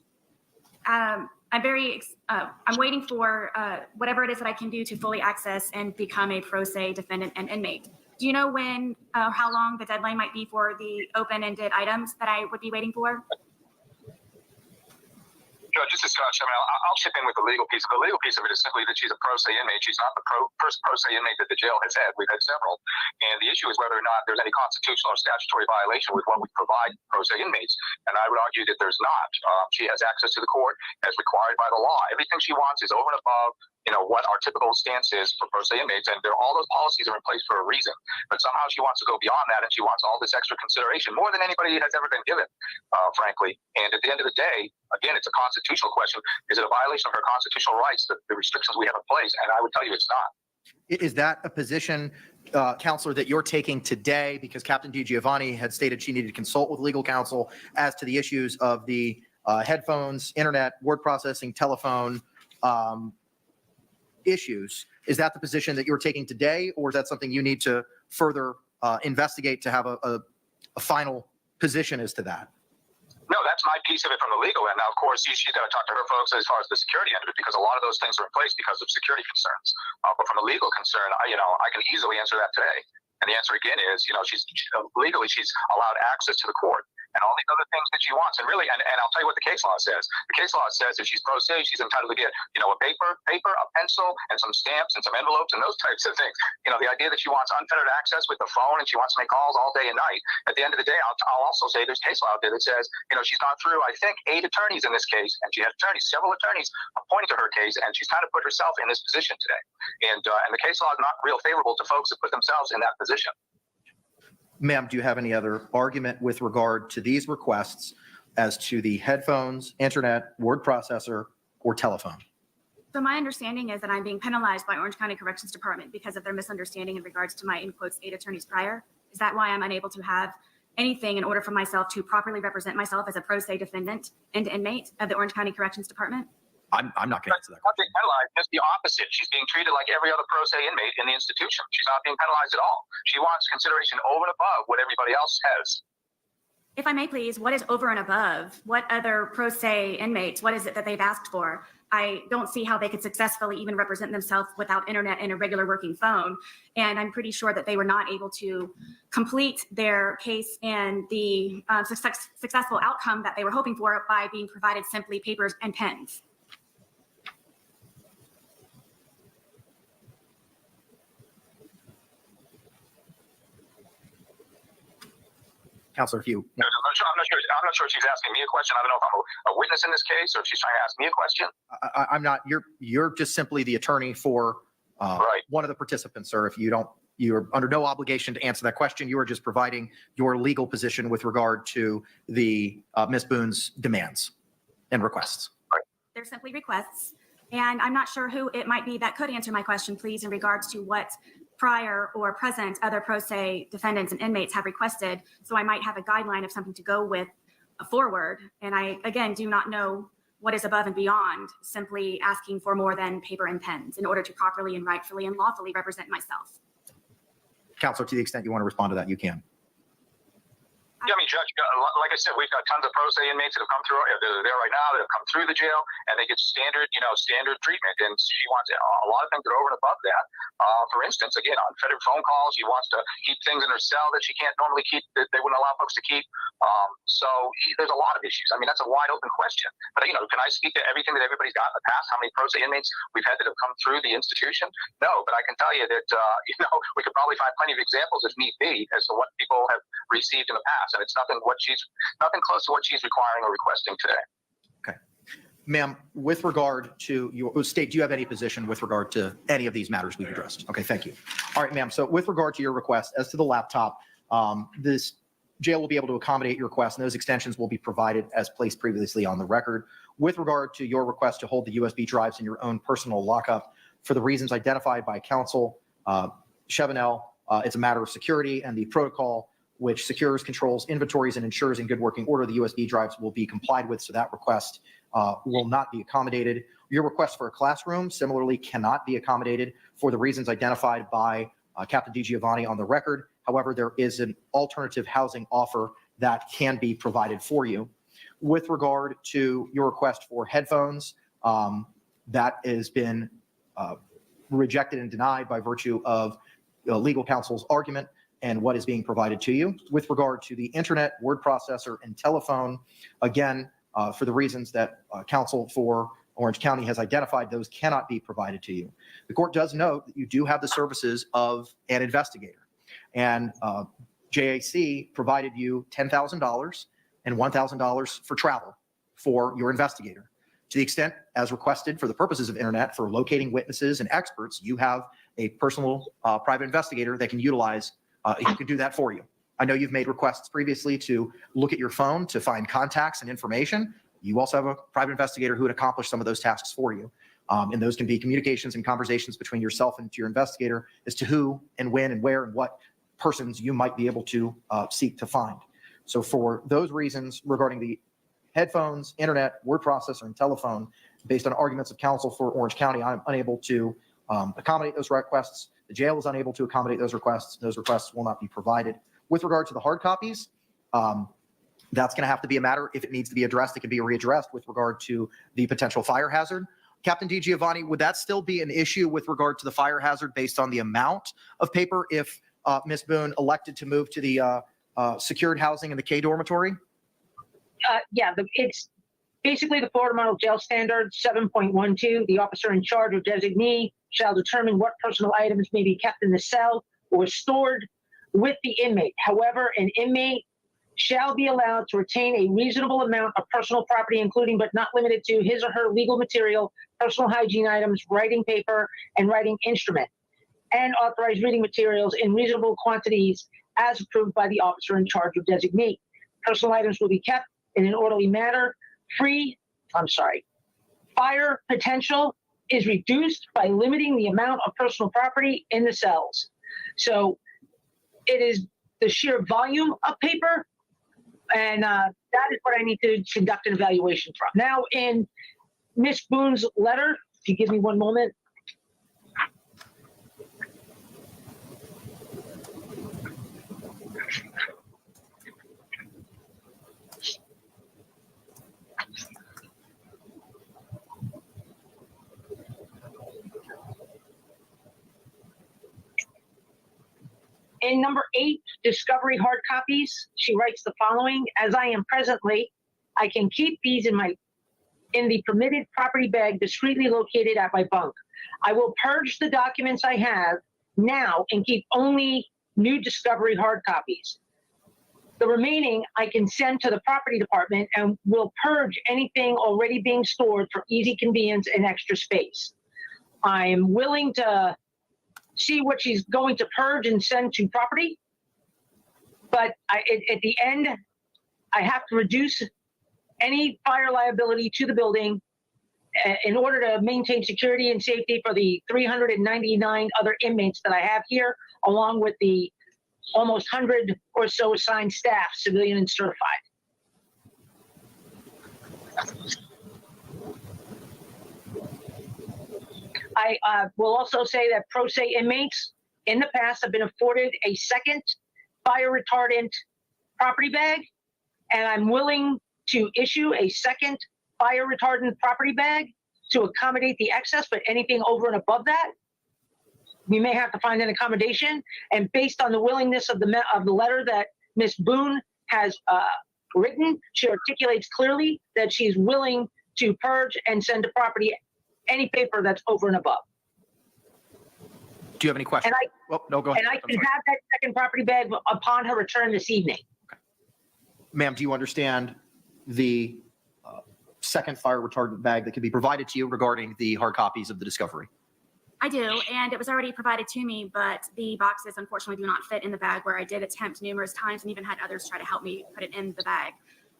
O: waiting for whatever it is that I can do to fully access and become a pro se defendant and inmate. Do you know when, how long the deadline might be for the open-ended items that I would be waiting for?
T: Judge, this is Scott. I mean, I'll chip in with the legal piece. The legal piece of it is simply that she's a pro se inmate. She's not the first pro se inmate that the jail has had. We've had several. And the issue is whether or not there's any constitutional or statutory violation with what we provide pro se inmates. And I would argue that there's not. She has access to the court as required by the law. Everything she wants is over and above, what our typical stance is for pro se inmates. And all those policies are in place for a reason. But somehow she wants to go beyond that, and she wants all this extra consideration, more than anybody has ever been given, frankly. And at the end of the day, again, it's a constitutional question. Is it a violation of her constitutional rights, the restrictions we have in place? And I would tell you it's not.
N: Is that a position, Counselor, that you're taking today? Because Captain DiGiovanni had stated she needed to consult with legal counsel as to the issues of the headphones, internet, word processing, telephone issues. Is that the position that you're taking today, or is that something you need to further investigate to have a final position as to that?
T: No, that's my piece of it from the legal end. Now, of course, she's got to talk to her folks as far as the security end of it, because a lot of those things are in place because of security concerns. But from a legal concern, I can easily answer that today. And the answer again is, she's legally she's allowed access to the court and all these other things that she wants. And really, and I'll tell you what the case law says. The case law says if she's pro se, she's entitled to get, a paper, a pencil, and some stamps and some envelopes and those types of things. The idea that she wants unfettered access with the phone and she wants to make calls all day and night. At the end of the day, I'll also say there's case law out there that says, she's gone through, I think, 8 attorneys in this case, and she had several attorneys appointed to her case, and she's kind of put herself in this position today. And the case law is not real favorable to folks that put themselves in that position.
N: Ma'am, do you have any other argument with regard to these requests as to the headphones, internet, word processor, or telephone?
O: So my understanding is that I'm being penalized by Orange County Corrections Department because of their misunderstanding in regards to my, in quotes, 8 attorneys prior. Is that why I'm unable to have anything in order for myself to properly represent myself as a pro se defendant and inmate of the Orange County Corrections Department?
N: I'm not going to answer that.
T: Not being penalized, just the opposite. She's being treated like every other pro se inmate in the institution. She's not being penalized at all. She wants consideration over and above what everybody else has.
O: If I may please, what is over and above? What other pro se inmates, what is it that they've asked for? I don't see how they could successfully even represent themselves without internet and a regular working phone. And I'm pretty sure that they were not able to complete their case and the successful outcome that they were hoping for by being provided simply papers and pens.
N: Counselor, if you.
T: I'm not sure if she's asking me a question. I don't know if I'm a witness in this case or if she's trying to ask me a question.
N: I'm not. You're just simply the attorney for
T: right.
N: One of the participants, sir. If you don't, you're under no obligation to answer that question. You are just providing your legal position with regard to the Ms. Boone's demands and requests.
T: Right.
O: They're simply requests. And I'm not sure who it might be that could answer my question, please, in regards to what prior or present other pro se defendants and inmates have requested. So I might have a guideline of something to go with forward. And I, again, do not know what is above and beyond simply asking for more than paper and pens in order to properly and rightfully and lawfully represent myself.
N: Counselor, to the extent you want to respond to that, you can.
T: Yeah, I mean, Judge, like I said, we've got tons of pro se inmates that have come through. They're there right now. That have come through the jail, and they get standard treatment. And she wants a lot of things that are over and above that. For instance, again, unfettered phone calls. She wants to keep things in her cell that she can't normally keep, that they wouldn't allow folks to keep. So there's a lot of issues. I mean, that's a wide open question. But can I speak to everything that everybody's got in the past? How many pro se inmates we've had that have come through the institution? No, but I can tell you that we could probably find plenty of examples if need be as to what people have received in the past. And it's nothing close to what she's requiring or requesting today.
N: Okay. Ma'am, with regard to your state, do you have any position with regard to any of these matters we've addressed? Okay, thank you. All right, ma'am. So with regard to your request as to the laptop, this jail will be able to accommodate your request, and those extensions will be provided as placed previously on the record. With regard to your request to hold the USB drives in your own personal lockup, for the reasons identified by counsel, Chevenel, it's a matter of security, and the protocol which secures, controls, inventories, and ensures in good working order the USB drives will be complied with, so that request will not be accommodated. Your request for a classroom similarly cannot be accommodated for the reasons identified by Captain DiGiovanni on the record. However, there is an alternative housing offer that can be provided for you. With regard to your request for headphones, that has been rejected and denied by virtue of legal counsel's argument and what is being provided to you. With regard to the internet, word processor, and telephone, again, for the reasons that counsel for Orange County has identified, those cannot be provided to you. The court does note that you do have the services of an investigator, and JAC provided you $10,000 and $1,000 for travel for your investigator. To the extent, as requested for the purposes of internet, for locating witnesses and experts, you have a personal private investigator that can utilize. He can do that for you. I know you've made requests previously to look at your phone to find contacts and information. You also have a private investigator who would accomplish some of those tasks for you. And those can be communications and conversations between yourself and your investigator as to who and when and where and what persons you might be able to seek to find. So for those reasons regarding the headphones, internet, word processor, and telephone, based on arguments of counsel for Orange County, I'm unable to accommodate those requests. The jail is unable to accommodate those requests. Those requests will not be provided. With regard to the hard copies, that's going to have to be a matter. If it needs to be addressed, it can be readdressed with regard to the potential fire hazard. Captain DiGiovanni, would that still be an issue with regard to the fire hazard based on the amount of paper if Ms. Boone elected to move to the secured housing in the K dormitory?
S: Yeah, it's basically the Florida Model Jail Standard 7.12. The officer in charge or designee shall determine what personal items may be kept in the cell or stored with the inmate. However, an inmate shall be allowed to retain a reasonable amount of personal property, including but not limited to his or her legal material, personal hygiene items, writing paper, and writing instrument, and authorized reading materials in reasonable quantities as approved by the officer in charge or designee. Personal items will be kept in an orderly manner. Fire potential is reduced by limiting the amount of personal property in the cells. So it is the sheer volume of paper, and that is what I need to conduct an evaluation from. Now, in Ms. Boone's letter, if you give me one moment. In number 8, discovery hard copies, she writes the following: as I am presently, I can keep these in the permitted property bag discreetly located at my bunk. I will purge the documents I have now and keep only new discovery hard copies. The remaining I can send to the property department and will purge anything already being stored for easy convenience and extra space. I'm willing to see what she's going to purge and send to property, but at the end, I have to reduce any fire liability to the building in order to maintain security and safety for the 399 other inmates that I have here, along with the almost 100 or so assigned staff, civilian and certified. I will also say that pro se inmates in the past have been afforded a second fire retardant property bag, and I'm willing to issue a second fire retardant property bag to accommodate the excess, but anything over and above that, we may have to find an accommodation. And based on the willingness of the letter that Ms. Boone has written, she articulates clearly that she's willing to purge and send to property any paper that's over and above.
N: Do you have any questions? No, go ahead.
S: And I can have that second property bag upon her return this evening.
N: Ma'am, do you understand the second fire retardant bag that can be provided to you regarding the hard copies of the discovery?
O: I do, and it was already provided to me, but the boxes unfortunately do not fit in the bag, where I did attempt numerous times and even had others try to help me put it in the bag.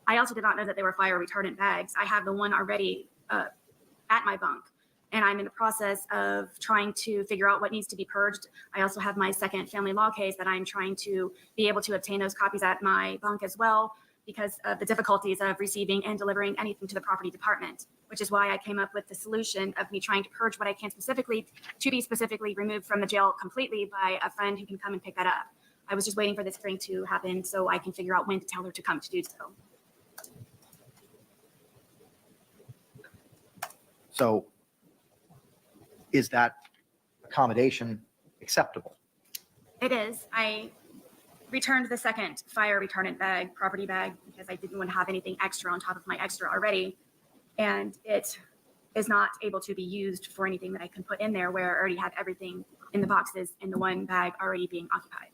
O: I also did not know that they were fire retardant bags. I have the one already at my bunk, and I'm in the process of trying to figure out what needs to be purged. I also have my second family law case that I'm trying to be able to obtain those copies at my bunk as well, because of the difficulties of receiving and delivering anything to the property department, which is why I came up with the solution of me trying to purge what I can specifically to be specifically removed from the jail completely by a friend who can come and pick that up. I was just waiting for this hearing to happen so I can figure out when to tell her to come to do so.
N: So is that accommodation acceptable?
O: It is. I returned the second fire retardant bag, property bag, because I didn't want to have anything extra on top of my extra already. And it is not able to be used for anything that I can put in there, where I already have everything in the boxes in the one bag already being occupied.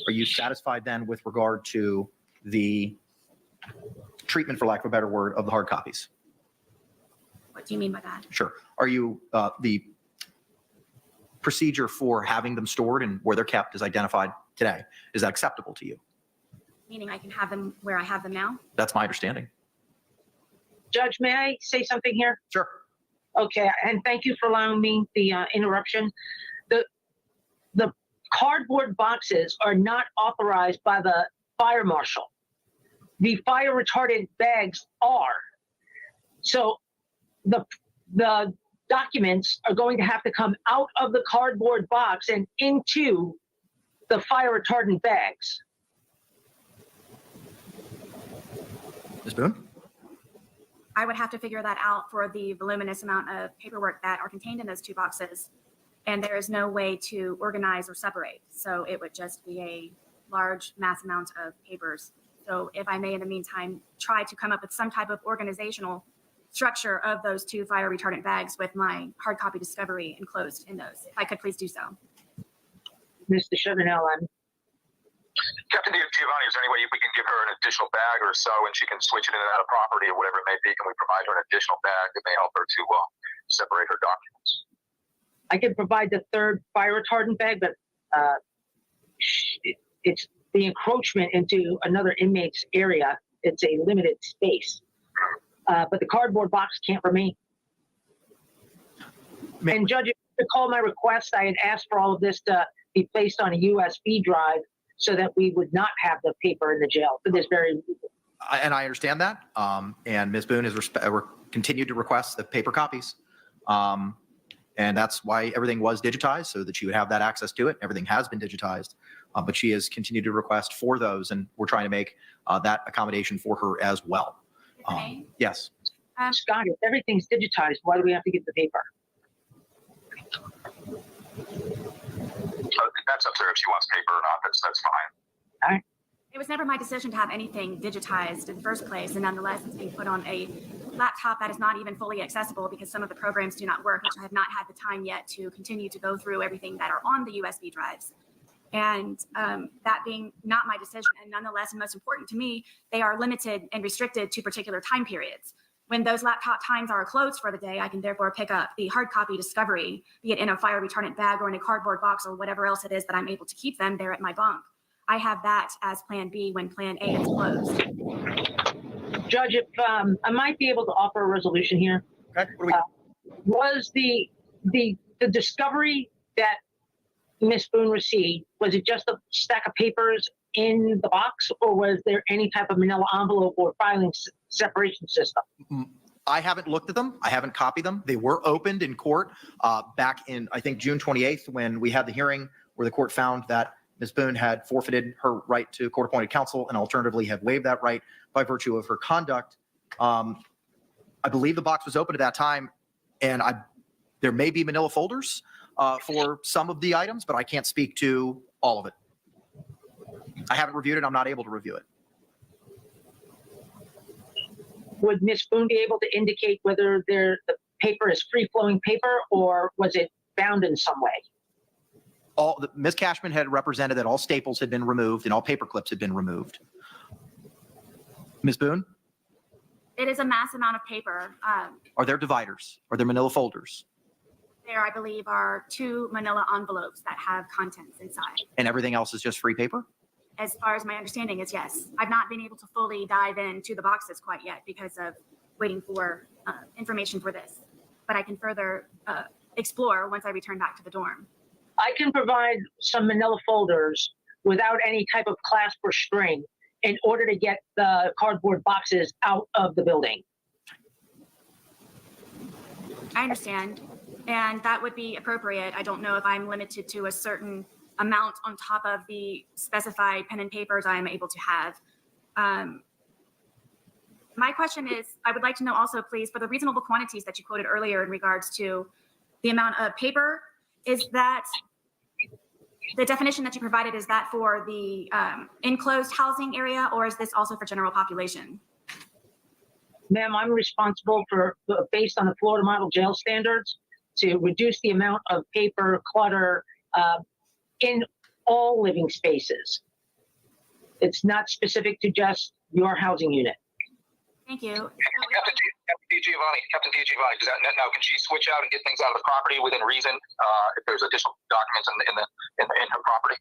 N: Are you satisfied then with regard to the treatment, for lack of a better word, of the hard copies?
O: What do you mean by that?
N: Sure. Are you, the procedure for having them stored and where they're kept is identified today? Is that acceptable to you?
O: Meaning I can have them where I have them now?
N: That's my understanding.
S: Judge, may I say something here?
N: Sure.
S: Okay, and thank you for allowing me the interruption. The cardboard boxes are not authorized by the fire marshal. The fire retardant bags are. So the documents are going to have to come out of the cardboard box and into the fire retardant bags.
N: Ms. Boone?
O: I would have to figure that out for the voluminous amount of paperwork that are contained in those two boxes. And there is no way to organize or separate. So it would just be a large mass amount of papers. So if I may, in the meantime, try to come up with some type of organizational structure of those two fire retardant bags with my hard copy discovery enclosed in those. If I could please do so.
S: Mr. Chevronell,
T: Captain Giovanni, is there any way we can give her an additional bag or so and she can switch it in and out of property or whatever it may be? Can we provide her an additional bag that may help her to separate her documents?
S: I can provide the third fire retardant bag, but it's the encroachment into another inmate's area. It's a limited space. But the cardboard box can't remain. And Judge, if you recall my request, I had asked for all of this to be placed on a USB drive so that we would not have the paper in the jail for this very reason.
N: And I understand that. And Ms. Boone has continued to request the paper copies. And that's why everything was digitized, so that she would have that access to it. Everything has been digitized, but she has continued to request for those, and we're trying to make that accommodation for her as well. Yes.
S: Scott, if everything's digitized, why do we have to get the paper?
T: That's up to her if she wants paper or not. That's fine.
S: All right.
O: It was never my decision to have anything digitized in the first place, and nonetheless, it's being put on a laptop that is not even fully accessible because some of the programs do not work, which I have not had the time yet to continue to go through everything that are on the USB drives. And that being not my decision, and nonetheless, and most important to me, they are limited and restricted to particular time periods. When those laptop times are closed for the day, I can therefore pick up the hard copy discovery, be it in a fire retardant bag or in a cardboard box or whatever else it is that I'm able to keep them there at my bunk. I have that as plan B when plan A is closed.
S: Judge, if I might be able to offer a resolution here.
N: Okay.
S: Was the discovery that Ms. Boone received, was it just a stack of papers in the box, or was there any type of manila envelope or filing separation system?
N: I haven't looked at them. I haven't copied them. They were opened in court back in, I think, June 28th, when we had the hearing where the court found that Ms. Boone had forfeited her right to court-appointed counsel and alternatively have waived that right by virtue of her conduct. I believe the box was open at that time, and there may be manila folders for some of the items, but I can't speak to all of it. I haven't reviewed it. I'm not able to review it.
S: Would Ms. Boone be able to indicate whether the paper is free-flowing paper or was it bound in some way?
N: Ms. Cashman had represented that all staples had been removed and all paper clips had been removed. Ms. Boone,
O: It is a mass amount of paper.
N: are there dividers? Are there manila folders?
O: There, I believe, are 2 manila envelopes that have contents inside.
N: And everything else is just free paper?
O: As far as my understanding is, yes. I've not been able to fully dive into the boxes quite yet because of waiting for information for this. But I can further explore once I return back to the dorm.
S: I can provide some manila folders without any type of clasp or string in order to get the cardboard boxes out of the building.
O: I understand. And that would be appropriate. I don't know if I'm limited to a certain amount on top of the specified pen and papers I am able to have. My question is, I would like to know also, please, for the reasonable quantities that you quoted earlier in regards to the amount of paper, is that the definition that you provided, is that for the enclosed housing area, or is this also for general population?
S: Ma'am, I'm responsible for, based on the Florida model jail standards, to reduce the amount of paper clutter in all living spaces. It's not specific to just your housing unit.
O: Thank you.
T: Captain DiGiovanni, does that now can she switch out and get things out of the property within reason if there's additional documents in her property?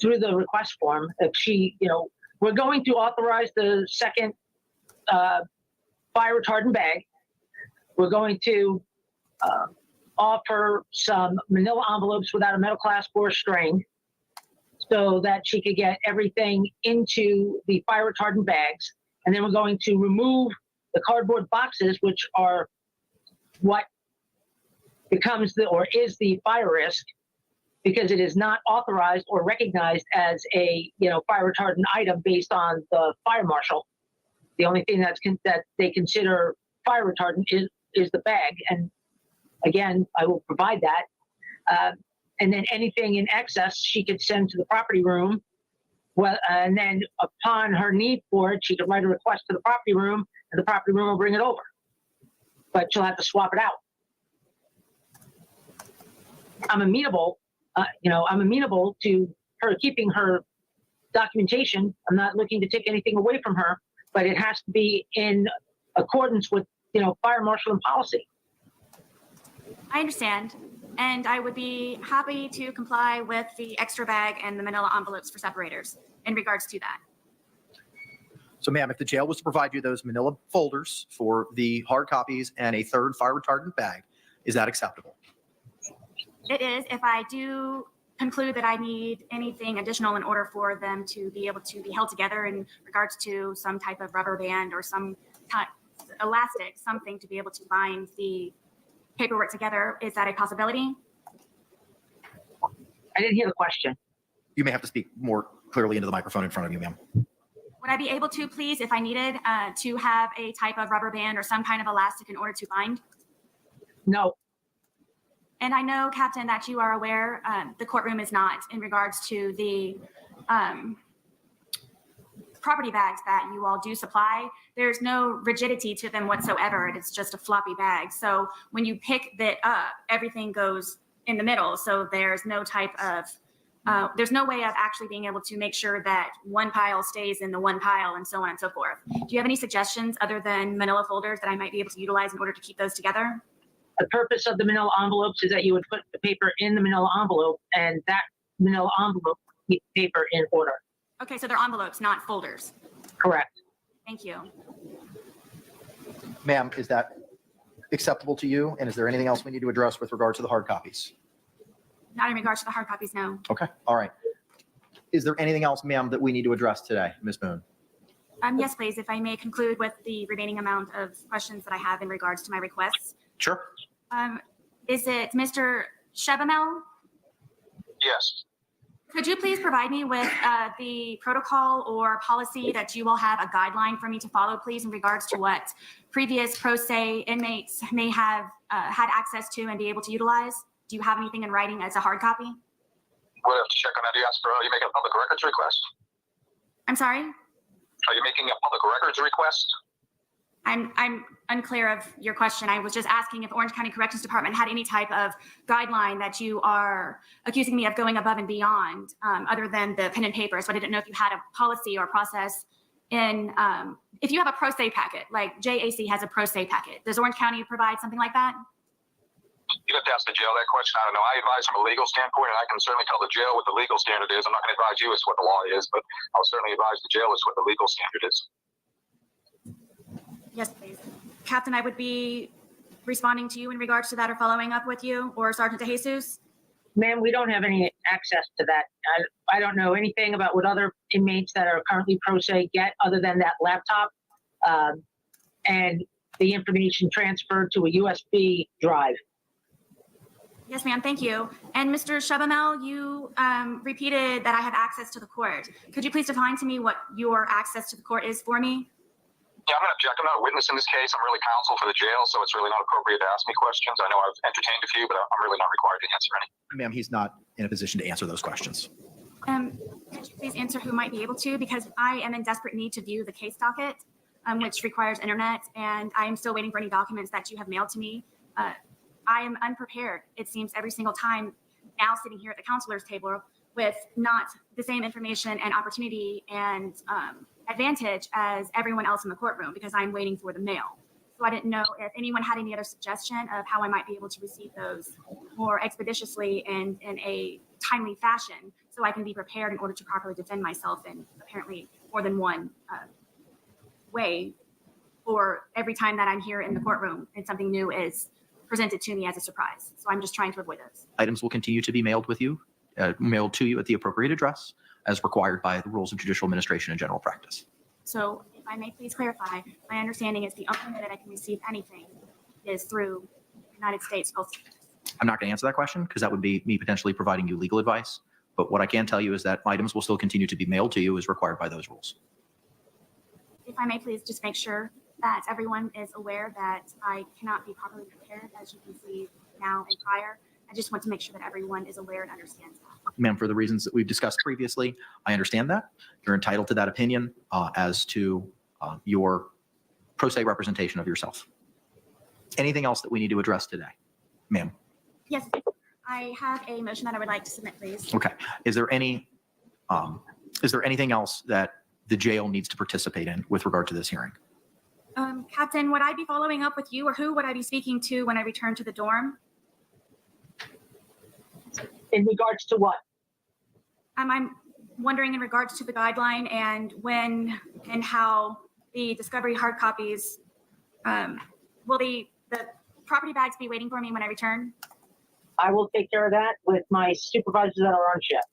S: Through the request form, if she, we're going to authorize the second fire retardant bag. We're going to offer some manila envelopes without a metal clasp or string so that she could get everything into the fire retardant bags. And then we're going to remove the cardboard boxes, which are what becomes is the fire risk, because it is not authorized or recognized as a fire retardant item based on the fire marshal. The only thing that they consider fire retardant is the bag. And again, I will provide that. And then anything in excess, she could send to the property room. Well, and then upon her need for it, she could write a request to the property room, and the property room will bring it over. But she'll have to swap it out. I'm amenable, I'm amenable to her keeping her documentation. I'm not looking to take anything away from her, but it has to be in accordance with, fire marshal and policy.
O: I understand. And I would be happy to comply with the extra bag and the manila envelopes for separators in regards to that.
N: So ma'am, if the jail was to provide you those manila folders for the hard copies and a third fire retardant bag, is that acceptable?
O: It is. If I do conclude that I need anything additional in order for them to be able to be held together in regards to some type of rubber band or some elastic, something to be able to bind the paperwork together, is that a possibility?
S: I didn't hear the question.
N: You may have to speak more clearly into the microphone in front of you, ma'am.
O: Would I be able to, please, if I needed, to have a type of rubber band or some kind of elastic in order to bind?
S: No.
O: And I know, Captain, that you are aware the courtroom is not in regards to the property bags that you all do supply. There's no rigidity to them whatsoever. It's just a floppy bag. So when you pick that up, everything goes in the middle. So there's no type of, there's no way of actually being able to make sure that one pile stays in the one pile and so on and so forth. Do you have any suggestions other than manila folders that I might be able to utilize in order to keep those together?
S: The purpose of the manila envelopes is that you would put the paper in the manila envelope, and that manila envelope would keep paper in order.
O: Okay, so they're envelopes, not folders.
S: Correct.
O: Thank you.
N: Ma'am, is that acceptable to you? And is there anything else we need to address with regard to the hard copies?
O: Not in regards to the hard copies, no.
N: Okay, all right. Is there anything else, ma'am, that we need to address today, Ms. Boone?
O: Yes, please, if I may conclude with the remaining amount of questions that I have in regards to my requests.
N: Sure.
O: Is it Mr. Shebamel?
T: Yes.
O: Could you please provide me with the protocol or policy that you will have a guideline for me to follow, please, in regards to what previous pro se inmates may have had access to and be able to utilize? Do you have anything in writing as a hard copy?
T: We'll have to check on that. Are you making a public records request?
O: I'm sorry?
T: Are you making a public records request?
O: I'm unclear of your question. I was just asking if Orange County Corrections Department had any type of guideline that you are accusing me of going above and beyond, other than the pen and paper. So I didn't know if you had a policy or process in, if you have a pro se packet, like JAC has a pro se packet. Does Orange County provide something like that?
T: You have to ask the jail that question. I don't know. I advise from a legal standpoint, and I can certainly tell the jail what the legal standard is. I'm not going to advise you as to what the law is, but I'll certainly advise the jail as to what the legal standard is.
O: Yes, please. Captain, I would be responding to you in regards to that or following up with you, or Sergeant DeJesus.
S: Ma'am, we don't have any access to that. I don't know anything about what other inmates that are currently pro se get other than that laptop and the information transferred to a USB drive.
O: Yes, ma'am. Thank you. And Mr. Shabamel, you repeated that I have access to the court. Could you please define to me what your access to the court is for me?
T: Yeah, I'm going to object. I'm not a witness in this case. I'm really counsel for the jail, so it's really not appropriate to ask me questions. I know I've entertained a few, but I'm really not required to answer any.
N: Ma'am, he's not in a position to answer those questions.
O: Could you please answer who might be able to? Because I am in desperate need to view the case docket, which requires internet, and I am still waiting for any documents that you have mailed to me. I am unprepared, it seems, every single time now sitting here at the counselor's table with not the same information and opportunity and advantage as everyone else in the courtroom because I'm waiting for the mail. So I didn't know if anyone had any other suggestion of how I might be able to receive those more expeditiously and in a timely fashion so I can be prepared in order to properly defend myself in apparently more than one way, or every time that I'm here in the courtroom and something new is presented to me as a surprise. So I'm just trying to avoid those.
N: Items will continue to be mailed to you at the appropriate address as required by the rules of judicial administration and general practice.
O: So if I may please clarify, my understanding is the only way that I can receive anything is through United States Postal Service.
N: I'm not going to answer that question because that would be me potentially providing you legal advice. But what I can tell you is that items will still continue to be mailed to you as required by those rules.
O: If I may please just make sure that everyone is aware that I cannot be properly prepared, as you can see now and prior. I just want to make sure that everyone is aware and understands that.
N: Ma'am, for the reasons that we've discussed previously, I understand that. You're entitled to that opinion as to your pro se representation of yourself. Anything else that we need to address today? Ma'am?
O: Yes, I have a motion that I would like to submit, please.
N: Okay. Is there anything else that the jail needs to participate in with regard to this hearing?
O: Captain, would I be following up with you, or who would I be speaking to when I return to the dorm?
S: In regards to what?
O: I'm wondering in regards to the guideline and when and how the discovery hard copies, will the property bags be waiting for me when I return?
S: I will take care of that with my supervisors that are on shift.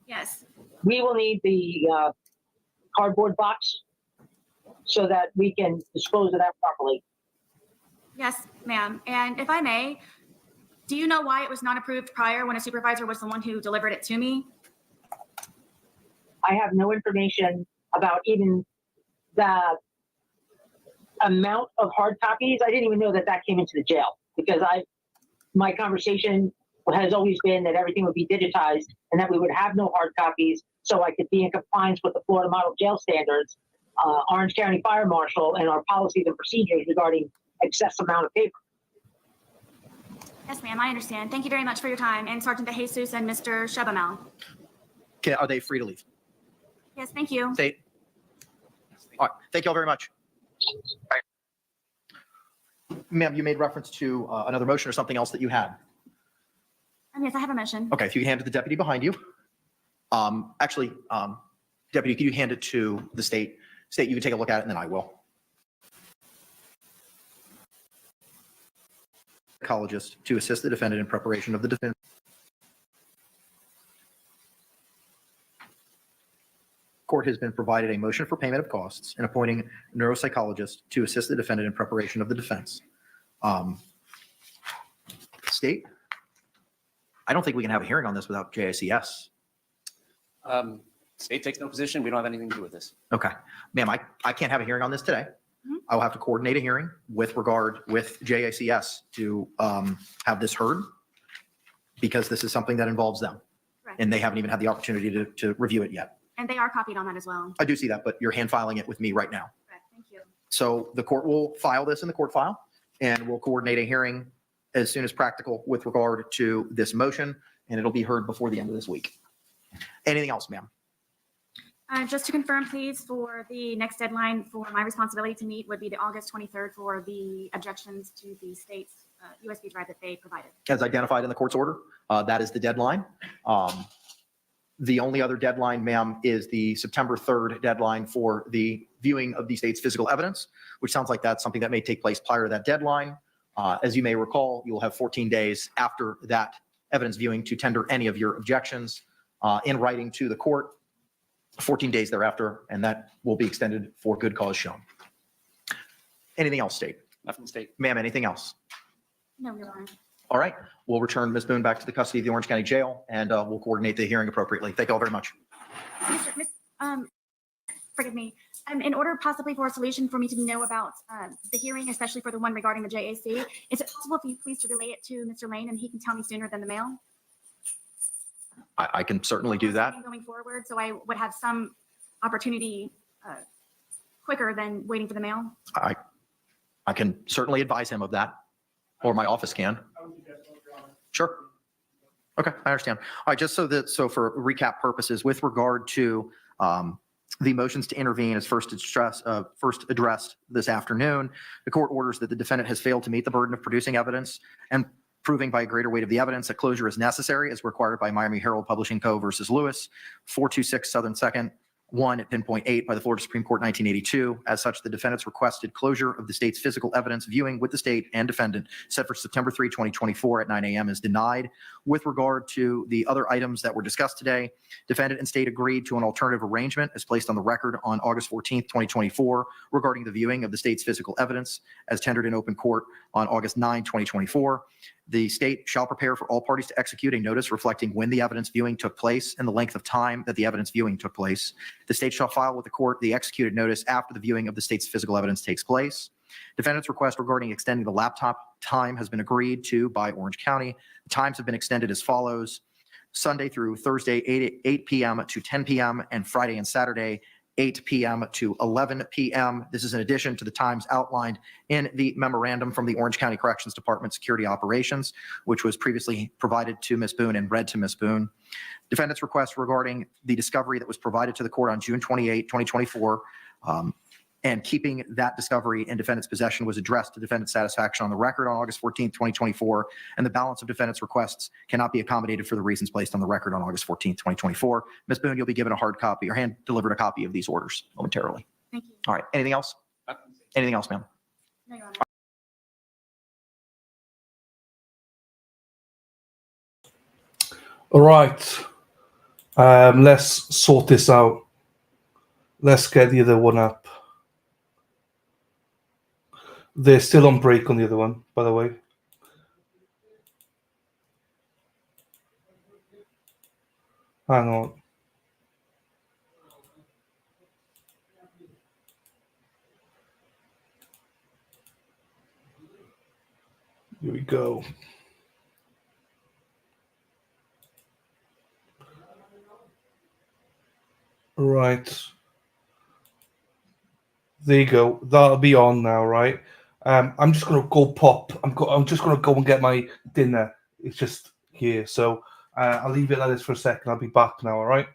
O: Yes.
S: We will need the cardboard box so that we can dispose of that properly.
O: Yes, ma'am. And if I may, do you know why it was not approved prior when a supervisor was the one who delivered it to me?
S: I have no information about even the amount of hard copies. I didn't even know that that came into the jail because my conversation has always been that everything would be digitized and that we would have no hard copies so I could be in compliance with the Florida Model Jail Standards, Orange County Fire Marshal, and our policies and procedures regarding excess amount of paper.
O: Yes, ma'am, I understand. Thank you very much for your time. And Sergeant DeJesus and Mr. Shabamel.
N: Okay, are they free to leave?
O: Yes, thank you.
N: State. All right, thank you all very much. Ma'am, you made reference to another motion or something else that you had.
O: Yes, I have a motion.
N: Okay, if you hand it to the deputy behind you. Deputy, can you hand it to the state? State, you can take a look at it and then I will. Psychologist to assist the defendant in preparation of the defense. Court has been provided a motion for payment of costs and appointing a neuropsychologist to assist the defendant in preparation of the defense. State, I don't think we can have a hearing on this without JICS
Q: State takes no position. We don't have anything to do with this.
N: Okay. Ma'am, I can't have a hearing on this today. I will have to coordinate a hearing with JACS to have this heard because this is something that involves them.
O: Correct.
N: And they haven't even had the opportunity to review it yet.
O: And they are copied on that as well.
N: I do see that, but you're hand filing it with me right now.
O: Correct. Thank you.
N: So the court will file this in the court file and we'll coordinate a hearing as soon as practical with regard to this motion, and it'll be heard before the end of this week. Anything else, ma'am?
O: Just to confirm, please, for the next deadline for my responsibility to meet would be the August 23rd for the objections to the state's USB drive that they provided.
N: As identified in the court's order, that is the deadline. The only other deadline, ma'am, is the September 3rd deadline for the viewing of the state's physical evidence, which sounds like that's something that may take place prior to that deadline. As you may recall, you will have 14 days after that evidence viewing to tender any of your objections in writing to the court, 14 days thereafter, and that will be extended for good cause shown. Anything else, state?
Q: Nothing, state.
N: Ma'am, anything else?
O: No, Your Honor.
N: All right, we'll return Ms. Boone back to the custody of the Orange County Jail, and we'll coordinate the hearing appropriately. Thank you all very much.
O: Forgive me. In order possibly for a solution for me to know about the hearing, especially for the one regarding the JAC, is it possible for you please to relay it to Mr. Lane and he can tell me sooner than the mail?
N: I can certainly do that.
O: Going forward, so I would have some opportunity quicker than waiting for the mail.
N: I can certainly advise him of that, or my office can. Sure. Okay, I understand. All right, just so for recap purposes, with regard to the motions to intervene as first addressed this afternoon, the court orders that the defendant has failed to meet the burden of producing evidence and proving by a greater weight of the evidence that closure is necessary as required by Miami Herald Publishing Co. versus Lewis, 426 Southern 2nd, 1 at pinpoint 8 by the Florida Supreme Court 1982. As such, the defendant's requested closure of the state's physical evidence viewing with the state and defendant set for September 3, 2024 at 9 a.m. is denied. With regard to the other items that were discussed today, defendant and state agreed to an alternative arrangement as placed on the record on August 14, 2024 regarding the viewing of the state's physical evidence as tendered in open court on August 9, 2024. The state shall prepare for all parties to execute a notice reflecting when the evidence viewing took place and the length of time that the evidence viewing took place. The state shall file with the court the executed notice after the viewing of the state's physical evidence takes place. Defendant's request regarding extending the laptop time has been agreed to by Orange County. The times have been extended as follows: Sunday through Thursday, 8 p.m. to 10 p.m., and Friday and Saturday, 8 p.m. to 11 p.m. This is in addition to the times outlined in the memorandum from the Orange County Corrections Department Security Operations, which was previously provided to Ms. Boone and read to Ms. Boone. Defendant's request regarding the discovery that was provided to the court on June 28, 2024, and keeping that discovery in defendant's possession was addressed to defendant's satisfaction on the record on August 14, 2024, and the balance of defendant's requests cannot be accommodated for the reasons placed on the record on August 14, 2024. Ms. Boone, you'll be given a hard copy or hand-delivered a copy of these orders momentarily.
O: Thank you.
N: All right, anything else? Anything else, ma'am?
O: No, Your Honor.
A: All right. Let's sort this out. Let's get the other one up. They're still on break on the other one, by the way. Hang on. Here we go. Right. There you go. That'll be on now, right? I'm just gonna go pop. I'm just gonna go and get my dinner. It's just here, so I'll leave it like this for a second. I'll be back now. All right.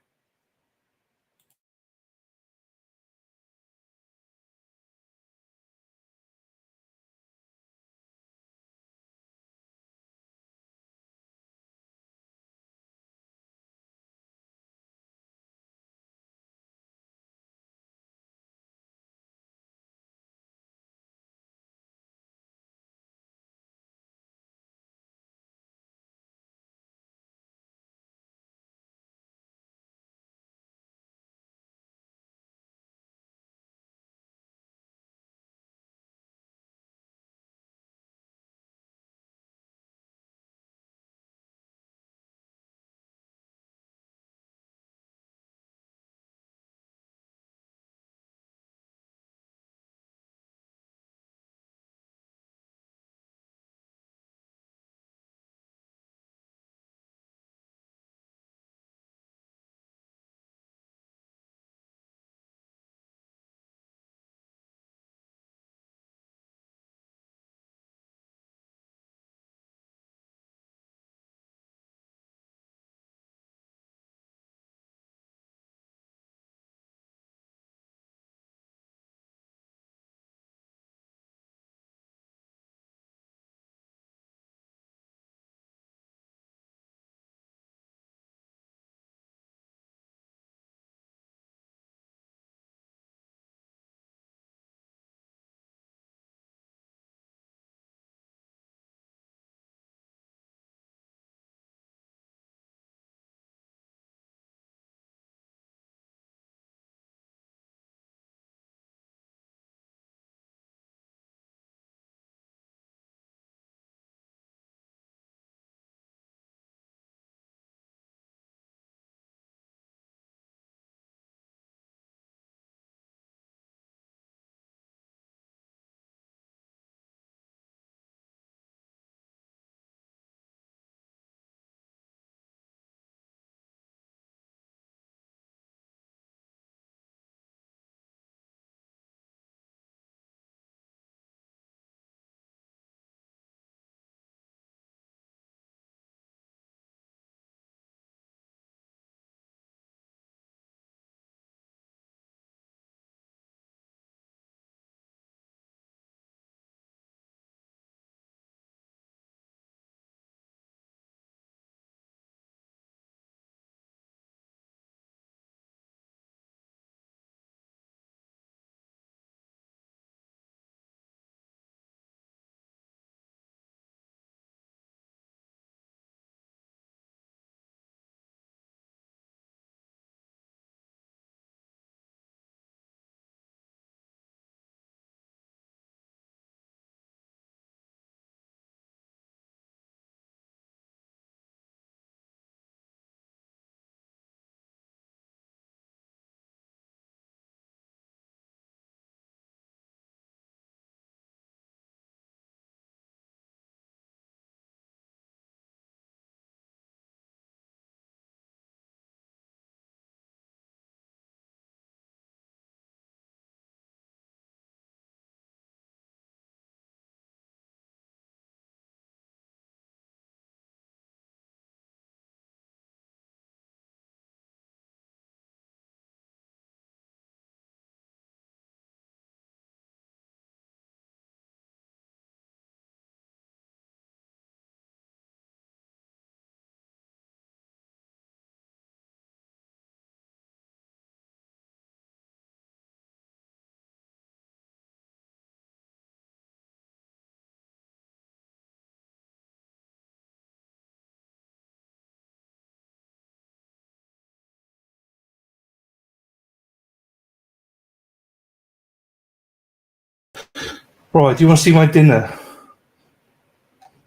A: Right, do you want to see my dinner?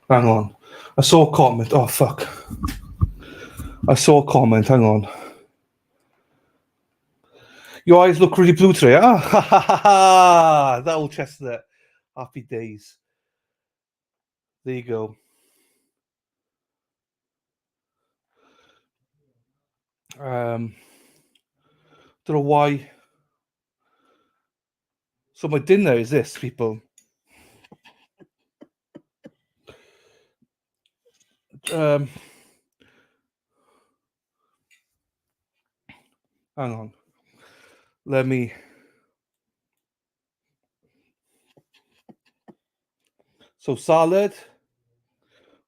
A: Hang on. I saw a comment. Oh, fuck. I saw a comment. Hang on. Your eyes look really blue today. Ah, ha, ha, ha, ha. That old chestnut. Happy days. There you go. Don't know why. So my dinner is this, people. Hang on. Let me. So salad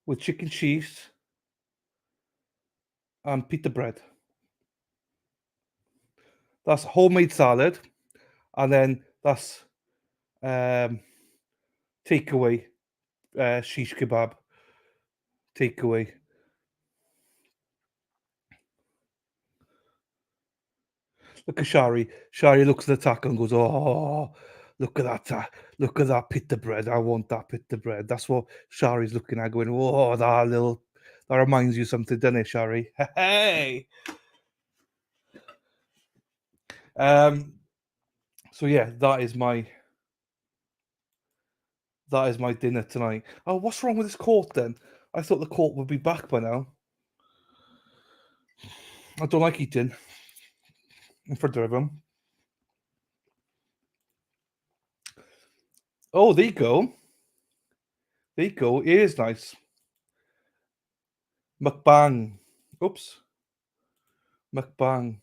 A: with chicken cheese and pita bread. That's homemade salad, and then that's takeaway shish kebab. Takeaway. Look at Shari. Shari looks at the taco and goes, "Oh, look at that! Look at that pita bread. I want that pita bread." That's what Shari's looking at, going, "Oh, that little." That reminds you of something, doesn't it, Shari? Hey. So yeah, that is my dinner tonight. Oh, what's wrong with this court then? I thought the court would be back by now. I don't like eating in front of everyone. Oh, there you go. There you go. It is nice. Mukbang. Oops. Mukbang.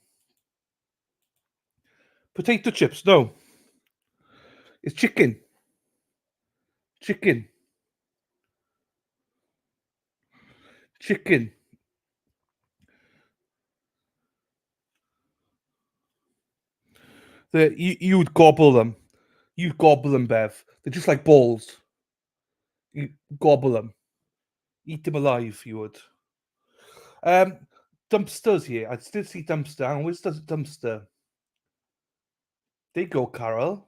A: Potato chips. No. It's chicken. Chicken. Chicken. You'd gobble them. You'd gobble them, Bev. They're just like balls. You gobble them. Eat them alive, you would. Dumpsters here. I still see dumpster. And where's the dumpster? There you go, Carol.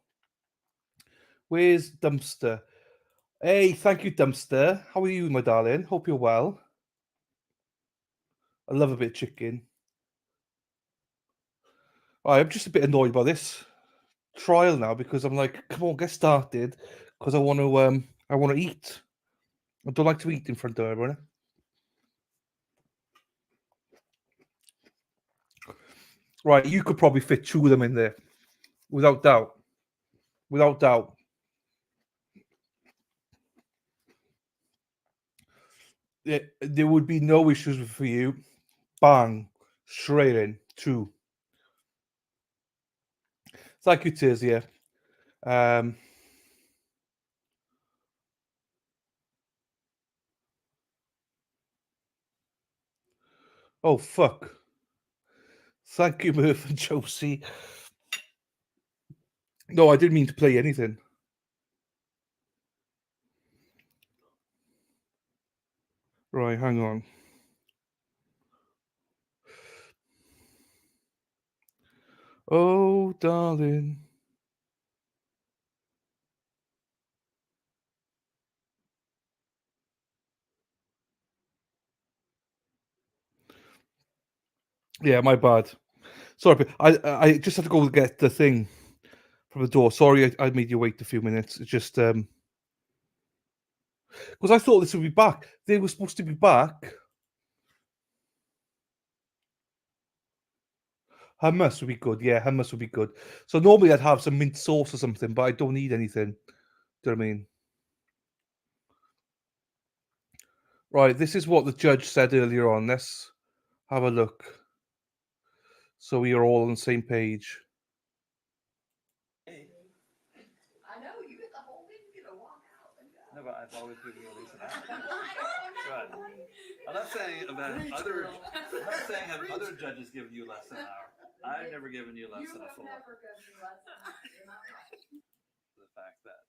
A: Where's dumpster? Hey, thank you, dumpster. How are you, my darling? Hope you're well. I love a bit of chicken. I'm just a bit annoyed by this trial now because I'm like, come on, get started, because I want to eat. I don't like to eat in front of everyone. Right, you could probably fit 2 of them in there, without doubt. Without doubt. There would be no issues for you. Bang, straight in 2. Thank you, Tizia. Oh, fuck. Thank you, Murph and Josie. No, I didn't mean to play anything. Right, hang on. Oh, darling. Yeah, my bad. Sorry, I just had to go get the thing from the door. Sorry, I made you wait a few minutes. It's just because I thought this would be back. They were supposed to be back. Hummus would be good. Yeah, hummus would be good. So normally I'd have some mint sauce or something, but I don't need anything. Do you know what I mean? Right, this is what the judge said earlier on. Let's have a look. So we are all on the same page.
E: I know you get the whole thing, you know, walk out. No, but I've always given you at least an hour. Right. I'm not saying about other. I'm not saying have other judges given you less than an hour. I've never given you less than a full. The fact that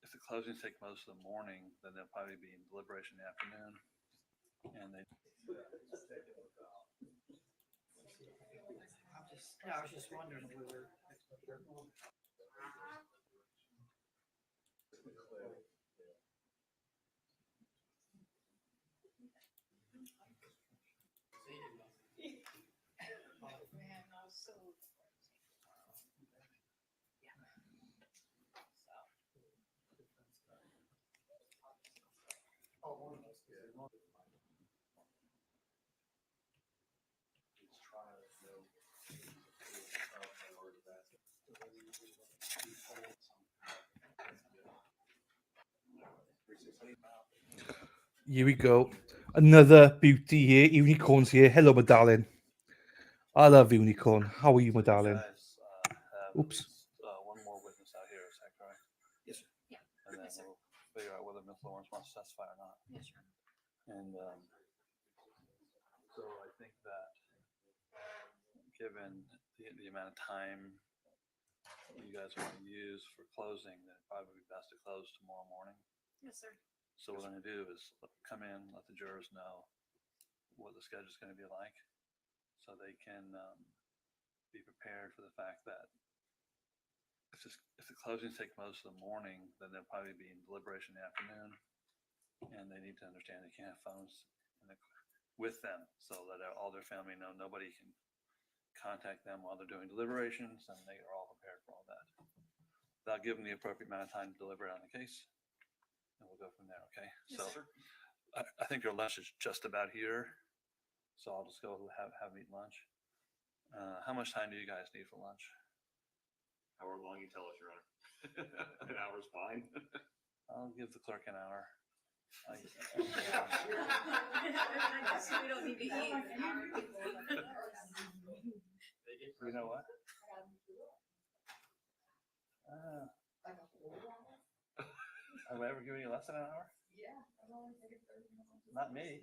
E: if the closings take most of the morning, then they'll probably be in deliberation in the afternoon, and they.
U: I was just wondering whether.
A: Here we go. Another beauty here. Unicorns here. Hello, my darling. I love unicorn. How are you, my darling? Oops.
E: One more witness out here, is that correct?
H: Yes, sir.
E: Yeah. And then we'll figure out whether Ms. Lawrence wants to testify or not.
H: Yes, sir.
E: And so I think that given the amount of time you guys want to use for closing, that it'd probably be best to close tomorrow morning.
G: Yes, sir.
E: So what I'm gonna do is come in, let the jurors know what the schedule is gonna be like, so they can be prepared for the fact that if the closings take most of the morning, then they'll probably be in deliberation in the afternoon, and they need to understand they can't have phones with them, so that all their family know nobody can contact them while they're doing deliberations, and they are all prepared for all that. That'll give them the appropriate amount of time to deliberate on the case, and we'll go from there. Okay.
H: Yes,
E: So
H: sir.
E: I think your lunch is just about here, so I'll just go have eat lunch. How much time do you guys need for lunch?
U: However long you tell us, Your Honor. An hour's fine.
E: I'll give the clerk an hour.
I: We don't need to eat.
E: You know what? Have I ever given you less than an hour?
I: Yeah, I'm only taking 30 minutes.
E: Not me.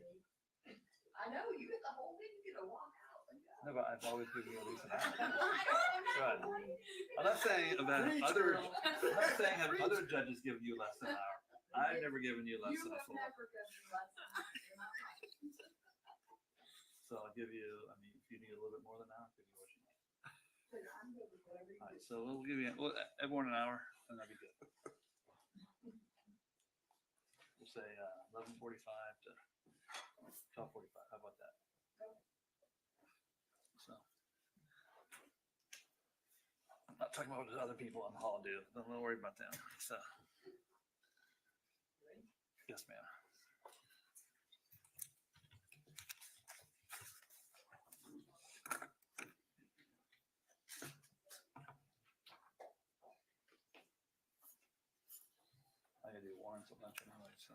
I: I know, you get the whole thing, you get to walk out and go.
E: No, but I've always given you at least an hour.
I: I know.
E: Right. I'm not saying about other. I'm not saying have other judges given you less than an hour. I've never given you less
I: You
E: than a
I: have
E: full.
I: never given me less than an hour. You're not right.
E: So I'll give you. I mean, if you need a little bit more than an hour, I'll give you what you need.
I: But I'm good with whatever you
E: All right.
I: do.
E: So we'll give you everyone an hour, and that'll be good. We'll say 11:45 to 12:45. How about that? So I'm not talking about what other people on the hall do. Don't worry about them. So yes, ma'am. I gotta do warrants at lunch anyway, so.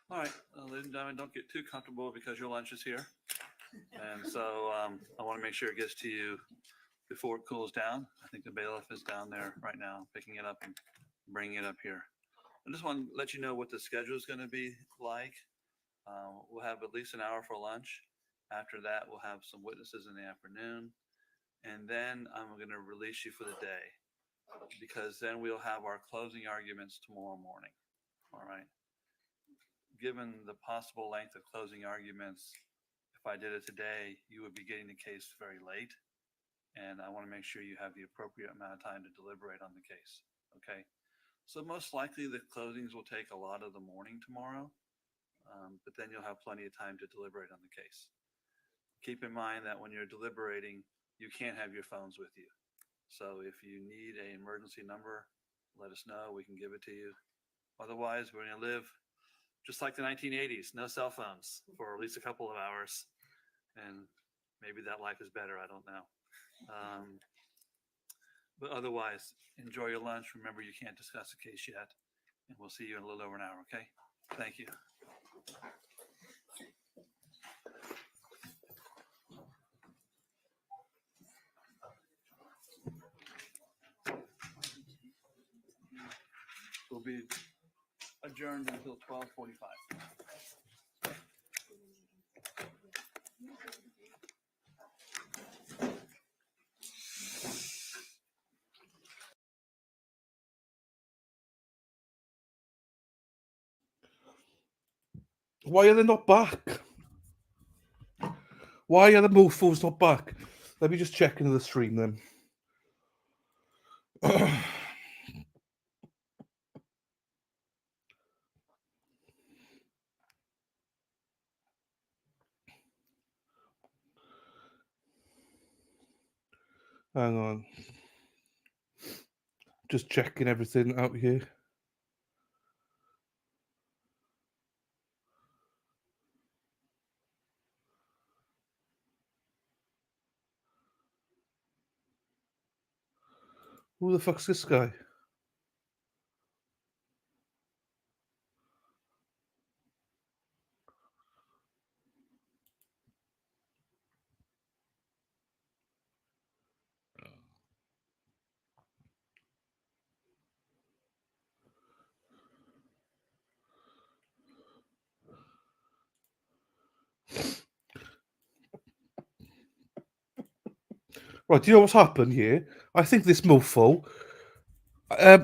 E: All right, ladies and gentlemen, don't get too comfortable because your lunch is here. And so I want to make sure it gets to you before it cools down. I think the bailiff is down there right now, picking it up and bringing it up here. I just want to let you know what the schedule is going to be like. We'll have at least an hour for lunch. After that, we'll have some witnesses in the afternoon. And then I'm going to release you for the day, because then we'll have our closing arguments tomorrow morning. All right. Given the possible length of closing arguments, if I did it today, you would be getting the case very late. And I want to make sure you have the appropriate amount of time to deliberate on the case. Okay. So most likely the closings will take a lot of the morning tomorrow, but then you'll have plenty of time to deliberate on the case. Keep in mind that when you're deliberating, you can't have your phones with you. So if you need an emergency number, let us know. We can give it to you. Otherwise, we're going to live just like the 1980s, no cell phones for at least a couple of hours. And maybe that life is better. I don't know. But otherwise, enjoy your lunch. Remember, you can't discuss the case yet. And we'll see you in a little over an hour, okay? Thank you. We'll be adjourned until 12:45.
A: Why are they not back? Why are the mofos not back? Let me just check into the stream then. Hang on. Just checking everything out here. Who the fuck's this guy? Right, do you know what's happened here? I think this mofo,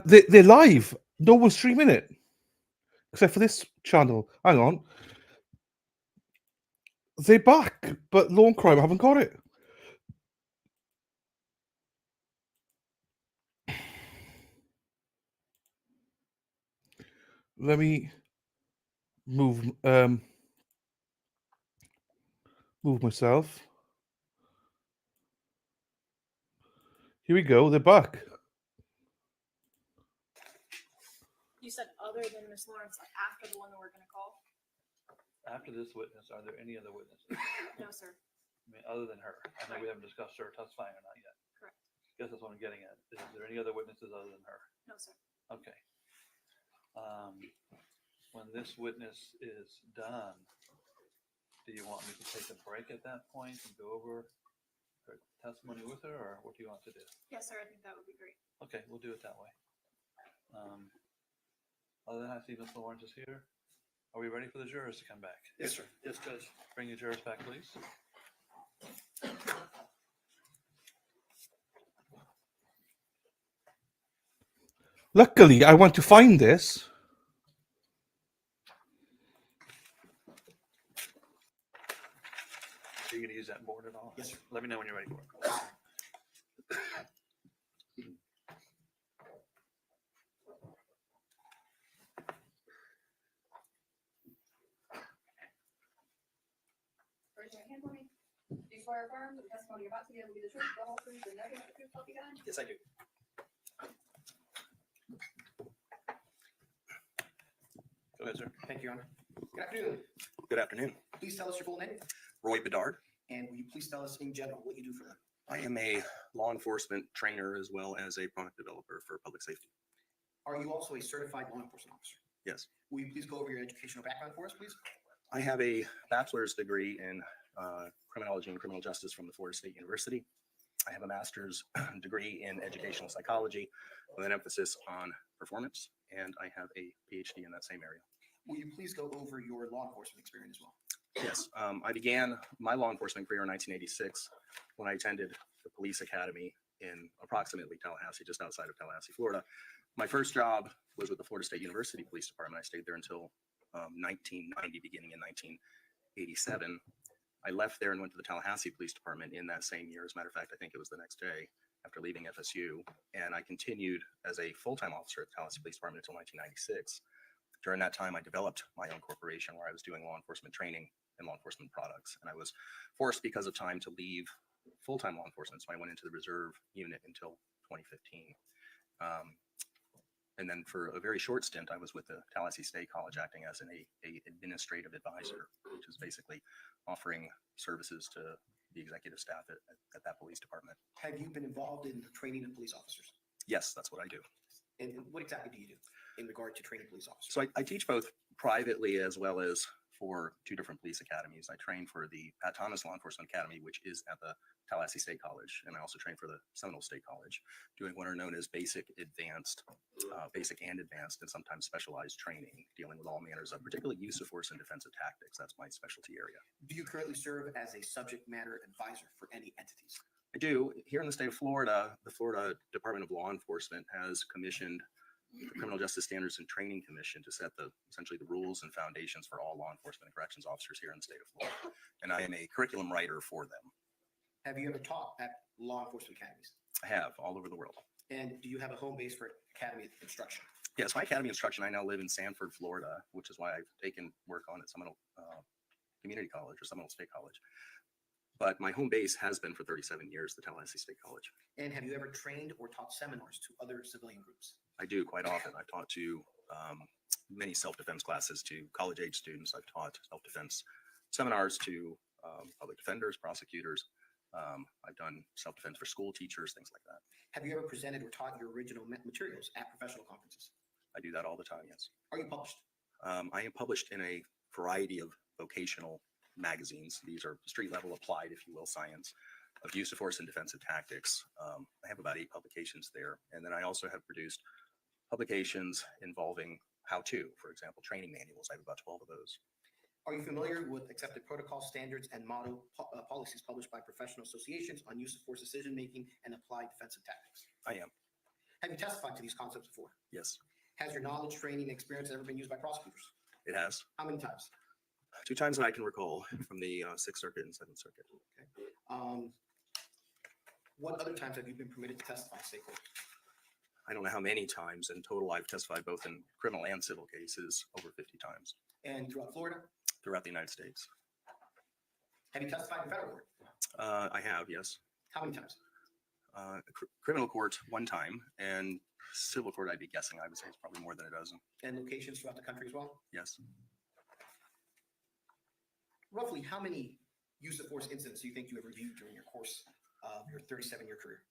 A: they're live. No one's streaming it. Except for this channel. Hang on. They're back, but Law and Crime haven't got it. Let me move move myself. Here we go, they're back.
G: You said other than Miss Lawrence, like after the one that we're gonna call?
E: After this witness, are there any other witnesses?
G: No, sir.
E: I mean, other than her? I know we haven't discussed her testifying or not yet.
G: Correct.
E: Guess that's what I'm getting at. Is there any other witnesses other than her?
G: No, sir.
E: Okay. When this witness is done, do you want me to take a break at that point and go over her testimony with her, or what do you want to do?
G: Yes, sir, I think that would be great.
E: Okay, we'll do it that way. Other than I see Ms. Lawrence is here. Are we ready for the jurors to come back?
H: Yes, sir.
E: Yes, Judge. Bring your jurors back, please.
A: Luckily, I want to find this.
E: Are you going to use that board at all?
H: Yes, sir.
E: Let me know when you're ready for it.
I: Raise your hand for me. Do you swear or affirm that the testimony you're about to give will be the truth, the whole truth, and nothing but the truth, so help you God?
H: Yes, I do.
E: Go ahead, sir.
H: Thank you, Your Honor. Good afternoon.
B: Good afternoon.
H: Please tell us your full name,
B: Roy Bedard.
H: and will you please tell us in general what you do for them?
B: I am a law enforcement trainer as well as a product developer for public safety.
H: Are you also a certified law enforcement officer?
B: Yes.
H: Will you please go over your educational background for us, please?
B: I have a bachelor's degree in criminology and criminal justice from the Florida State University. I have a master's degree in educational psychology with an emphasis on performance, and I have a PhD in that same area.
H: Will you please go over your law enforcement experience as well?
B: Yes, I began my law enforcement career in 1986 when I attended the police academy in approximately Tallahassee, just outside of Tallahassee, Florida. My first job was with the Florida State University Police Department. I stayed there until 1990, beginning in 1987. I left there and went to the Tallahassee Police Department in that same year. As a matter of fact, I think it was the next day after leaving FSU. And I continued as a full-time officer at the Tallahassee Police Department until 1996. During that time, I developed my own corporation where I was doing law enforcement training and law enforcement products. And I was forced because of time to leave full-time law enforcement. So I went into the reserve unit until 2015. And then for a very short stint, I was with the Tallahassee State College acting as an administrative advisor, which is basically offering services to the executive staff at that police department.
H: Have you been involved in training of police officers?
B: Yes, that's what I do.
H: And what exactly do you do in regard to training police officers?
B: So I teach both privately as well as for two different police academies. I train for the Pat Thomas Law Enforcement Academy, which is at the Tallahassee State College, and I also train for the Seminole State College, doing what are known as basic, advanced, basic and advanced, and sometimes specialized training, dealing with all manners of particularly use of force and defensive tactics. That's my specialty area.
H: Do you currently serve as a subject matter advisor for any entities?
B: I do. Here in the state of Florida, the Florida Department of Law Enforcement has commissioned the Criminal Justice Standards and Training Commission to set essentially the rules and foundations for all law enforcement and corrections officers here in the state of Florida. And I am a curriculum writer for them.
H: Have you ever taught at law enforcement academies?
B: I have all over the world.
H: And do you have a home base for academy instruction?
B: Yes, my academy instruction, I now live in Sanford, Florida, which is why I've taken work on at Seminole Community College or Seminole State College. But my home base has been for 37 years, the Tallahassee State College.
H: And have you ever trained or taught seminars to other civilian groups?
B: I do quite often. I've taught to many self-defense classes to college-age students. I've taught self-defense seminars to public defenders, prosecutors. I've done self-defense for school teachers, things like that.
H: Have you ever presented or taught your original materials at professional conferences?
B: I do that all the time, yes.
H: Are you published?
B: I am published in a variety of vocational magazines. These are street-level applied, if you will, science of use of force and defensive tactics. I have about 8 publications there. And then I also have produced publications involving how-to, for example, training manuals. I have about 12 of those.
H: Are you familiar with accepted protocol standards and model policies published by professional associations on use of force decision-making and applied defensive tactics?
B: I am.
H: Have you testified to these concepts before?
B: Yes,
H: Has your knowledge, training, and experience ever been used by prosecutors?
B: it has.
H: How many times?
B: 2 times that I can recall from the 6th Circuit and 7th Circuit.
H: What other times have you been permitted to testify in state court?
B: I don't know how many times. In total, I've testified both in criminal and civil cases over 50 times
H: And throughout Florida?
B: throughout the United States.
H: Have you testified in federal court?
B: I have, yes.
H: How many times?
B: Criminal court 1 time, and civil court, I'd be guessing. I would say it's probably more than a dozen.
H: And locations throughout the country as well?
B: Yes.
H: Roughly how many use of force incidents do you think you have reviewed during your course of your 37-year career?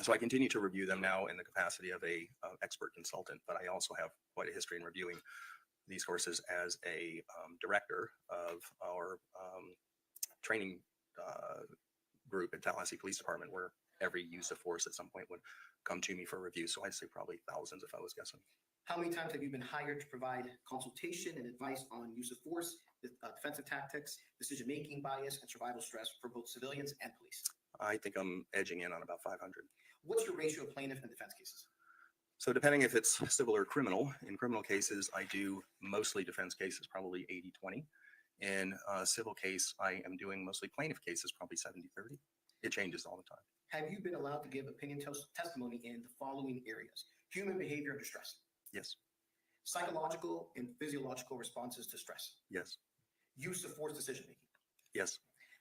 B: So I continue to review them now in the capacity of a expert consultant, but I also have quite a history in reviewing these courses as a director of our training group at Tallahassee Police Department, where every use of force at some point would come to me for review. So I'd say probably thousands if I was guessing.
H: How many times have you been hired to provide consultation and advice on use of force, defensive tactics, decision-making bias, and survival stress for both civilians and police?
B: I think I'm edging in on about 500.
H: What's your ratio of plaintiff and defense cases?
B: So depending if it's civil or criminal, in criminal cases, I do mostly defense cases, probably 80-20. In a civil case, I am doing mostly plaintiff cases, probably 70-30. It changes all the time.
H: Have you been allowed to give opinion testimony in the following areas? Human behavior under stress,
B: Yes,
H: psychological and physiological responses to stress,
B: yes,
H: use of force decision-making.
B: yes.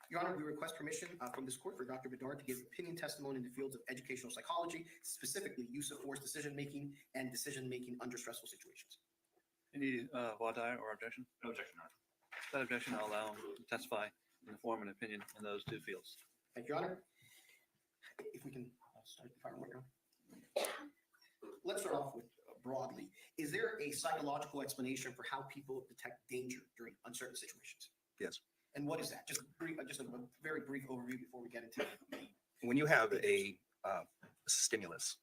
H: Your Honor, we request permission from this court for Dr. Bedard to give opinion testimony in the fields of educational psychology, specifically use of force decision-making and decision-making under stressful situations.
E: Any voir dire or objection?
U: No objection, Your Honor.
E: Without objection, I'll allow him to testify in the form and opinion in those 2 fields.
H: Thank you, Your Honor. If we can start the firework. Let's start off with broadly. Is there a psychological explanation for how people detect danger during uncertain situations?
B: Yes.
H: And what is that? Just a very brief overview before we get into the
B: When you have a stimulus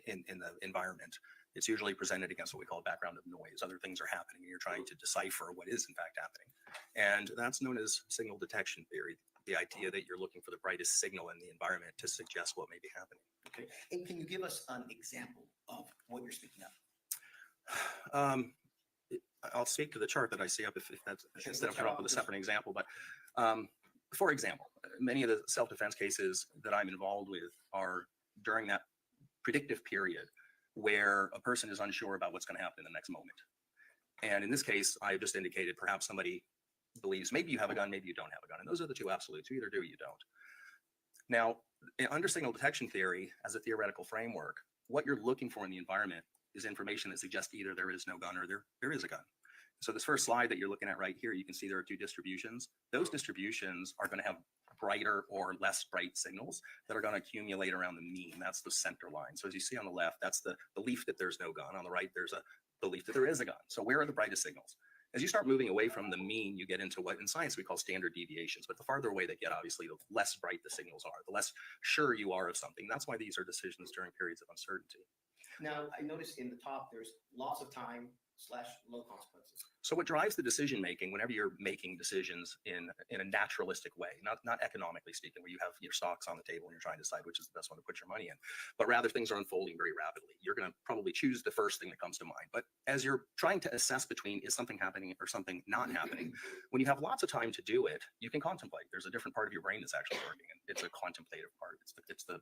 B: in the environment, it's usually presented against what we call a background of noise. Other things are happening, and you're trying to decipher what is in fact happening. And that's known as signal detection theory, the idea that you're looking for the brightest signal in the environment to suggest what may be happening.
H: Okay. And can you give us an example of what you're speaking of?
B: I'll speak to the chart that I see up if that's
H: Sure,
B: instead of
H: let's
B: coming up
H: start
B: with a
H: off
B: separate example. But for example, many of the self-defense cases that I'm involved with are during that predictive period where a person is unsure about what's going to happen in the next moment. And in this case, I just indicated perhaps somebody believes maybe you have a gun, maybe you don't have a gun. And those are the 2 absolutes. You either do or you don't. Now, under signal detection theory, as a theoretical framework, what you're looking for in the environment is information that suggests either there is no gun or there is a gun. So this first slide that you're looking at right here, you can see there are 2 distributions. Those distributions are going to have brighter or less bright signals that are going to accumulate around the mean. That's the center line. So as you see on the left, that's the belief that there's no gun. On the right, there's a belief that there is a gun. So where are the brightest signals? As you start moving away from the mean, you get into what in science we call standard deviations. But the farther away they get, obviously, the less bright the signals are, the less sure you are of something. That's why these are decisions during periods of uncertainty.
H: Now, I noticed in the top, there's lots of time, / low consequences?
B: So what drives the decision making whenever you're making decisions in a naturalistic way, not economically speaking, where you have your stocks on the table and you're trying to decide which is the best one to put your money in, but rather things are unfolding very rapidly. You're going to probably choose the first thing that comes to mind. But as you're trying to assess between is something happening or something not happening, when you have lots of time to do it, you can contemplate. There's a different part of your brain that's actually working, and it's a contemplative part. It's the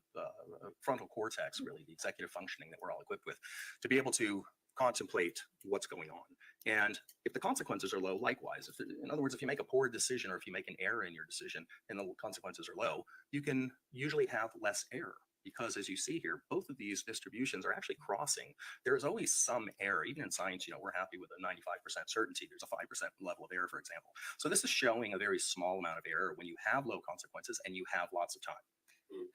B: frontal cortex, really, the executive functioning that we're all equipped with, to be able to contemplate what's going on. And if the consequences are low, likewise, in other words, if you make a poor decision or if you make an error in your decision and the consequences are low, you can usually have less error. Because as you see here, both of these distributions are actually crossing. There is always some error. Even in science, we're happy with a 95% certainty. There's a 5% level of error, for example. So this is showing a very small amount of error when you have low consequences and you have lots of time.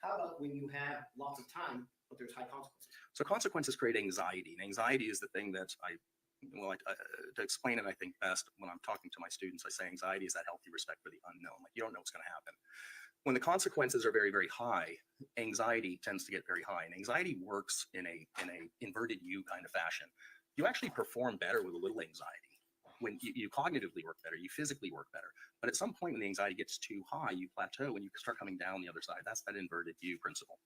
H: How about when you have lots of time, but there's high consequences?
B: So consequences create anxiety, and anxiety is the thing that to explain it, I think best when I'm talking to my students, I say anxiety is that healthy respect for the unknown. Like you don't know what's going to happen. When the consequences are very, very high, anxiety tends to get very high, and anxiety works in a inverted U kind of fashion. You actually perform better with a little anxiety. When you cognitively work better, you physically work better. But at some point when the anxiety gets too high, you plateau and you start coming down the other side. That's that inverted U principle.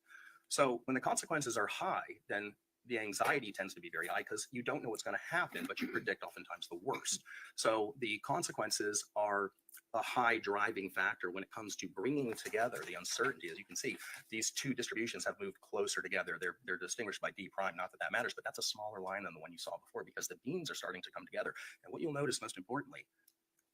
B: So when the consequences are high, then the anxiety tends to be very high because you don't know what's going to happen, but you predict oftentimes the worst. So the consequences are a high driving factor when it comes to bringing together the uncertainty. As you can see, these two distributions have moved closer together. They're distinguished by D prime, not that that matters, but that's a smaller line than the one you saw before because the beams are starting to come together. And what you'll notice most importantly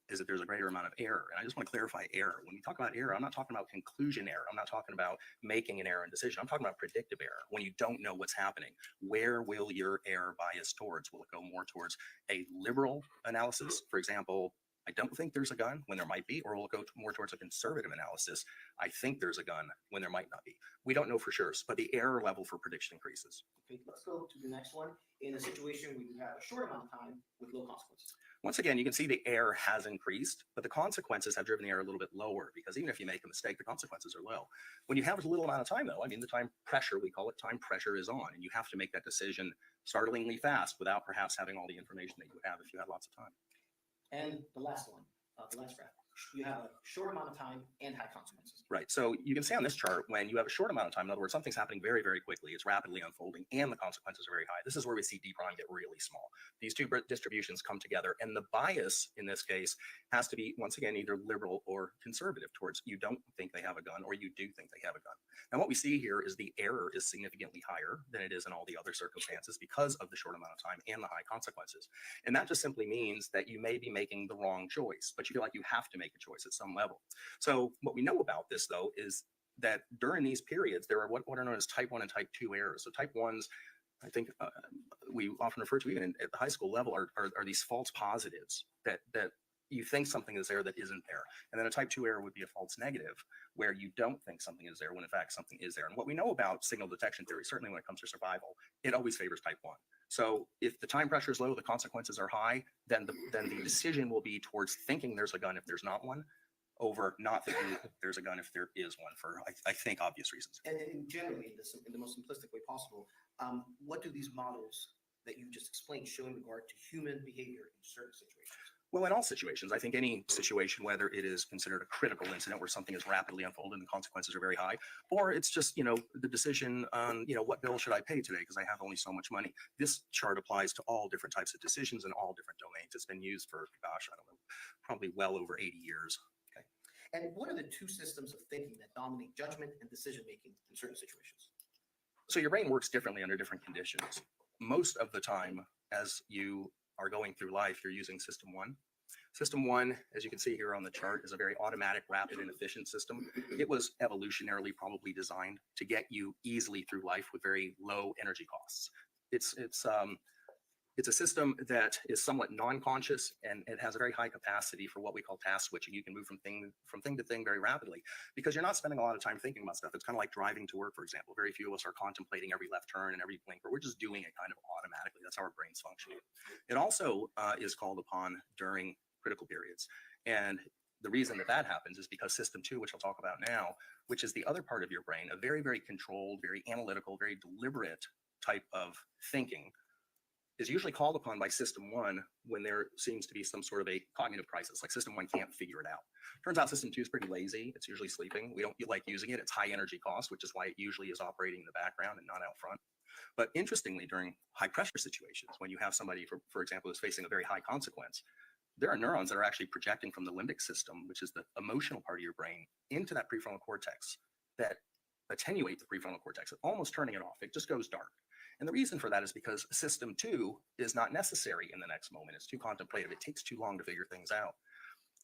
B: is that there's a greater amount of error. And I just want to clarify error. When we talk about error, I'm not talking about conclusion error. I'm not talking about making an error in decision. I'm talking about predictive error. When you don't know what's happening, where will your error bias towards? Will it go more towards a liberal analysis? For example, I don't think there's a gun when there might be, or will it go more towards a conservative analysis? I think there's a gun when there might not be. We don't know for sure, but the error level for prediction increases.
H: Okay, let's go to the next one. In a situation where you have a short amount of time with low consequences.
B: Once again, you can see the error has increased, but the consequences have driven the error a little bit lower because even if you make a mistake, the consequences are low. When you have a little amount of time, though, I mean, the time pressure, we call it time pressure, is on, and you have to make that decision startlingly fast without perhaps having all the information that you would have if you had lots of time.
H: And the last one, the last graph, you have a short amount of time and high consequences.
B: Right. So you can see on this chart, when you have a short amount of time, in other words, something's happening very, very quickly, it's rapidly unfolding, and the consequences are very high. This is where we see D prime get really small. These two distributions come together, and the bias in this case has to be, once again, either liberal or conservative towards you don't think they have a gun or you do think they have a gun. Now, what we see here is the error is significantly higher than it is in all the other circumstances because of the short amount of time and the high consequences. And that just simply means that you may be making the wrong choice, but you feel like you have to make a choice at some level. So what we know about this, though, is that during these periods, there are what are known as type 1 and type 2 errors. So type 1s, I think we often refer to even at the high school level are these false positives that you think something is there that isn't there. And then a type 2 error would be a false negative where you don't think something is there when in fact something is there. And what we know about signal detection theory, certainly when it comes to survival, it always favors type 1. So if the time pressure is low, the consequences are high, then the decision will be towards thinking there's a gun if there's not one, over not thinking there's a gun if there is one for, I think, obvious reasons.
H: And generally, in the most simplistic way possible, what do these models that you just explained show in regard to human behavior in certain situations?
B: Well, in all situations, I think any situation, whether it is considered a critical incident where something is rapidly unfolding and the consequences are very high, or it's just, the decision on, what bill should I pay today because I have only so much money. This chart applies to all different types of decisions in all different domains. It's been used for, gosh, I don't know, probably well over 80 years. Okay.
H: And what are the two systems of thinking that dominate judgment and decision-making in certain situations?
B: So your brain works differently under different conditions. Most of the time, as you are going through life, you're using system 1. System 1, as you can see here on the chart, is a very automatic, rapid, and efficient system. It was evolutionarily probably designed to get you easily through life with very low energy costs. It's a system that is somewhat non-conscious, and it has a very high capacity for what we call task switching. You can move from thing to thing very rapidly because you're not spending a lot of time thinking about stuff. It's kind of like driving to work, for example. Very few of us are contemplating every left turn and every blink, but we're just doing it kind of automatically. That's how our brains function. It also is called upon during critical periods. And the reason that happens is because system 2, which I'll talk about now, which is the other part of your brain, a very, very controlled, very analytical, very deliberate type of thinking, is usually called upon by System 1 when there seems to be some sort of a cognitive crisis, like System 1 can't figure it out. Turns out System 2 is pretty lazy. It's usually sleeping. We don't like using it. It's high energy cost, which is why it usually is operating in the background and not out front. But interestingly, during high pressure situations, when you have somebody, for example, who's facing a very high consequence, there are neurons that are actually projecting from the limbic system, which is the emotional part of your brain, into that prefrontal cortex that attenuate the prefrontal cortex, almost turning it off. It just goes dark. And the reason for that is because System 2 is not necessary in the next moment. It's too contemplative. It takes too long to figure things out.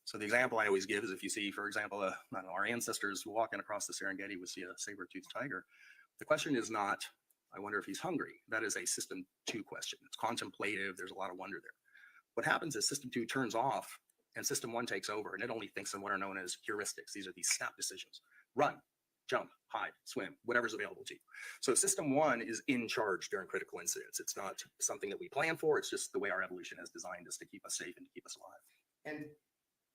B: So the example I always give is if you see, for example, I don't know, our ancestors walking across the Serengeti would see a saber-toothed tiger. The question is not, I wonder if he's hungry. That is a System 2 question. It's contemplative. There's a lot of wonder there. What happens is System 2 turns off and System 1 takes over, and it only thinks in what are known as heuristics. These are these snap decisions. Run, jump, hide, swim, whatever's available to you. So System 1 is in charge during critical incidents. It's not something that we plan for. It's just the way our evolution has designed us to keep us safe and to keep us alive.
H: And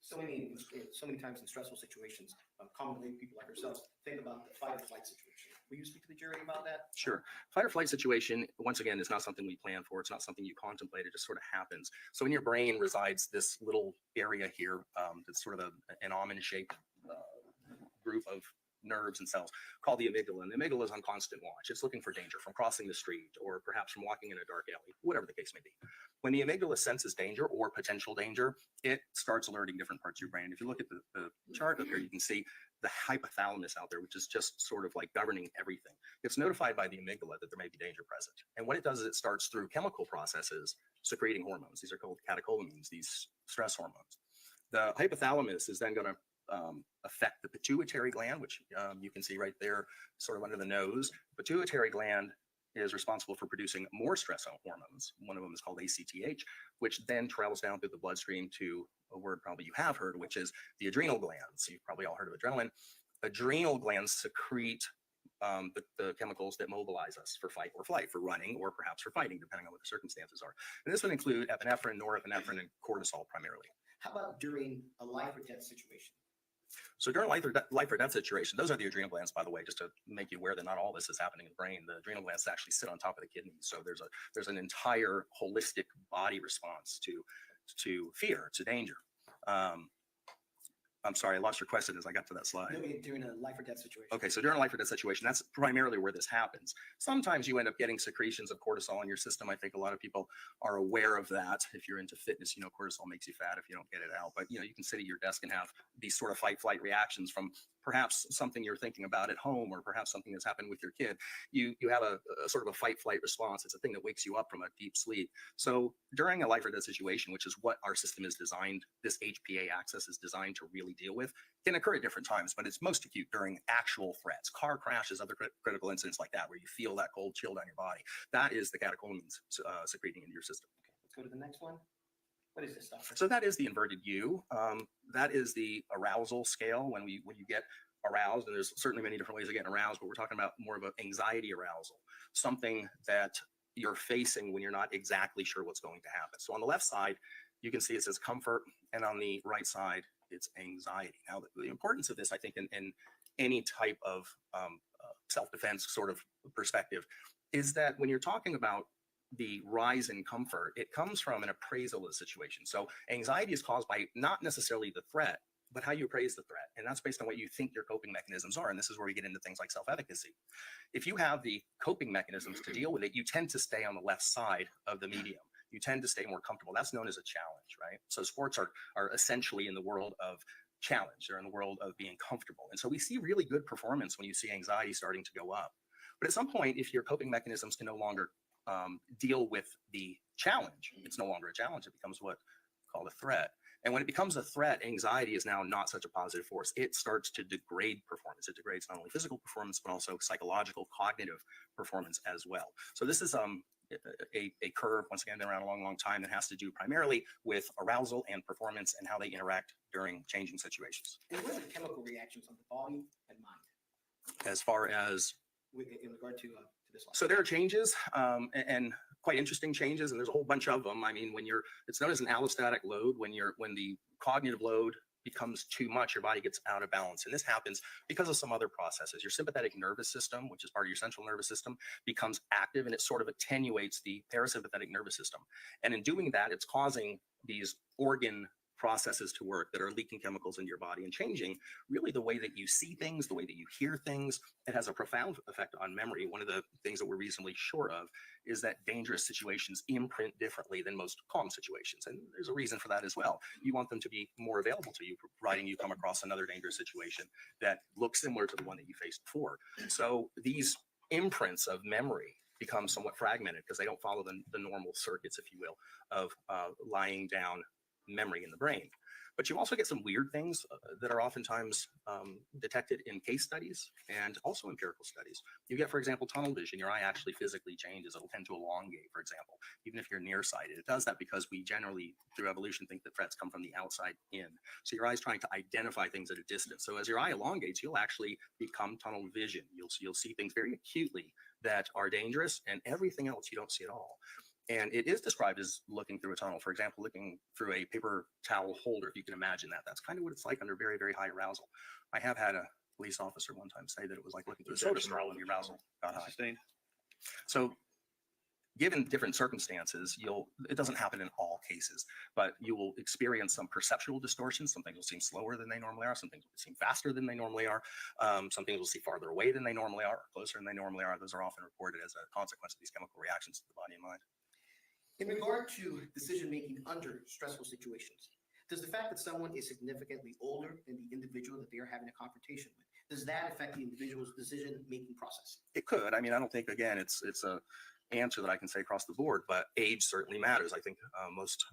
H: so many times in stressful situations, commonly people like ourselves think about the fight or flight situation. Will you speak to the jury about that?
B: Sure. Fight or flight situation, once again, is not something we plan for. It's not something you contemplate. It just sort of happens. So in your brain resides this little area here that's sort of an almond-shaped group of nerves and cells called the amygdala. And the amygdala is on constant watch. It's looking for danger from crossing the street or perhaps from walking in a dark alley, whatever the case may be. When the amygdala senses danger or potential danger, it starts alerting different parts of your brain. If you look at the chart up here, you can see the hypothalamus out there, which is just sort of like governing everything. It's notified by the amygdala that there may be danger present. And what it does is it starts through chemical processes secreting hormones. These are called catecholamines, these stress hormones. The hypothalamus is then going to affect the pituitary gland, which you can see right there, sort of under the nose. Pituitary gland is responsible for producing more stress hormones. One of them is called ACTH, which then travels down through the bloodstream to a word probably you have heard, which is the adrenal glands. You've probably all heard of adrenaline. Adrenal glands secrete the chemicals that mobilize us for fight or flight, for running, or perhaps for fighting, depending on what the circumstances are. And this would include epinephrine, norepinephrine, and cortisol primarily.
H: How about during a life or death situation?
B: So during life or death situation, those are the adrenal glands, by the way, just to make you aware that not all this is happening in the brain. The adrenal glands actually sit on top of the kidneys. So there's an entire holistic body response to fear, to danger. I'm sorry, I lost your question as I got to that slide.
H: No, during a life or death situation.
B: Okay, so during a life or death situation, that's primarily where this happens. Sometimes you end up getting secretions of cortisol in your system. I think a lot of people are aware of that. If you're into fitness, you know, cortisol makes you fat if you don't get it out. But, you know, you can sit at your desk and have these sort of fight-flight reactions from perhaps something you're thinking about at home or perhaps something that's happened with your kid. You have a sort of a fight-flight response. It's a thing that wakes you up from a deep sleep. So during a life or death situation, which is what our system is designed, this HPA axis is designed to really deal with, can occur at different times, but it's most acute during actual threats, car crashes, other critical incidents like that, where you feel that cold chill down your body. That is the catecholamines secreting into your system.
H: Okay, let's go to the next one. What is this stuff?
B: So that is the inverted U. That is the arousal scale when you get aroused, and there's certainly many different ways of getting aroused, but we're talking about more of an anxiety arousal, something that you're facing when you're not exactly sure what's going to happen. So on the left side, you can see it says comfort, and on the right side, it's anxiety. Now, the importance of this, I think, in any type of self-defense sort of perspective, is that when you're talking about the rise in comfort, it comes from an appraisal of the situation. So anxiety is caused by not necessarily the threat, but how you appraise the threat. And that's based on what you think your coping mechanisms are. And this is where we get into things like self-efficacy. If you have the coping mechanisms to deal with it, you tend to stay on the left side of the medium. You tend to stay more comfortable. That's known as a challenge, right? So sports are essentially in the world of challenge. They're in the world of being comfortable. And so we see really good performance when you see anxiety starting to go up. But at some point, if your coping mechanisms can no longer deal with the challenge, it's no longer a challenge. It becomes what's called a threat. And when it becomes a threat, anxiety is now not such a positive force. It starts to degrade performance. It degrades not only physical performance, but also psychological, cognitive performance as well. So this is a curve, once again, been around a long, long time, that has to do primarily with arousal and performance and how they interact during changing situations.
H: And what are the chemical reactions of the body and mind?
B: As far as
H: in regard to this one.
B: So there are changes and quite interesting changes, and there's a whole bunch of them. I mean, it's known as an allostatic load when the cognitive load becomes too much, your body gets out of balance. And this happens because of some other processes. Your sympathetic nervous system, which is part of your central nervous system, becomes active, and it sort of attenuates the parasympathetic nervous system. And in doing that, it's causing these organ processes to work that are leaking chemicals into your body and changing really the way that you see things, the way that you hear things. It has a profound effect on memory. One of the things that we're reasonably sure of is that dangerous situations imprint differently than most calm situations. And there's a reason for that as well. You want them to be more available to you, providing you come across another dangerous situation that looks similar to the one that you faced before. So these imprints of memory become somewhat fragmented because they don't follow the normal circuits, if you will, of lying down memory in the brain. But you also get some weird things that are oftentimes detected in case studies and also empirical studies. You get, for example, tunnel vision. Your eye actually physically changes. It'll tend to elongate, for example, even if you're nearsighted. It does that because we generally, through evolution, think that threats come from the outside in. So your eye's trying to identify things at a distance. So as your eye elongates, you'll actually become tunnel vision. You'll see things very acutely that are dangerous, and everything else you don't see at all. And it is described as looking through a tunnel. For example, looking through a paper towel holder, if you can imagine that. That's kind of what it's like under very, very high arousal. I have had a police officer one time say that it was like looking through a soda straw when the arousal got high. So given different circumstances, it doesn't happen in all cases, but you will experience some perceptual distortions. Some things will seem slower than they normally are. Some things will seem faster than they normally are. Some things will see farther away than they normally are, or closer than they normally are. Those are often reported as a consequence of these chemical reactions to the body and mind.
H: In regard to decision-making under stressful situations, does the fact that someone is significantly older than the individual that they are having a confrontation with, does that affect the individual's decision-making process?
B: It could. I mean, I don't think, again, it's a answer that I can say across the board, but age certainly matters. I think most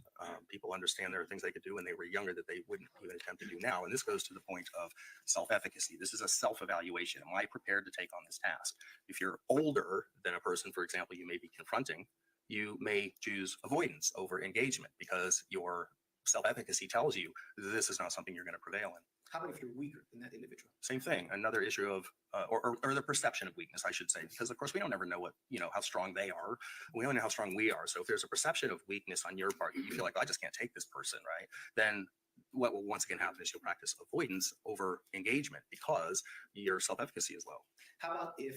B: people understand there are things they could do when they were younger that they wouldn't even attempt to do now. And this goes to the point of self-efficacy. This is a self-evaluation. Am I prepared to take on this task? If you're older than a person, for example, you may be confronting, you may choose avoidance over engagement because your self-efficacy tells you this is not something you're going to prevail in.
H: How about if you're weaker than that individual?
B: Same thing. Another issue of, or the perception of weakness, I should say, because of course we don't ever know how strong they are. We don't know how strong we are. So if there's a perception of weakness on your part, you feel like, I just can't take this person, right? Then what will once again happen is you'll practice avoidance over engagement because your self-efficacy is low.
H: How about if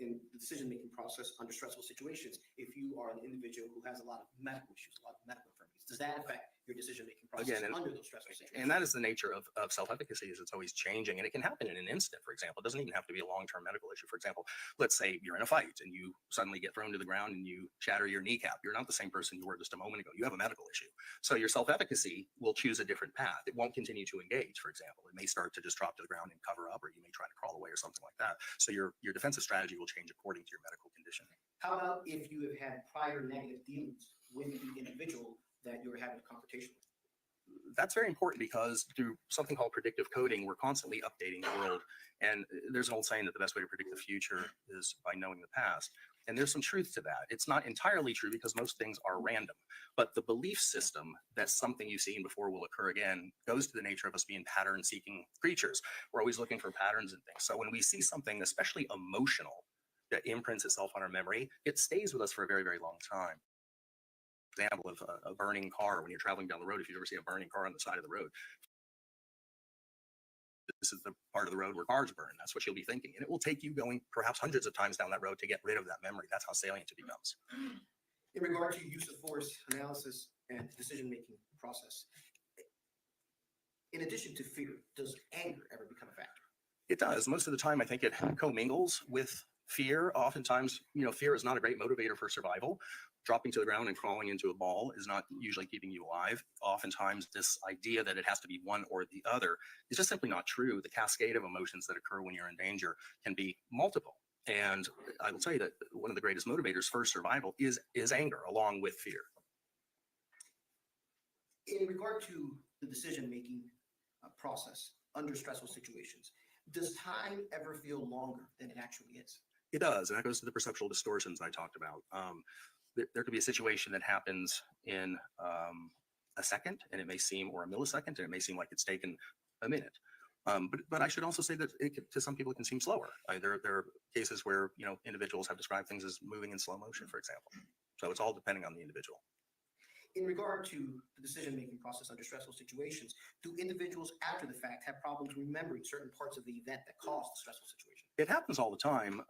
H: in the decision-making process under stressful situations, if you are an individual who has a lot of medical issues, a lot of medical infirmities, does that affect your decision-making process under those stressful situations?
B: And that is the nature of self-efficacy, is it's always changing, and it can happen in an instant. For example, it doesn't even have to be a long-term medical issue. For example, let's say you're in a fight and you suddenly get thrown to the ground and you shatter your kneecap. You're not the same person you were just a moment ago. You have a medical issue. So your self-efficacy will choose a different path. It won't continue to engage, for example. It may start to just drop to the ground and cover up, or you may try to crawl away or something like that. So your defensive strategy will change according to your medical condition.
H: How about if you have had prior negative dealings with the individual that you're having a confrontation with?
B: That's very important because through something called predictive coding, we're constantly updating the world. And there's an old saying that the best way to predict the future is by knowing the past. And there's some truth to that. It's not entirely true because most things are random. But the belief system that something you've seen before will occur again goes to the nature of us being pattern-seeking creatures. We're always looking for patterns and things. So when we see something, especially emotional, that imprints itself on our memory, it stays with us for a very, very long time. Example of a burning car when you're traveling down the road. If you've ever seen a burning car on the side of the road, this is the part of the road where cars burn. That's what you'll be thinking. And it will take you going perhaps hundreds of times down that road to get rid of that memory. That's how salient it becomes.
H: In regard to use of force analysis and decision-making process, in addition to fear, does anger ever become a factor?
B: It does. Most of the time, I think it commingles with fear. Oftentimes, fear is not a great motivator for survival. Dropping to the ground and crawling into a ball is not usually keeping you alive. Oftentimes, this idea that it has to be one or the other is just simply not true. The cascade of emotions that occur when you're in danger can be multiple. And I will tell you that one of the greatest motivators for survival is anger, along with fear.
H: In regard to the decision-making process under stressful situations, does time ever feel longer than it actually is?
B: It does, and that goes to the perceptual distortions I talked about. There could be a situation that happens in a second, and it may seem, or a millisecond, and it may seem like it's taken a minute. But I should also say that to some people it can seem slower. There are cases where individuals have described things as moving in slow motion, for example. So it's all depending on the individual.
H: In regard to the decision-making process under stressful situations, do individuals after the fact have problems remembering certain parts of the event that caused the stressful situation?
B: It happens all the time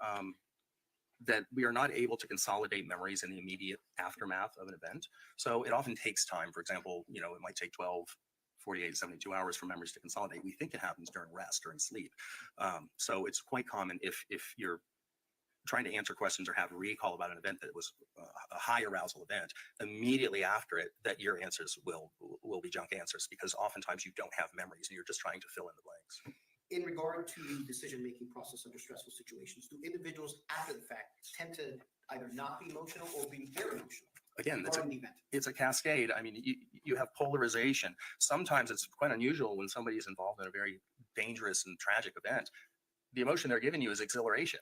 B: that we are not able to consolidate memories in the immediate aftermath of an event. So it often takes time. For example, it might take 12, 48, 72 hours for memories to consolidate. We think it happens during rest, during sleep. So it's quite common if you're trying to answer questions or have recall about an event that was a high arousal event, immediately after it, that your answers will be junk answers, because oftentimes you don't have memories and you're just trying to fill in the blanks.
H: In regard to the decision-making process under stressful situations, do individuals after the fact tend to either not be emotional or be very emotional?
B: Again,
H: regarding the event?
B: it's a cascade. I mean, you have polarization. Sometimes it's quite unusual when somebody is involved in a very dangerous and tragic event. The emotion they're giving you is exhilaration.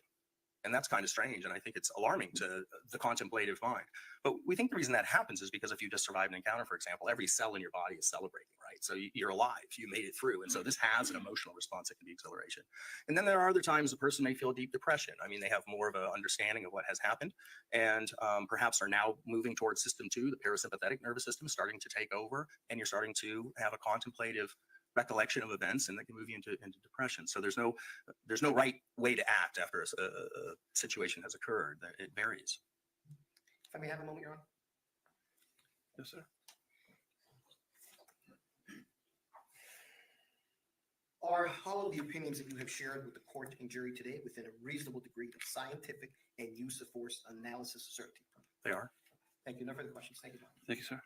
B: And that's kind of strange. And I think it's alarming to the contemplative mind. But we think the reason that happens is because if you just survived an encounter, for example, every cell in your body is celebrating, right? So you're alive, you made it through. And so this has an emotional response that can be exhilaration. And then there are other times the person may feel deep depression. I mean, they have more of an understanding of what has happened and perhaps are now moving towards system 2, the parasympathetic nervous system starting to take over. And you're starting to have a contemplative recollection of events, and that can move you into depression. So there's no right way to act after a situation has occurred. It varies.
H: If I may have a moment, Your Honor.
B: Yes, sir.
H: Are all of the opinions that you have shared with the court and jury today within a reasonable degree of scientific and use of force analysis certainty?
B: They are.
H: Thank you. No further questions. Thank you.
E: Thank you, sir.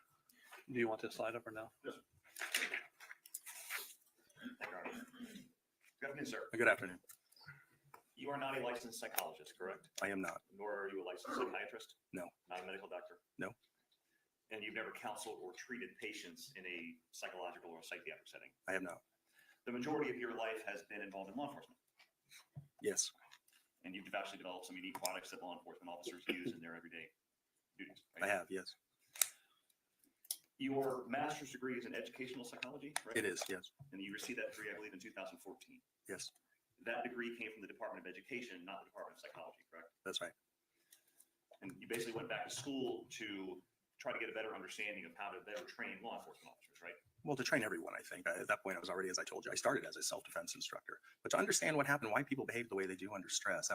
E: Do you want this slide up or no?
U: Yes. Good afternoon, sir.
B: Good afternoon.
U: You are not a licensed psychologist, correct?
B: I am not.
U: Nor are you a licensed psychiatrist?
B: No.
U: Not a medical doctor?
B: No.
U: And you've never counseled or treated patients in a psychological or psychiatric setting?
B: I have not.
U: The majority of your life has been involved in law enforcement.
B: Yes.
U: And you've actually developed some unique products that law enforcement officers use in their everyday duties.
B: I have, yes.
U: Your master's degree is in educational psychology, right?
B: It is, yes.
U: And you received that degree, I believe, in 2014.
B: Yes,
U: That degree came from the Department of Education, not the Department of Psychology, correct?
B: that's right.
U: And you basically went back to school to try to get a better understanding of how to better train law enforcement officers, right?
B: Well, to train everyone, I think. At that point, I was already, as I told you, I started as a self-defense instructor. But to understand what happened, why people behave the way they do under stress,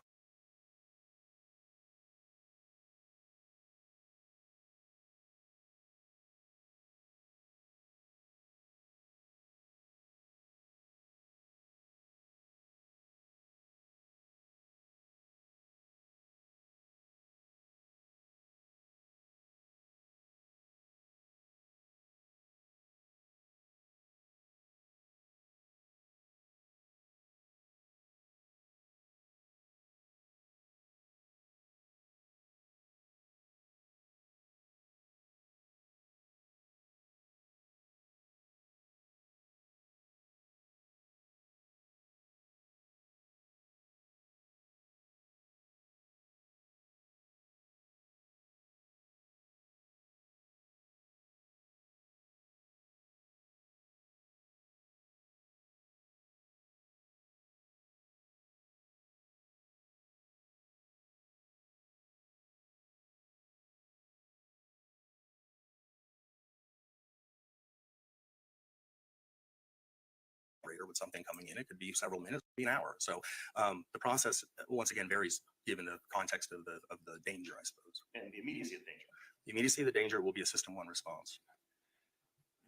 B: with something coming in, it could be several minutes, it could be an hour. So the process, once again, varies given the context of the danger, I suppose.
U: And the immediacy of danger.
B: The immediacy of the danger will be a system 1 response.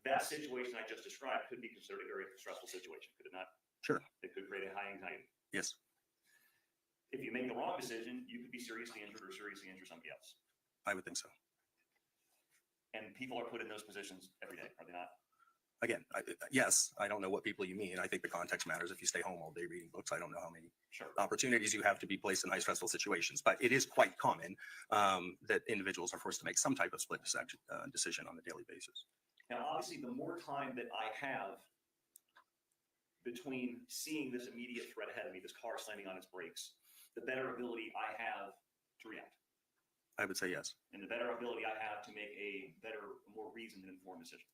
U: That situation I just described could be considered a very stressful situation, could it not?
B: Sure.
U: It could create a high anxiety.
B: Yes.
U: If you make the wrong decision, you could be seriously injured or seriously injure somebody else.
B: I would think so.
U: And people are put in those positions every day, are they not?
B: Again, yes, I don't know what people you mean. I think the context matters. If you stay home all day reading books, I don't know how many opportunities you have to be placed in high stressful situations. But it is quite common that individuals are forced to make some type of split decision on a daily basis.
U: Now, obviously, the more time that I have between seeing this immediate threat ahead of me, this car slamming on its brakes, the better ability I have to react.
B: I would say yes.
U: And the better ability I have to make a better, more reasoned and informed decision.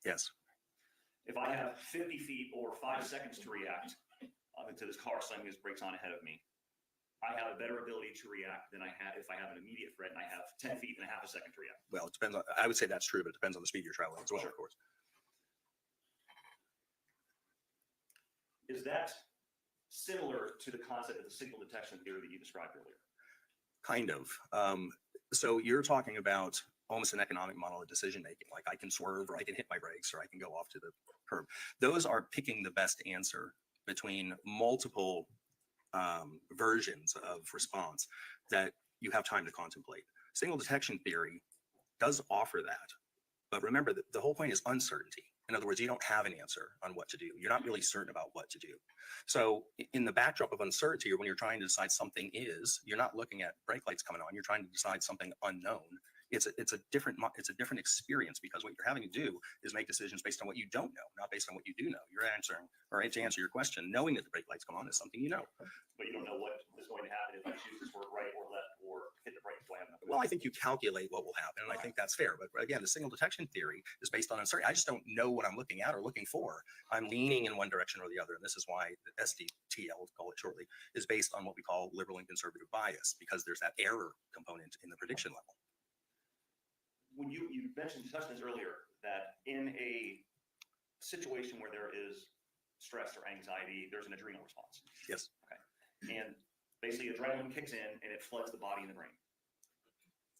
B: Yes.
U: If I have 50 feet or 5 seconds to react to this car slamming its brakes on ahead of me, I have a better ability to react than I have if I have an immediate threat and I have 10 feet and a half a second to react.
B: Well, it depends on, I would say that's true, but it depends on the speed you're traveling as well, of course.
U: Is that similar to the concept of the signal detection theory that you described earlier?
B: Kind of. So you're talking about almost an economic model of decision making, like I can swerve or I can hit my brakes or I can go off to the curb. Those are picking the best answer between multiple versions of response that you have time to contemplate. Signal detection theory does offer that, but remember that the whole point is uncertainty. In other words, you don't have an answer on what to do. You're not really certain about what to do. So in the backdrop of uncertainty, or when you're trying to decide something is, you're not looking at brake lights coming on. You're trying to decide something unknown. It's a different experience, because what you're having to do is make decisions based on what you don't know, not based on what you do know. You're answering, or to answer your question, knowing that the brake lights come on is something you know.
U: But you don't know what is going to happen if I choose to swerve right or left or hit the brake. Do I have enough?
B: Well, I think you calculate what will happen, and I think that's fair. But again, the signal detection theory is based on uncertainty. I just don't know what I'm looking at or looking for. I'm leaning in one direction or the other, and this is why the SDT, I'll call it shortly, is based on what we call liberal and conservative bias, because there's that error component in the prediction level.
U: When you mentioned, touched on this earlier, that in a situation where there is stress or anxiety, there's an adrenal response.
B: Yes.
U: Okay. And basically adrenaline kicks in and it floods the body and the brain.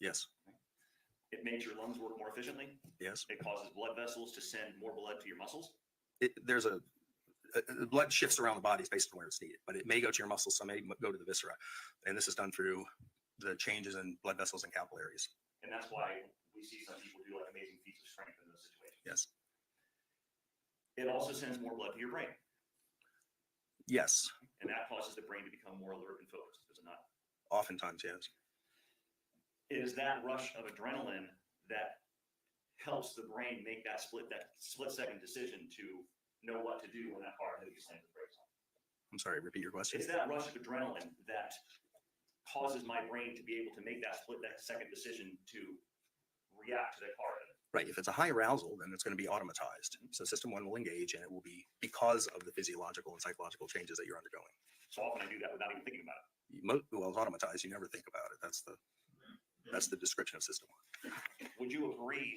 B: Yes.
U: It makes your lungs work more efficiently.
B: Yes.
U: It causes blood vessels to send more blood to your muscles.
B: There's the blood shifts around the bodies based on where it's needed, but it may go to your muscles, some may go to the viscera. And this is done through the changes in blood vessels and capillaries.
U: And that's why we see some people do like amazing feats of strength in those situations.
B: Yes.
U: It also sends more blood to your brain.
B: Yes.
U: And that causes the brain to become more alert and focused, does it not?
B: Oftentimes, yes.
U: It is that rush of adrenaline that helps the brain make that split second decision to know what to do when that car hits slams the brakes on.
B: I'm sorry, repeat your question.
U: It's that rush of adrenaline that causes my brain to be able to make that second decision to react to the car.
B: Right. If it's a high arousal, then it's going to be automatized. So system one will engage, and it will be because of the physiological and psychological changes that you're undergoing.
U: So often I do that without even thinking about it.
B: Well, it's automatized. You never think about it. That's the description of system one.
U: Would you agree?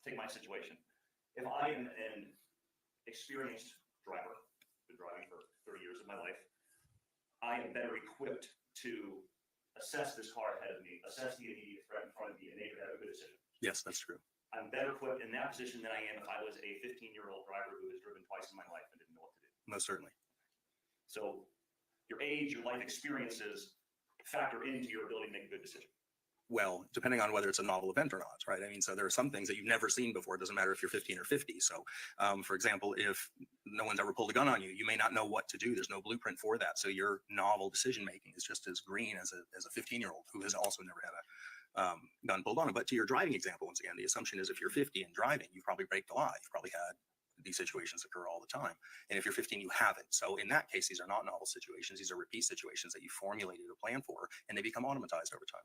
U: Take my situation. If I am an experienced driver, been driving for 30 years of my life, I am better equipped to assess this car ahead of me, assess the immediate threat in front of me, and make a good decision.
B: Yes, that's true.
U: I'm better equipped in that position than I am if I was a 15-year-old driver who has driven twice in my life and didn't know what to do.
B: Most certainly.
U: So your age, your life experiences factor into your ability to make a good decision.
B: Well, depending on whether it's a novel event or not, right? I mean, so there are some things that you've never seen before. It doesn't matter if you're 15 or 50. So, for example, if no one's ever pulled a gun on you, you may not know what to do. There's no blueprint for that. So your novel decision making is just as green as a 15-year-old who has also never had a gun pulled on him. But to your driving example, once again, the assumption is if you're 50 and driving, you've probably braked a lot. You've probably had these situations occur all the time. And if you're 15, you haven't. So in that case, these are not novel situations. These are repeat situations that you formulated a plan for, and they become automatized over time.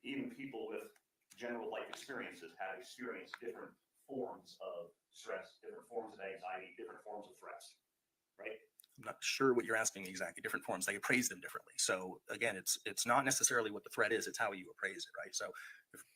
U: Even people with general life experiences have experienced different forms of stress, different forms of anxiety, different forms of threats, right?
B: I'm not sure what you're asking exactly. Different forms, they appraise them differently. So again, it's not necessarily what the threat is, it's how you appraise it, right? So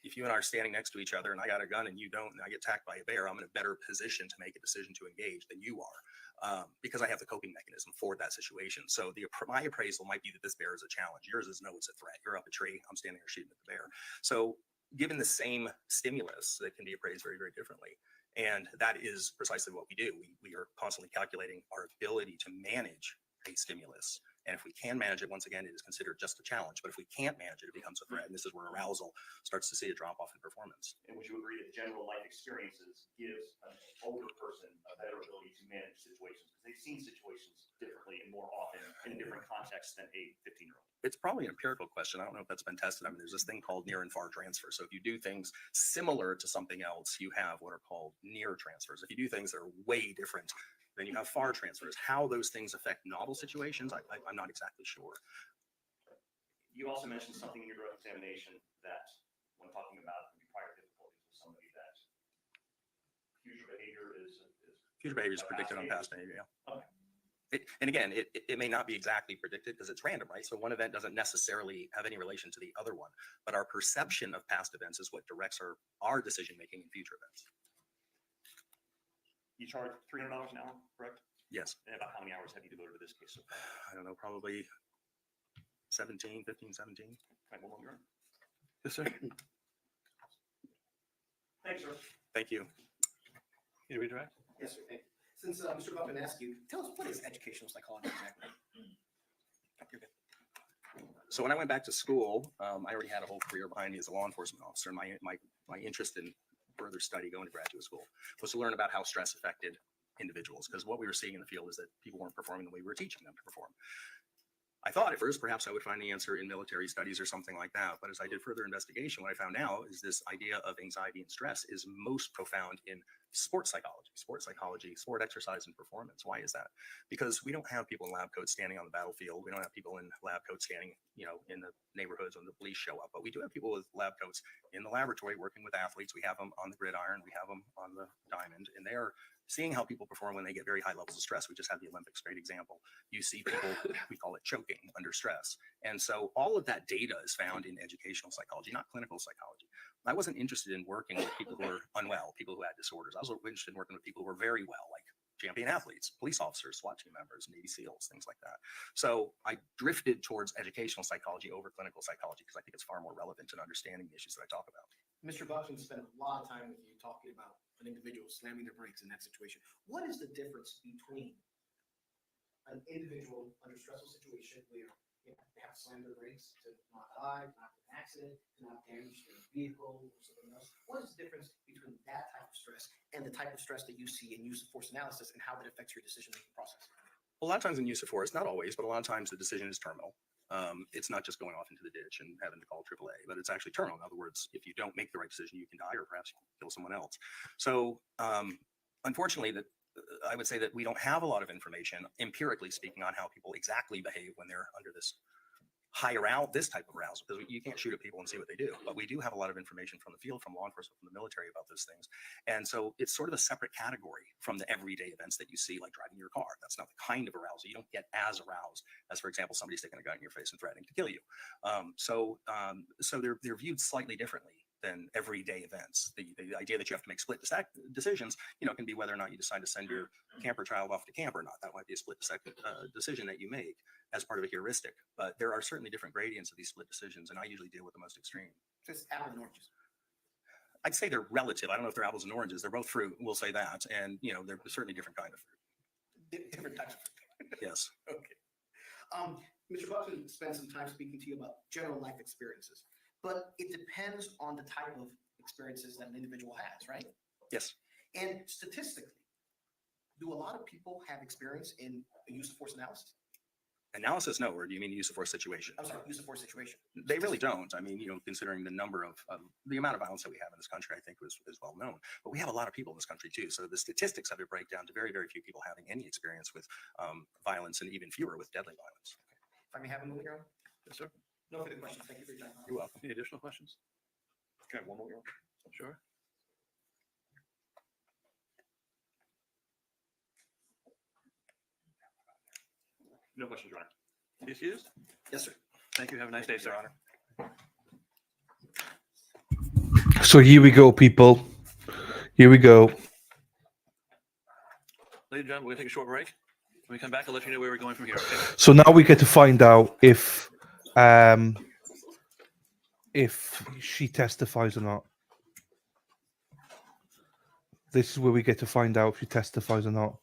B: if you and I are standing next to each other and I got a gun and you don't, and I get attacked by a bear, I'm in a better position to make a decision to engage than you are, because I have the coping mechanism for that situation. So my appraisal might be that this bear is a challenge. Yours is no, it's a threat. You're up a tree, I'm standing there shooting at the bear. So given the same stimulus, that can be appraised very, very differently. And that is precisely what we do. We are constantly calculating our ability to manage a stimulus. And if we can manage it, once again, it is considered just a challenge. But if we can't manage it, it becomes a threat. And this is where arousal starts to see a drop off in performance.
U: And would you agree that general life experiences gives an older person a better ability to manage situations? Because they've seen situations differently and more often in different contexts than a 15-year-old.
B: It's probably an empirical question. I don't know if that's been tested. I mean, there's this thing called near and far transfer. So if you do things similar to something else, you have what are called near transfers. If you do things that are way different, then you have far transfers. How those things affect novel situations, I'm not exactly sure.
U: You also mentioned something in your direct examination that, when talking about the prior difficulties with somebody, that future behavior is
B: Future behavior is predicted on past behavior. Yeah.
U: Okay.
B: And again, it may not be exactly predicted because it's random, right? So one event doesn't necessarily have any relation to the other one, but our perception of past events is what directs our decision-making in future events.
U: You charge $300 an hour, correct?
B: Yes.
U: And about how many hours have you devoted to this case so far?
B: I don't know, probably 15, 17.
U: Right, one more.
B: Yes, sir.
U: Thanks, sir.
B: Thank you.
E: You redirect?
H: Yes, sir. Thank you. Since Mr. Buckman asked you, tell us what is educational psychology exactly?
B: So when I went back to school, I already had a whole career behind me as a law enforcement officer. And my interest in further study going to graduate school was to learn about how stress affected individuals. Because what we were seeing in the field is that people weren't performing the way we were teaching them to perform. I thought at first perhaps I would find the answer in military studies or something like that. But as I did further investigation, what I found out is this idea of anxiety and stress is most profound in sports psychology, sport exercise and performance. Why is that? Because we don't have people in lab coats standing on the battlefield. We don't have people in lab coats standing, in the neighborhoods when the police show up. But we do have people with lab coats in the laboratory working with athletes. We have them on the gridiron. We have them on the diamond, and they are seeing how people perform when they get very high levels of stress. We just had the Olympics, great example. You see people, we call it choking under stress. And so all of that data is found in educational psychology, not clinical psychology. I wasn't interested in working with people who were unwell, people who had disorders. I was interested in working with people who were very well, like champion athletes, police officers, SWAT team members, Navy SEALs, things like that. So I drifted towards educational psychology over clinical psychology because I think it's far more relevant in understanding the issues that I talk about.
H: Mr. Buckman spent a lot of time with you talking about an individual slamming their brakes in that situation. What is the difference between an individual under a stressful situation where they have to slam their brakes to not die, not have an accident, to not damage their vehicle or something else? What is the difference between that type of stress and the type of stress that you see in use of force analysis and how that affects your decision-making process?
B: A lot of times in use of force, not always, but a lot of times the decision is terminal. It's not just going off into the ditch and having to call AAA, but it's actually terminal. In other words, if you don't make the right decision, you can die or perhaps you can kill someone else. So unfortunately, I would say that we don't have a lot of information, empirically speaking, on how people exactly behave when they're under this this type of arousal, because you can't shoot at people and see what they do. But we do have a lot of information from the field, from law enforcement, from the military about those things. And so it's sort of a separate category from the everyday events that you see, like driving your car. That's not the kind of arousal. You don't get as aroused as, for example, somebody sticking a gun in your face and threatening to kill you. So they're viewed slightly differently than everyday events. The idea that you have to make split decisions, can be whether or not you decide to send your camper child off to camp or not. That might be a split decision that you make as part of a heuristic. But there are certainly different gradients of these split decisions, and I usually deal with the most extreme.
H: It's apples and oranges.
B: I'd say they're relative. I don't know if they're apples and oranges. They're both fruit. We'll say that. And, they're certainly different kind of fruit.
H: Different types of fruit.
B: Yes.
H: Okay. Mr. Buckman spent some time speaking to you about general life experiences, but it depends on the type of experiences that an individual has, right?
B: Yes.
H: And statistically, do a lot of people have experience in a use of force analysis?
B: Analysis, no. Or do you mean use of force situation?
H: I'm sorry, use of force situation.
B: They really don't. I mean, considering the number of the amount of violence that we have in this country, I think is well known. But we have a lot of people in this country too. So the statistics of it break down to very, very few people having any experience with violence, and even fewer with deadly violence.
H: If I may have a moment, Your Honor?
B: Yes, sir.
H: No further questions. Thank you for your time.
B: You're welcome.
E: Any additional questions?
U: Can I have one more?
E: Sure.
U: No questions, Your Honor.
E: Excused?
H: Yes, sir.
E: Thank you. Have a nice day, sir.
U: Honor.
A: So here we go, people. Here we go.
E: Ladies and gentlemen, we're going to take a short break. When we come back, I'll let you know where we're going from here. Okay?
A: So now we get to find out if she testifies or not. This is where we get to find out if she testifies or not.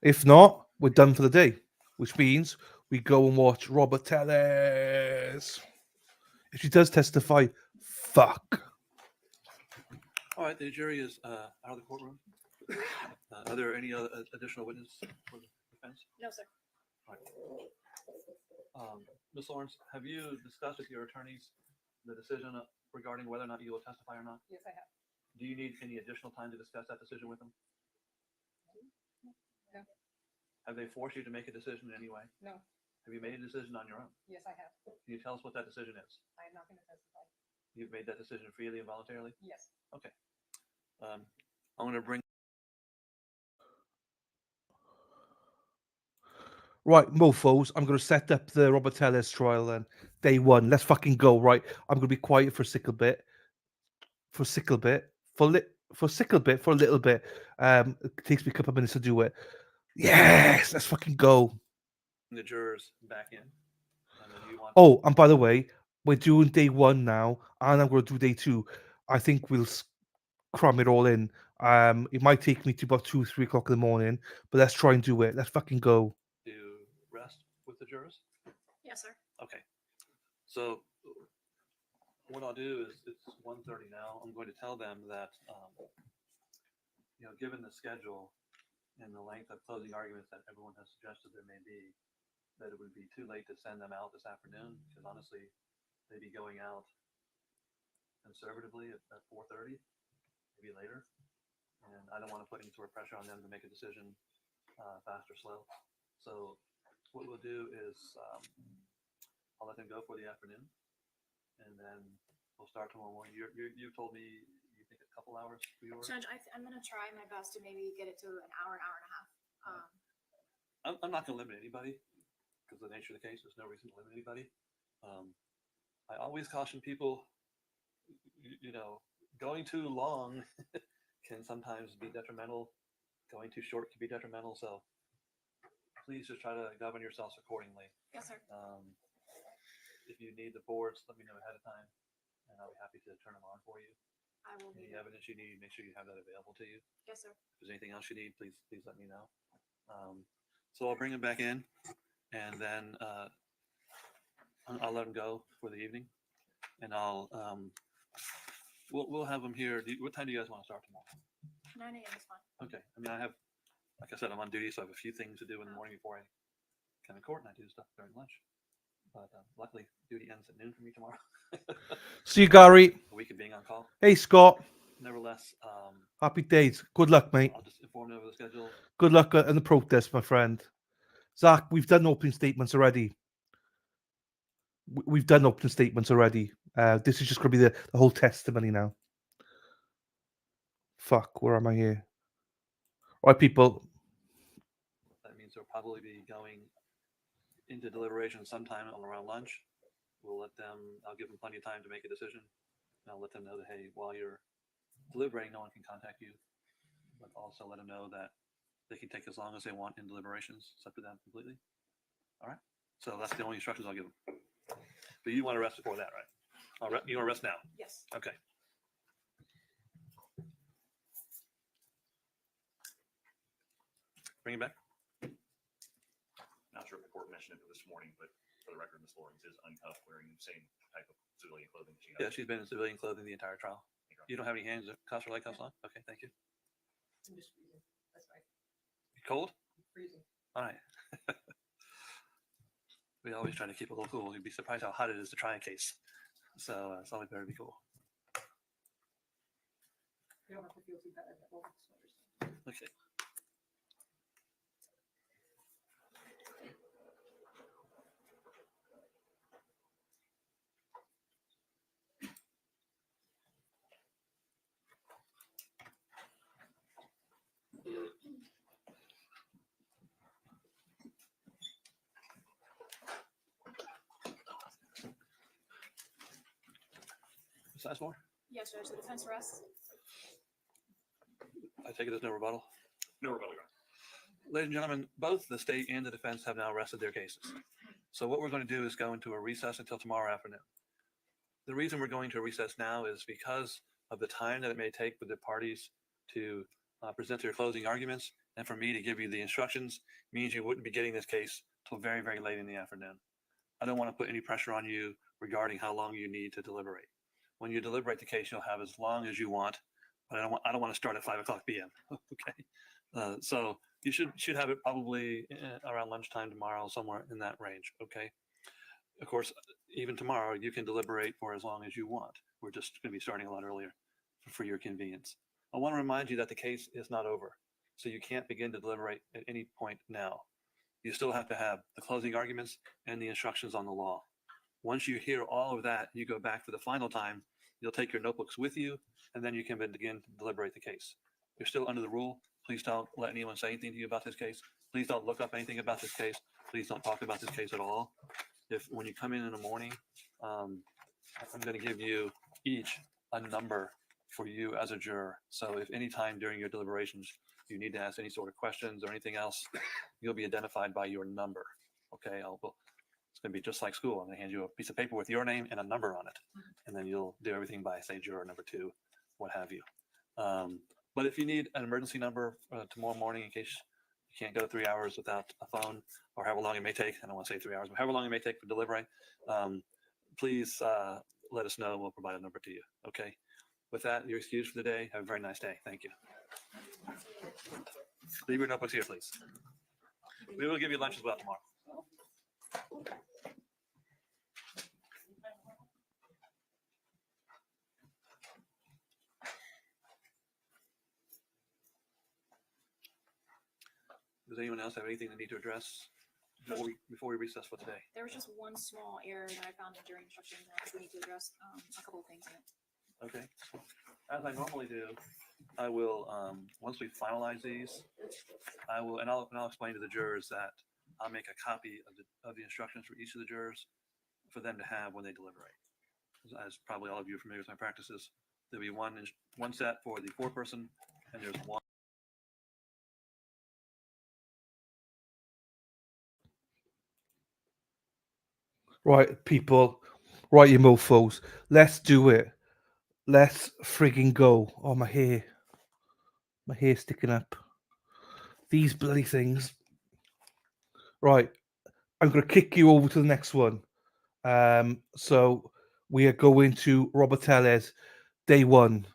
A: If not, we're done for the day, which means we go and watch Robert Tellez. If she does testify, fuck.
E: All right, the jury is out of the courtroom. Are there any other additional witnesses for the defense?
I: No, sir.
E: All right. Ms. Lawrence, have you discussed with your attorneys the decision regarding whether or not you will testify or not?
I: Yes, I have.
E: Do you need any additional time to discuss that decision with them?
I: No.
E: Have they forced you to make a decision in any way?
I: No.
E: Have you made a decision on your own?
I: Yes, I have.
E: Can you tell us what that decision is?
I: I am not going to testify.
E: You've made that decision freely and voluntarily?
I: Yes.
E: Okay. I'm going to bring
A: Right, mofos, I'm going to set up the Robert Tellis trial then. Day one. Let's fucking go, right? I'm going to be quiet for a sickle bit. For a sickle bit. For a sickle bit. For a little bit. It takes me a couple of minutes to do it. Yes! Let's fucking go.
E: The jurors back in. And then you want
A: Oh, and by the way, we're doing day one now, and I'm going to do day two. I think we'll cram it all in. It might take me to about 2, 3 o'clock in the morning, but let's try and do it. Let's fucking go.
E: to rest with the jurors?
G: Yes, sir.
E: Okay. So what I'll do is it's 1:30 now. I'm going to tell them that, given the schedule and the length of closing arguments that everyone has suggested there may be, that it would be too late to send them out this afternoon, because honestly, they'd be going out conservatively at 4:30, maybe later. And I don't want to put any sort of pressure on them to make a decision fast or slow. So what we'll do is I'll let them go for the afternoon, and then we'll start tomorrow morning. You told me you think a couple hours for yours?
G: Judge, I'm gonna try my best to maybe get it to an hour and a half.
E: I'm not going to limit anybody, because of the nature of the case, there's no reason to limit anybody. I always caution people, going too long can sometimes be detrimental. Going too short can be detrimental. So please just try to govern yourselves accordingly.
G: Yes, sir.
E: If you need the boards, let me know ahead of time, and I'll be happy to turn them on for you.
G: I will
E: Any
G: be.
E: evidence you need, make sure you have that available to you.
G: Yes, sir.
E: If there's anything else you need, please let me know. So I'll bring them back in, and then I'll let them go for the evening, and we'll have them here. What time do you guys want to start tomorrow?
G: 9 a.m. is fine.
E: Okay. I mean, like I said, I'm on duty, so I have a few things to do in the morning before I come to court, and I do stuff during lunch. But luckily, duty ends at noon for me tomorrow.
A: See you, Gary.
E: A week of being on call.
A: Hey, Scott.
E: Nevertheless,
A: Happy days. Good luck, mate.
E: I'll just inform them of the schedule.
A: Good luck in the protest, my friend. Zach, we've done opening statements already. We've done opening statements already. This is just going to be the whole testimony now. Fuck, where am I here? All right, people.
E: That means they'll probably be going into deliberation sometime around lunch. I'll give them plenty of time to make a decision. And I'll let them know that, hey, while you're deliberating, no one can contact you. But also let them know that they can take as long as they want in deliberations. It's up to them completely. All right. So that's the only instructions I'll give them. But you want to rest before that, right? You want to rest now?
G: Yes.
E: Okay. Bring it back.
U: Not sure if the court mentioned it this morning, but for the record, Ms. Lorincz is uncuffed, wearing the same type of civilian clothing she has.
E: Yeah, she's been in civilian clothing the entire trial. You don't have any hands, cuffs, or leg cuffs on? Okay, thank you.
R: I'm just freezing. That's right.
E: You cold?
R: I'm freezing.
E: All right. We always try to keep it a little cool. You'd be surprised how hot it is to try a case. So it's always better to be cool.
R: You don't have to feel too bad. I won't sweaters.
E: Okay. Size more?
G: Yes, Judge. The defense rests.
E: I take it there's no rebuttal.
U: No rebuttal, Your Honor.
E: Ladies and gentlemen, both the state and the defense have now rested their cases. So what we're going to do is go into a recess until tomorrow afternoon. The reason we're going to a recess now is because of the time that it may take for the parties to present their closing arguments, and for me to give you the instructions means you wouldn't be getting this case till very, very late in the afternoon. I don't want to put any pressure on you regarding how long you need to deliberate. When you deliberate the case, you'll have as long as you want, but I don't want to start at 5 o'clock p.m. Okay, so you should have it probably around lunchtime tomorrow, somewhere in that range. Okay. Of course, even tomorrow you can deliberate for as long as you want. We're just going to be starting a lot earlier for your convenience. I want to remind you that the case is not over, so you can't begin to deliberate at any point now. You still have to have the closing arguments and the instructions on the law. Once you hear all of that, you go back for the final time, you'll take your notebooks with you, and then you can begin to deliberate the case. You're still under the rule Please don't let anyone say anything to you about this case. Please don't look up anything about this case. Please don't talk about this case at all. When you come in the morning, I'm going to give you each a number for you as a juror. So if any time during your deliberations you need to ask any sort of questions or anything else, you'll be identified by your number. Okay, it's going to be just like school. I'm going to hand you a piece of paper with your name and a number on it, and then you'll do everything by, say, juror number 2, what have you. But if you need an emergency number tomorrow morning in case you can't go 3 hours without a phone, or however long it may take, I don't want to say 3 hours, but however long it may take for delivery, please let us know and we'll provide a number to you. Okay. With that, you're excused for the day. Have a very nice day. Thank you. Leave your notebooks here, please. We will give you lunch as well tomorrow. Does anyone else have anything they need to address before we recess for today?
G: There was just one small error that I found in jury instructions, and I think we need to address a couple of things in it.
E: Okay. As I normally do, I will, once we finalize these, I'll explain to the jurors that I'll make a copy of the instructions for each of the jurors for them to have when they deliberate. As probably all of you are familiar with my practices, there'll be one set for the foreperson, and there's one.
A: Right, people, right, you mofos, let's do it. Let's frigging go. Oh, my hair's sticking up. These bloody things. Right, I'm going to kick you over to the next one. So we are going to Robert Tellez, day 1.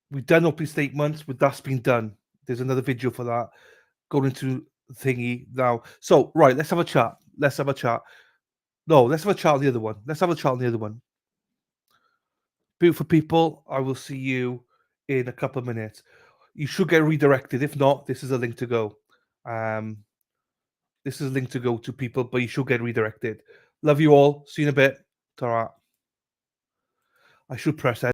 A: We've done opening statements, but that's been done. There's another video for that. Going into thingy now. So, right, let's have a chat. No, let's have a chat on the other one. Beautiful people, I will see you in a couple of minutes. You should get redirected. If not, this is a link to go. This is a link to go to people, but you should get redirected. Love you all. See you in a bit. Ta-ra. I should press